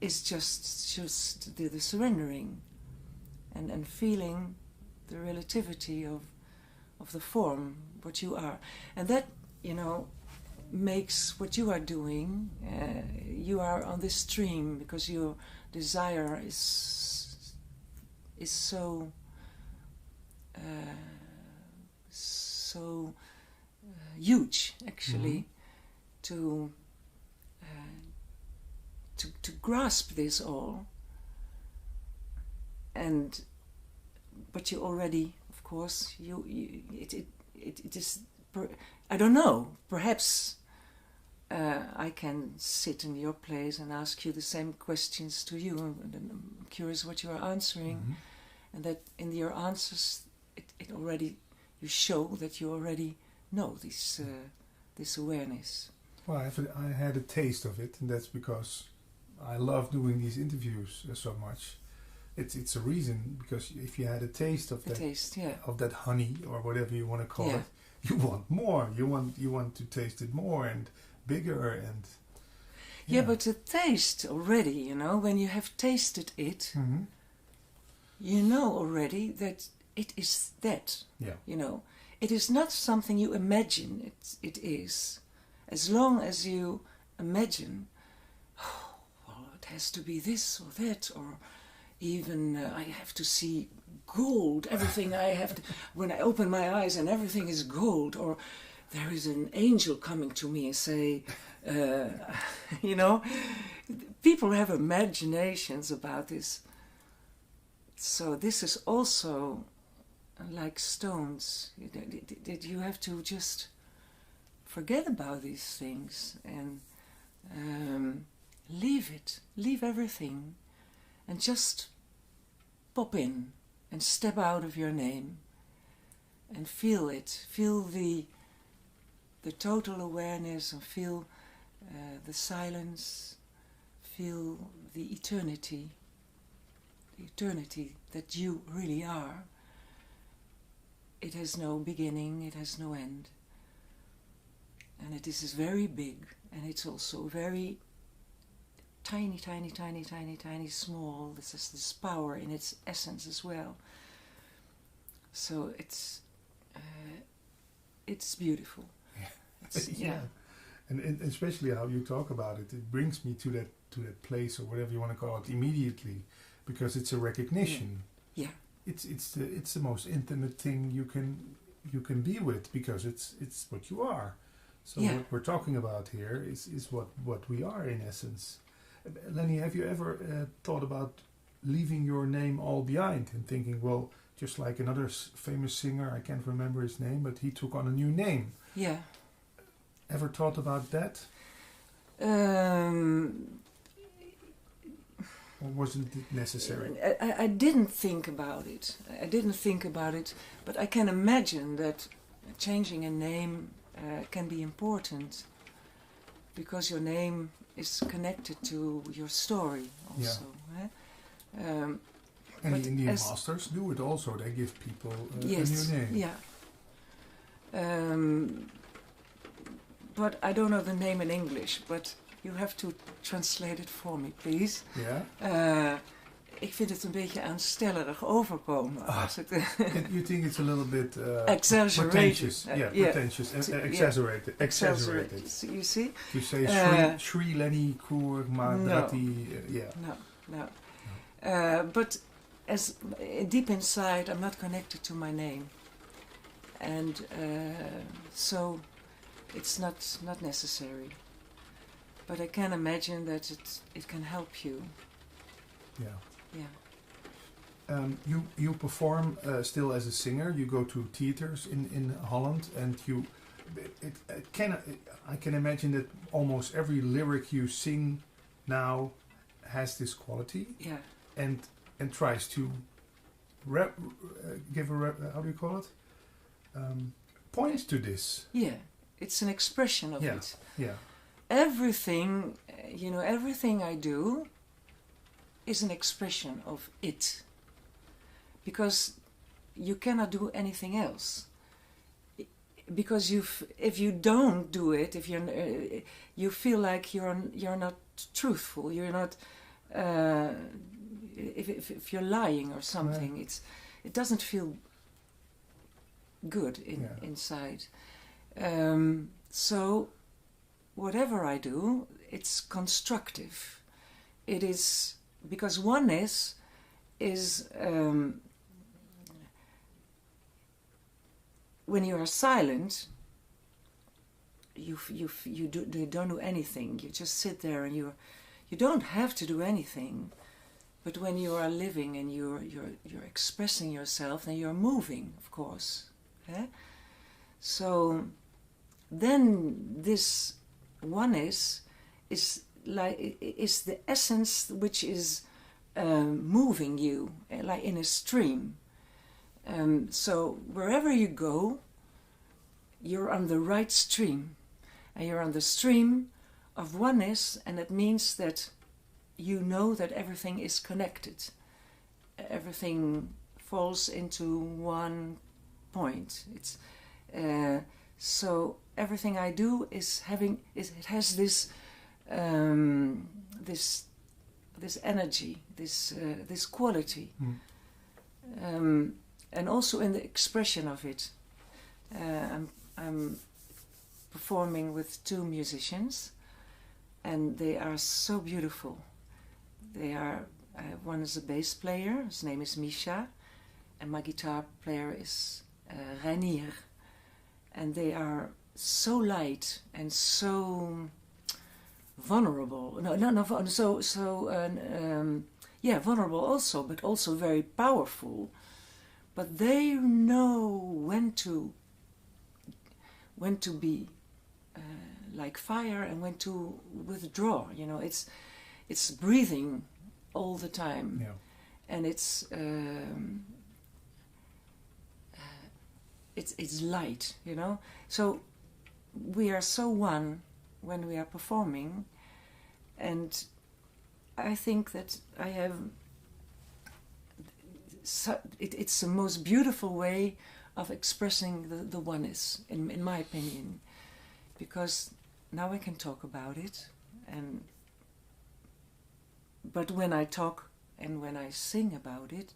is just the surrendering and feeling the relativity of the form, what you are. And that, you know, makes what you are doing. You are on this stream because your desire is so huge, actually, to grasp this all. But you already, of course, it is. I don't know. Perhaps I can sit in your place and ask you the same questions to you, and I'm curious what you are answering, and that in your answers, it already you show that you already know this awareness. Well, I had a taste of it, and that's because I love doing these interviews so much. It's a reason, because if you had a taste of that honey or whatever you want to call it, you want more. You want to taste it more and bigger and. Yeah, but the taste already, when you have tasted it, you know already that it is that. Yeah. It is not something you imagine. It is, as long as you imagine. Oh, well, it has to be this or that, or even I have to see gold. Everything I have to, when I open my eyes and everything is gold, or there is an angel coming to me and say, people have imaginations about this. So this is also like stones, that you have to just forget about these things and leave everything, and just pop in and step out of your name and feel it. Feel the total awareness, and feel the silence. Feel the eternity that you really are. It has no beginning, it has no end. And it is very big, and it's also very tiny, tiny, tiny, tiny, tiny, small. This is this power in its essence as well. So it's beautiful. Yeah. And especially how you talk about it, it brings me to that place, or whatever you want to call it, immediately, because it's a recognition. Yeah. It's the most intimate thing you can be with, because it's what you are. So what we're talking about here is what we are in essence. Lenny, have you ever thought about leaving your name all behind and thinking, well, just like another famous singer, I can't remember his name, but he took on a new name. Yeah. Ever thought about that? Or wasn't it necessary? I didn't think about it. But I can imagine that changing a name can be important, because your name is connected to your story also. Yeah. And the Indian masters do it also. They give people a new name. Yeah. But I don't know the name in English, but you have to translate it for me, please. Yeah. Ik vind het een beetje aanstellerig overkomen. Als het, you think it's a little bit exaggerated. Pretentious. Pretentious. Exaggerated. Exaggerated. You see? You say Sri Lenny Kaur Madrati. No. But as deep inside, I'm not connected to my name, and so it's not necessary. But I can imagine that it can help you. Yeah. Yeah. You perform still as a singer. You go to theaters in Holland, and I can imagine that almost every lyric you sing now has this quality. Yeah. And tries to give how do you call it? Points to this. Yeah, it's an expression of it. Yeah. Everything, everything I do is an expression of it. Because you cannot do anything else. Because if you don't do it, if you feel like you're not truthful, you're not. If you're lying or something, it doesn't feel good inside. So whatever I do, it's constructive. It is, because oneness is when you are silent, you don't do anything. You just sit there and you don't have to do anything. But when you are living and you're expressing yourself, then you're moving, of course. Eh? So then this oneness is the essence which is moving you, like in a stream. So wherever you go, you're on the right stream, and you're on the stream of oneness, and it means that you know that everything is connected. Everything falls into one point. It's so everything I do it has this energy, this quality, and also in the expression of it. I'm performing with 2 musicians, and they are so beautiful. One is a bass player, his name is Misha, and my guitar player is Reinier. And they are so light and so vulnerable. Vulnerable also, but also very powerful. But they know when to be like fire and when to withdraw. You know, it's breathing all the time, and it's light. You know, so we are so one when we are performing, and I think that I have. It's the most beautiful way of expressing the oneness, in my opinion, because now I can talk about it, but when I talk and when I sing about it,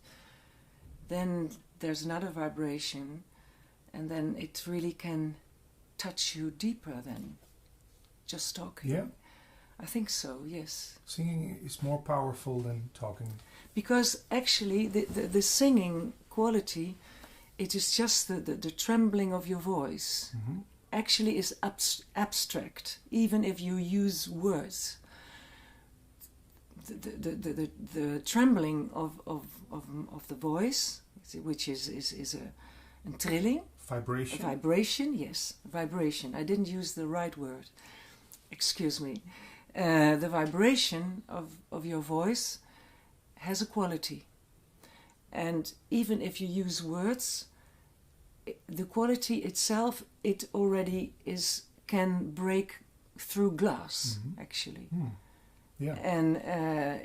then there's another vibration, and then it really can touch you deeper than just talking. Yeah. I think so, yes. Singing is more powerful than talking. Because actually the singing quality, it is just the trembling of your voice. Mm-hmm. Actually is abstract, even if you use words. The trembling of the voice, which is a trilling. Vibration. Vibration, yes. Vibration. I didn't use the right word. Excuse me. The vibration of your voice has a quality, and even if you use words, the quality itself, it already can break through glass, actually. Yeah. And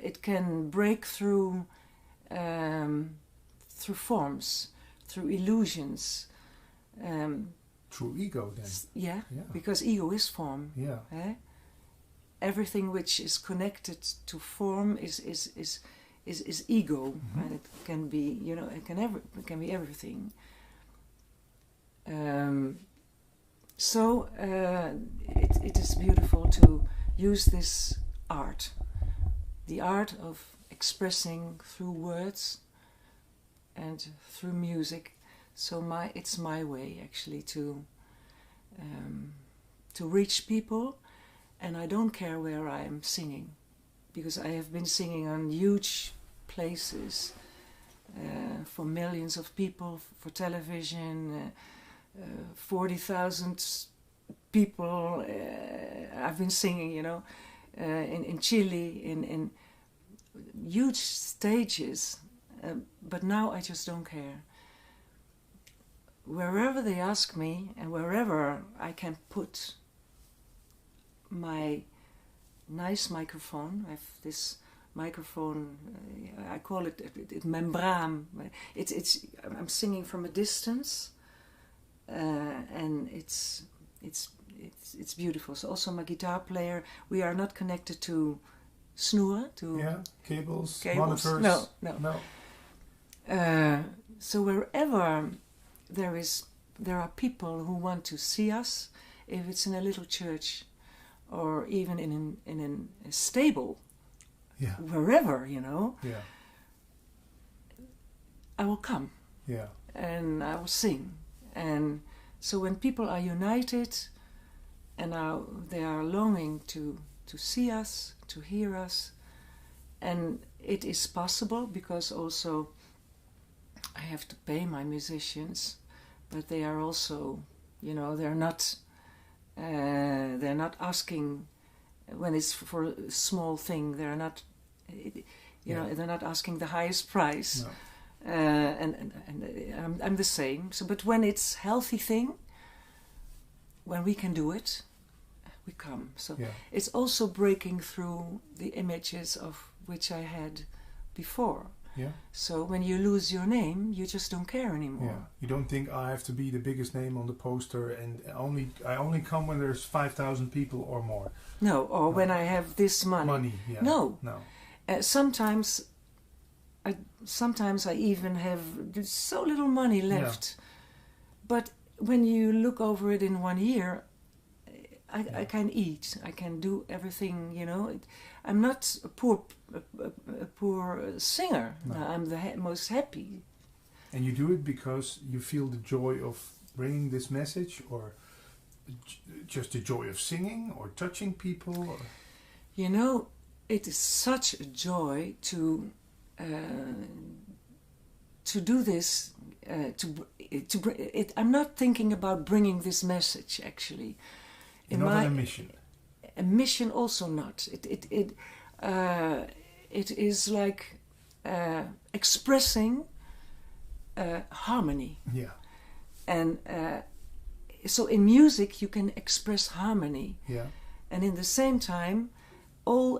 it can break through forms, through illusions, through ego, then. Yeah, because ego is form. Yeah. Everything which is connected to form is ego, and it can be, it can be everything. So it is beautiful to use this art, the art of expressing through words and through music. So it's my way actually to reach people, and I don't care where I am singing, because I have been singing on huge places for millions of people, for television, 40,000 people. I've been singing, in Chile, in huge stages, but now I just don't care. Wherever they ask me, and wherever I can put my nice microphone. I have this microphone. I call it membrane. I'm singing from a distance, and it's beautiful. So also my guitar player. We are not connected to snoeren, cables, monitors. No. So wherever there are people who want to see us, if it's in a little church, or even in a stable, Yeah. wherever, you know, Yeah. I will come. Yeah. And I will sing. And so when people are united and they are longing to see us, to hear us, and it is possible because also I have to pay my musicians, but they are also, you know, they're not asking when it's for a small thing. They're not, you know, they're not asking the highest price. No. And I'm the same. So, but when it's healthy thing, when we can do it, we come. So it's also breaking through the images of which I had before. Yeah. So when you lose your name, you just don't care anymore. Yeah. You don't think I have to be the biggest name on the poster, and I only come when there's 5,000 people or more. No, or when I have this money. Money. Yeah. No. No. Sometimes I even have so little money left. Yeah. But when you look over it in 1 year, I can eat. I can do everything. You know, I'm not a poor singer. No. I'm the most happy. And you do it because you feel the joy of bringing this message, or just the joy of singing, or touching people. Or? You know, it is such a joy to do this. I'm not thinking about bringing this message actually. Not on a mission. A mission also not. It is like expressing harmony. Yeah. And so in music you can express harmony. Yeah. And in the same time,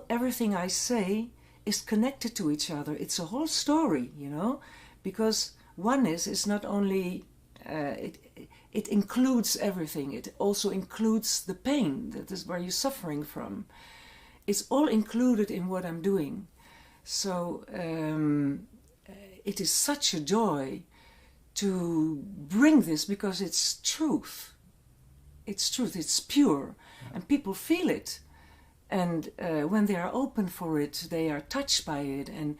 everything I say is connected to each other. It's a whole story, you know, because oneness is not only it includes everything. It also includes the pain that is where you're suffering from. It's all included in what I'm doing. So it is such a joy to bring this because it's truth. It's truth. It's pure, and people feel it. And when they are open for it, they are touched by it. And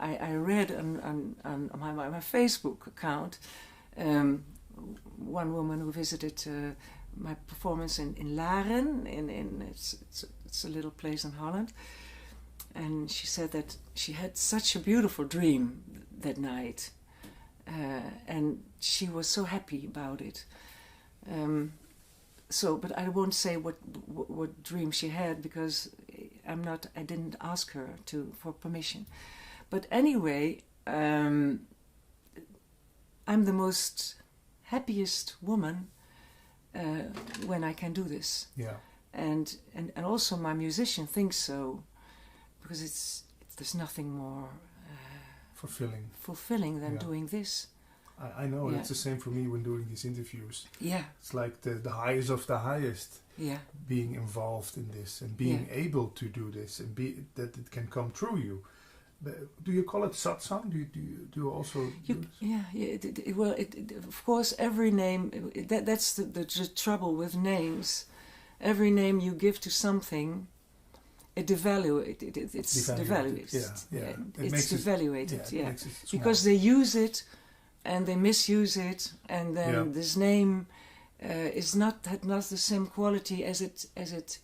I read on my Facebook account one woman who visited my performance in Laren, it's a little place in Holland, and she said that she had such a beautiful dream that night, and she was so happy about it. But I won't say what dream she had because I didn't ask her for permission. But anyway, I'm the most happiest woman when I can do this. Yeah. And also my musician thinks so, because there's nothing more fulfilling than doing this. I know, it's the same for me when doing these interviews. Yeah. It's like the highest of the highest. Yeah. Being involved in this and being able to do this and that it can come through you. But do you call it satsang? Do you also? Well, of course, every name. That's the trouble with names. Every name you give to something, it's devaluated. It's devaluated. Yeah. Because they use it, and they misuse it, and then this name had not the same quality as it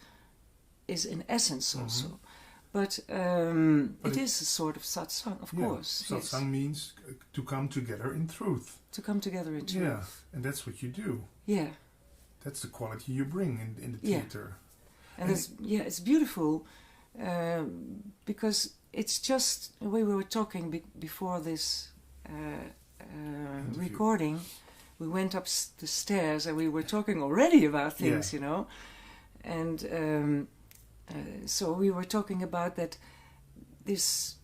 is in essence also. But it is a sort of satsang, of course. Satsang means to come together in truth. To come together in truth. Yeah, and that's what you do. Yeah. That's the quality you bring in the theater. And it's beautiful because it's just, we were talking before this recording, we went up the stairs and we were talking already about things, you know. And so we were talking about that this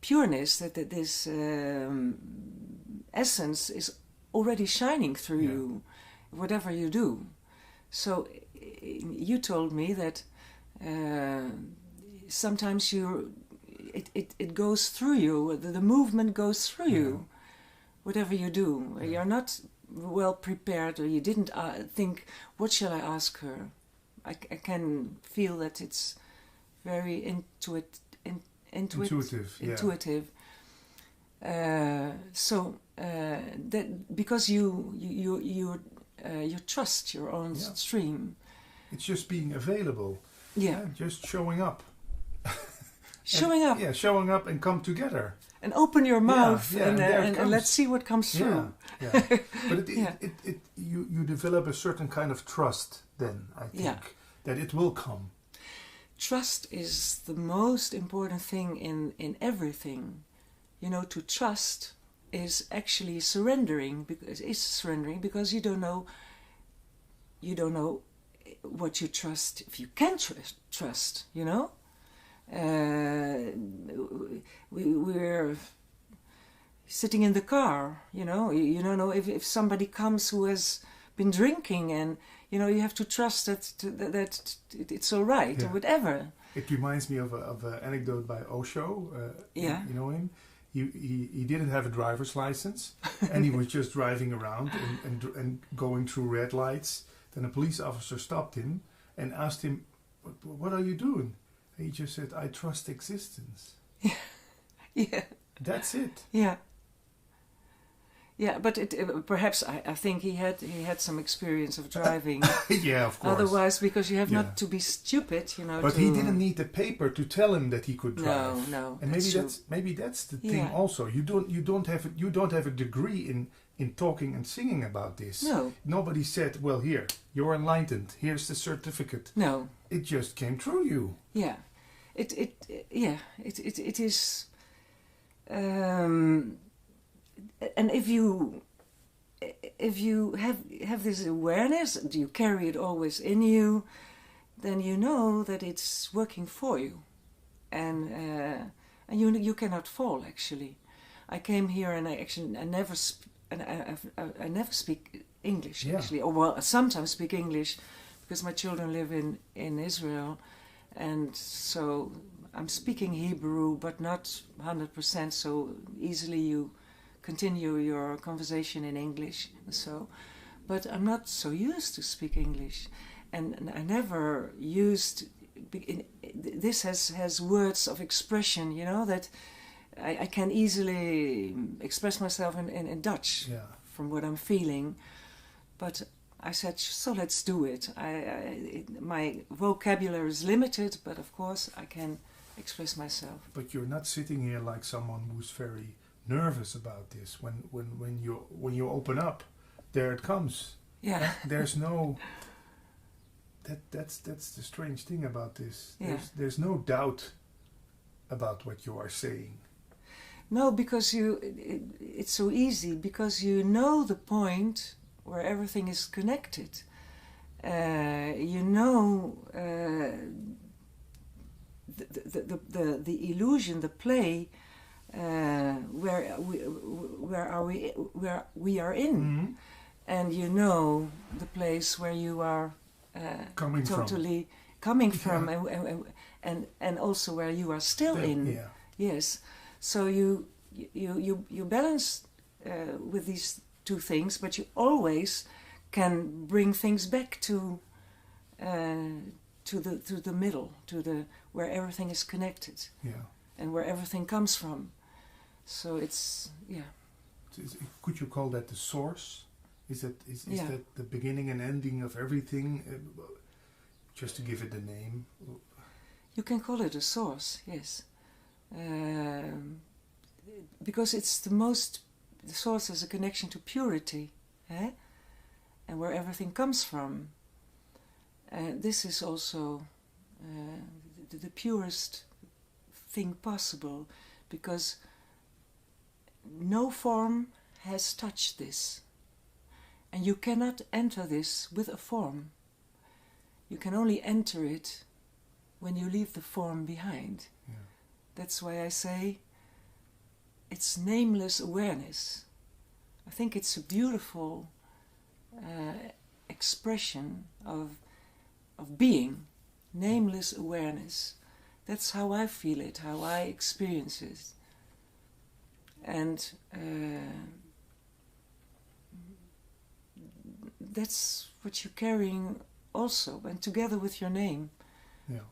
pureness, that this essence is already shining through you, whatever you do. So you told me that sometimes it goes through you, the movement goes through you, whatever you do. You're not well prepared, or you didn't think, what shall I ask her? I can feel that it's very intuitive. That because you trust your own stream. It's just being available. Yeah. Just showing up. Showing up. Yeah, showing up and come together. And open your mouth and let's see what comes through. Yeah. But you develop a certain kind of trust then, I think, that it will come. Trust is the most important thing in everything. You know, to trust is actually surrendering, because you don't know what you trust, if you can trust, you know. We're sitting in the car, you know. You don't know if somebody comes who has been drinking, and you know, you have to trust that it's all right, or whatever. It reminds me of an anecdote by Osho. You know him. He didn't have a driver's license, and he was just driving around and going through red lights. Then a police officer stopped him and asked him, "What are you doing?" And he just said, "I trust existence." Yeah. That's it. Yeah. Yeah, but perhaps I think he had some experience of driving. Yeah, of course. Otherwise, because you have not to be stupid, you know. But he didn't need the paper to tell him that he could drive. No. And maybe that's the thing also. You don't have a degree in talking and singing about this. No. Nobody said, "Well, here, you're enlightened. Here's the certificate." No. It just came through you. Yeah. It is. And if you have this awareness, and you carry it always in you, then you know that it's working for you, and you cannot fall. Actually, I came here and I never speak English actually, or well, I sometimes speak English because my children live in Israel, and so I'm speaking Hebrew, but not 100%. So easily you continue your conversation in English. So, but I'm not so used to speak English, and I never used. This has words of expression, you know, that I can easily express myself in Dutch from what I'm feeling. But I said, so let's do it. My vocabulary is limited, but of course I can express myself. But you're not sitting here like someone who's very nervous about this. When you open up, there it comes. Yeah. There's no. That's the strange thing about this. Yeah. There's no doubt about what you are saying. No, because it's so easy, because you know the point where everything is connected. You know the illusion, the play, where we are in, Mm-hmm. and you know the place where you are Coming from, and also where you are still in. Yeah. Yes, so you balance with these two things, but you always can bring things back to the middle, to where everything is connected, and where everything comes from. So it's Could you call that the source? Is that the beginning and ending of everything? Just to give it a name. You can call it a source, yes. Because it's the source has a connection to purity, and where everything comes from. This is also the purest thing possible, because no form has touched this. And you cannot enter this with a form. You can only enter it when you leave the form behind. Yeah. That's why I say it's nameless awareness. I think it's a beautiful expression of being, nameless awareness. That's how I feel it, how I experience it. And that's what you're carrying also, and together with your name. Yeah.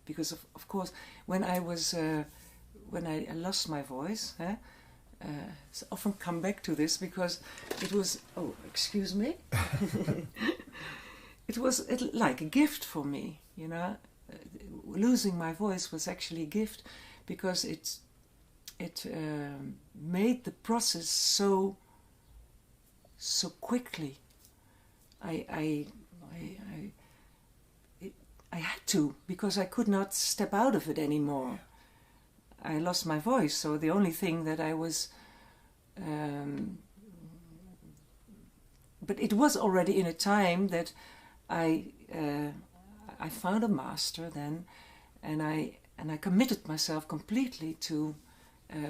Because of course, when I lost my voice, I often come back to this because it was, oh, excuse me, it was like a gift for me, you know. Losing my voice was actually a gift because it made the process so quickly. I had to, because I could not step out of it anymore. I lost my voice, so the only thing that I was... but it was already in a time that I found a master then, and I committed myself completely to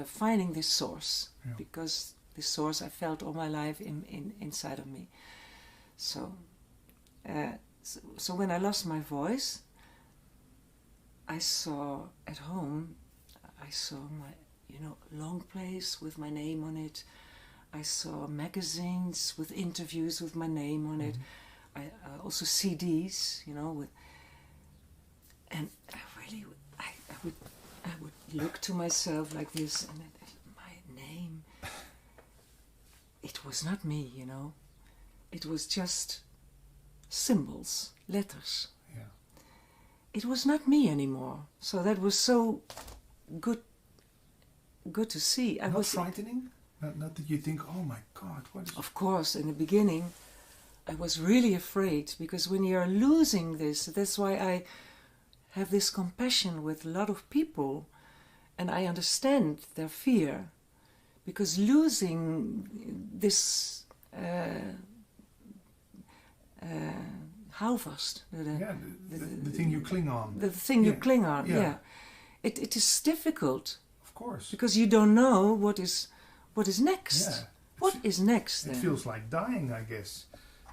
finding this source, because this source I felt all my life inside of me. So when I lost my voice, I saw at home, I saw my, long plays with my name on it. I saw magazines with interviews with my name on it. I also CDs, with, and I would look to myself like this, and my name. It was not me, It was just symbols, letters. Yeah. It was not me anymore. So that was so good to see. Not frightening? Not that you think, oh my God, what is... Of course, in the beginning, I was really afraid, because when you're losing this, that's why I have this compassion with a lot of people, and I understand their fear, because losing this houvast, the thing you cling on. The thing you cling on, It is difficult. Of course. Because you don't know what is next. Yeah. What is next then? It feels like dying, I guess.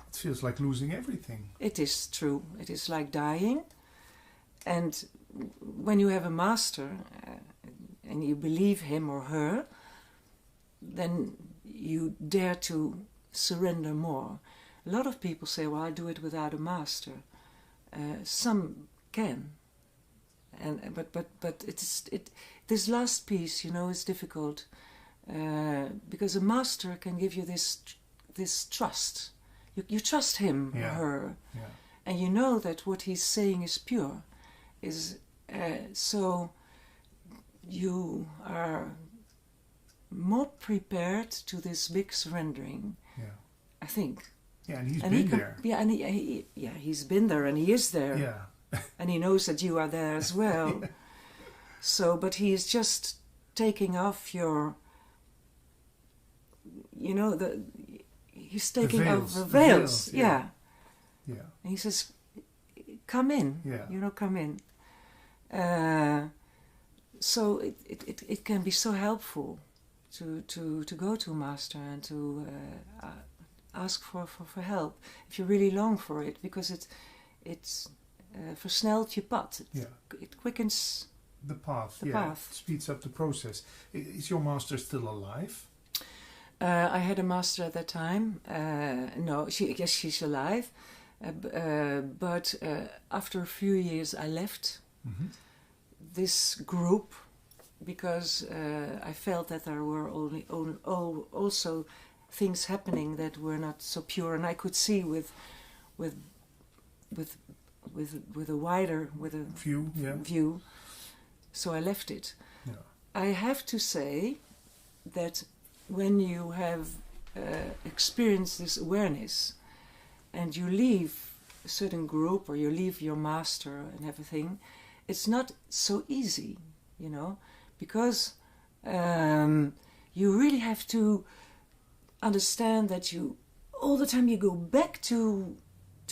It feels like losing everything. It is true. It is like dying. And when you have a master and you believe him or her, then you dare to surrender more. A lot of people say, well, I do it without a master. Some can. But this last piece, is difficult. Because a master can give you this trust. You trust him or her, and you know that what he's saying is pure. So you are more prepared to this big surrendering. Yeah. I think. Yeah, and he's been there. Yeah, and he's been there, and he is there. Yeah. And he knows that you are there as well. So, but he is just taking off your. He's taking off the veils. Yeah. And he says, come in. Yeah. Come in. So it can be so helpful to go to a master and to ask for help if you really long for it, because it's versnelt je pad. It quickens the path. The path. It speeds up the process. Is your master still alive? I had a master at that time. No, she's alive. But after a few years, I left this group because I felt that there were also things happening that were not so pure, and I could see with a wider view. So I left it. Yeah. I have to say that when you have experienced this awareness and you leave a certain group or you leave your master and everything, it's not so easy, because you really have to understand that all the time you go back to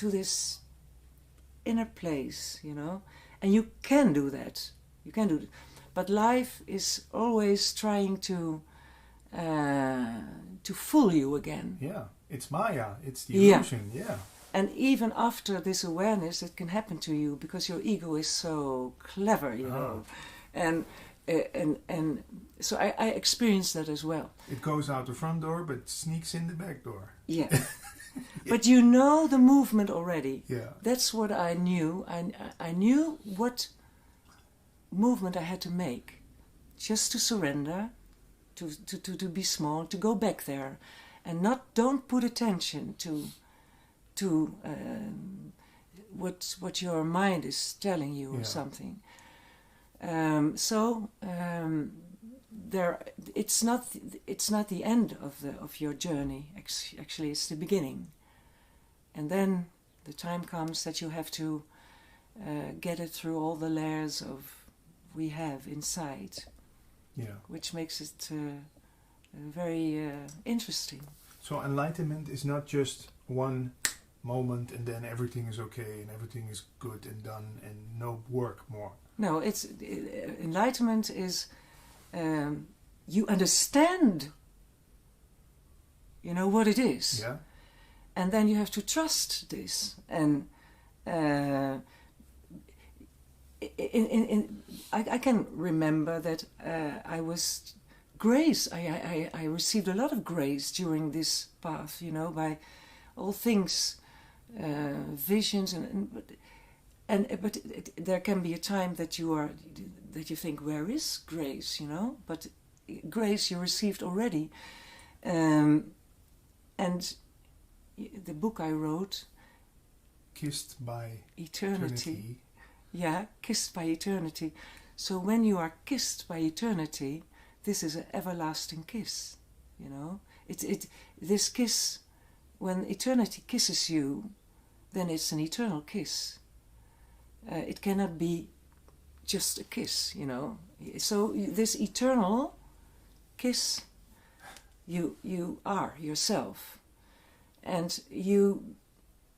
this inner place, and you can do that. You can do it. But life is always trying to fool you again. Yeah, it's Maya, it's the illusion, yeah. And even after this awareness, it can happen to you because your ego is so clever, and and so I experienced that as well. It goes out the front door, but sneaks in the back door. Yeah. But you know the movement already. Yeah. That's what I knew. I knew what movement I had to make, just to surrender, to be small, to go back there, and don't put attention to what your mind is telling you or something. It's not the end of your journey. Actually, it's the beginning, and then the time comes that you have to get it through all the layers we have inside. Yeah. Which makes it very interesting. So enlightenment is not just one moment and then everything is okay and everything is good and done and no work more. No, enlightenment is you understand, what it is. Yeah. And then you have to trust this. And I can remember that I was grace. I received a lot of grace during this path, by all things, visions, but there can be a time that you think, where is grace, But grace you received already, and the book I wrote, Kissed by Eternity. Yeah, kissed by eternity. So when you are kissed by eternity, this is an everlasting kiss, This kiss, when eternity kisses you, then it's an eternal kiss. It cannot be just a kiss, So this eternal kiss, you are yourself, and you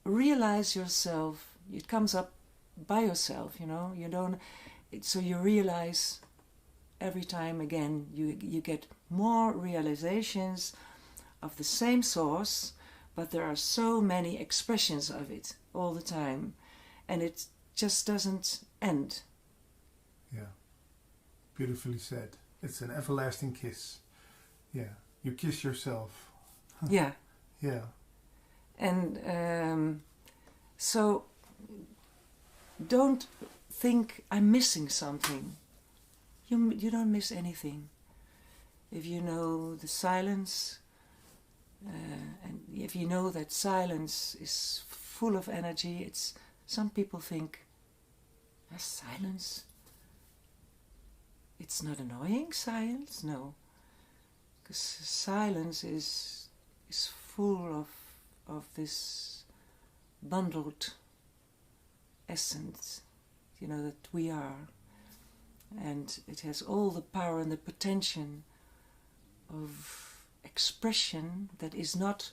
realize yourself. It comes up by yourself, You don't. So you realize every time again. You get more realizations of the same source, but there are so many expressions of it all the time, and it just doesn't end. Yeah, beautifully said. It's an everlasting kiss. Yeah, you kiss yourself. Yeah. Yeah. And so don't think I'm missing something. You don't miss anything. If you know the silence, and if you know that silence is full of energy, some people think, silence? It's not annoying, silence? No. Because silence is full of this bundled essence, that we are. And it has all the power and the potential of expression that is not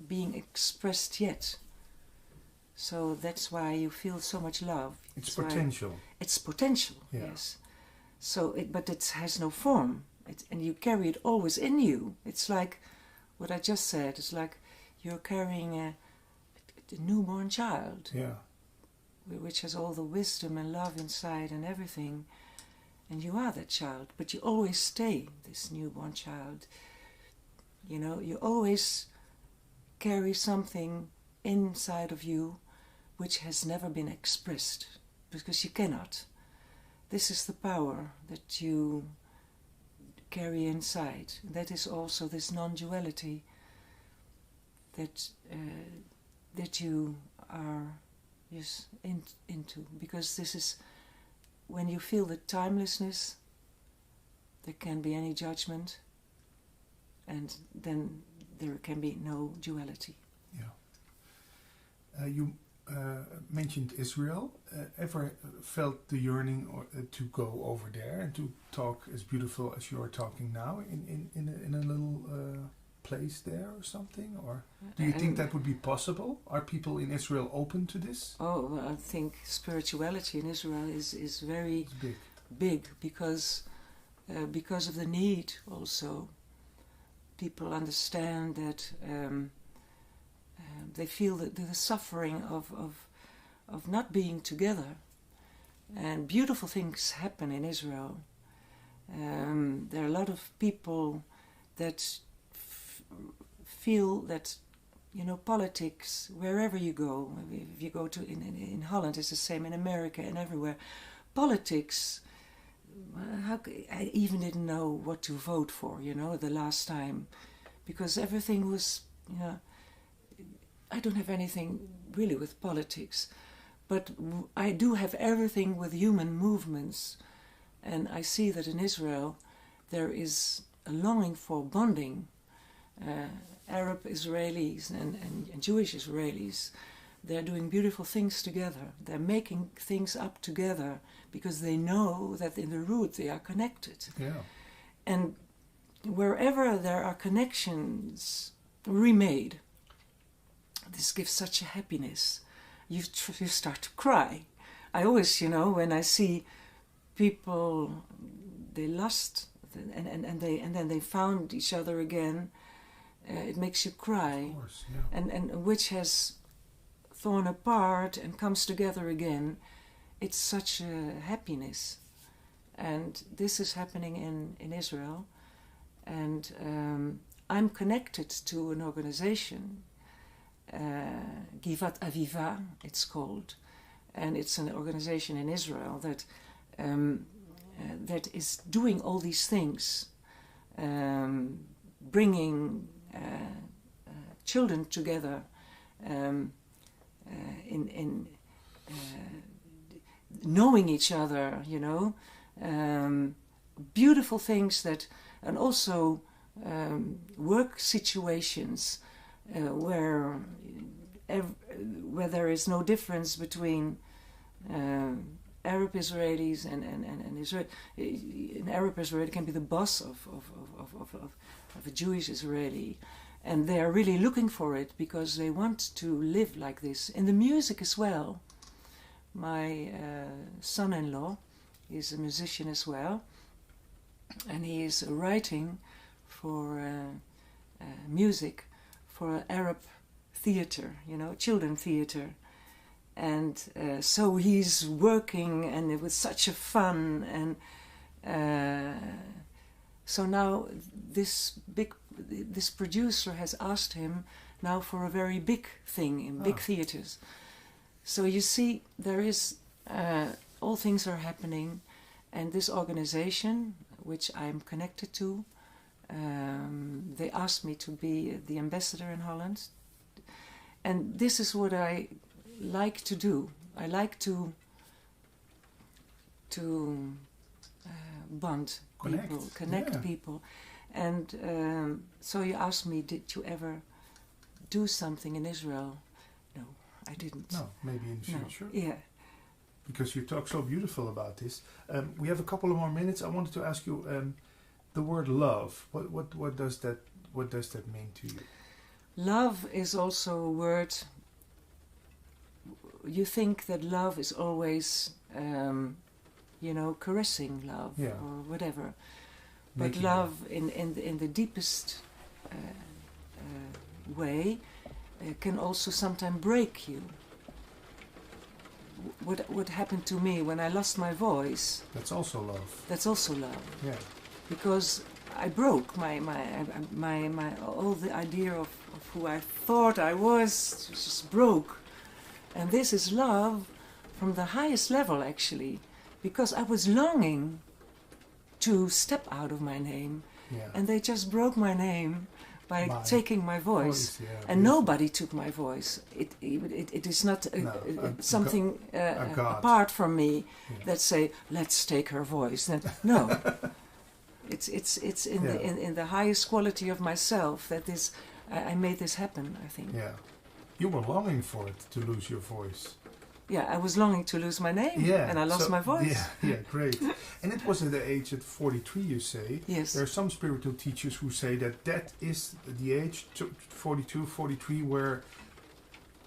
being expressed yet. So that's why you feel so much love. It's potential. It's potential, yes. So, but it has no form, and you carry it always in you. It's like what I just said. It's like you're carrying a newborn child, which has all the wisdom and love inside and everything. And you are that child, but you always stay this newborn child. You always carry something inside of you which has never been expressed, because you cannot. This is the power that you carry inside. That is also this non-duality that you are into, because this is when you feel the timelessness, there can be any judgment, and then there can be no duality. Yeah. You mentioned Israel. Ever felt the yearning to go over there and to talk as beautiful as you are talking now in a little place there or something? Or do you think that would be possible? Are people in Israel open to this? Oh, well, I think spirituality in Israel is very big because of the need also. People understand that they feel that the suffering of not being together, and beautiful things happen in Israel, There are a lot of people that feel that, you know, politics, wherever you go, if you go to, in Holland, it's the same, in America and everywhere, politics, I even didn't know what to vote for, you know, the last time, because everything was, you know, I don't have anything really with politics, but I do have everything with human movements, and I see that in Israel there is a longing for bonding. Arab Israelis and Jewish Israelis, they're doing beautiful things together. They're making things up together because they know that in the root they are connected. Yeah. And wherever there are connections remade, this gives such a happiness. You start to cry. I always, you know, when I see people, they lost and then they found each other again, it makes you cry. Of course, yeah. And which has torn apart and comes together again, it's such a happiness. And this is happening in Israel. And I'm connected to an organization, Givat Aviva, it's called. And it's an organization in Israel that that is doing all these things, bringing children together in knowing each other, you know, beautiful things that, and also work situations where there is no difference between Arab Israelis and Israel. An Arab Israeli can be the boss of a Jewish Israeli, and they are really looking for it because they want to live like this. In the music as well. My son-in-law is a musician as well, and he is writing for music for Arab theater, you know, children theater. And so he's working, and it was such a fun, and so now this producer has asked him now for a very big thing in big theaters. So you see, there is all things are happening, and this organization, which I'm connected to, they asked me to be the ambassador in Holland, and this is what I like to do. I like to bond people, connect people, and so you asked me, did you ever do something in Israel? No, I didn't. No, maybe in the future. Yeah. Because you talk so beautiful about this. We have a couple of more minutes. I wanted to ask you the word love. What does that mean to you? Love is also a word. You think that love is always, you know, caressing love or whatever, but love in the deepest way can also sometimes break you. What happened to me when I lost my voice? That's also love. That's also love. Yeah. Because I broke my all the idea of who I thought I was just broke. And this is love from the highest level, actually, because I was longing to step out of my name, and they just broke my name by taking my voice, and nobody took my voice. It is not something apart from me that say, let's take her voice. Then, no, it's in the highest quality of myself that this I made this happen. I think. Yeah. You were longing for it, to lose your voice. Yeah, I was longing to lose my name, and I lost my voice. Yeah, great. And it was at the age at 43, you say. Yes. There are some spiritual teachers who say that is the age, 42, 43, where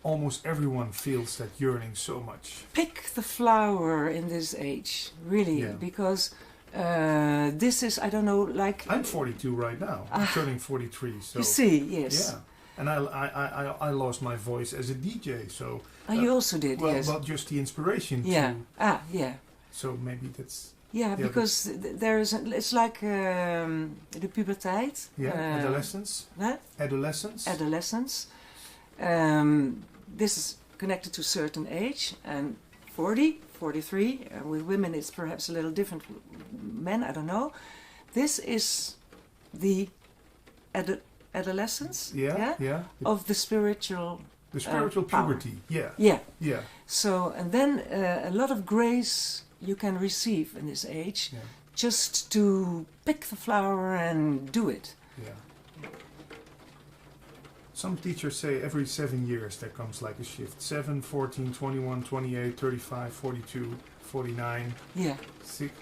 almost everyone feels that yearning so much. Pick the flower in this age, really, because this is, I don't know, like... I'm 42 right now. I'm turning 43. So you see, yes. Yeah. And I lost my voice as a DJ, so... you also did, yes. Well, just the inspiration yeah. to... Yeah. So maybe that's... Yeah, because it's like the puberteit. Yeah, adolescence. What? Adolescence. Adolescence. This is connected to a certain age, and 40, 43. With women, it's perhaps a little different. Men, I don't know. This is the adolescence. Yeah. Of the spiritual. The spiritual puberty. Power. Yeah. Yeah. So, and then a lot of grace you can receive in this age, just to pick the flower and do it. Yeah. Some teachers say every 7 years there comes like a shift. 7, 14, 21, 28, 35, 42, 49. Yeah. 6,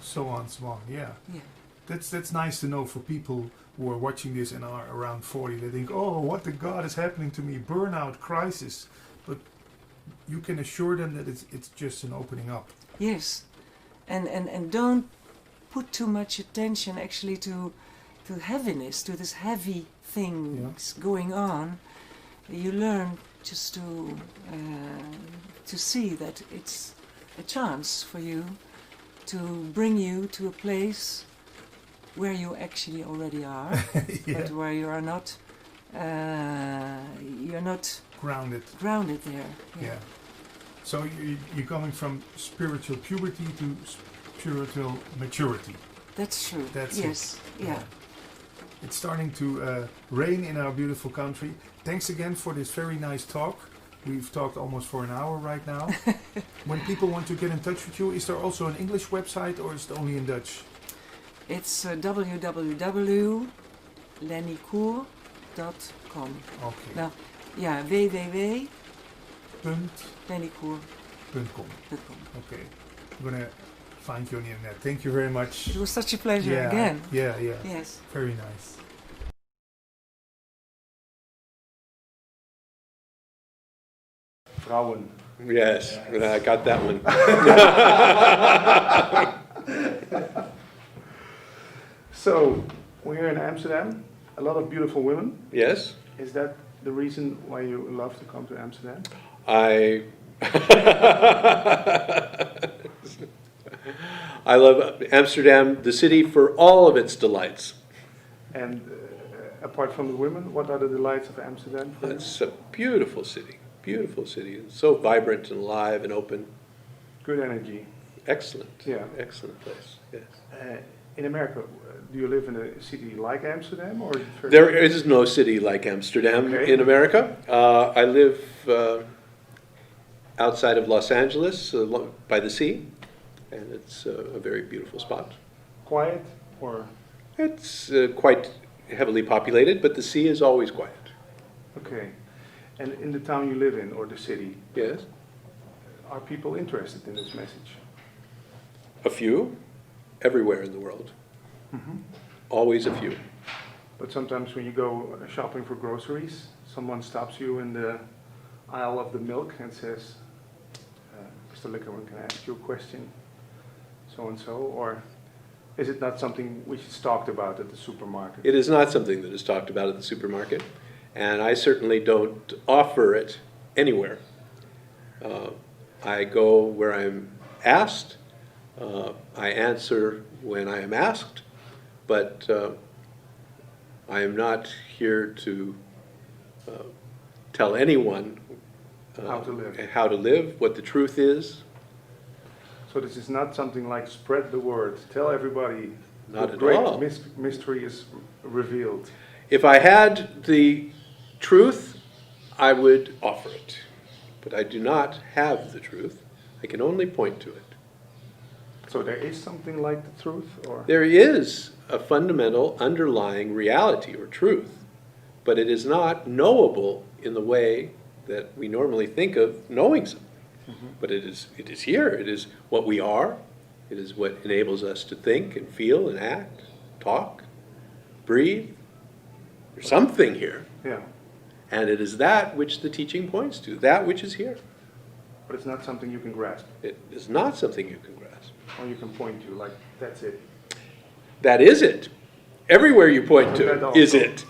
so on, so on. Yeah. Yeah. That's nice to know for people who are watching this and are around 40. They think, oh, what the God is happening to me? Burnout, crisis. But you can assure them that it's just an opening up. Yes. And don't put too much attention actually to heaviness, to this heavy things going on. You learn just to see that it's a chance for you to bring you to a place where you actually already are, but where you are not, you're not grounded there. Yeah. So you're coming from spiritual puberty to spiritual maturity. That's true. That's yes. It. Yeah. It's starting to rain in our beautiful country. Thanks again for this very nice talk. We've talked almost for an hour right now. When people want to get in touch with you, is there also an English website or is it only in Dutch? It's www.lennycour.com. Okay. Now, www.lennycour.com. Okay. I'm going to find you on the internet. Thank you very much. It was such a pleasure again. Yeah. Yes. Very nice. Vrouwen. Yes, I got that one. So, we're here in Amsterdam. A lot of beautiful women. Yes. Is that the reason why you love to come to Amsterdam? I love Amsterdam, the city, for all of its delights. And apart from the women, what are the delights of Amsterdam? It's a beautiful city. Beautiful city. It's so vibrant and alive and open. Good energy. Excellent. Yeah. Excellent place. Yes. In America, do you live in a city like Amsterdam, or there is no city like Amsterdam in America. I live outside of Los Angeles, by the sea, and it's a very beautiful spot. Quiet, or? It's quite heavily populated, but the sea is always quiet. Okay. And in the town you live in, or the city? Yes. Are people interested in this message? A few, everywhere in the world. Mm-hmm. Always a few. But sometimes when you go shopping for groceries, someone stops you in the aisle of the milk and says, Mr. Lickerman, can I ask you a question? So and so, or is it not something which is talked about at the supermarket? It is not something that is talked about at the supermarket, and I certainly don't offer it anywhere. I go where I'm asked. I answer when I am asked, but I am not here to tell anyone how to live, what the truth is. So this is not something like spread the word, tell everybody Not the at great all. Mystery is revealed. If I had the truth, I would offer it. But I do not have the truth. I can only point to it. So there is something like the truth, or? There is a fundamental underlying reality or truth, but it is not knowable in the way that we normally think of knowing something. Mm-hmm. But it is here. It is what we are. It is what enables us to think and feel and act, talk, breathe. There's something here. Yeah. And it is that which the teaching points to, that which is here. But it's not something you can grasp. It is not something you can grasp. Or you can point to, like, that's it. That is it. Everywhere you point to is it.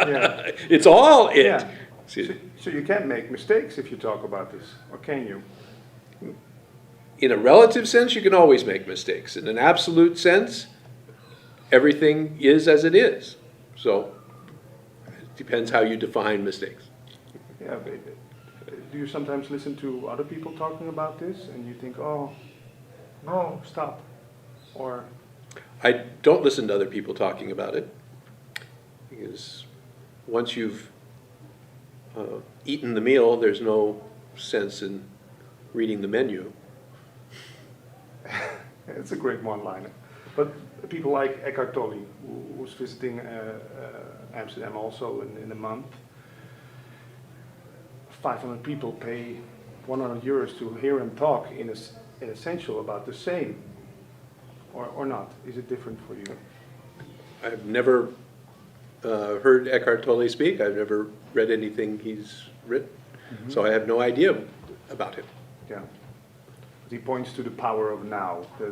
Yeah. It's all it. Yeah. So you can't make mistakes if you talk about this, or can you? in a relative sense, you can always make mistakes. In an absolute sense, everything is as it is. So it depends how you define mistakes. Yeah, but do you sometimes listen to other people talking about this and you think, oh, no, stop? Or I don't listen to other people talking about it, because once you've eaten the meal, there's no sense in reading the menu. it's a great one-liner. But people like Eckhart Tolle, who's visiting Amsterdam also in a month, 500 people pay 100 euros to hear him talk in essential about the same, or not? Is it different for you? I've never heard Eckhart Tolle speak. I've never read anything he's written, so I have no idea about him. Yeah. He points to the power of now, the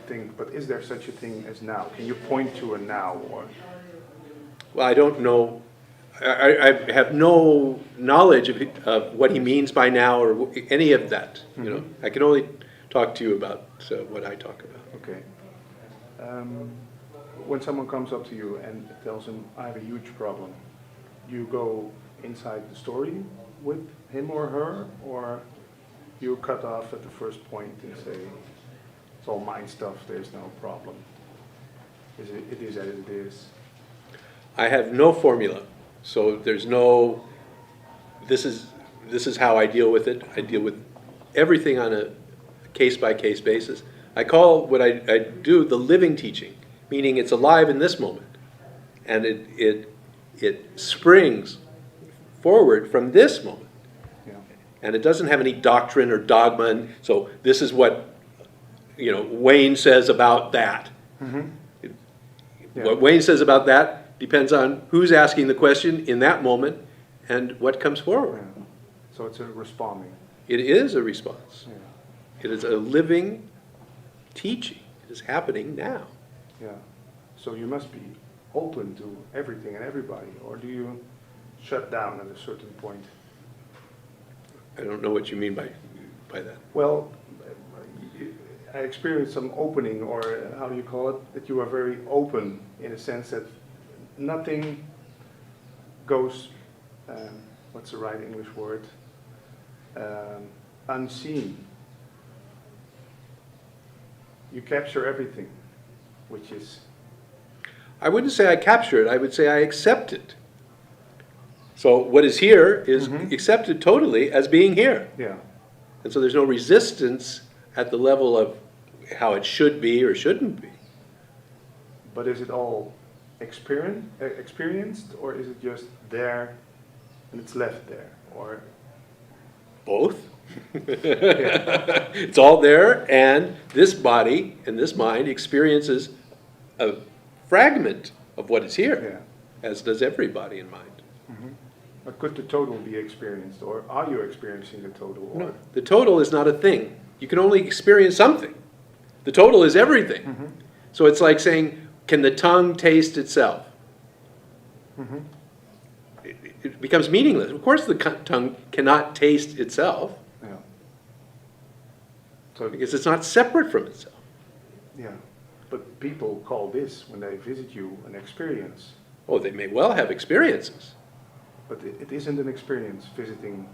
thing. But is there such a thing as now? Can you point to a now, or? Well, I don't know. I have no knowledge of what he means by now or any of that. You know, I can only talk to you about what I talk about. Okay. When someone comes up to you and tells him, "I have a huge problem," you go inside the story with him or her, or you cut off at the first point and say, "It's all mind stuff. There's no problem. It is as it is." I have no formula. So there's no, this is how I deal with it. I deal with everything on a case-by-case basis. I call what I do the living teaching, meaning it's alive in this moment. And it springs forward from this moment. Yeah. And it doesn't have any doctrine or dogma. And so this is what, Wayne says about that. Yeah. What Wayne says about that depends on who's asking the question in that moment and what comes forward. Yeah. So it's a responding. It is a response. Yeah. It is a living teaching. It is happening now. Yeah. So you must be open to everything and everybody, or do you shut down at a certain point? I don't know what you mean by that. Well, I experienced some opening, or how do you call it, that you are very open in a sense that nothing goes, what's the right English word, unseen. You capture everything, which is... I wouldn't say I capture it, I would say I accept it. So what is here is accepted totally as being here. Yeah. And so there's no resistance at the level of how it should be or shouldn't be. But is it all experienced, or is it just there and it's left there, or? Both. It's all there, and this body and this mind experiences a fragment of what is here, as does every body and mind. But could the total be experienced, or are you experiencing the total? Or? No, the total is not a thing. You can only experience something. The total is everything. So it's like saying, can the tongue taste itself? It becomes meaningless. Of course the tongue cannot taste itself. Yeah. So because it's not separate from itself. Yeah. But people call this, when they visit you, an experience. Oh, they may well have experiences. But it isn't an experience visiting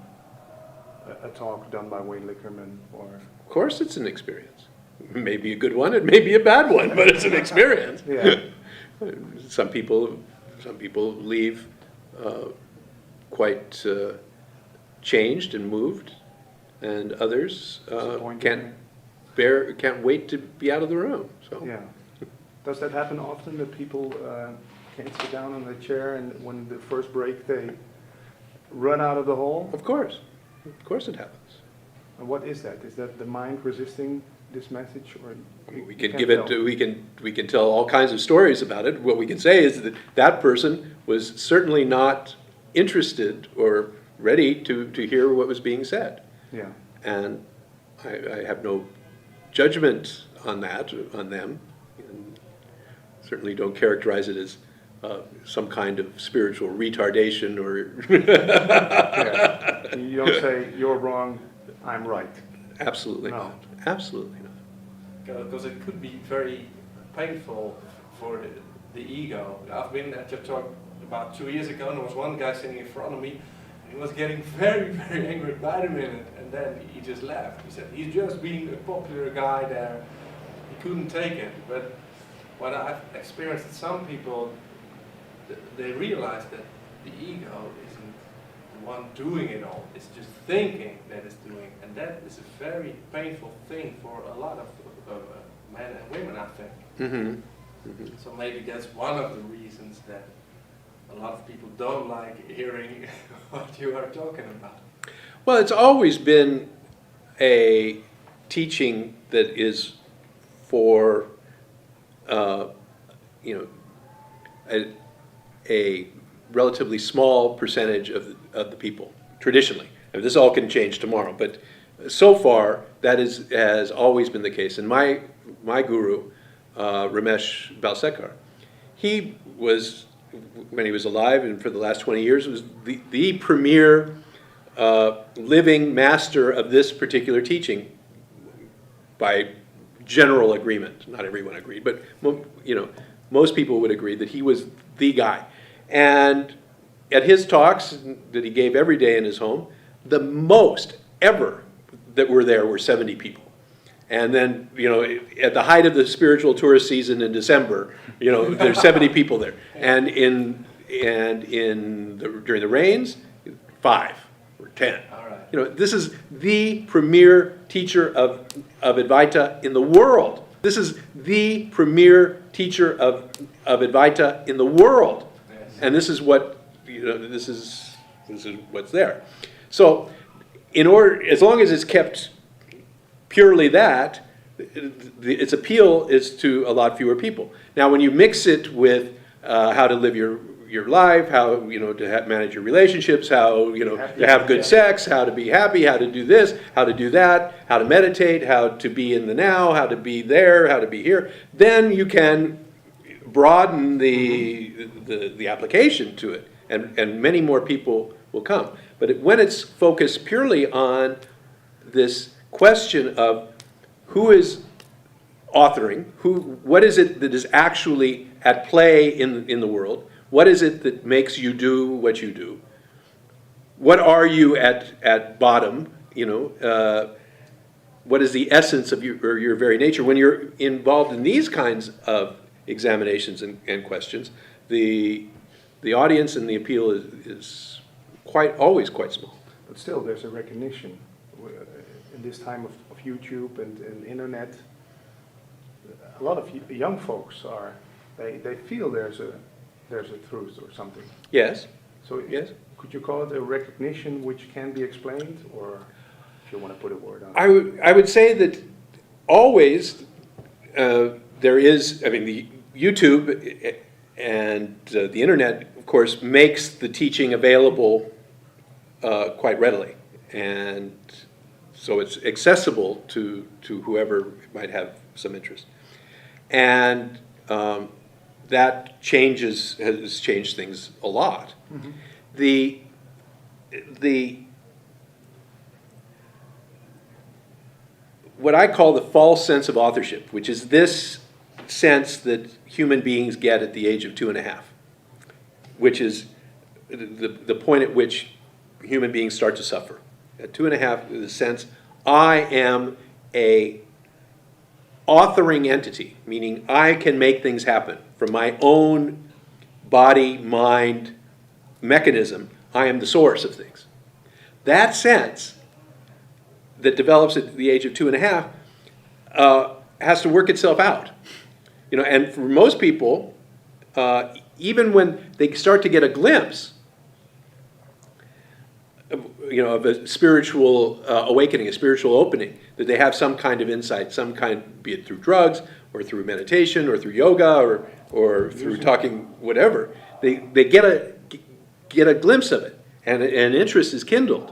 a talk done by Wayne Lickerman, or... Of course it's an experience. It may be a good one, it may be a bad one, but it's an experience. Yeah. Some people leave quite changed and moved, and others can't wait to be out of the room. So yeah. Does that happen often, that people can't sit down on the chair, and when the first break they run out of the hall? Of course it happens. And what is that? Is that the mind resisting this message, or we can give it? We can tell all kinds of stories about it. What we can say is that that person was certainly not interested or ready to hear what was being said. Yeah. And I have no judgment on that, on them. And certainly don't characterize it as some kind of spiritual retardation or... Yeah. You don't say, you're wrong, I'm right. Absolutely No. not. Absolutely not. Because it could be very painful for the ego. I've been at your talk about 2 years ago, and there was one guy sitting in front of me, and he was getting very, very angry by the minute, and then he just left. He said he's just being a popular guy there. He couldn't take it. But what I've experienced with some people, they realize that the ego isn't the one doing it all. It's just thinking that it's doing, and that is a very painful thing for a lot of men and women, I think. Mm-hmm. Mm-hmm. So maybe that's one of the reasons that a lot of people don't like hearing what you are talking about. Well, it's always been a teaching that is for, a relatively small percentage of the people, traditionally. And this all can change tomorrow, but so far, that has always been the case. And my guru, Ramesh Balsekar, he was, when he was alive and for the last 20 years, was the premier living master of this particular teaching by general agreement. Not everyone agreed, but most people would agree that he was the guy. And at his talks that he gave every day in his home, the most ever that were there were 70 people. And then, at the height of the spiritual tourist season in December, there's 70 people there. And during the rains, 5 or 10. All right. This is the premier teacher of Advaita in the world. This is the premier teacher of Advaita in the world. Yes. And this is what, this is what's there. So, as long as it's kept purely that, its appeal is to a lot fewer people. Now, when you mix it with how to live your life, how to manage your relationships, how to have good sex, how to be happy, how to do this, how to do that, how to meditate, how to be in the now, how to be there, how to be here, then you can broaden the application to it, and many more people will come. But when it's focused purely on this question of who is authoring, what is it that is actually at play in the world, what is it that makes you do what you do, what are you at bottom, what is the essence of your very nature. When you're involved in these kinds of examinations and questions, the audience and the appeal is always quite small. But still, there's a recognition in this time of YouTube and internet. A lot of young folks they feel there's a truth or something. Yes. So yes. Could you call it a recognition which can be explained, or if you want to put a word on it? I would say that always there is. I mean, the YouTube and the internet, of course, makes the teaching available quite readily, and so it's accessible to whoever might have some interest, and that has changed things a lot. Mm-hmm. What I call the false sense of authorship, which is this sense that human beings get at the age of 2.5, which is the point at which human beings start to suffer. At 2.5, the sense, I am a authoring entity, meaning I can make things happen from my own body, mind, mechanism. I am the source of things. That sense that develops at the age of 2.5 has to work itself out. And for most people, even when they start to get a glimpse of a spiritual awakening, a spiritual opening, that they have some kind of insight, be it through drugs or through meditation or through yoga or through talking, whatever, they get a glimpse of it, and an interest is kindled.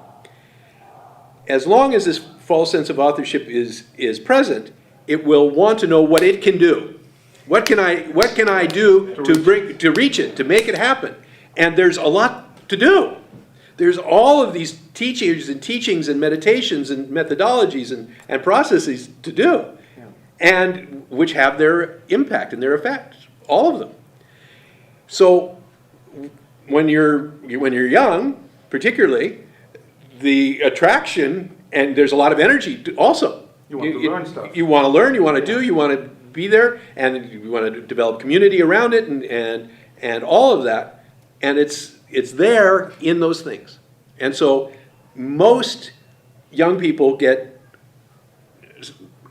As long as this false sense of authorship is present, it will want to know what it can do. What can I do to reach it, to make it happen? And there's a lot to do. There's all of these teachings and meditations and methodologies and processes to do, and which have their impact and their effect, all of them. So when you're young, particularly, the attraction, and there's a lot of energy also. You want to learn stuff. You want to learn, you want to do, you want to be there, and you want to develop community around it, and all of that. And it's there in those things. And so most young people get,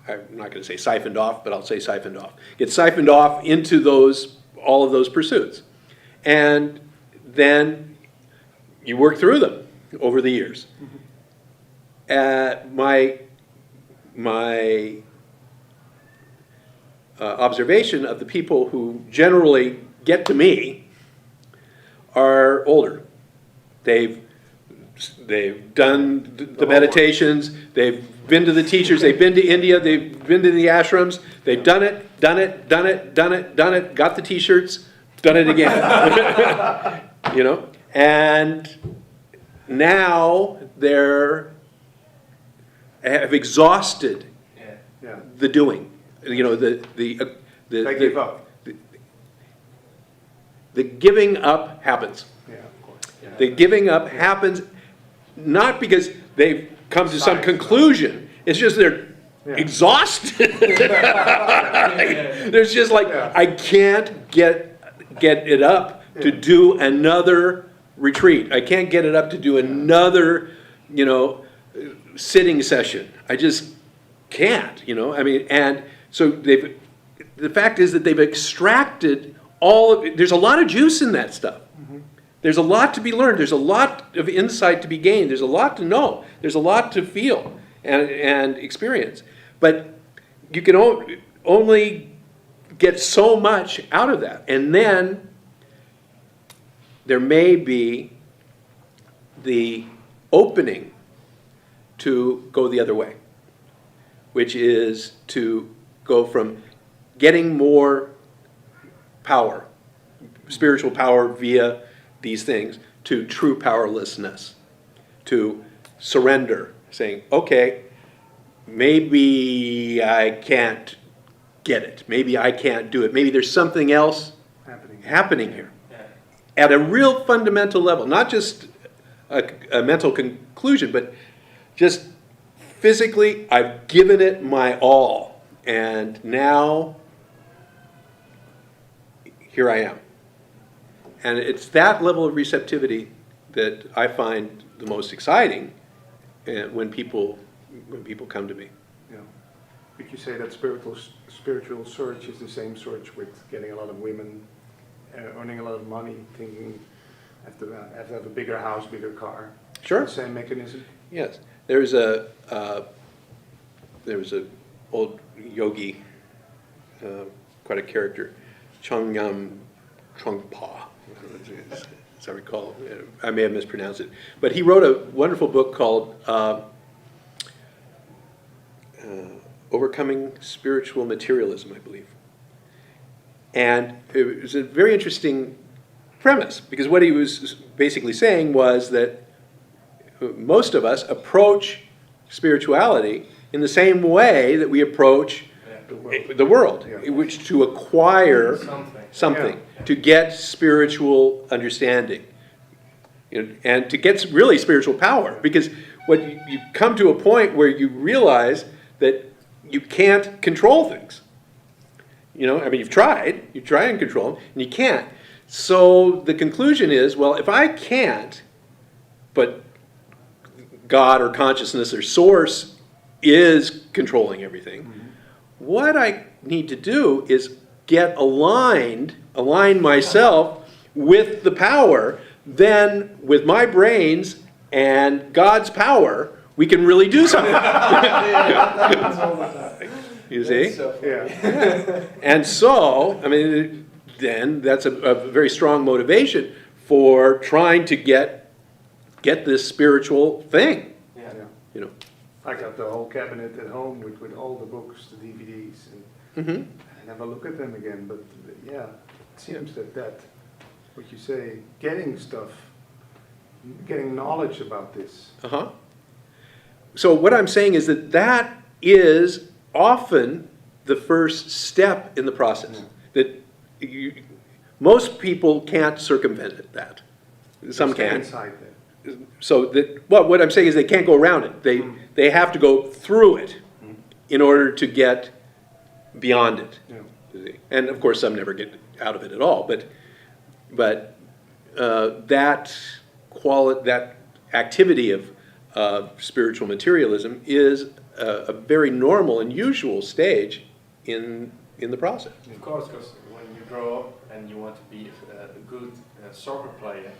I'm not going to say siphoned off, but I'll say siphoned off, get siphoned off into all of those pursuits. And then you work through them over the years. My observation of the people who generally get to me are older. They've done the meditations, they've been to the teachers, they've been to India, they've been to the ashrams, they've done it, got the t-shirts, done it again. You know? And now have exhausted the doing. You know, they give up. The giving up happens. Yeah, of course. The giving up happens not because they've come to some conclusion. It's just they're exhausted. There's just like, I can't get it up to do another retreat. I can't get it up to do another, sitting session. I just can't, I mean, and so the fact is that they've extracted there's a lot of juice in that stuff. There's a lot to be learned. There's a lot of insight to be gained. There's a lot to know. There's a lot to feel and experience. But you can only get so much out of that. And then there may be the opening to go the other way, which is to go from getting more power, spiritual power via these things, to true powerlessness, to surrender, saying, okay, maybe I can't get it, maybe I can't do it, maybe there's something else happening here. At a real fundamental level, not just a mental conclusion, but just physically, I've given it my all, and now here I am. And it's that level of receptivity that I find the most exciting when people come to me. Yeah. Would you say that spiritual search is the same search with getting a lot of women, earning a lot of money, thinking I have to have a bigger house, bigger car? Sure. The same mechanism? Yes. There was a old yogi, quite a character, Chongyam Trungpa, as I recall. I may have mispronounced it. But he wrote a wonderful book called Overcoming Spiritual Materialism, I believe. And it was a very interesting premise, because what he was basically saying was that most of us approach spirituality in the same way that we approach the world, which to acquire something, to get spiritual understanding, and to get really spiritual power. Because when you come to a point where you realize that you can't control things. I mean, you try and control them, and you can't. So the conclusion is, well, if I can't, but God or consciousness or source is controlling everything, what I need to do is align myself with the power. Then with my brains and God's power, we can really do something. You see? And so, I mean, then that's a very strong motivation for trying to get this spiritual thing. I got the whole cabinet at home with all the books, the DVDs, and I never look at them again. But it seems that what you say, getting stuff getting knowledge about this. Uh-huh. So what I'm saying is that is often the first step in the process. That most people can't circumvent that. Some Stay can. inside there. So what I'm saying is they can't go around it. They have to go through it in order to get beyond it. Yeah. And of course, some never get out of it at all. But that activity of spiritual materialism is a very normal and usual stage in the process. Of course, because when you grow up and you want to be a good soccer player,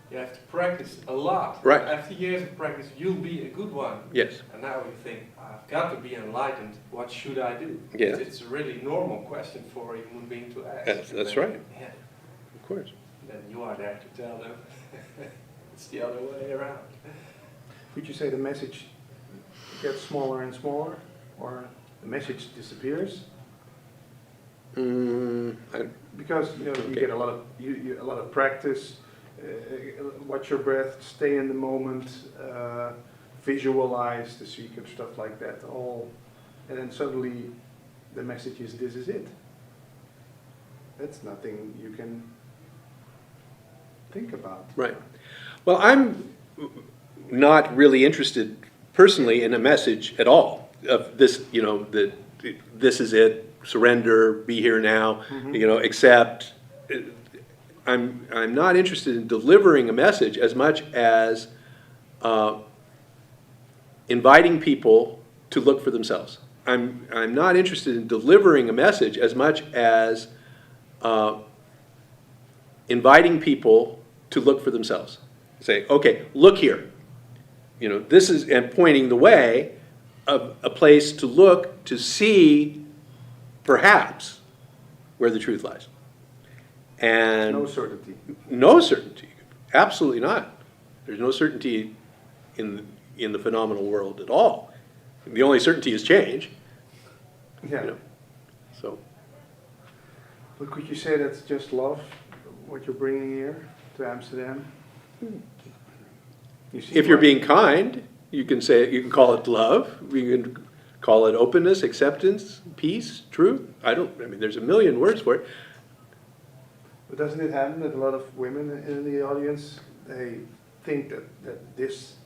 you have to practice a lot. Right. After years of practice, you'll be a good one. Yes. And now you think, I've got to be enlightened. What should I do? Yeah. It's a really normal question for a human being to ask. That's right. Yeah. Of course. Then you are there to tell them it's the other way around. Would you say the message gets smaller and smaller, or the message disappears? Because you get a lot of practice. Watch your breath, stay in the moment, visualize the secret, stuff like that. And then suddenly the message is, this is it. That's nothing you can think about. Right. Well, I'm not really interested personally in a message at all of this, that this is it, surrender, be here now, accept. I'm not interested in delivering a message as much as inviting people to look for themselves. I'm not interested in delivering a message as much as inviting people to look for themselves. Say, okay, look here. This is, and pointing the way of a place to look to see perhaps where the truth lies. And No certainty. no certainty, absolutely not. There's no certainty in the phenomenal world at all. The only certainty is change. Yeah. So. But could you say that's just love, what you're bringing here to Amsterdam? If you're being kind, you can call it love. You can call it openness, acceptance, peace, truth. There's a million words for it. But doesn't it happen that a lot of women in the audience, they think that this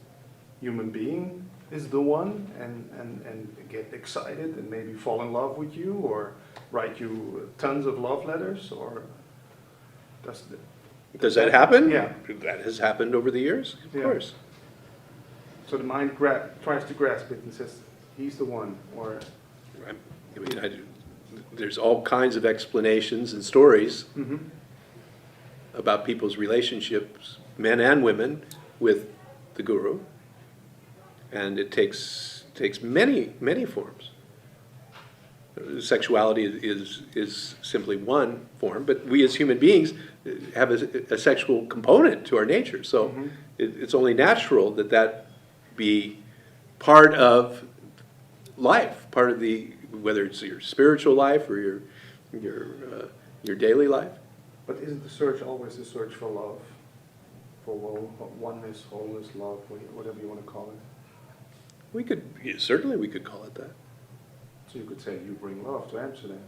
human being is the one and get excited and maybe fall in love with you or write you tons of love letters? Or does that happen? Yeah. That has happened over the years, of course. So the mind tries to grasp it and says, he's the one, or... There's all kinds of explanations and stories about people's relationships, men and women, with the guru. And it takes many, many forms. Sexuality is simply one form, but we as human beings have a sexual component to our nature. So it's only natural that be part of life, part of whether it's your spiritual life or your daily life. But isn't the search always the search for love? For oneness, wholeness, love, whatever you want to call it? Certainly we could call it that. So you could say you bring love to Amsterdam.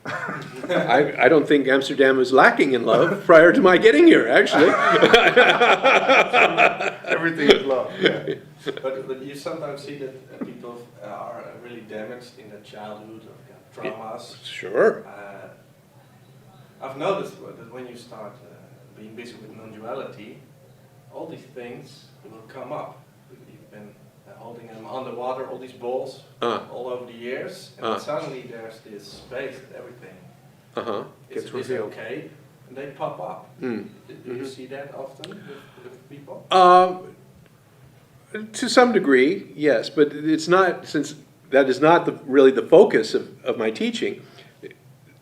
I don't think Amsterdam was lacking in love prior to my getting here, actually. Everything is love, yeah. But you sometimes see that people are really damaged in their childhood or traumas. Sure. I've noticed that when you start being busy with non-duality, all these things will come up. You've been holding them underwater, all these balls, all over the years, and then suddenly there's this space that everything is okay, and they pop up. Do you see that often with people? To some degree, yes, but it's not, since that is not really the focus of my teaching.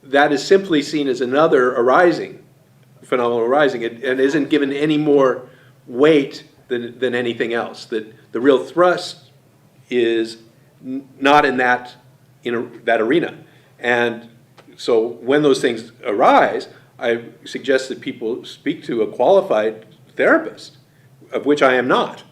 That is simply seen as another arising, phenomenal arising, and isn't given any more weight than anything else. That the real thrust is not in that arena. And so when those things arise, I suggest that people speak to a qualified therapist, of which I am not.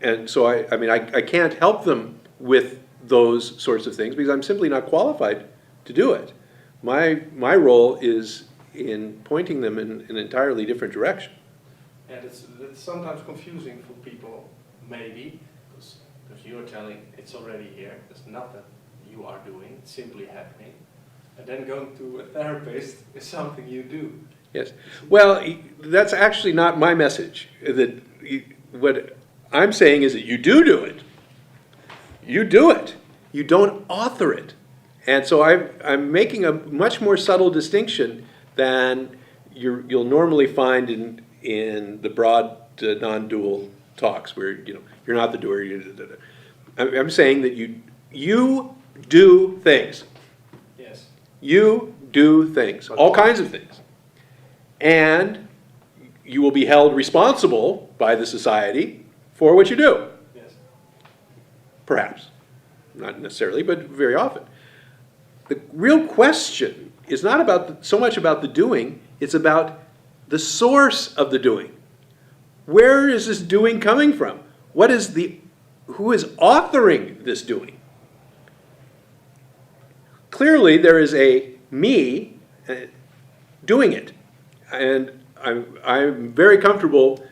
And so I mean, I can't help them with those sorts of things because I'm simply not qualified to do it. My role is in pointing them in an entirely different direction. And it's sometimes confusing for people, maybe, because you're telling it's already here, it's not that you are doing, it's simply happening. And then going to a therapist is something you do. Yes. Well, that's actually not my message. What I'm saying is that you do it. You do it. You don't author it. And so I'm making a much more subtle distinction than you'll normally find in the broad non-dual talks where you're not the doer. I'm saying that you do things. Yes. You do things, all kinds of things. And you will be held responsible by the society for what you do. Yes. Perhaps. Not necessarily, but very often. The real question is not so much about the doing, it's about the source of the doing. Where is this doing coming from? Who is authoring this doing? Clearly there is a me doing it. And I'm very comfortable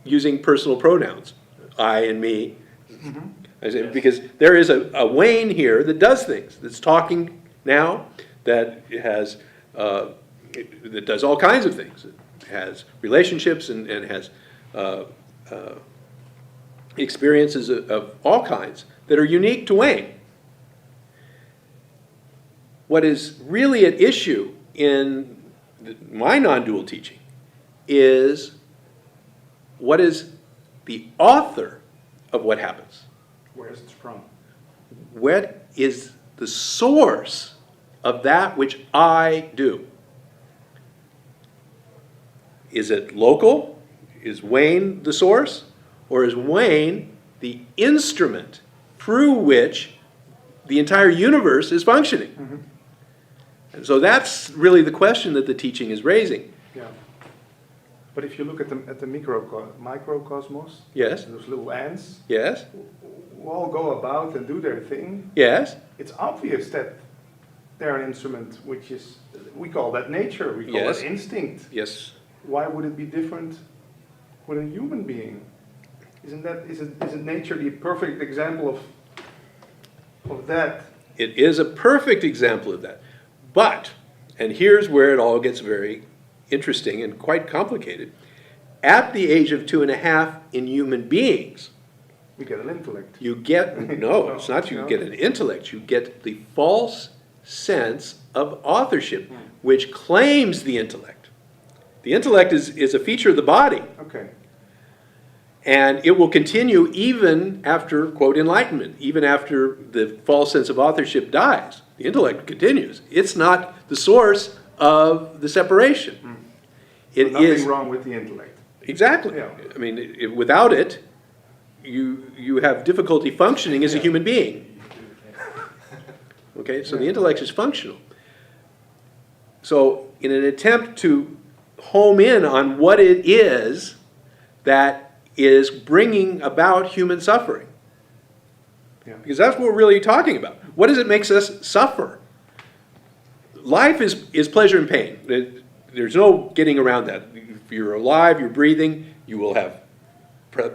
using personal pronouns, I and me. Mm-hmm. Because there is a Wayne here that does things, that's talking now, that has that does all kinds of things. It has relationships and has experiences of all kinds that are unique to Wayne. What is really at issue in my non-dual teaching is what is the author of what happens. Where is it from? What is the source of that which I do? Is it local? Is Wayne the source? Or is Wayne the instrument through which the entire universe is functioning? Mm-hmm. And so that's really the question that the teaching is raising. Yeah. But if you look at the microcosmos, yes, those little ants, yes, who all go about and do their thing, yes, it's obvious that they're an instrument which is, we call that nature, we call yes. that instinct. Yes. Why would it be different with a human being? Isn't nature the perfect example of that? It is a perfect example of that. But, and here's where it all gets very interesting and quite complicated, at the age of 2.5 in human beings, we get an intellect. You get, no, it's not you get an intellect, you get the false sense of authorship, which claims the intellect. The intellect is a feature of the body. Okay. And it will continue even after, quote, enlightenment, even after the false sense of authorship dies. The intellect continues. It's not the source of the separation. It nothing is wrong with the intellect. Exactly. Yeah. I mean, without it, you have difficulty functioning as a human being. Okay, so the intellect is functional. So in an attempt to home in on what it is that is bringing about human suffering, because that's what we're really talking about. What is it makes us suffer? Life is pleasure and pain. There's no getting around that. If you're alive, you're breathing, you will have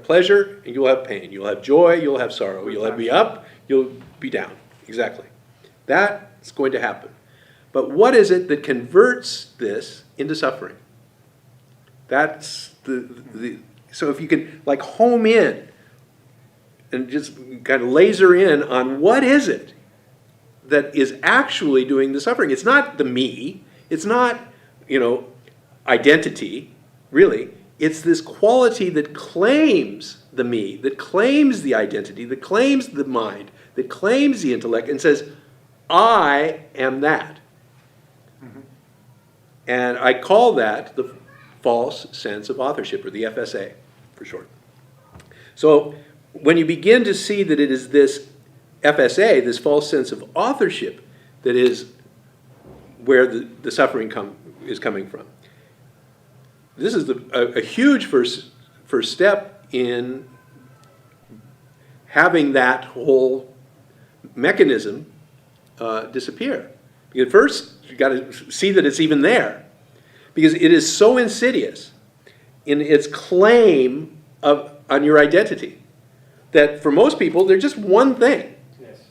pleasure and you'll have pain. You'll have joy, you'll have sorrow. You'll be up, you'll be down. Exactly. That's going to happen. But what is it that converts this into suffering? That's so if you can like home in and just kind of laser in on what is it that is actually doing the suffering. It's not the me. It's not, identity, really. It's this quality that claims the me, that claims the identity, that claims the mind, that claims the intellect and says, I am that. Mm-hmm. And I call that the false sense of authorship, or the FSA for short. So when you begin to see that it is this FSA, this false sense of authorship, that is where the suffering is coming from, this is a huge first step in having that whole mechanism disappear. Because first, you got to see that it's even there, because it is so insidious in its claim on your identity that for most people they're just one thing. Yes.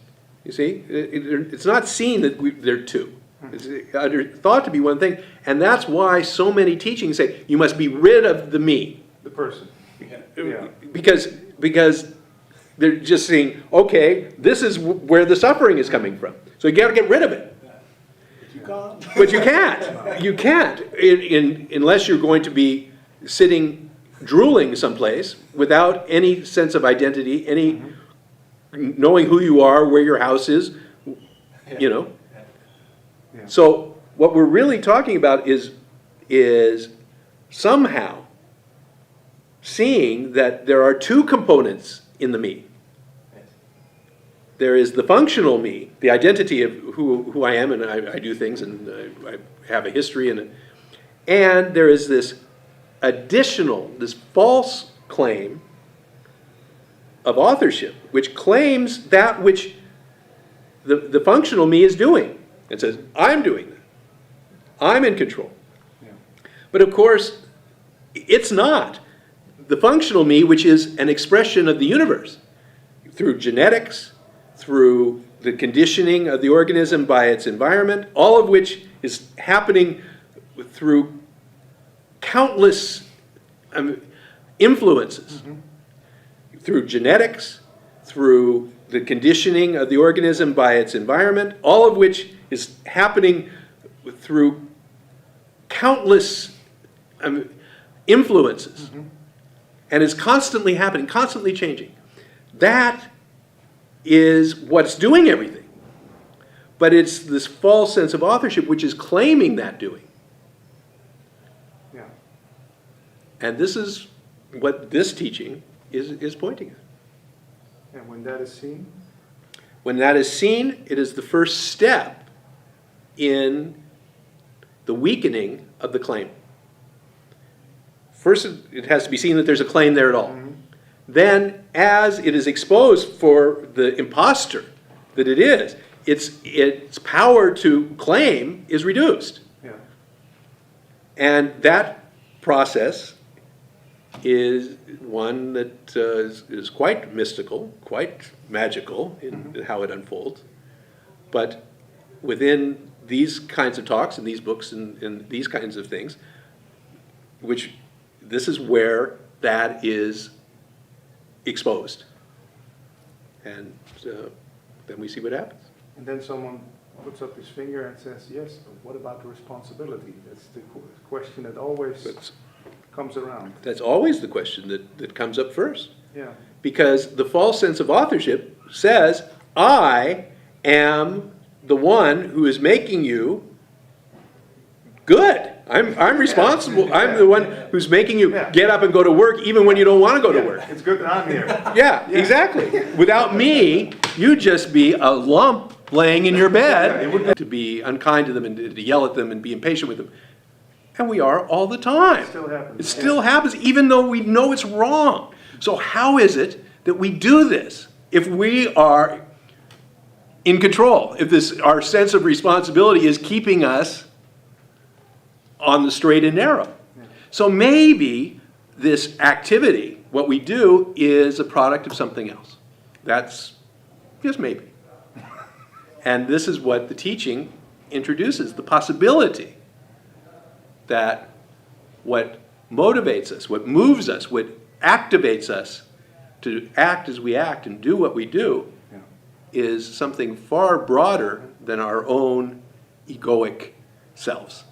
You see, it's not seen that they're two. It's thought to be one thing, and that's why so many teachings say you must be rid of the me. The person. Yeah. Because they're just saying, okay, this is where the suffering is coming from. So you got to get rid of it. You can't. But you can't. You can't unless you're going to be sitting drooling someplace without any sense of identity, any knowing who you are, where your house is, you know. Yeah. So what we're really talking about is somehow seeing that there are two components in the me. There is the functional me, the identity of who I am, and I do things, and I have a history, and there is this additional, this false claim of authorship, which claims that which the functional me is doing. It says, I'm doing that. I'm in control. Yeah. But of course, it's not. The functional me, which is an expression of the universe, through genetics, through the conditioning of the organism by its environment, all of which is happening through countless influences. Through genetics, through the conditioning of the organism by its environment, all of which is happening through countless influences. And is constantly happening, constantly changing. That is what's doing everything. But it's this false sense of authorship which is claiming that doing. Yeah. And this is what this teaching is pointing at. And when that is seen? When that is seen, it is the first step in the weakening of the claim. First, it has to be seen that there's a claim there at all. Then, as it is exposed for the imposter that it is, its power to claim is reduced. Yeah. And that process is one that is quite mystical, quite magical in how it unfolds. But within these kinds of talks and these books and these kinds of things, which this is where that is exposed. And then we see what happens. And then someone puts up his finger and says, yes, but what about the responsibility? That's the question that always comes around. That's always the question that comes up first. Yeah. Because the false sense of authorship says, I am the one who is making you good. I'm responsible. I'm the one who's making you get up and go to work even when you don't want to go to work. It's good that I'm here. Yeah, exactly. Without me, you'd just be a lump laying in your bed to be unkind to them and to yell at them and be impatient with them. And we are all the time. It still happens. It still happens even though we know it's wrong. So how is it that we do this if we are in control, if our sense of responsibility is keeping us on the straight and narrow? So maybe this activity, what we do, is a product of something else. That's just maybe. And this is what the teaching introduces, the possibility that what motivates us, what moves us, what activates us to act as we act and do what we do is something far broader than our own egoic selves.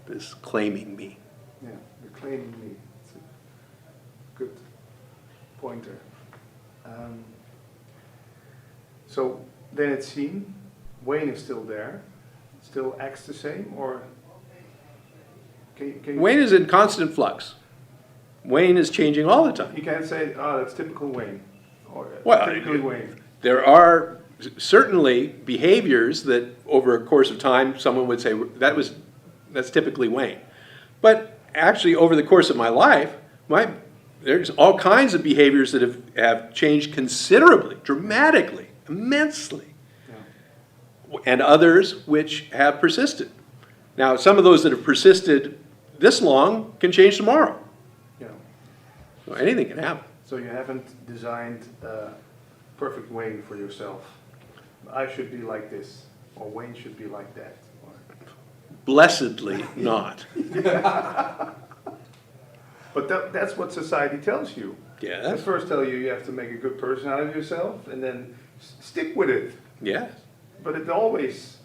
This claiming me. Yeah, the claiming me. It's a good pointer. So then it's seen. Wayne is still there. Still acts the same, or can you Wayne is in constant flux. Wayne is changing all the time. You can't say, "Oh, that's typical Wayne," or Well, typically Wayne. There are certainly behaviors that over a course of time someone would say that's typically Wayne. But actually, over the course of my life, there's all kinds of behaviors that have changed considerably, dramatically, immensely. Yeah. And others which have persisted. Now, some of those that have persisted this long can change tomorrow. Yeah. So anything can happen. So you haven't designed a perfect way for yourself. I should be like this, or Wayne should be like that. Blessedly not. But that's what society tells you. Yeah. They first tell you have to make a good person out of yourself, and then stick with it. Yes. But it always,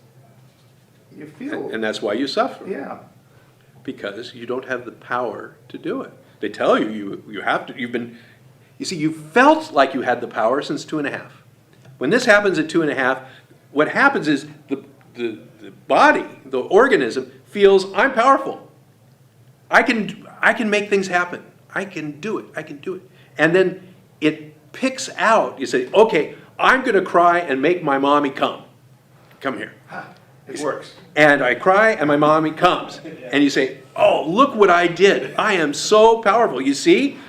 you feel... And that's why you suffer. Yeah. Because you don't have the power to do it. They tell you you have to, you see, you felt like you had the power since 2.5. When this happens at 2.5, what happens is the body, the organism, feels I'm powerful. I can make things happen. I can do it. And then it picks out, you say, okay, I'm going to cry and make my mommy come. Come here. It works. And I cry and my mommy comes. And you say, oh, look what I did. I am so powerful. You see,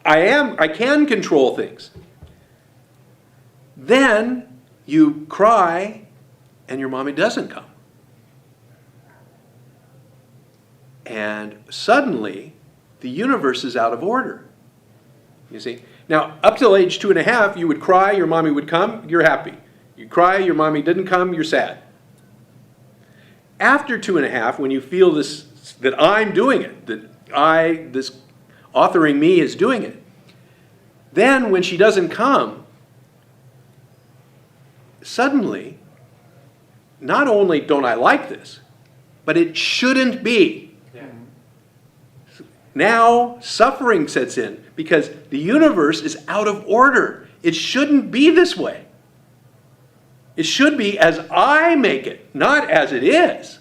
I can control things. Then you cry and your mommy doesn't come. And suddenly, the universe is out of order. You see? Now, up till age 2.5, you would cry, your mommy would come, you're happy. You cry, your mommy didn't come, you're sad. After 2.5, when you feel this, that I'm doing it, that this authoring me is doing it, then when she doesn't come, suddenly, not only don't I like this, but it shouldn't be. Now suffering sets in because the universe is out of order. It shouldn't be this way. It should be as I make it, not as it is.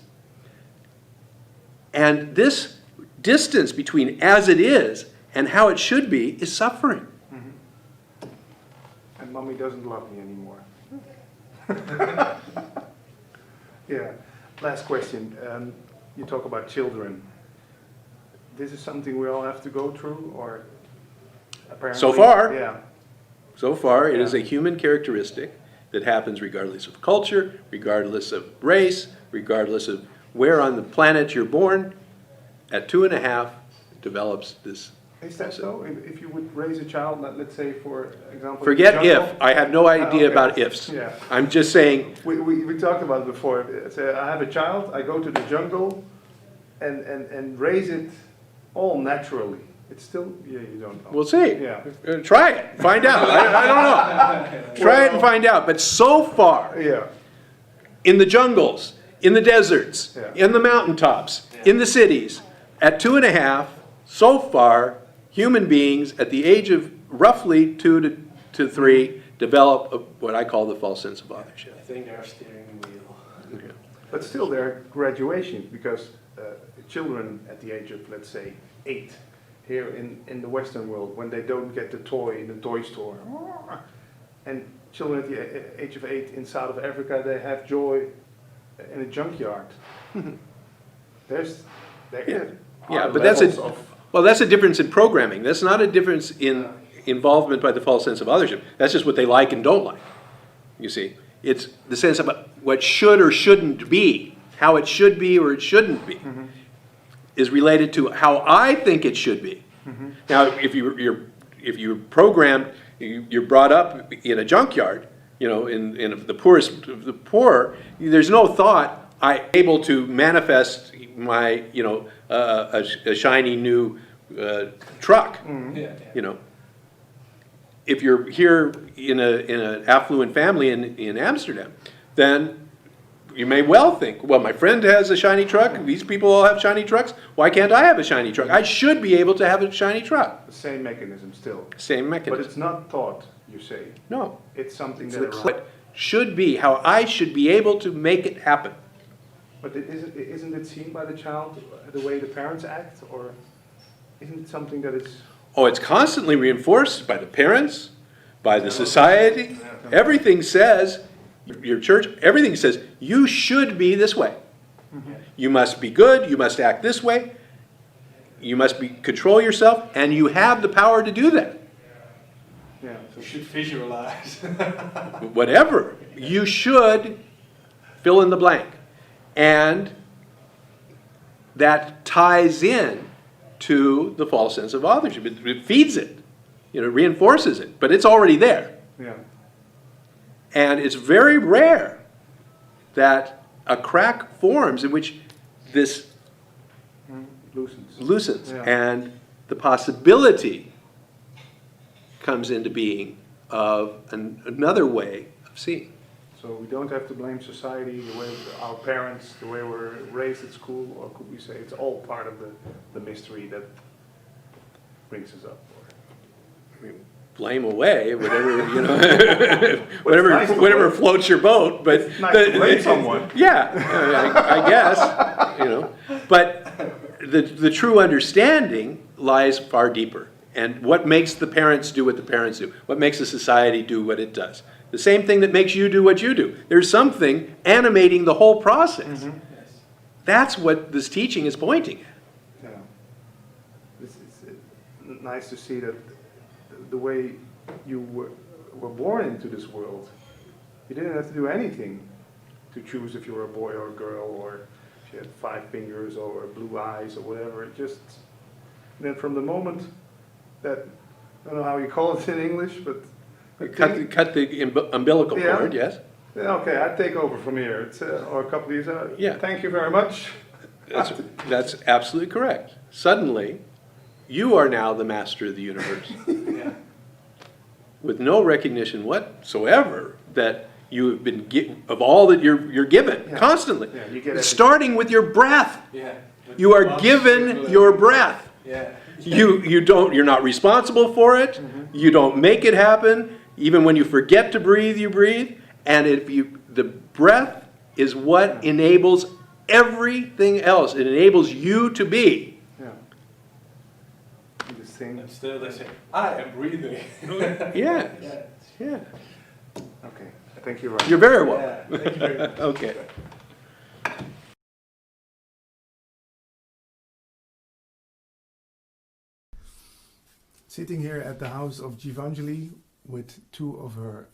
And this distance between as it is and how it should be is suffering. Mm-hmm. And mommy doesn't love me anymore. Yeah. Last question. You talk about children. This is something we all have to go through, or apparently? So far. Yeah. So far, it is a human characteristic that happens regardless of culture, regardless of race, regardless of where on the planet you're born. At 2.5, develops this. Is that so? If you would raise a child, let's say, for example... Forget if. I have no idea about ifs. Yeah. I'm just saying... We talked about it before. So I have a child, I go to the jungle and raise it all naturally. It's still... Yeah, you don't know. We'll see. Yeah. Try it. Find out. I don't know. Try it and find out. But so far, in the jungles, in the deserts, in the mountaintops, in the cities, at 2.5, so far, human beings at the age of roughly 2 to 3 develop what I call the false sense of authorship. I think they're steering the wheel. Yeah. But still there are graduations, because children at the age of, let's say, 8, here in the Western world, when they don't get the toy in the toy store, and children at the age of 8 in South Africa, they have joy in a junkyard. But that's a difference in programming. That's not a difference in involvement by the false sense of authorship. That's just what they like and don't like. You see, it's the sense of what should or shouldn't be, how it should be or it shouldn't be, is related to how I think it should be. Now, if you're programmed, you're brought up in a junkyard, in the poorest of the poor, there's no thought I'm able to manifest my, a shiny new truck. If you're here in an affluent family in Amsterdam, then you may well think, well, my friend has a shiny truck. These people all have shiny trucks. Why can't I have a shiny truck? I should be able to have a shiny truck. The same mechanism still. Same mechanism. But it's not thought, you say. No. It's something that should be, how I should be able to make it happen. But isn't it seen by the child the way the parents act, or isn't it something that is... Oh, it's constantly reinforced by the parents, by the society. Everything says, your church, everything says, you should be this way. You must be good, you must act this way. you must control yourself, and you have the power to do that. Yeah. You should visualize. Whatever. You should fill in the blank. And that ties in to the false sense of authorship. It feeds it. Reinforces it. But it's already there. Yeah. And it's very rare that a crack forms in which this loosens. Yeah. And the possibility comes into being of another way of seeing. So we don't have to blame society, the way our parents, the way we're raised at school, or could we say it's all part of the mystery that brings us up? I mean, blame away, whatever, whatever floats your boat. But it's nice to blame someone. Yeah, I guess, But the true understanding lies far deeper. And what makes the parents do what the parents do? What makes the society do what it does? The same thing that makes you do what you do. There's something animating the whole process. Mm-hmm. Yes. That's what this teaching is pointing at. Yeah. It's nice to see that the way you were born into this world, you didn't have to do anything to choose if you were a boy or a girl, or if you had 5 fingers or blue eyes or whatever. It just, then from the moment that, I don't know how you call it in English, but Cut the umbilical cord, yes. Yeah, okay, I take over from here. It's or a couple of years. Yeah. Thank you very much. That's absolutely correct. Suddenly, you are now the master of the universe. Yeah. With no recognition whatsoever that you have been of all that you're given constantly. Yeah, you get starting with your breath. Yeah. You are given your breath. Yeah. You're not responsible for it. Mm-hmm. You don't make it happen. Even when you forget to breathe, you breathe. And the breath is what enables everything else. It enables you to be. Yeah. This thing. And still they say, I am breathing. Yeah. Yeah. Okay. I think you're right. You're very welcome. Yeah, thank you very much. Okay. Sitting here at the house of Giovanjali with 2 of her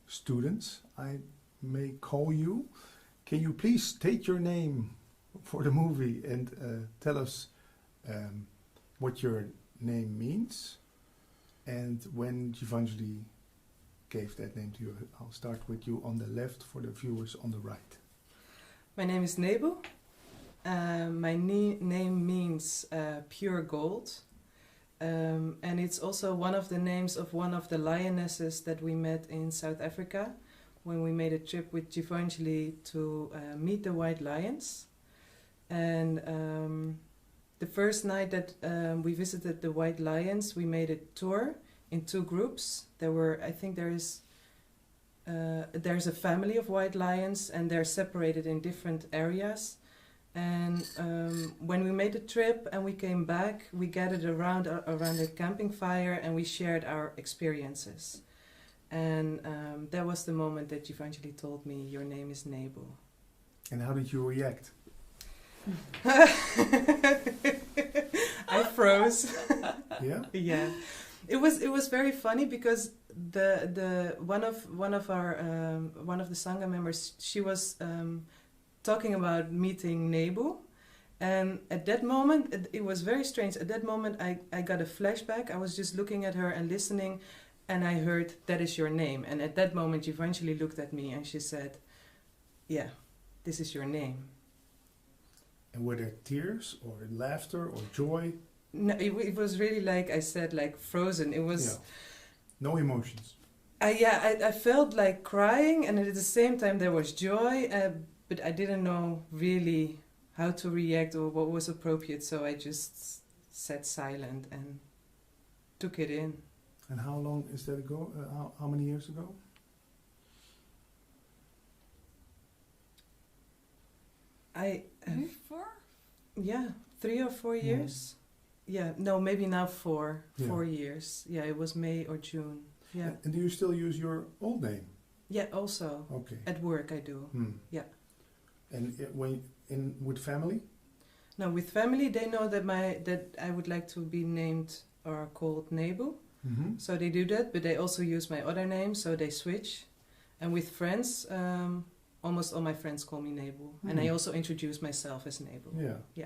students, I may call you. Can you please state your name for the movie and tell us what your name means and when Giovanjali gave that name to you? I'll start with you on the left for the viewers on the right. My name is Nebu. My name means pure gold. And it's also one of the names of one of the lionesses that we met in South Africa when we made a trip with Giovanjali to meet the white lions. And the first night that we visited the white lions, we made a tour in 2 groups. I think there's a family of white lions, and they're separated in different areas. And when we made the trip and we came back, we gathered around a camping fire and we shared our experiences. And that was the moment that Giovanjali told me, your name is Nebu. And how did you react? I froze. Yeah? Yeah. It was very funny because one of the Sangha members, she was talking about meeting Nebu, and at that moment it was very strange. At that moment I got a flashback. I was just looking at her and listening, and I heard, that is your name. And at that moment Giovanjali looked at me and she said, yeah, this is your name. And were there tears or laughter or joy? No, it was really, like I said, like frozen. It was no emotions. I felt like crying, and at the same time there was joy, but I didn't know really how to react or what was appropriate, so I just sat silent and took it in. And how long is that ago? How many years ago? Maybe 4? Yeah, 3 or 4 years. Yeah, no, maybe now 4 years. Yeah, it was May or June. Yeah. And do you still use your old name? Yeah, also. Okay. At work I do. Yeah. And with family? No, with family, they know that I would like to be named or called Nebu. Mm-hmm. So they do that, but they also use my other name, so they switch. And with friends, almost all my friends call me Nebu. And I also introduce myself as Nebu. Yeah. Yeah.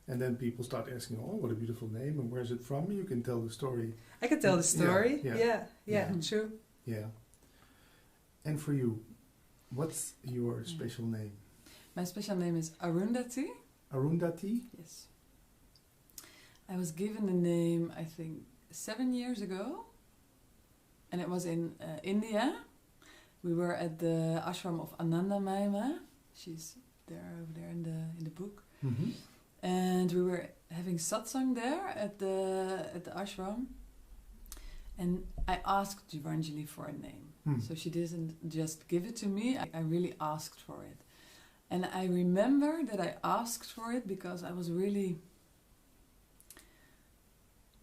And then people start asking, oh, what a beautiful name, and where's it from? You can tell the story. I can tell the story. Yeah. Yeah, true. Yeah. And for you, what's your special name? My special name is Arundhati. Arundhati? Yes. I was given the name, I think, 7 years ago. And it was in India. We were at the ashram of Ananda Maima. She's there over there in the book. Mm-hmm. And we were having satsang there at the ashram. And I asked Jivanjali for a name. So she didn't just give it to me. I really asked for it. And I remember that I asked for it because I was really...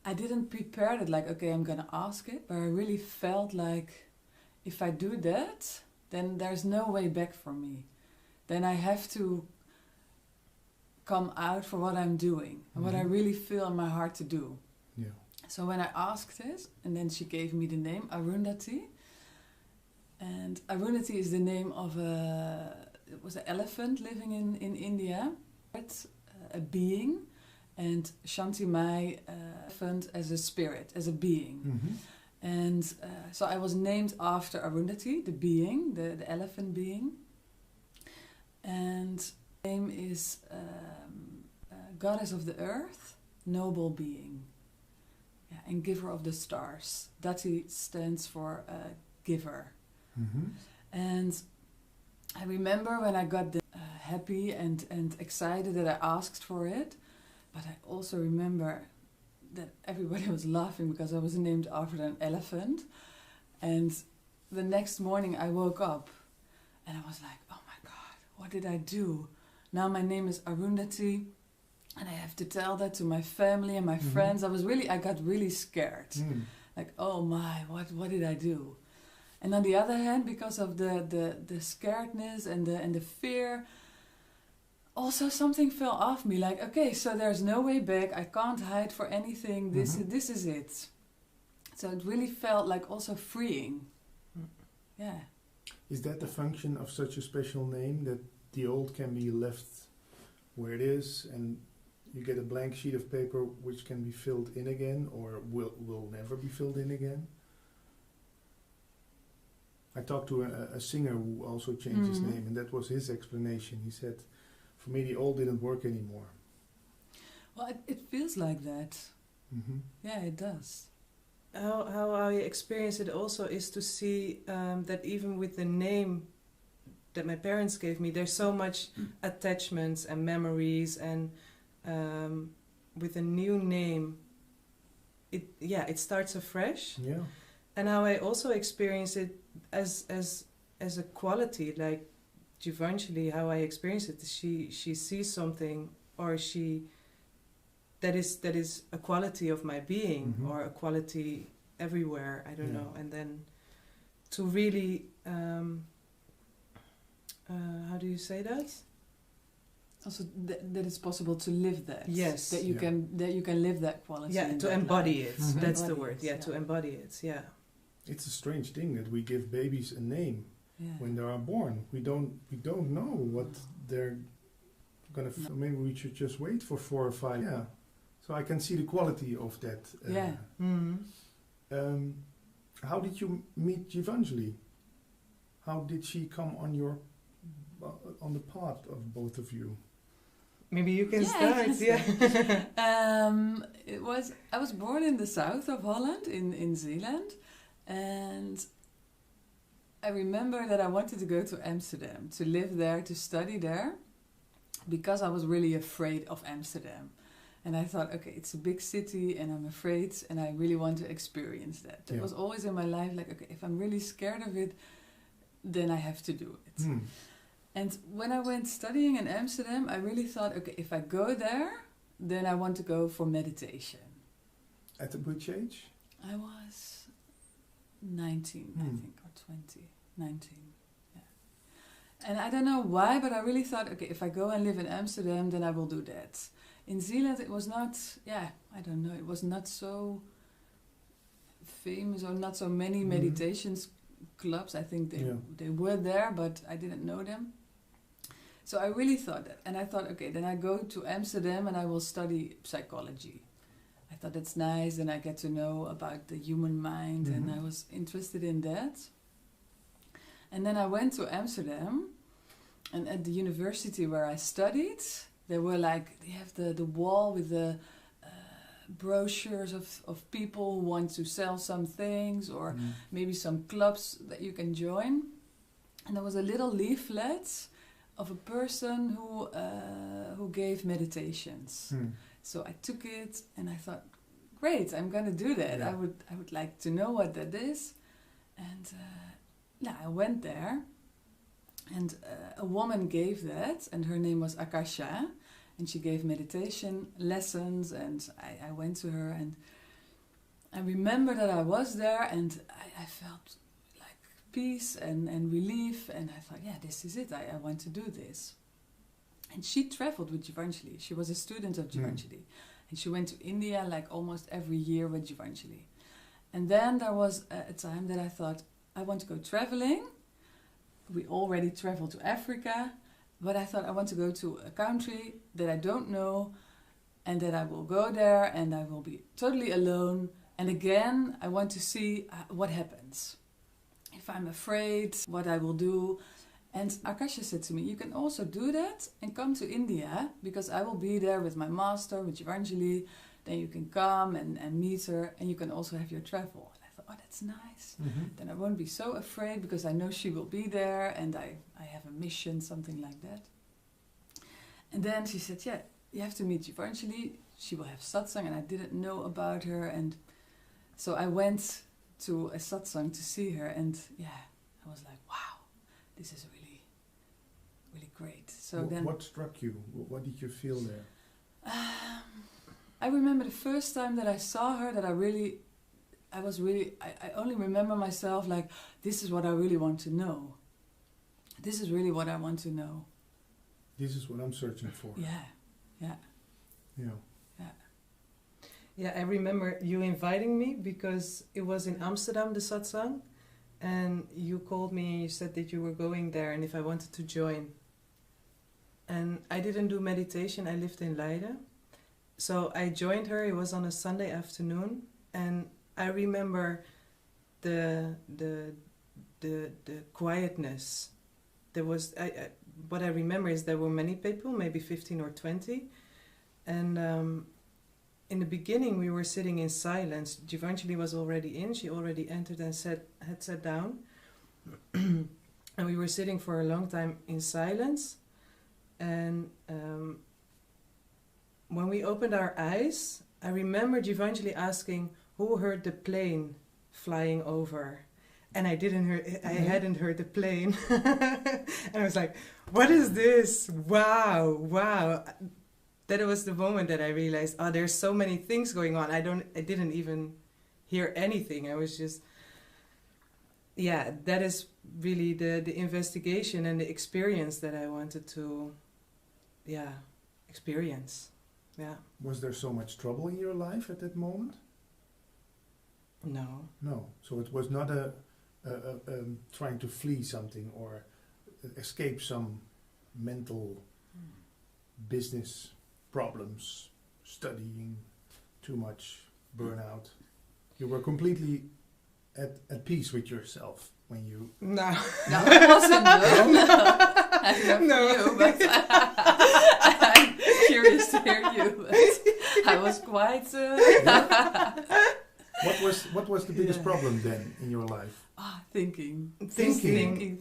I didn't prepare it like, okay, I'm going to ask it. But I really felt like if I do that, then there's no way back for me. Then I have to come out for what I'm doing and what I really feel in my heart to do. Yeah. So when I asked it, and then she gave me the name Arundhati. And Arundhati is the name of it was an elephant living in India. It's a being, and Shanti Mai, elephant as a spirit, as a being. Mm-hmm. And so I was named after Arundhati, the being, the elephant being. And the name is Goddess of the Earth, Noble Being, and Giver of the Stars. Dati stands for giver. Mm-hmm. And I remember when I got happy and excited that I asked for it, but I also remember that everybody was laughing because I was named after an elephant. And the next morning I woke up and I was like, oh my God, what did I do? Now my name is Arundhati and I have to tell that to my family and my friends. I got really scared. Like, oh my, what did I do? And on the other hand, because of the scaredness and the fear, also something fell off me. Like, okay, so there's no way back. I can't hide for anything. This is it. So it really felt like also freeing. Yeah. Is that the function of such a special name, that the old can be left where it is and you get a blank sheet of paper which can be filled in again or will never be filled in again? I talked to a singer who also changed his name, and that was his explanation. He said, for me the old didn't work anymore. Well, it feels like that. Mm-hmm. Yeah, it does. How I experience it also is to see that even with the name that my parents gave me, there's so much attachments and memories, and with a new name, it starts afresh. Yeah. And how I also experience it as a quality, like Jivanjali, how I experience it, she sees something, or that is a quality of my being, or a quality everywhere, I don't know. And then to really how do you say that? Also, that it's possible to live that. Yes. That you can live that quality. Yeah, to embody it. That's the word. Yeah, to embody it. Yeah. It's a strange thing that we give babies a name when they are born. We don't know what they're gonna. Maybe we should just wait for 4 or 5. Yeah. So I can see the quality of that. How did you meet Jivanjali? How did she come on the path of both of you? Maybe you can start. I was born in the south of Holland, in Zeeland, and I remember that I wanted to go to Amsterdam, to live there, to study there, because I was really afraid of Amsterdam. And I thought, okay, it's a big city and I'm afraid and I really want to experience that. It was always in my life like, okay, if I'm really scared of it, then I have to do it. And when I went studying in Amsterdam, I really thought, okay, if I go there, then I want to go for meditation. At which age? I was 19, I think, or 20. 19, yeah. And I don't know why, but I really thought, okay, if I go and live in Amsterdam, then I will do that. in Zealand it was not, I don't know, it was not so famous or not so many meditations clubs. I think they were there, but I didn't know them. So I really thought that. And I thought, okay, then I go to Amsterdam and I will study psychology. I thought that's nice, and I get to know about the human mind, and I was interested in that. And then I went to Amsterdam, and at the university where I studied, they have the wall with the brochures of people who want to sell some things, or maybe some clubs that you can join. And there was a little leaflet of a person who gave meditations. So I took it and I thought, great, I'm going to do that. I would like to know what that is. And I went there, and a woman gave that, and her name was Akasha, and she gave meditation lessons, and I went to her, and I remember that I was there, and I felt like peace and relief, and I thought, this is it, I want to do this. And she traveled with Givenchy. She was a student of Givenchy. And she went to India like almost every year with Givenchy. And then there was a time that I thought, I want to go traveling. We already traveled to Africa. But I thought I want to go to a country that I don't know, and that I will go there and I will be totally alone. And again, I want to see what happens. If I'm afraid, what I will do. And Akasha said to me, you can also do that and come to India, because I will be there with my master, with Givenchy. Then you can come and meet her, and you can also have your travel. And I thought, oh, that's nice. Then I won't be so afraid, because I know she will be there, and I have a mission, something like that. And then she said, you have to meet Givenchy. She will have satsang, and I didn't know about her. And so I went to a satsang to see her, and I was like, wow, this is really great. So what struck you? What did you feel there? I remember the first time that I saw her, that I only remember myself like, this is what I really want to know. This is really what I want to know. This is what I'm searching for. Yeah, I remember you inviting me, because it was in Amsterdam, the satsang, and you called me and you said that you were going there and if I wanted to join. And I didn't do meditation, I lived in Leiden. So I joined her, it was on a Sunday afternoon, and I remember the quietness. There was, what I remember is there were many people, maybe 15 or 20, and in the beginning we were sitting in silence. Givenchy was already in, she already entered and had sat down, and we were sitting for a long time in silence. And when we opened our eyes, I remember Givenchy asking who heard the plane flying over, and I hadn't heard the plane. And I was like, what is this? Wow. That was the moment that I realized, there's so many things going on. I didn't even hear anything. I was just, that is really the investigation and the experience that I wanted to experience. Yeah. Was there so much trouble in your life at that moment? No. So it was not a trying to flee something or escape some mental business problems, studying too much, burnout. You were completely at peace with yourself when you... No, it wasn't. I don't know for you, but I'm curious to hear you. But I was quite... What was the biggest problem then in your life? Thinking.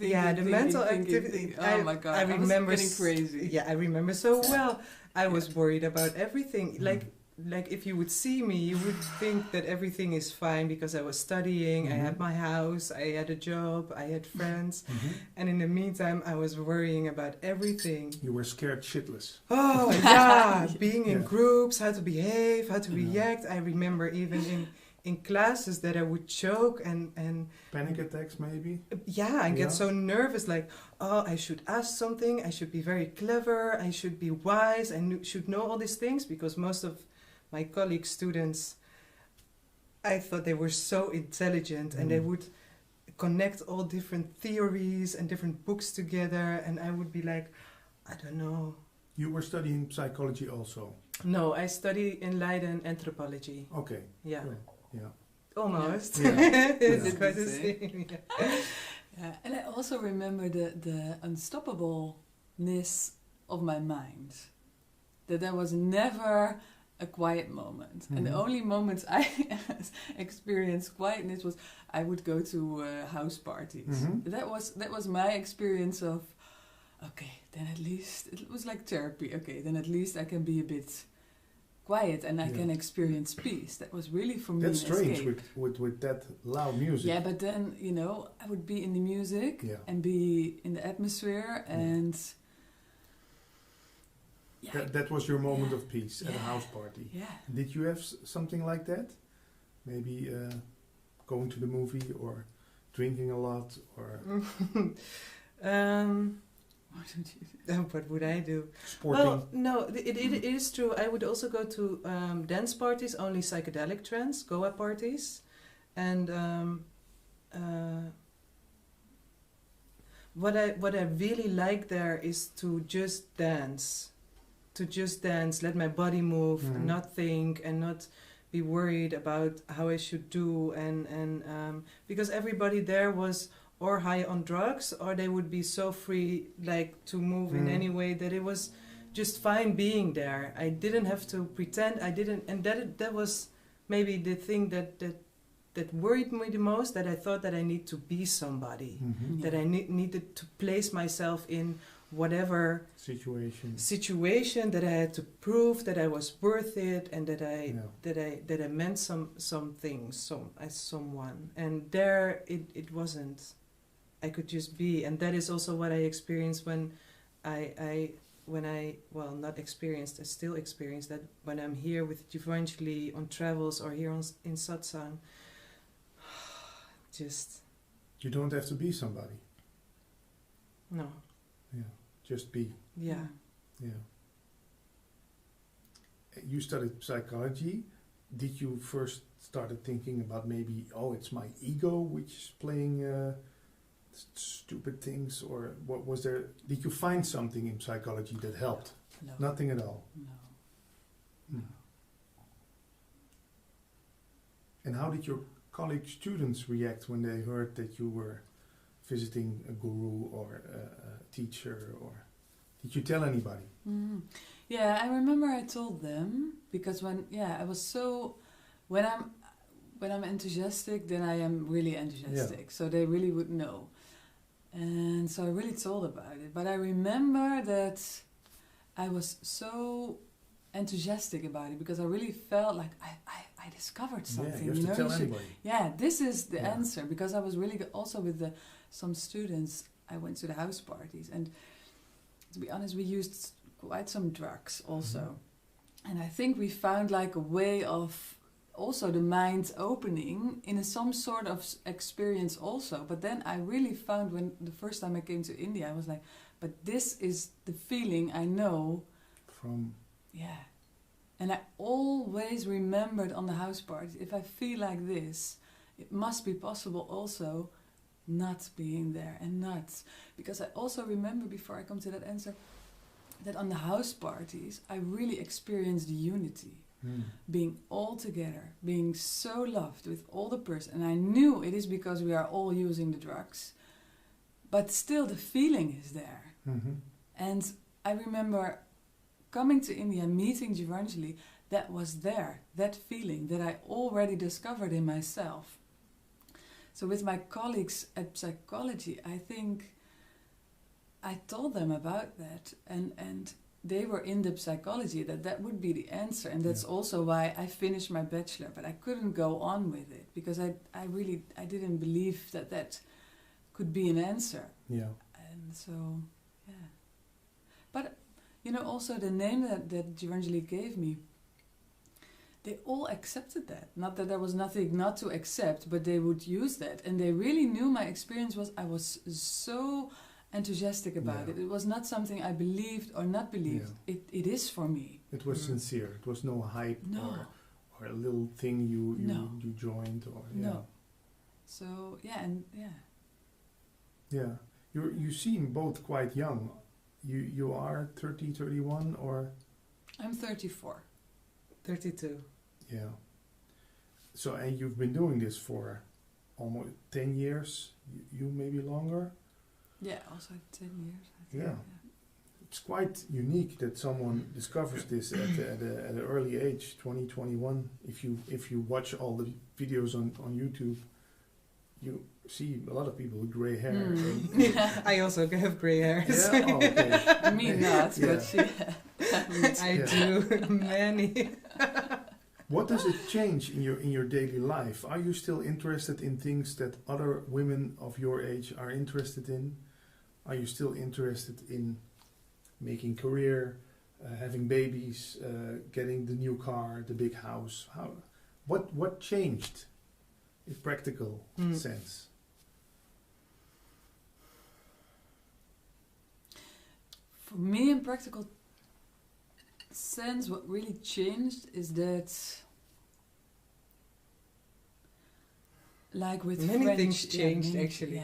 Yeah, the mental activity. Oh my God, I remember getting crazy. Yeah, I remember so well. I was worried about everything. Like if you would see me, you would think that everything is fine because I was studying, I had my house, I had a job, I had friends. And in the meantime, I was worrying about everything. You were scared shitless. Oh, yeah. Being in groups, how to behave, how to react. I remember even in classes that I would choke and Panic attacks, maybe? yeah, and Yeah. get so nervous, like, oh, I should ask something, I should be very clever, I should be wise, I should know all these things, because most of my colleague students, I thought they were so intelligent and they would connect all different theories and different books together, and I would be like, I don't know. You were studying psychology also? No, I study in Leiden anthropology. Okay. Yeah. Cool. Yeah. Almost. Yeah. It's Yeah. quite the same. Yeah. Yeah, and I also remember the unstoppableness of my mind. That there was never a quiet moment. And the only moments I experienced quietness was I would go to house parties. That was my experience of, okay, then at least, it was like therapy. Okay, then at least I can be a bit quiet and I can experience peace. That was really for me That's an strange escape. with that loud music. Yeah, but then, you know, I would be in the music and be in the atmosphere and... Yeah. That was your moment of peace at a house party. Yeah. Did you have something like that? Maybe going to the movie or drinking a lot or... What would you do? What would I do? Sporting. Well, no, it is true. I would also go to dance parties, only psychedelic trance, Goa parties. And what I really like there is to just dance. To just dance, let my body move, and not think, and not be worried about how I should do. And because everybody there was or high on drugs, or they would be so free, like, to move in any way, that it was just fine being there. I didn't have to pretend. I didn't, and that was maybe the thing that worried me the most. That I thought that I need to be somebody, that I needed to place myself in whatever situation, that I had to prove that I was worth it, and that I meant something as someone. And there it wasn't. I could just be, and that is also what I experienced when I not experienced, I still experience that when I'm here with Giovanni on travels or here in Satsang. Just... You don't have to be somebody. No. Yeah, just be. Yeah. Yeah. You studied psychology. Did you first started thinking about maybe, it's my ego which is playing stupid things, or what was there? Did you find something in psychology that helped? No. Nothing at all. No. And how did your college students react when they heard that you were visiting a guru or a teacher, or did you tell anybody? Yeah, I remember I told them, because when I'm enthusiastic, then I am really enthusiastic. So they really would know. And so I really told about it. But I remember that I was so enthusiastic about it, because I really felt like I discovered something. Yeah, you have to tell anybody. Yeah, this is the answer, because I was really also with some students. I went to the house parties, and to be honest, we used quite some drugs also. And I think we found like a way of also the mind opening in some sort of experience also. But then I really found, when the first time I came to India, I was like, but this is the feeling I know from... Yeah. And I always remembered on the house parties, if I feel like this, it must be possible also not being there, and not... Because I also remember, before I come to that answer, that on the house parties, I really experienced the unity. Being all together, being so loved with all the person. And I knew it is because we are all using the drugs, but still the feeling is there. And I remember coming to India, meeting Giovanni, that was there, that feeling that I already discovered in myself. So with my colleagues at psychology, I think I told them about that, and they were in the psychology, that would be the answer. And that's also why I finished my bachelor, but I couldn't go on with it, because I didn't believe that could be an answer. Yeah. And so, yeah. But, also the name that Giovanni gave me, they all accepted that. Not that there was nothing not to accept, but they would use that. And they really knew my experience was, I was so enthusiastic about it. It was not something I believed or not believed. It is for me. It was sincere. It was no hype or a little thing you joined or No. So you seem both quite young. You are 30, 31 or? I'm 34. 32. Yeah. So, and you've been doing this for almost 10 years, you maybe longer? Yeah, also 10 years. I think. Yeah. It's quite unique that someone discovers this at an early age, 20, 21. If you watch all the videos on YouTube, you see a lot of people with grey hair. I also have grey hair. Yeah? Oh, okay. Me not, but she... I do, many. What does it change in your daily life? Are you still interested in things that other women of your age are interested in? Are you still interested in making career, having babies, getting the new car, the big house? What changed in practical sense? For me, in practical sense, what really changed is that, like with many French, things changed actually. Yeah.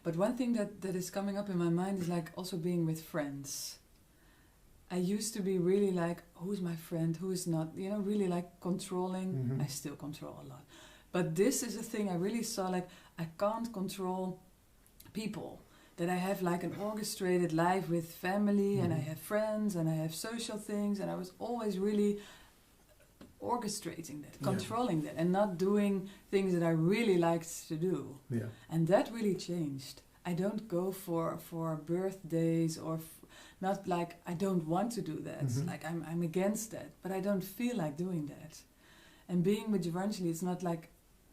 But one thing that is coming up in my mind is like also being with friends. I used to be really like, who's my friend, who is not, really like controlling. Mm-hmm. I still control a lot. But this is a thing I really saw, like, I can't control people. That I have like an orchestrated life with family, and I have friends, and I have social things, and I was always really orchestrating that, controlling that, and not doing things that I really liked to do. Yeah. And that really changed. I don't go for birthdays or not like I don't want to do that. Mm-hmm. Like I'm against that, but I don't feel like doing that. And being with Givenchy, it's not like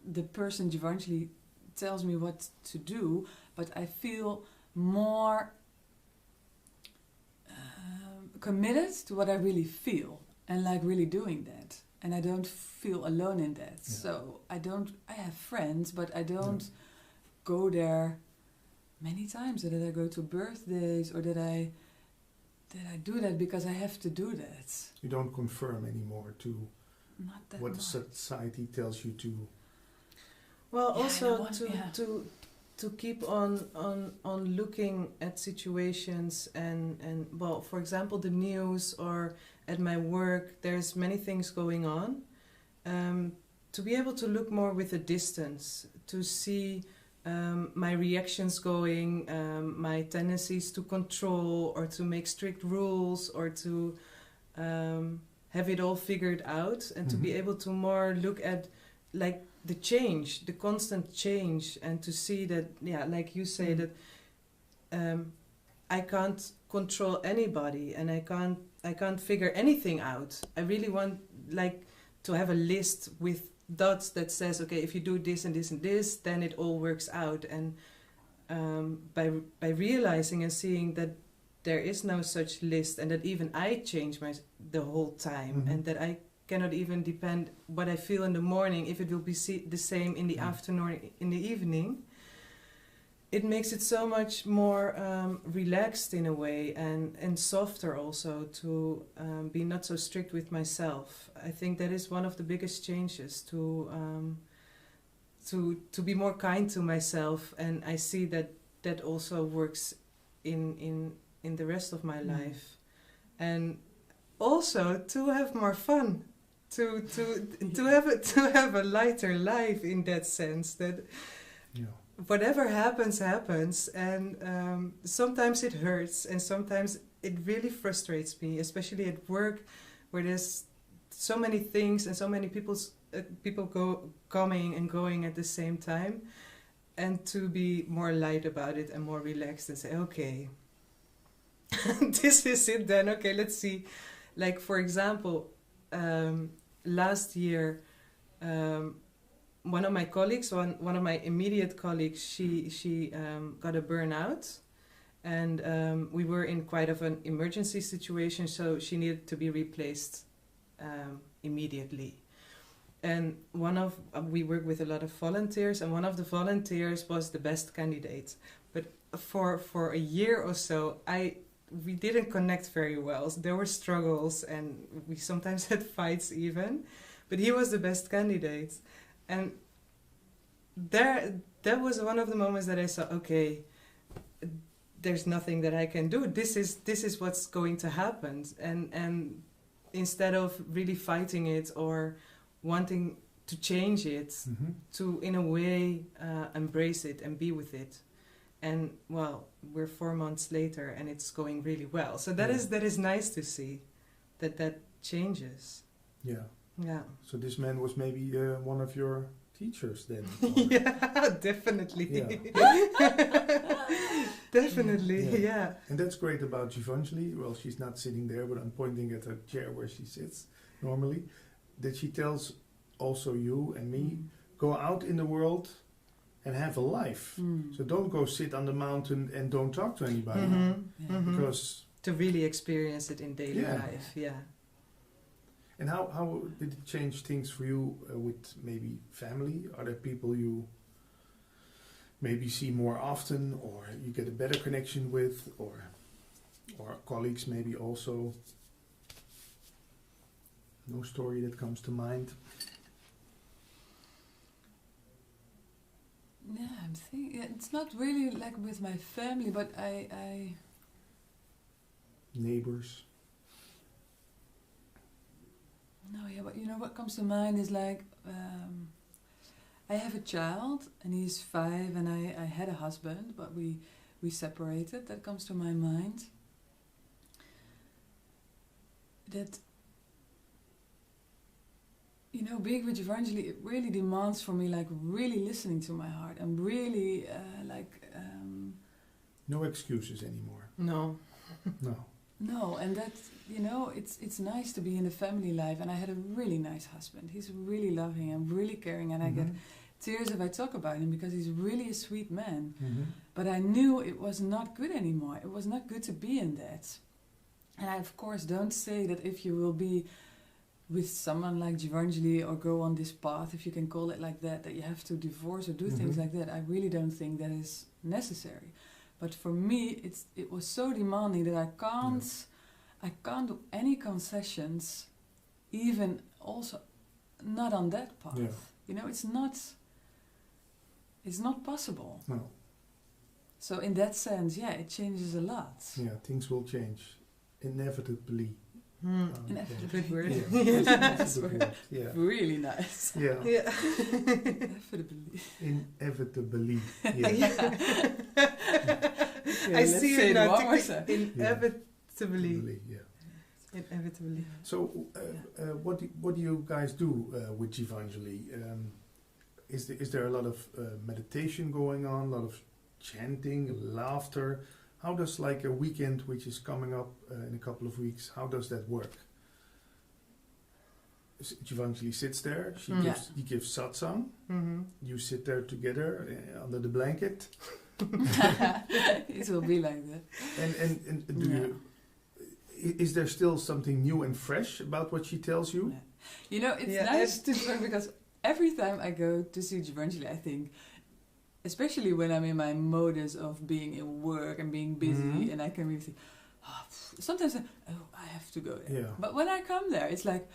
the person Givenchy tells me what to do, but I feel more committed to what I really feel and like really doing that. And I don't feel alone in that. Yeah. So I have friends, but I don't go there many times. Or that I go to birthdays, or that I do that because I have to do that. You don't confirm anymore to not that what much. Society tells you to. Well, also to keep on looking at situations and well, for example, the news or at my work, there's many things going on. To be able to look more with a distance, to see my reactions going, my tendencies to control or to make strict rules or to have it all figured out, and to be able to more look at like the change, the constant change, and to see that, like you say, that I can't control anybody, and I can't figure anything out. I really want like to have a list with dots that says, okay, if you do this and this and this, then it all works out. And by realizing and seeing that there is no such list, and that even I change the whole time, and that I cannot even depend what I feel in the morning if it will be the same in the afternoon or in the evening. It makes it so much more relaxed in a way, and softer also, to be not so strict with myself. I think that is one of the biggest changes, to be more kind to myself, and I see that also works in the rest of my life, and also to have more fun, to have a lighter life, in that sense that. Yeah. Whatever happens, and sometimes it hurts, and sometimes it really frustrates me, especially at work, where there's so many things and so many people coming and going at the same time, and to be more light about it and more relaxed and say, okay, this is it then, okay, let's see. Like, for example, last year, one of my colleagues, one of my immediate colleagues, she got a burnout, and we were in quite of an emergency situation, so she needed to be replaced immediately. And we work with a lot of volunteers, and one of the volunteers was the best candidate. But for a year or so, we didn't connect very well. So there were struggles, and we sometimes had fights even. But he was the best candidate, and that was one of the moments that I saw, okay, there's nothing that I can do. This is what's going to happen, and instead of really fighting it or wanting to change it, to in a way embrace it and be with it. And well, we're 4 months later, and it's going really well. So that is nice to see that changes. Yeah. Yeah. So this man was maybe one of your teachers then? Yeah, definitely. Definitely, yeah. And that's great about Giovanni. Well, she's not sitting there, but I'm pointing at her chair where she sits normally. That she tells also you and me, go out in the world and have a life. So don't go sit on the mountain and don't talk to anybody. Because to really experience it in daily life, And how did it change things for you with maybe family? Are there people you maybe see more often, or you get a better connection with, or colleagues maybe also? No story that comes to mind? Yeah, I'm thinking, it's not really like with my family, but I Neighbors? No, yeah, but you know what comes to mind is like, I have a child and he's 5, and I had a husband, but we separated. That comes to my mind. That, you know, being with Evangeli, it really demands from me like really listening to my heart and really No excuses anymore. No. No. No, and that, you know, it's nice to be in a family life, and I had a really nice husband. He's really loving and really caring, and I get tears if I talk about him because he's really a sweet man. But I knew it was not good anymore. It was not good to be in that. And I, of course, don't say that if you will be with someone like Giovanni or go on this path, if you can call it like that you have to divorce or do things like that. I really don't think that is necessary. But for me, it was so demanding that I can't do any concessions, even also not on that path. Yeah. You know, it's not possible. No. So in that sense, it changes a lot. Yeah, things will change inevitably. Inevitably. Good word. Yeah. Really nice. Yeah. Inevitably. Inevitably. I see it now. Inevitably. Inevitably. So, what do you guys do with Giovanni? Is there a lot of meditation going on? A lot of chanting, laughter? How does like a weekend, which is coming up in a couple of weeks, how does that work? Giovanni sits there. He gives satsang. You sit there together under the blanket. It will be like that. And do you? Is there still something new and fresh about what she tells you? Yeah. You know, it's nice to because every time I go to see Giovanni, I think, especially when I'm in my modus of being in work and being busy, and I can really think, sometimes I have to go there. Yeah. But when I come there, it's like,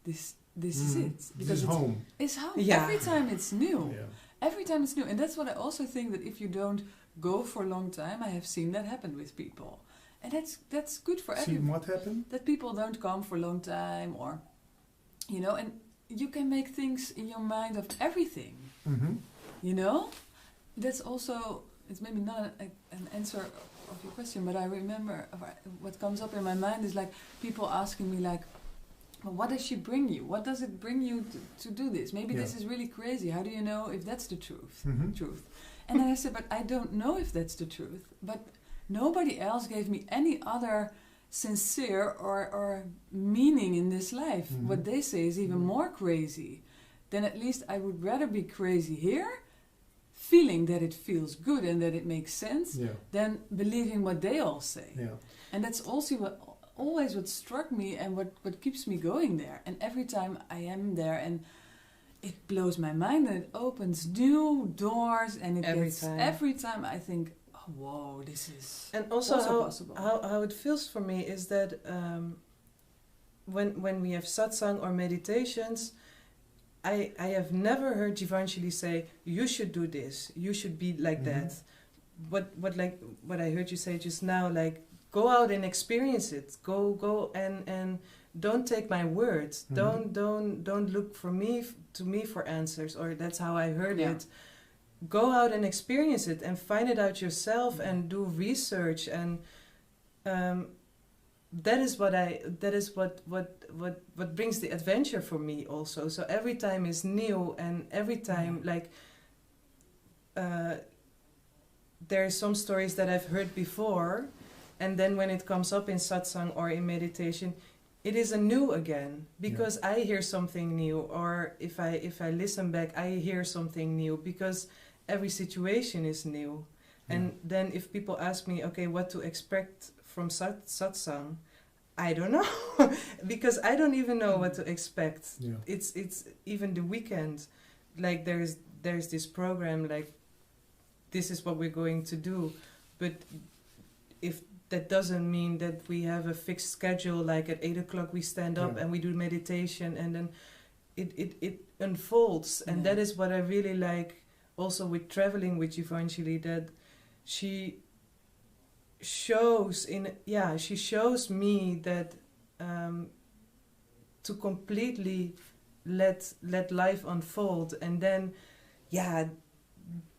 this is it. Because it's home. It's home. Yeah. Every time it's new. Yeah. Every time it's new. And that's what I also think, that if you don't go for a long time, I have seen that happen with people. And that's good for everyone. Seen what happened? That people don't come for a long time, or, you know, and you can make things in your mind of everything. You know? That's also, it's maybe not an answer of your question, but I remember what comes up in my mind is like people asking me like, well, what does she bring you? What does it bring you to do this? Maybe this is really crazy. How do you know if that's the truth? And then I said, but I don't know if that's the truth. But nobody else gave me any other sincere or meaning in this life. What they say is even more crazy. Then at least I would rather be crazy here, feeling that it feels good and that it makes sense, than believing what they all say. And that's also always what struck me and what keeps me going there. And every time I am there, and it blows my mind, and it opens new doors, and it every time I think, oh, whoa, this is and also possible. How it feels for me is that when we have satsang or meditations, I have never heard Jivanjali say, you should do this, you should be like that. What I heard you say just now, like, go out and experience it. Go and don't take my words. Don't look for me for answers, or that's how I heard it. Go out and experience it and find it out yourself and do research, and that is what brings the adventure for me also. So every time is new, and every time there are some stories that I've heard before, and then when it comes up in satsang or in meditation, it is anew again, because I hear something new, or if I listen back, I hear something new, because every situation is new. And then if people ask me, okay, what to expect from satsang, I don't know, because I don't even know what to expect. It's even the weekend, like there's this program, like this is what we're going to do, but if that doesn't mean that we have a fixed schedule, like at 8 o'clock we stand up and we do meditation, and then it unfolds. And that is what I really like also with traveling with Jivanjali, that she shows me that to completely let life unfold, and then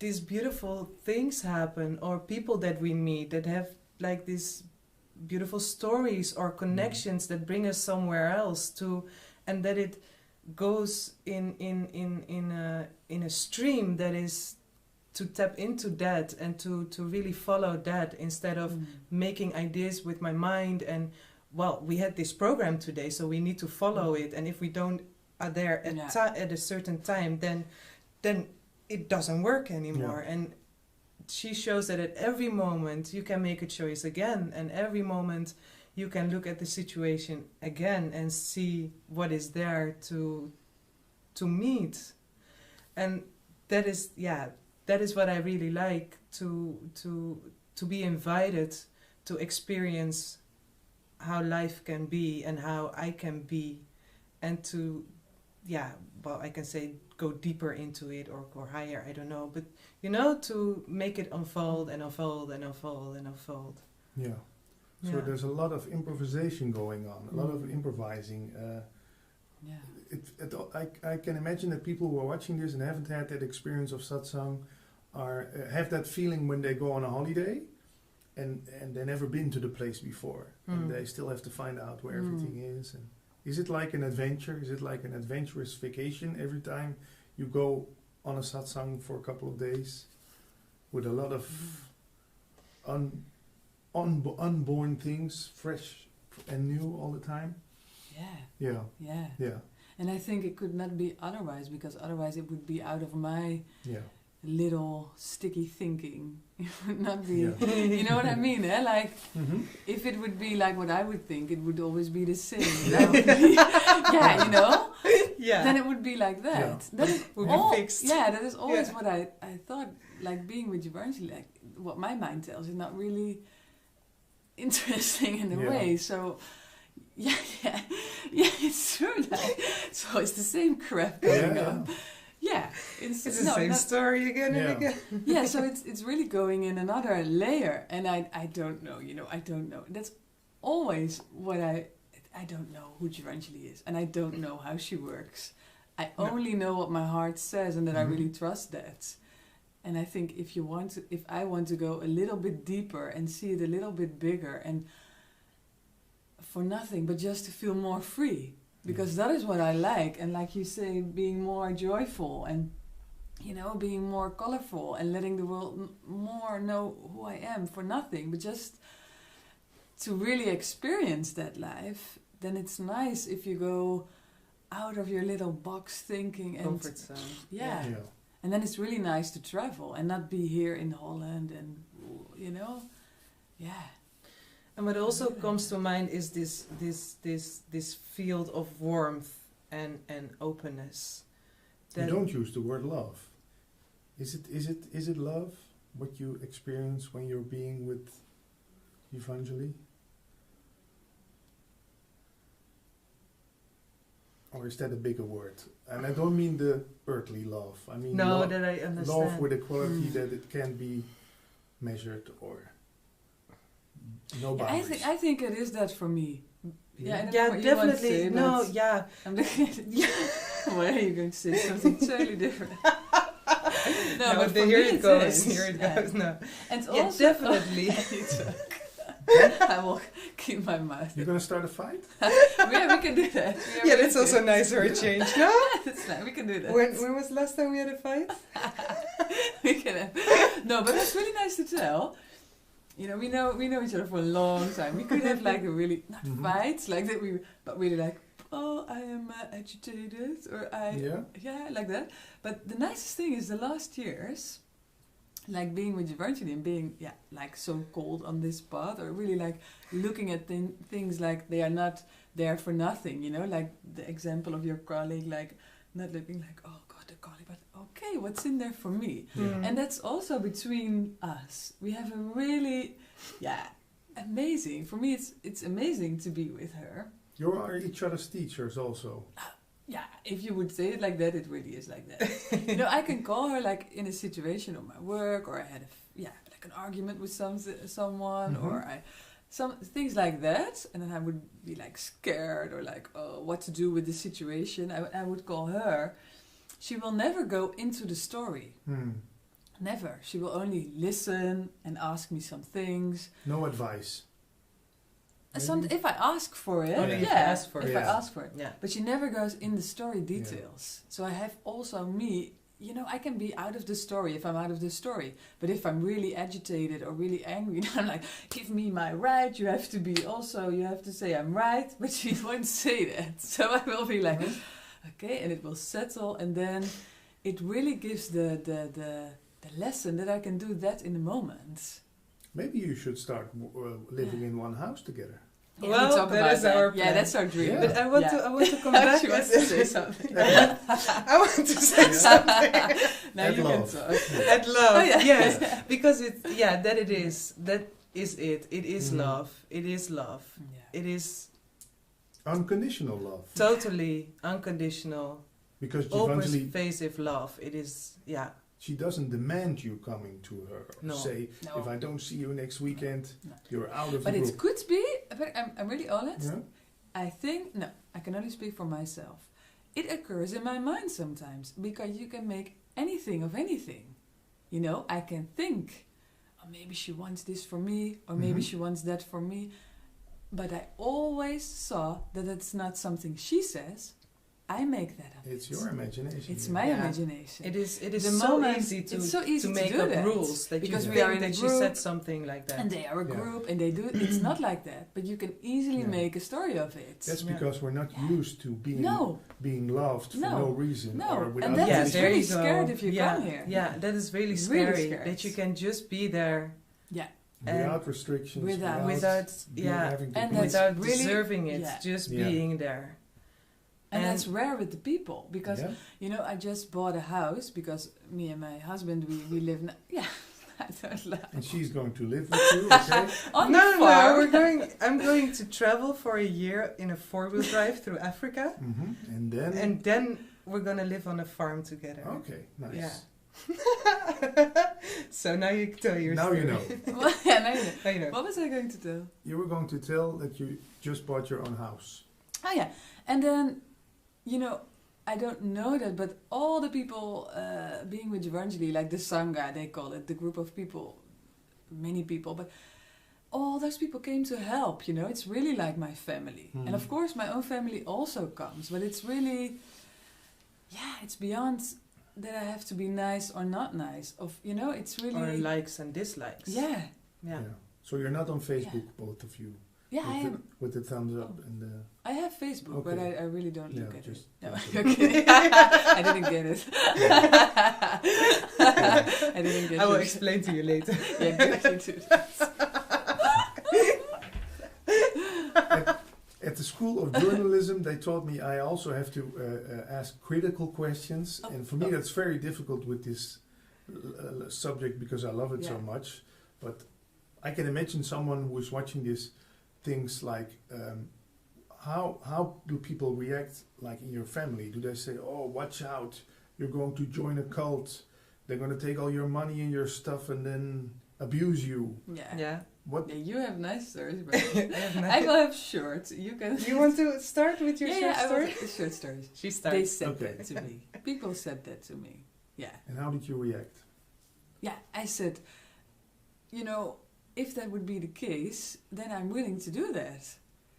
these beautiful things happen, or people that we meet that have like these beautiful stories or connections that bring us somewhere else to, and that it goes in a stream that is to tap into that and to really follow that, instead of making ideas with my mind and, well, we had this program today, so we need to follow it, and if we don't are there at a certain time, then it doesn't work anymore. And she shows that at every moment you can make a choice again, and every moment you can look at the situation again and see what is there to meet. And that is what I really like, to be invited to experience how life can be and how I can be, and to I can say go deeper into it, or go higher, I don't know, but to make it unfold and unfold and unfold and unfold. So there's a lot of improvisation going on, a lot of improvising. I can imagine that people who are watching this and haven't had that experience of satsang have that feeling when they go on a holiday and they've never been to the place before, and they still have to find out where everything is. And is it like an adventure? Is it like an adventurous vacation every time you go on a satsang for a couple of days, with a lot of unborn things, fresh and new all the time? Yeah. And I think it could not be otherwise, because otherwise it would be out of my little sticky thinking. It would not be, you know what I mean? Eh? Like, if it would be like what I would think, it would always be the same. That would be, then it would be like that. That is would be fixed. Yeah, that is always what I thought. Like, being with Jivanjali, like what my mind tells is not really interesting in a way. So it's true. Like, so it's the same crap going on. It's the same story again and again. So it's really going in another layer, and I don't know. I don't know. That's always what I don't know who Jivanjali is, and I don't know how she works. I only know what my heart says, and that I really trust that. And I think if I want to go a little bit deeper and see it a little bit bigger, and for nothing but just to feel more free, because that is what I like. And like you say, being more joyful, and being more colorful, and letting the world more know who I am, for nothing but just to really experience that life. Then it's nice if you go out of your little box thinking and comfort zone. And then it's really nice to travel and not be here in Holland, and And what also comes to mind is this field of warmth and openness. You don't use the word love. Is it love what you experience when you're being with Evangeli? Or is that a bigger word? And I don't mean the earthly love. I mean that I understand. Love with a quality that it can be measured or no boundaries. I think it is that for me. Yeah, definitely. Say, no, yeah. I'm looking at it. Why are you going to say something totally different? No, but for here me it goes. is. Here it goes. No. And Yeah, also, definitely. I will keep my mouth. You're gonna start a fight? Yeah, we can do that. Yeah, that's also nice for a change, no? That's nice. We can do that. When was the last time we had a fight? We can have. No, but it's really nice to tell. You know, we know each other for a long time. We could have like a really not fights like that. But really like, oh, I am agitated, or like that. But the nicest thing is the last years, like being with Evangeli and being like so cold on this path, or really like looking at things like they are not there for nothing. You know, like the example of your colleague, like not looking like, oh God, the colleague, but okay, what's in there for me? And that's also between us. We have a really, amazing. For me, it's amazing to be with her. You are each other's teachers also. Yeah, if you would say it like that, it really is like that. You know, I can call her like in a situation on my work, or I had like an argument with someone, or some things like that, and then I would be like scared or like, oh, what to do with the situation. I would call her. She will never go into the story. Never. She will only listen and ask me some things. No advice. If I ask for it, if I ask for it. Yeah. But she never goes in the story details. So I have also me, you know, I can be out of the story if I'm out of the story. But if I'm really agitated or really angry, I'm like, give me my right. You have to say I'm right. But she won't say that. So I will be like, okay, and it will settle. And then it really gives the lesson that I can do that in the moment. Maybe you should start living in one house together. Yeah, well, that is our plan. Yeah, that's our dream. Yeah. But I want to come back. She wants to say something. I want to say something. Now At you love. can talk. At love, yes, Yeah. because it is it. It is love. It is love. Yeah. It is Unconditional love. totally unconditional, Because open, Evangeli, pervasive love. It is, she doesn't demand you coming to her. No. Say, No. if I don't see you next weekend, No. you're out of But the it group. could be, but I'm really honest. Yeah? I think, no, I can only speak for myself. It occurs in my mind sometimes, because you can make anything of anything. You know, I can think, oh, maybe she wants this for me, or maybe she wants that for me. But I always saw that it's not something she says. I make that up. It's your imagination. It's yeah. my Yeah. imagination. it is The so moment- easy to it's so easy to make do up that, rules that because you we think are in a that she group, said something like that. And they are a Yeah. group, and they do it. It's not like that, but you can easily Yeah. make a story of it. That's Yeah. because we're not used to being loved for No. no reason No. or And without that yeah, is reason. there really you go. scared if you yeah, come here. Yeah, that is really Really scary scared. that you can just be there Without restrictions, Without- without having to And be that's without really- deserving it, yeah. just Yeah. being there. And that's rare with the people, because Yeah? you know, I just bought a house because me and my husband we live I don't laugh. And she's going to live with you, okay? On No, the farm. I'm going to travel for a year in a 4-wheel drive through Africa, And then? we're gonna live on a farm together. Okay, nice. Yeah. So now you tell your Now story. you know. Well, yeah, now you know. Now you know. What was I going to tell? You were going to tell that you just bought your own house. Oh yeah, and then, you know, I don't know that, but all the people being with Evangeli, like the Sangha, they call it, the group of people, many people, but all those people came to help, you know, it's really like my family. And of course my own family also comes, but it's really, it's beyond that I have to be nice or not nice, you know, it's really... Or likes and dislikes. Yeah. So you're not on Facebook, both of you? Yeah, I am. With the thumbs up and the... I have Facebook, but I really don't look at just, it. No, okay. I didn't get it. I didn't get it. I will explain to you later. Yeah, good, you do that. school of journalism, they taught me I also have to ask critical questions. And for me, that's very difficult with this subject because I love it so much. But I can imagine someone who is watching this things like, how do people react like in your family? Do they say, oh, watch out, you're going to join a cult, they're going to take all your money and your stuff and then abuse you? Yeah. What? Yeah, you have nice stories, but I will have short. You can. You want to start with your short story? Short stories. She starts. They said that to me. People said that to me. Yeah. And how did you react? Yeah, I said, if that would be the case, then I'm willing to do that.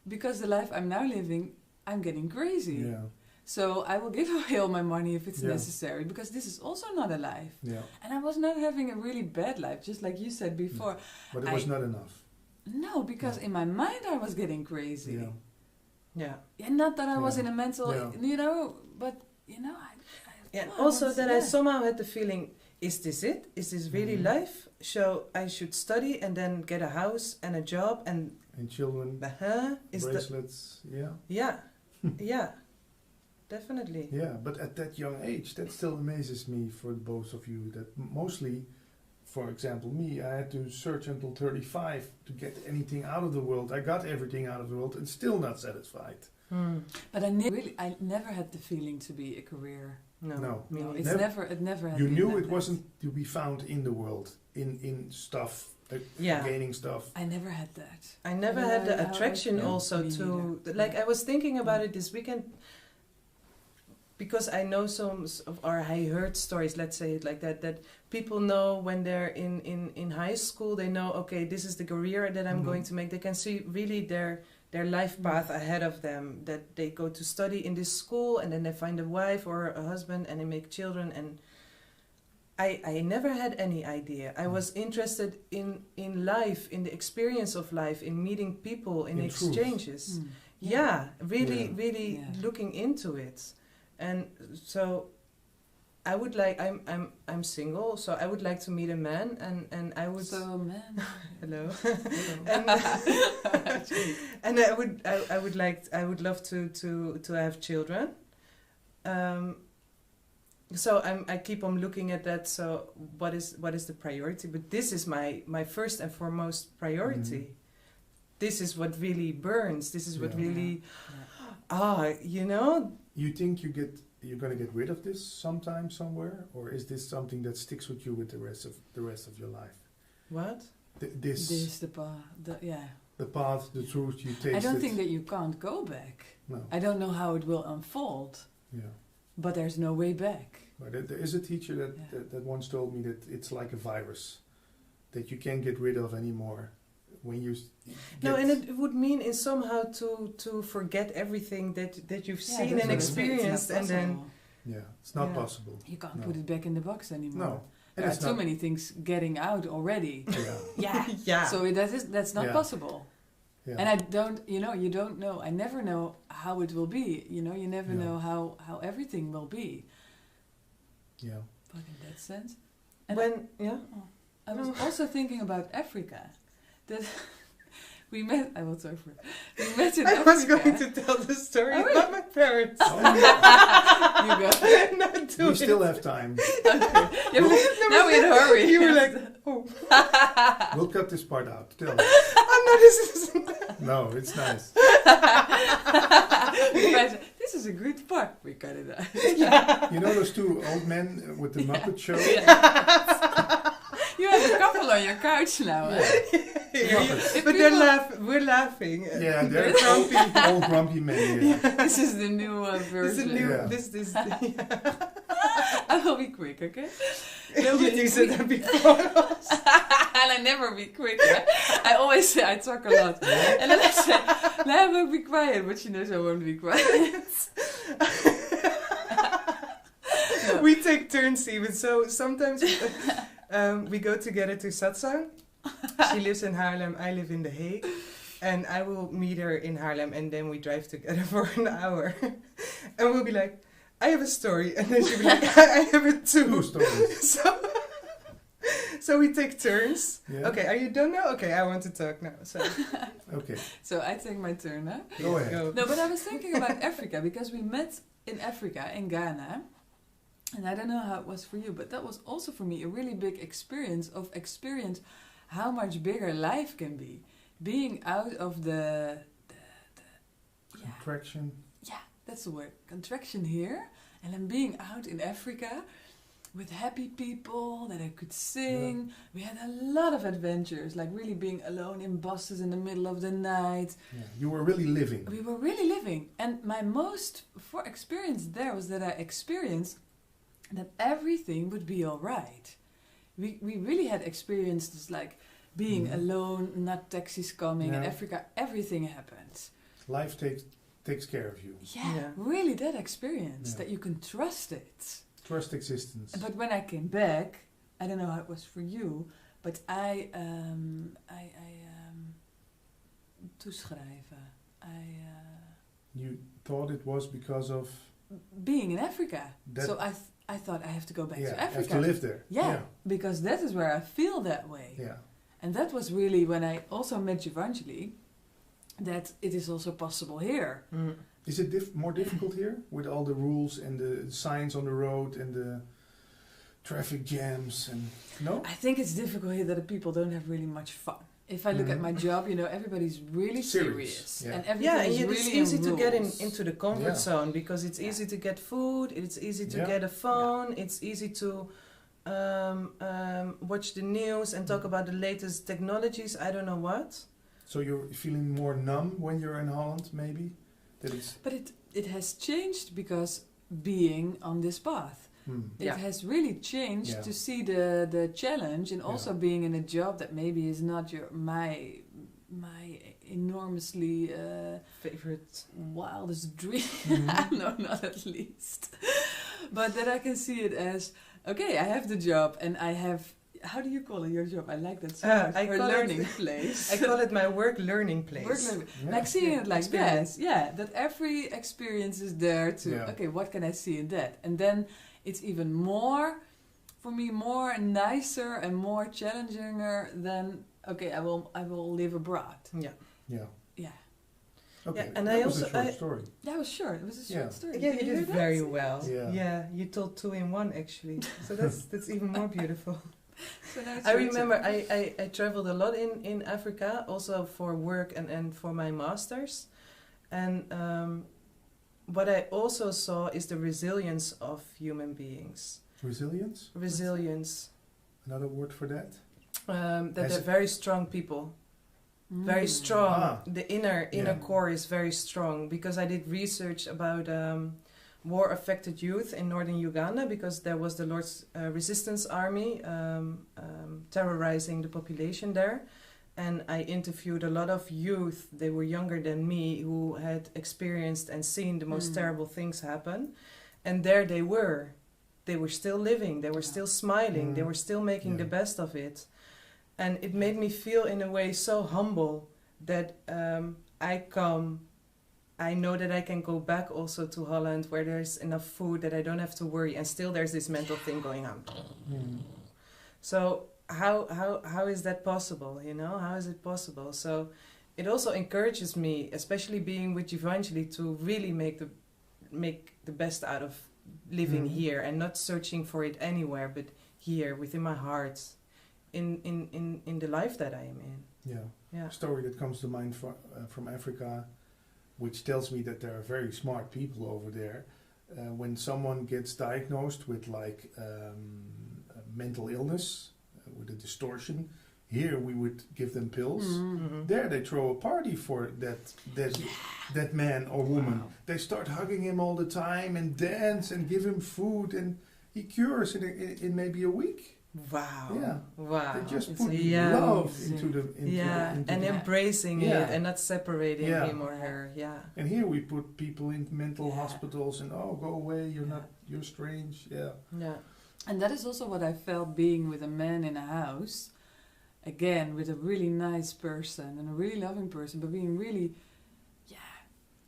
Because the life I'm now living, I'm getting crazy. Yeah. So I will give away all my money if it's necessary, because this is also not a life. Yeah. And I was not having a really bad life, just like you said before. But it was not enough. No, because in my mind I was getting crazy. Yeah. Yeah, not that I was in a mental, but also that I somehow had the feeling, is this it? Is this really life? So I should study and then get a house and a job and children, bracelets, yeah, definitely. Yeah, but at that young age, that still amazes me for both of you. That mostly, for example, me, I had to search until 35 to get anything out of the world. I got everything out of the world and still not satisfied. But I never had the feeling to be a career. No, it never had. You knew it wasn't to be found in the world, in stuff, gaining stuff. I never had that. I never had the attraction also to, like I was thinking about it this weekend, because I know I heard stories, let's say it like that people know when they're in high school, they know, okay, this is the career that I'm going to make. They can see really their life path ahead of them, that they go to study in this school and then they find a wife or a husband and they make children. And I never had any idea. I was interested in life, in the experience of life, in meeting people, in exchanges. Really looking into it. And so I would like, I'm single, so I would like to meet a man, and I would. So man. Hello. And I would love to have children. So I keep on looking at that. So what is the priority? But this is my first and foremost priority. This is what really burns. This is what really. You think you're going to get rid of this sometime, somewhere, or is this something that sticks with you with the rest of your life? What? The path. The path, the truth you tasted. I don't think that you can't go back. No. I don't know how it will unfold. Yeah. But there's no way back. But there is a teacher that once told me that it's like a virus that you can't get rid of anymore. When you and it would mean in somehow to forget everything that you've seen and experienced, and then it's not possible. You can't put it back in the box anymore. No, there are too many things getting out already. So that's not possible. Yeah. And I don't, you don't know. I never know how it will be. You never know how everything will be. Yeah. But in that sense, and I was also thinking about Africa. That we met. I will talk for. We met in Africa. I was going to tell the story about my parents. You go. We still have time. Okay. Now we're in a hurry. You were like, oh. We'll cut this part out. Tell us. No, this isn't. No, it's nice. This is a good part. We cut it out. You know those two old men with the Muppet Show? You have a couple on your couch now. But we're laughing. Yeah, they're grumpy, old grumpy men. Yeah. This is the new version. This I will be quick, okay? You said that before. And I never be quick. Yeah? I always say I talk a lot. And then I say, I will be quiet, but she knows I won't be quiet. No. We take turns even, so sometimes we go together to Satsang. She lives in Haarlem, I live in The Hague. And I will meet her in Haarlem, and then we drive together for an hour. And we'll be like, I have a story. And then she'll be like, I have it too. Two stories. So we take turns. Yeah. Okay, are you done now? Okay, I want to talk now. So Okay. So I take my turn, huh? Go ahead. go. No, but I was thinking about Africa because we met in Africa, in Ghana. And I don't know how it was for you, but that was also for me a really big experience how much bigger life can be. Being out of the Contraction. yeah, that's the word, contraction here, and then being out in Africa with happy people that I could sing. Yeah. We had a lot of adventures, like really being alone in buses in the middle of the night. Yeah. You were really living. We were really living. And my most experience there was that I experienced that everything would be all right. We really had experiences like being alone, not taxis coming. In Africa, everything happens. Life takes care of you. Yeah, really that experience, that you can trust it. Trust existence. But when I came back, I don't know how it was for you, but I toeschrijven. You thought it was because of Being in Africa. that. So I thought I have to go back to You Africa. have to live there. Yeah, because that is where I feel that way. Yeah. And that was really when I also met Giovanni, that it is also possible here. Mm. Is it more difficult here with all the rules and the signs on the road and the traffic jams and no? I think it's difficult here that the people don't have really much fun. If I look at my job, everybody's really serious. Yeah. And everything is it's really easy in to get rules. into the comfort zone because it's easy to get food, it's easy to get a phone, it's easy to watch the news and talk about the latest technologies, I don't know what. So you're feeling more numb when you're in Holland, maybe? But it has changed because being on this path. It has really changed to see the challenge and also being in a job that maybe is not my enormously favorite wildest dream. No, not at least. But that I can see it as, okay, I have the job and I have, how do you call it, your job? I like that so much. I call learning it, place. I call it my work learning place. Work learning. Like seeing it like experience. that. Yeah, that every experience is there to, okay, what can I see in that? And then it's even more, for me, more nicer and more challenging than, okay, I will live abroad. Yeah. Yeah. Yeah. Okay. Yeah, and that I was also a short story. That was short. It was a short story. Yeah, you did very well. Yeah. You told 2 in 1 actually. So that's even more beautiful. So now it's I your remember turn. I traveled a lot in Africa, also for work and for my masters. And what I also saw is the resilience of human beings. Resilience? Resilience. Another word for that? That they're very strong people. Very strong. The inner core is very strong, because I did research about war-affected youth in northern Uganda, because there was the Lord's Resistance Army terrorizing the population there. And I interviewed a lot of youth, they were younger than me, who had experienced and seen the most terrible things happen. And there they were. They were still living, they were still smiling, they were still making the best of it. And it made me feel in a way so humble that I know that I can go back also to Holland, where there's enough food that I don't have to worry, and still there's this mental thing going on. So how is that possible, How is it possible? So it also encourages me, especially being with Giovanni, to really make the best out of living here and not searching for it anywhere, but here within my heart, in the life that I am in. Yeah. A story that comes to mind from Africa, which tells me that there are very smart people over there. When someone gets diagnosed with a mental illness, with a distortion, here we would give them pills. There they throw a party for that man or woman. Wow. They start hugging him all the time and dance and give him food, and he cures in maybe a week. Wow. Yeah. Wow. They just put love into the embracing it and not separating him or her. Yeah. And here we put people in mental hospitals and go away, you're strange. Yeah. Yeah. And that is also what I felt being with a man in a house, again with a really nice person and a really loving person, but being really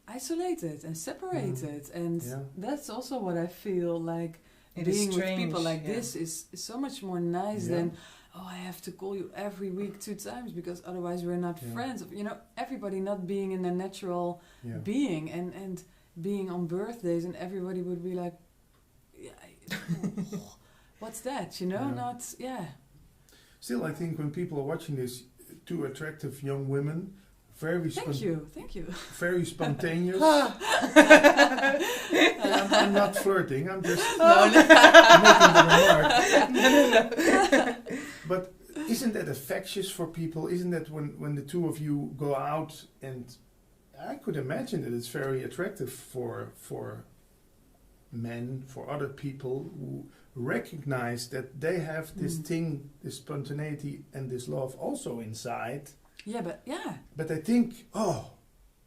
isolated and separated. And that's also what I feel like. Being with people like this is so much more nice than, oh, I have to call you every week 2 times because otherwise we're not Yeah. friends. You know, everybody not being in their natural being and being on birthdays, and everybody would be like, what's that? You know, Still, I think when people are watching this, 2 attractive young women, very Thank you. very spontaneous. I'm not flirting. I'm just making the remark. But isn't that infectious for people? Isn't that when the 2 of you go out, and I could imagine that it's very attractive for men, for other people who recognize that they have this thing, this spontaneity and this love also inside. But I think,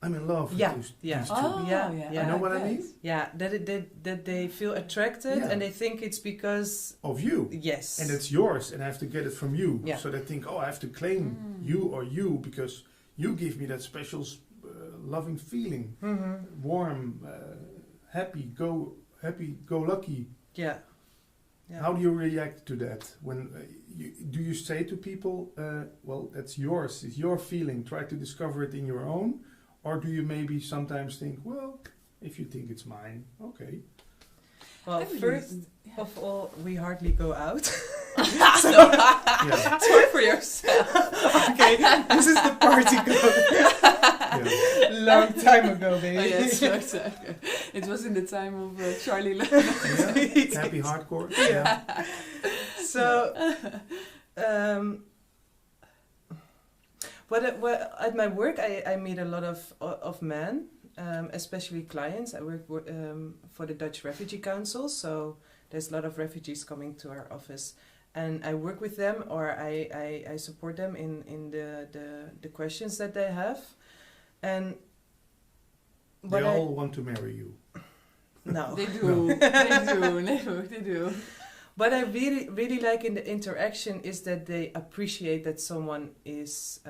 I'm in love with these 2. You know what I mean? Yeah, that they feel attracted and they think it's because of you. Yes. And it's yours and I have to get it from you. Yeah. So they think, I have to claim you because you give me that special loving feeling. Warm, happy-go-lucky. Yeah. How do you react to that? When do you say to people, well, that's yours, it's your feeling, try to discover it in your own? Or do you maybe sometimes think, well, if you think it's mine, okay. Well, first of all, we hardly go out. Talk for yourself. Okay, this is the party code. Long time ago, baby. Oh, yes, long time ago. It was in the time of Charlie Lund. Happy hardcore. So, at my work, I meet a lot of men, especially clients. I work for the Dutch Refugee Council, so there's a lot of refugees coming to our office. And I work with them, or I support them in the questions that they have. And they all want to marry you. No. They do. They do. What I really like in the interaction is that they appreciate that someone is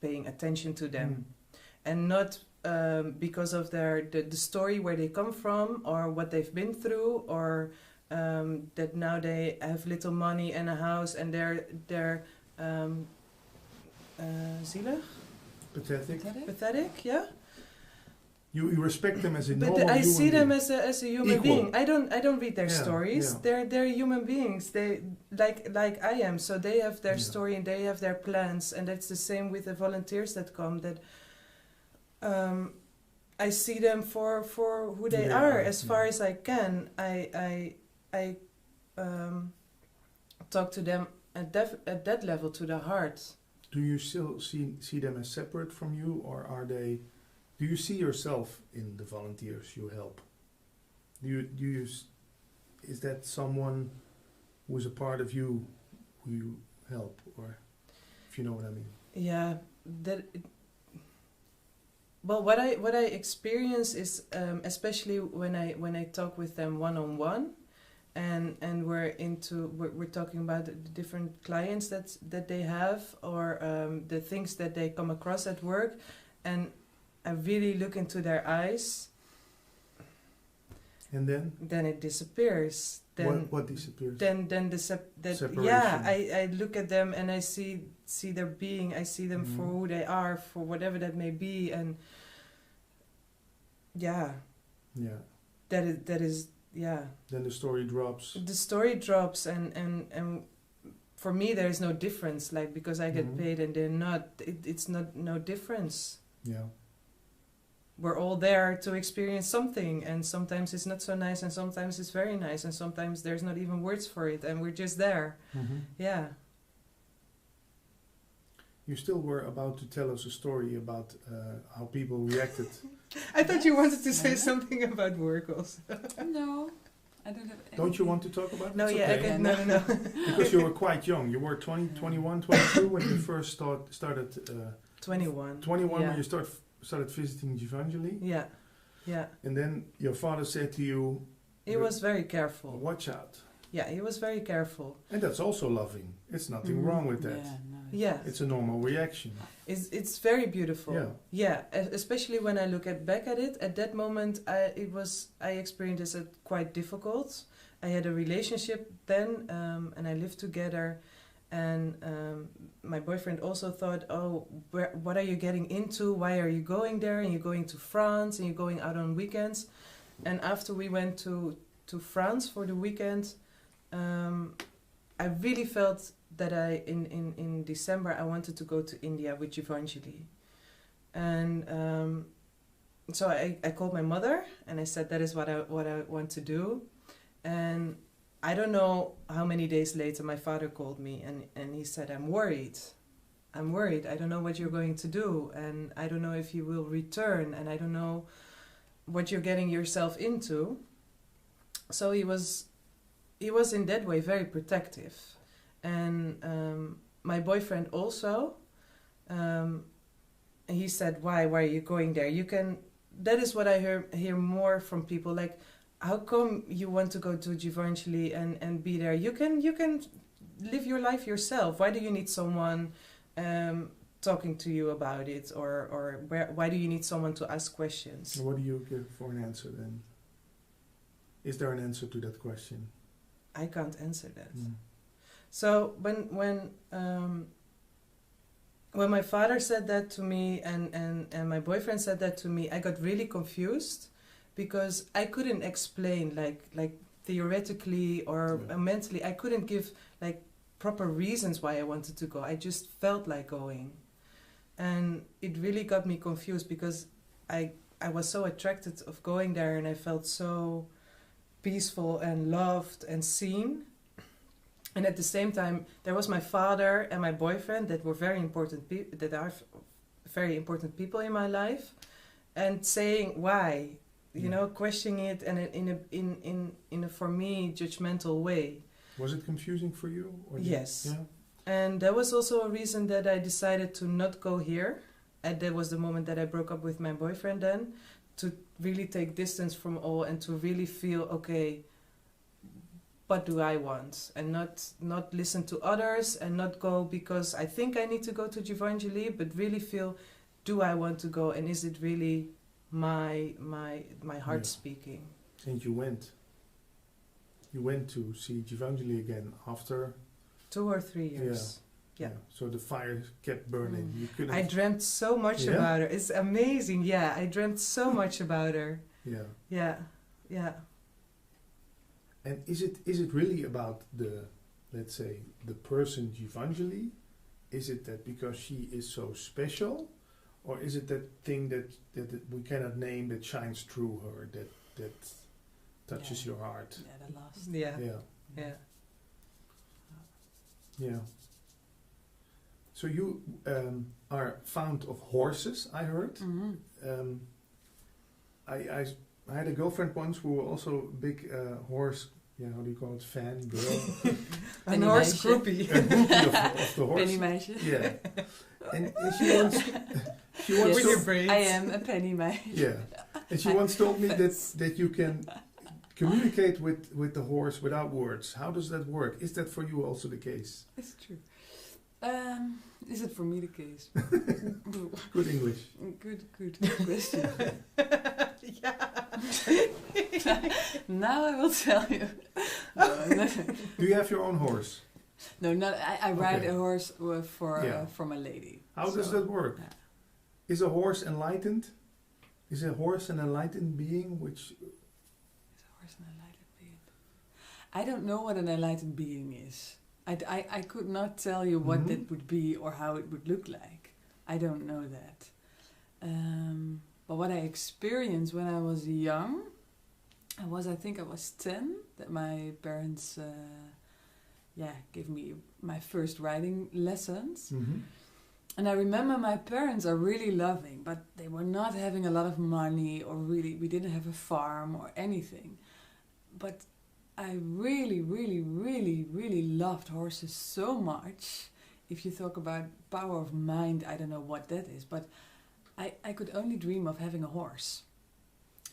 paying attention to them. And not because of the story where they come from or what they've been through, or that now they have little money and a house and they're zielig? Pathetic, yeah. You respect them as a normal But I human see them being. as a human Equal. being. I don't read their stories. Yeah. They're human beings. They like I am. So they have their story and they have their plans, and that's the same with the volunteers that come. That I see them for who they are as far as I can. I talk to them at that level, to the heart. Do you still see them as separate from you, or are they? Do you see yourself in the volunteers you help? Is that someone who is a part of you who you help, or if you know what I mean? Yeah, well, what I experience is especially when I talk with them one-on-one, and we're talking about the different clients that they have, or the things that they come across at work, and I really look into their eyes. And then? Then it disappears. Then what disappears? Then separation. Yeah, I look at them and I see their being. I see them for who they are, for whatever that may be, and that is. Then the story drops. The story drops, and for me there is no difference. Like, because I get paid and they're not. It's no difference. Yeah. We're all there to experience something, and sometimes it's not so nice, and sometimes it's very nice, and sometimes there's not even words for it, and we're just there. Yeah. You still were about to tell us a story about how people reacted. I thought you wanted to say something about work also. No, I don't have anything. Don't you want to talk about it? No, It's yeah, okay. no. Because you were quite young. You were 20, 21, 22 when you first started... 21. 21 when you started visiting Givangeli. Yeah. And then your father said to you... He was very careful. Watch out. Yeah, he was very careful. And that's also loving. It's nothing wrong with that. Yeah. It's a normal reaction. It's very beautiful. Yeah, especially when I look back at it. At that moment, I experienced it quite difficult. I had a relationship then, and I lived together, And my boyfriend also thought, oh, what are you getting into? Why are you going there? And you're going to France and you're going out on weekends. And after we went to France for the weekend, I really felt that in December I wanted to go to India with Givenchy. And so I called my mother and I said that is what I want to do. And I don't know how many days later my father called me and he said, I'm worried. I don't know what you're going to do, and I don't know if you will return, and I don't know what you're getting yourself into. So he was in that way very protective. And my boyfriend also, he said, why are you going there? That is what I hear more from people, like, how come you want to go to Givenchy and be there? You can live your life yourself. Why do you need someone talking to you about it, or why do you need someone to ask questions? What do you give for an answer then? Is there an answer to that question? I can't answer that. So when my father said that to me and my boyfriend said that to me, I got really confused. Because I couldn't explain, like theoretically or mentally, I couldn't give like proper reasons why I wanted to go. I just felt like going, and it really got me confused because I was so attracted of going there, and I felt so peaceful and loved and seen. And at the same time, there was my father and my boyfriend that were very important that are very important people in my life, and saying why. You know, questioning it and in a for me judgmental way. Was it confusing for you? Or yes. Yeah. And that was also a reason that I decided to not go here. And that was the moment that I broke up with my boyfriend then, to really take distance from all and to really feel, okay, what do I want? And not listen to others and not go because I think I need to go to Givenchy, but really feel, do I want to go, and is it really my heart speaking? And you went to see Givenchy again after 2 or 3 years. Yeah. So the fire kept burning. You couldn't. I dreamt so much about her. It's amazing. Yeah, I dreamt so much about her. Yeah. And is it really about let's say the person Givenchy? Is it that because she is so special? Or is it that thing that we cannot name that shines through her, that touches your heart? Yeah, the last. Yeah. So you are fond of horses, I heard. Mm-hmm. I had a girlfriend once who was also a big horse, how do you call it, fan, girl? An horse groupie. A groupie of the horse. Pennymeisje. Yeah. And she once yes, I am a pennymeisje. Yeah. And she once told me that you can communicate with the horse without words. How does that work? Is that for you also the case? It's true. Is it for me the case? Good English. Good question. Now I will tell you. Do you have your own horse? No, not. I ride a horse for my lady. How does that work? Yeah. Is a horse enlightened? Is a horse an enlightened being? Is a horse an enlightened being? I don't know what an enlightened being is. I could not tell you what that would be or how it would look like. I don't know that. But what I experienced when I was young, I think I was 10, that my parents gave me my first riding lessons. Mm-hmm. And I remember my parents are really loving, but they were not having a lot of money, or really, we didn't have a farm or anything. But I really, really, really, really loved horses so much. If you talk about power of mind, I don't know what that is, but I could only dream of having a horse.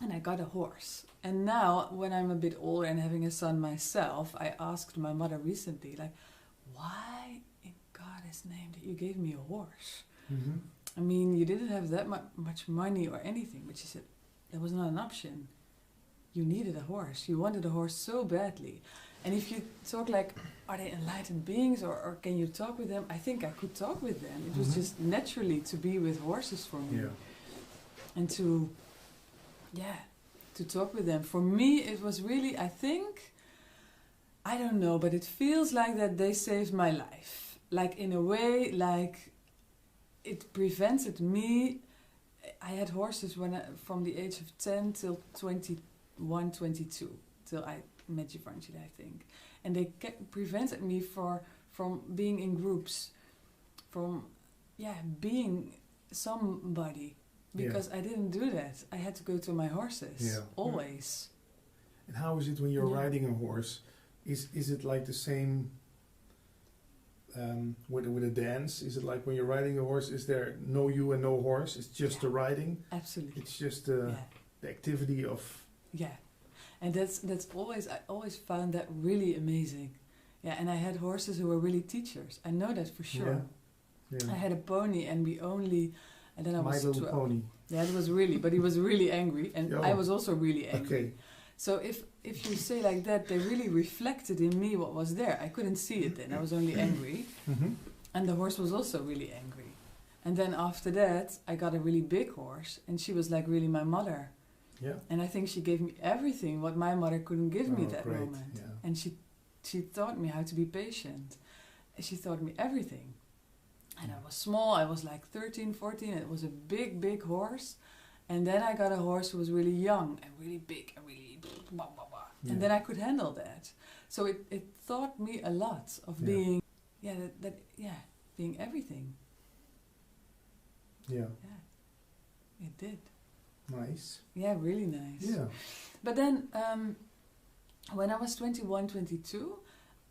And I got a horse. And now, when I'm a bit older and having a son myself, I asked my mother recently, like, why in God's name did you give me a horse? Mm-hmm. I mean, you didn't have that much money or anything. But she said, that was not an option. You needed a horse. You wanted a horse so badly. And if you talk like, are they enlightened beings or can you talk with them? I think I could talk with them. It was just naturally to be with horses for me. Yeah. And to talk with them. For me, it was really, I think, I don't know, but it feels like that they saved my life. Like in a way, like it prevented me. I had horses from the age of 10 till 21, 22, till I met Givenchy, I think. And they prevented me from being in groups, from being somebody. Because I didn't do that. I had to go to my horses, always. And how is it when you're riding a horse? Is it like the same with a dance? Is it like when you're riding a horse, is there no you and no horse? It's just the riding? Absolutely. It's just the activity of... Yeah. And that's always, I always found that really amazing. Yeah, and I had horses who were really teachers. I know that for sure. Yeah. I had a pony and we only... And then I was My Little 12. Pony. Yeah, it was really, but he was really angry, and I was also really angry. Okay. So if you say like that, they really reflected in me what was there. I couldn't see it then. I was only angry, and the horse was also really angry. And then after that, I got a really big horse, and she was like really my mother. Yeah. And I think she gave me everything what my mother couldn't give me that great. moment. Yeah. And she taught me how to be patient. She taught me everything. And I was small, I was like 13, 14, and it was a big, big horse. And then I got a horse who was really young and really big and really blah, blah, blah. Yeah. And then I could handle that. So it taught me a lot of being, being everything. Yeah. Yeah, it did. Nice. Yeah, really nice. Yeah. But then when I was 21, 22,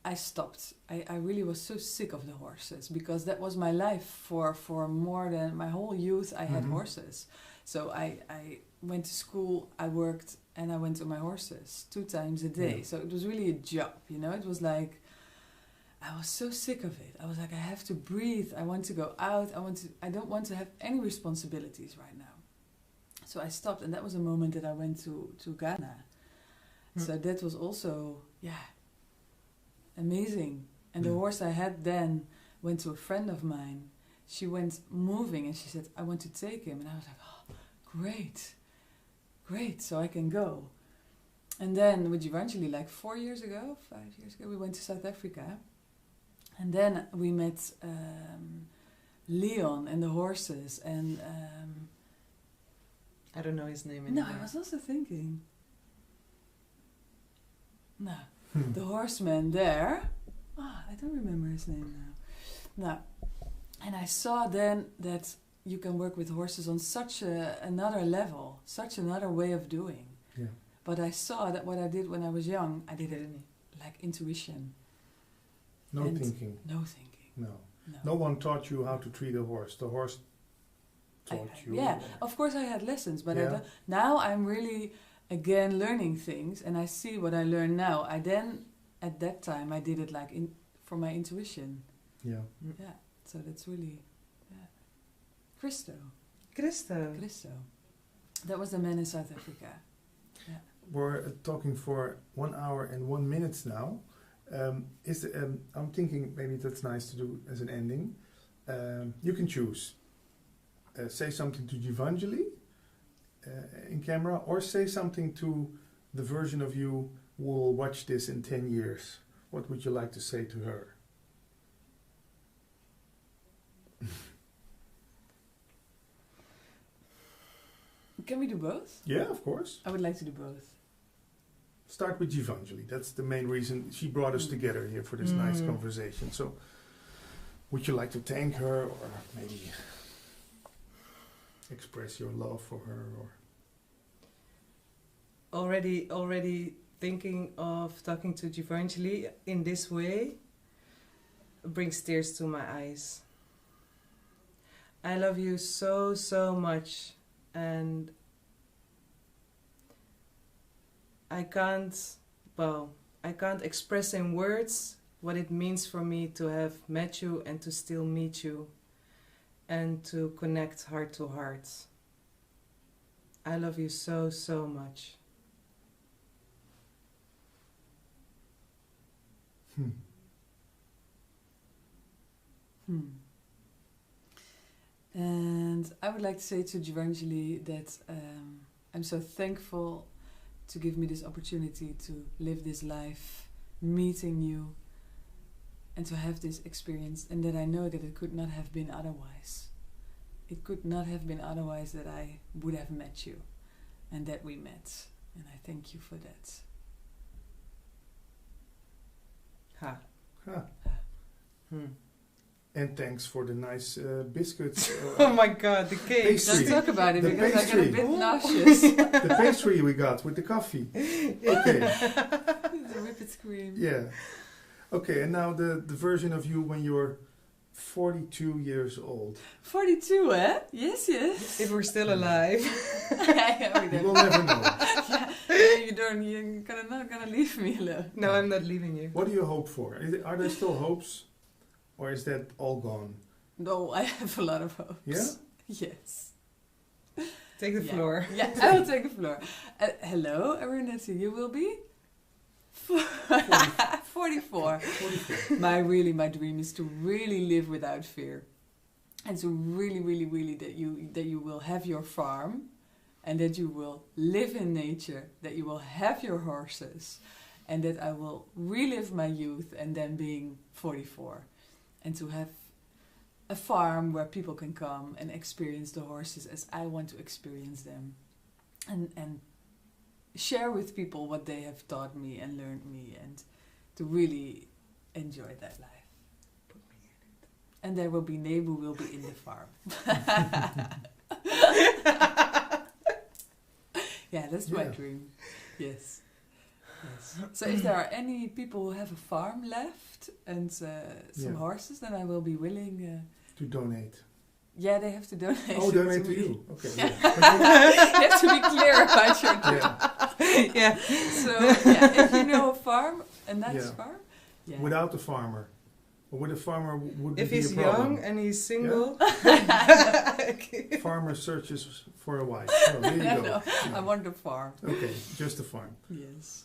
I stopped. I really was so sick of the horses because that was my life for more than my whole youth. I had horses. So I went to school, I worked, and I went to my horses 2 times a day. So it was really a job, you know. It was like, I was so sick of it. I was like, I have to breathe. I want to go out. I don't want to have any responsibilities right now. So I stopped, and that was a moment that I went to Ghana. So that was also, amazing. And the horse I had then went to a friend of mine. She went moving and she said, I want to take him. And I was like, oh, great. So I can go. And then with eventually like 5 years ago, we went to South Africa. And then we met Leon and the horses. And I don't know his name anymore. no, I was also thinking. No. The horseman there, I don't remember his name now. No. And I saw then that you can work with horses on such another level, such another way of doing. Yeah. But I saw that what I did when I was young, I did it like intuition. No thinking. No thinking. No. No one taught you how to treat a horse. The horse taught you. Yeah, of course I had lessons, but now I'm really... again learning things, and I see what I learn now. At that time I did it like for my intuition. So that's really Christo. That was the man in South Africa. We're talking for 1 hour and 1 minute now. I'm thinking maybe that's nice to do as an ending. You can choose. Say something to Givenchy in camera, or say something to the version of you who will watch this in 10 years. What would you like to say to her? Can we do both? Yeah, of course. I would like to do both. Start with Givenchy. That's the main reason she brought us together here for this nice conversation. So, would you like to thank her, or maybe express your love for her? Or already thinking of talking to Givenchy in this way brings tears to my eyes. I love you so, so much, and I can't express in words what it means for me to have met you and to still meet you and to connect heart to heart. I love you so, so much. And I would like to say to Giovanni that I'm so thankful to give me this opportunity to live this life, meeting you, and to have this experience, and that I know that it could not have been otherwise. It could not have been otherwise that I would have met you, and that we met. And I thank you for that. Ha. And thanks for the nice biscuits. Oh my god, the cake. Pastry. Don't talk about it The because I pastry. get a bit nauseous. The pastry we got with the coffee. Okay. The whipped cream. Yeah. Okay, and now the version of you when you're 42 years old. 42, eh? Yes, yes. If we're still alive. You will never know. You're not gonna leave me alone. No, I'm not leaving you. What do you hope for? Are there still hopes? Or is that all gone? No, I have a lot of hopes. Yeah? Yes. Take the floor. Yeah, I will take the floor. Hello, Arunati, you will be? 44. My dream is to really live without fear. And to really that you will have your farm, and that you will live in nature, that you will have your horses, and that I will relive my youth and then being 44. And to have a farm where people can come and experience the horses as I want to experience them. And share with people what they have taught me and learned me, and to really enjoy that life. Put me in it. And there will be Nebu will be in the farm. Yeah, that's my dream. Yes. So if there are any people who have a farm left and some horses, then I will be willing to donate. Yeah, they have to donate. Oh, donate to you. Okay. Yeah. You have to be clear about your dream. Yeah. So if you know a farm, a nice farm. Yeah. Without the farmer. Or with a farmer would if be he's a problem. young and he's single. Yeah? Farmer searches for a wife. Oh, there you go. No, I want a farm. Okay, just a farm. Yes.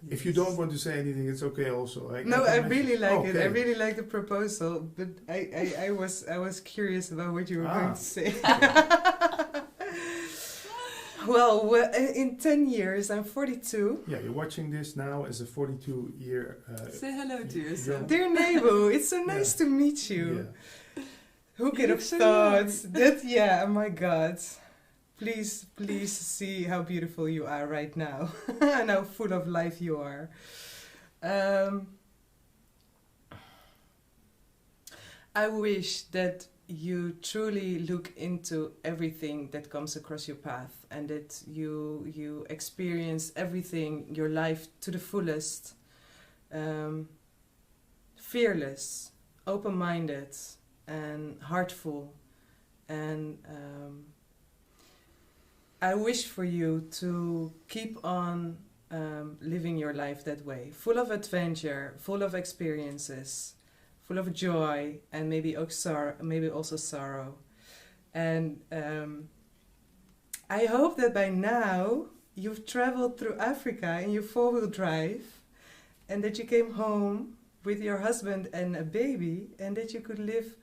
If you don't want to say anything, it's okay also. I really like it. I really like the proposal, but I was curious about what you were going to say. Well, in 10 years, I'm 42. Yeah, you're watching this now as a 42-year... Say hello to yourself. Dear Nebo, it's so nice to meet you. Yeah. Who could have thought that, oh my God. Please see how beautiful you are right now and how full of life you are. I wish that you truly look into everything that comes across your path, and that you experience everything, your life to the fullest, fearless, open-minded and heartful, and I wish for you to keep on living your life that way, full of adventure, full of experiences, full of joy, and maybe also sorrow. And I hope that by now you've traveled through Africa in your four-wheel drive, and that you came home with your husband and a baby, and that you could live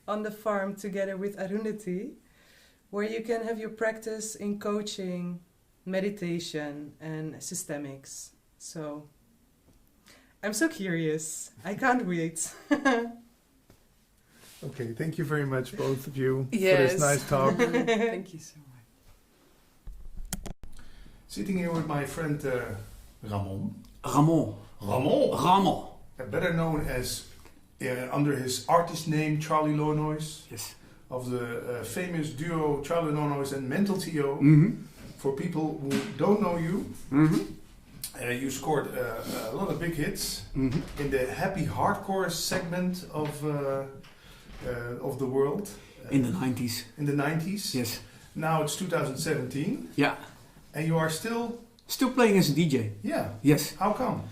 on the farm together with Arunati, where you can have your practice in coaching, meditation, and systemics. So, I'm so curious. I can't wait. Okay, thank you very much, both of you, Yes. for this nice talk. Thank you so much. Sitting here with my friend Ramon. Ramon. Better known as, under his artist name, Charlie Lonois. Yes. Of the famous duo Charlie Lonois and Mental T.O. Mm-hmm. For people who don't know you, you scored a lot of big hits in the happy hardcore segment of the world. In the 90s. In the 90s. Yes. Now it's 2017. Yeah. And you are still playing as a DJ. Yeah. Yes. How come?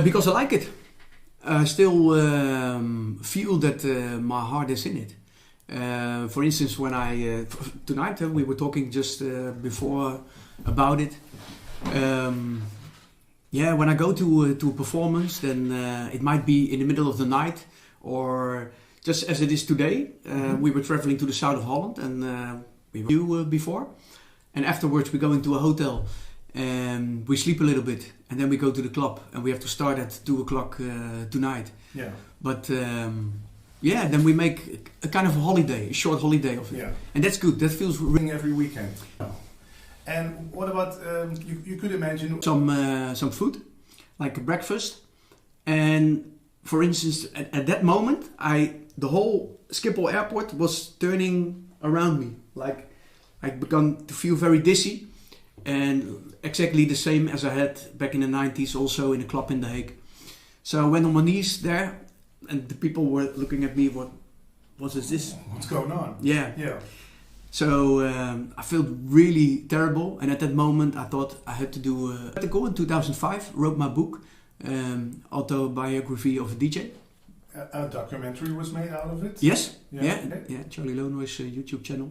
Because I like it. I still feel that my heart is in it. For instance, when tonight we were talking just before about it. Yeah, when I go to a performance, then it might be in the middle of the night, or just as it is today. We were traveling to the south of Holland, and we were before, and afterwards we go into a hotel, and we sleep a little bit, and then we go to the club, and we have to start at 2 o'clock tonight. Yeah. But then we make a kind of a holiday, a short holiday of it, and that's good. That feels every weekend. And what about you could imagine some food, like a breakfast, and for instance, at that moment, the whole Schiphol airport was turning around me. Like I began to feel very dizzy, and exactly the same as I had back in the 90s, also in a club in The Hague. So I went on my knees there, and the people were looking at me. What is this? What's going on? Yeah. Yeah. So I felt really terrible, and at that moment I thought I had to do a article. In 2005, wrote my book, autobiography of a DJ. A documentary was made out of it? Yes, yeah. Charlie Lono's YouTube channel.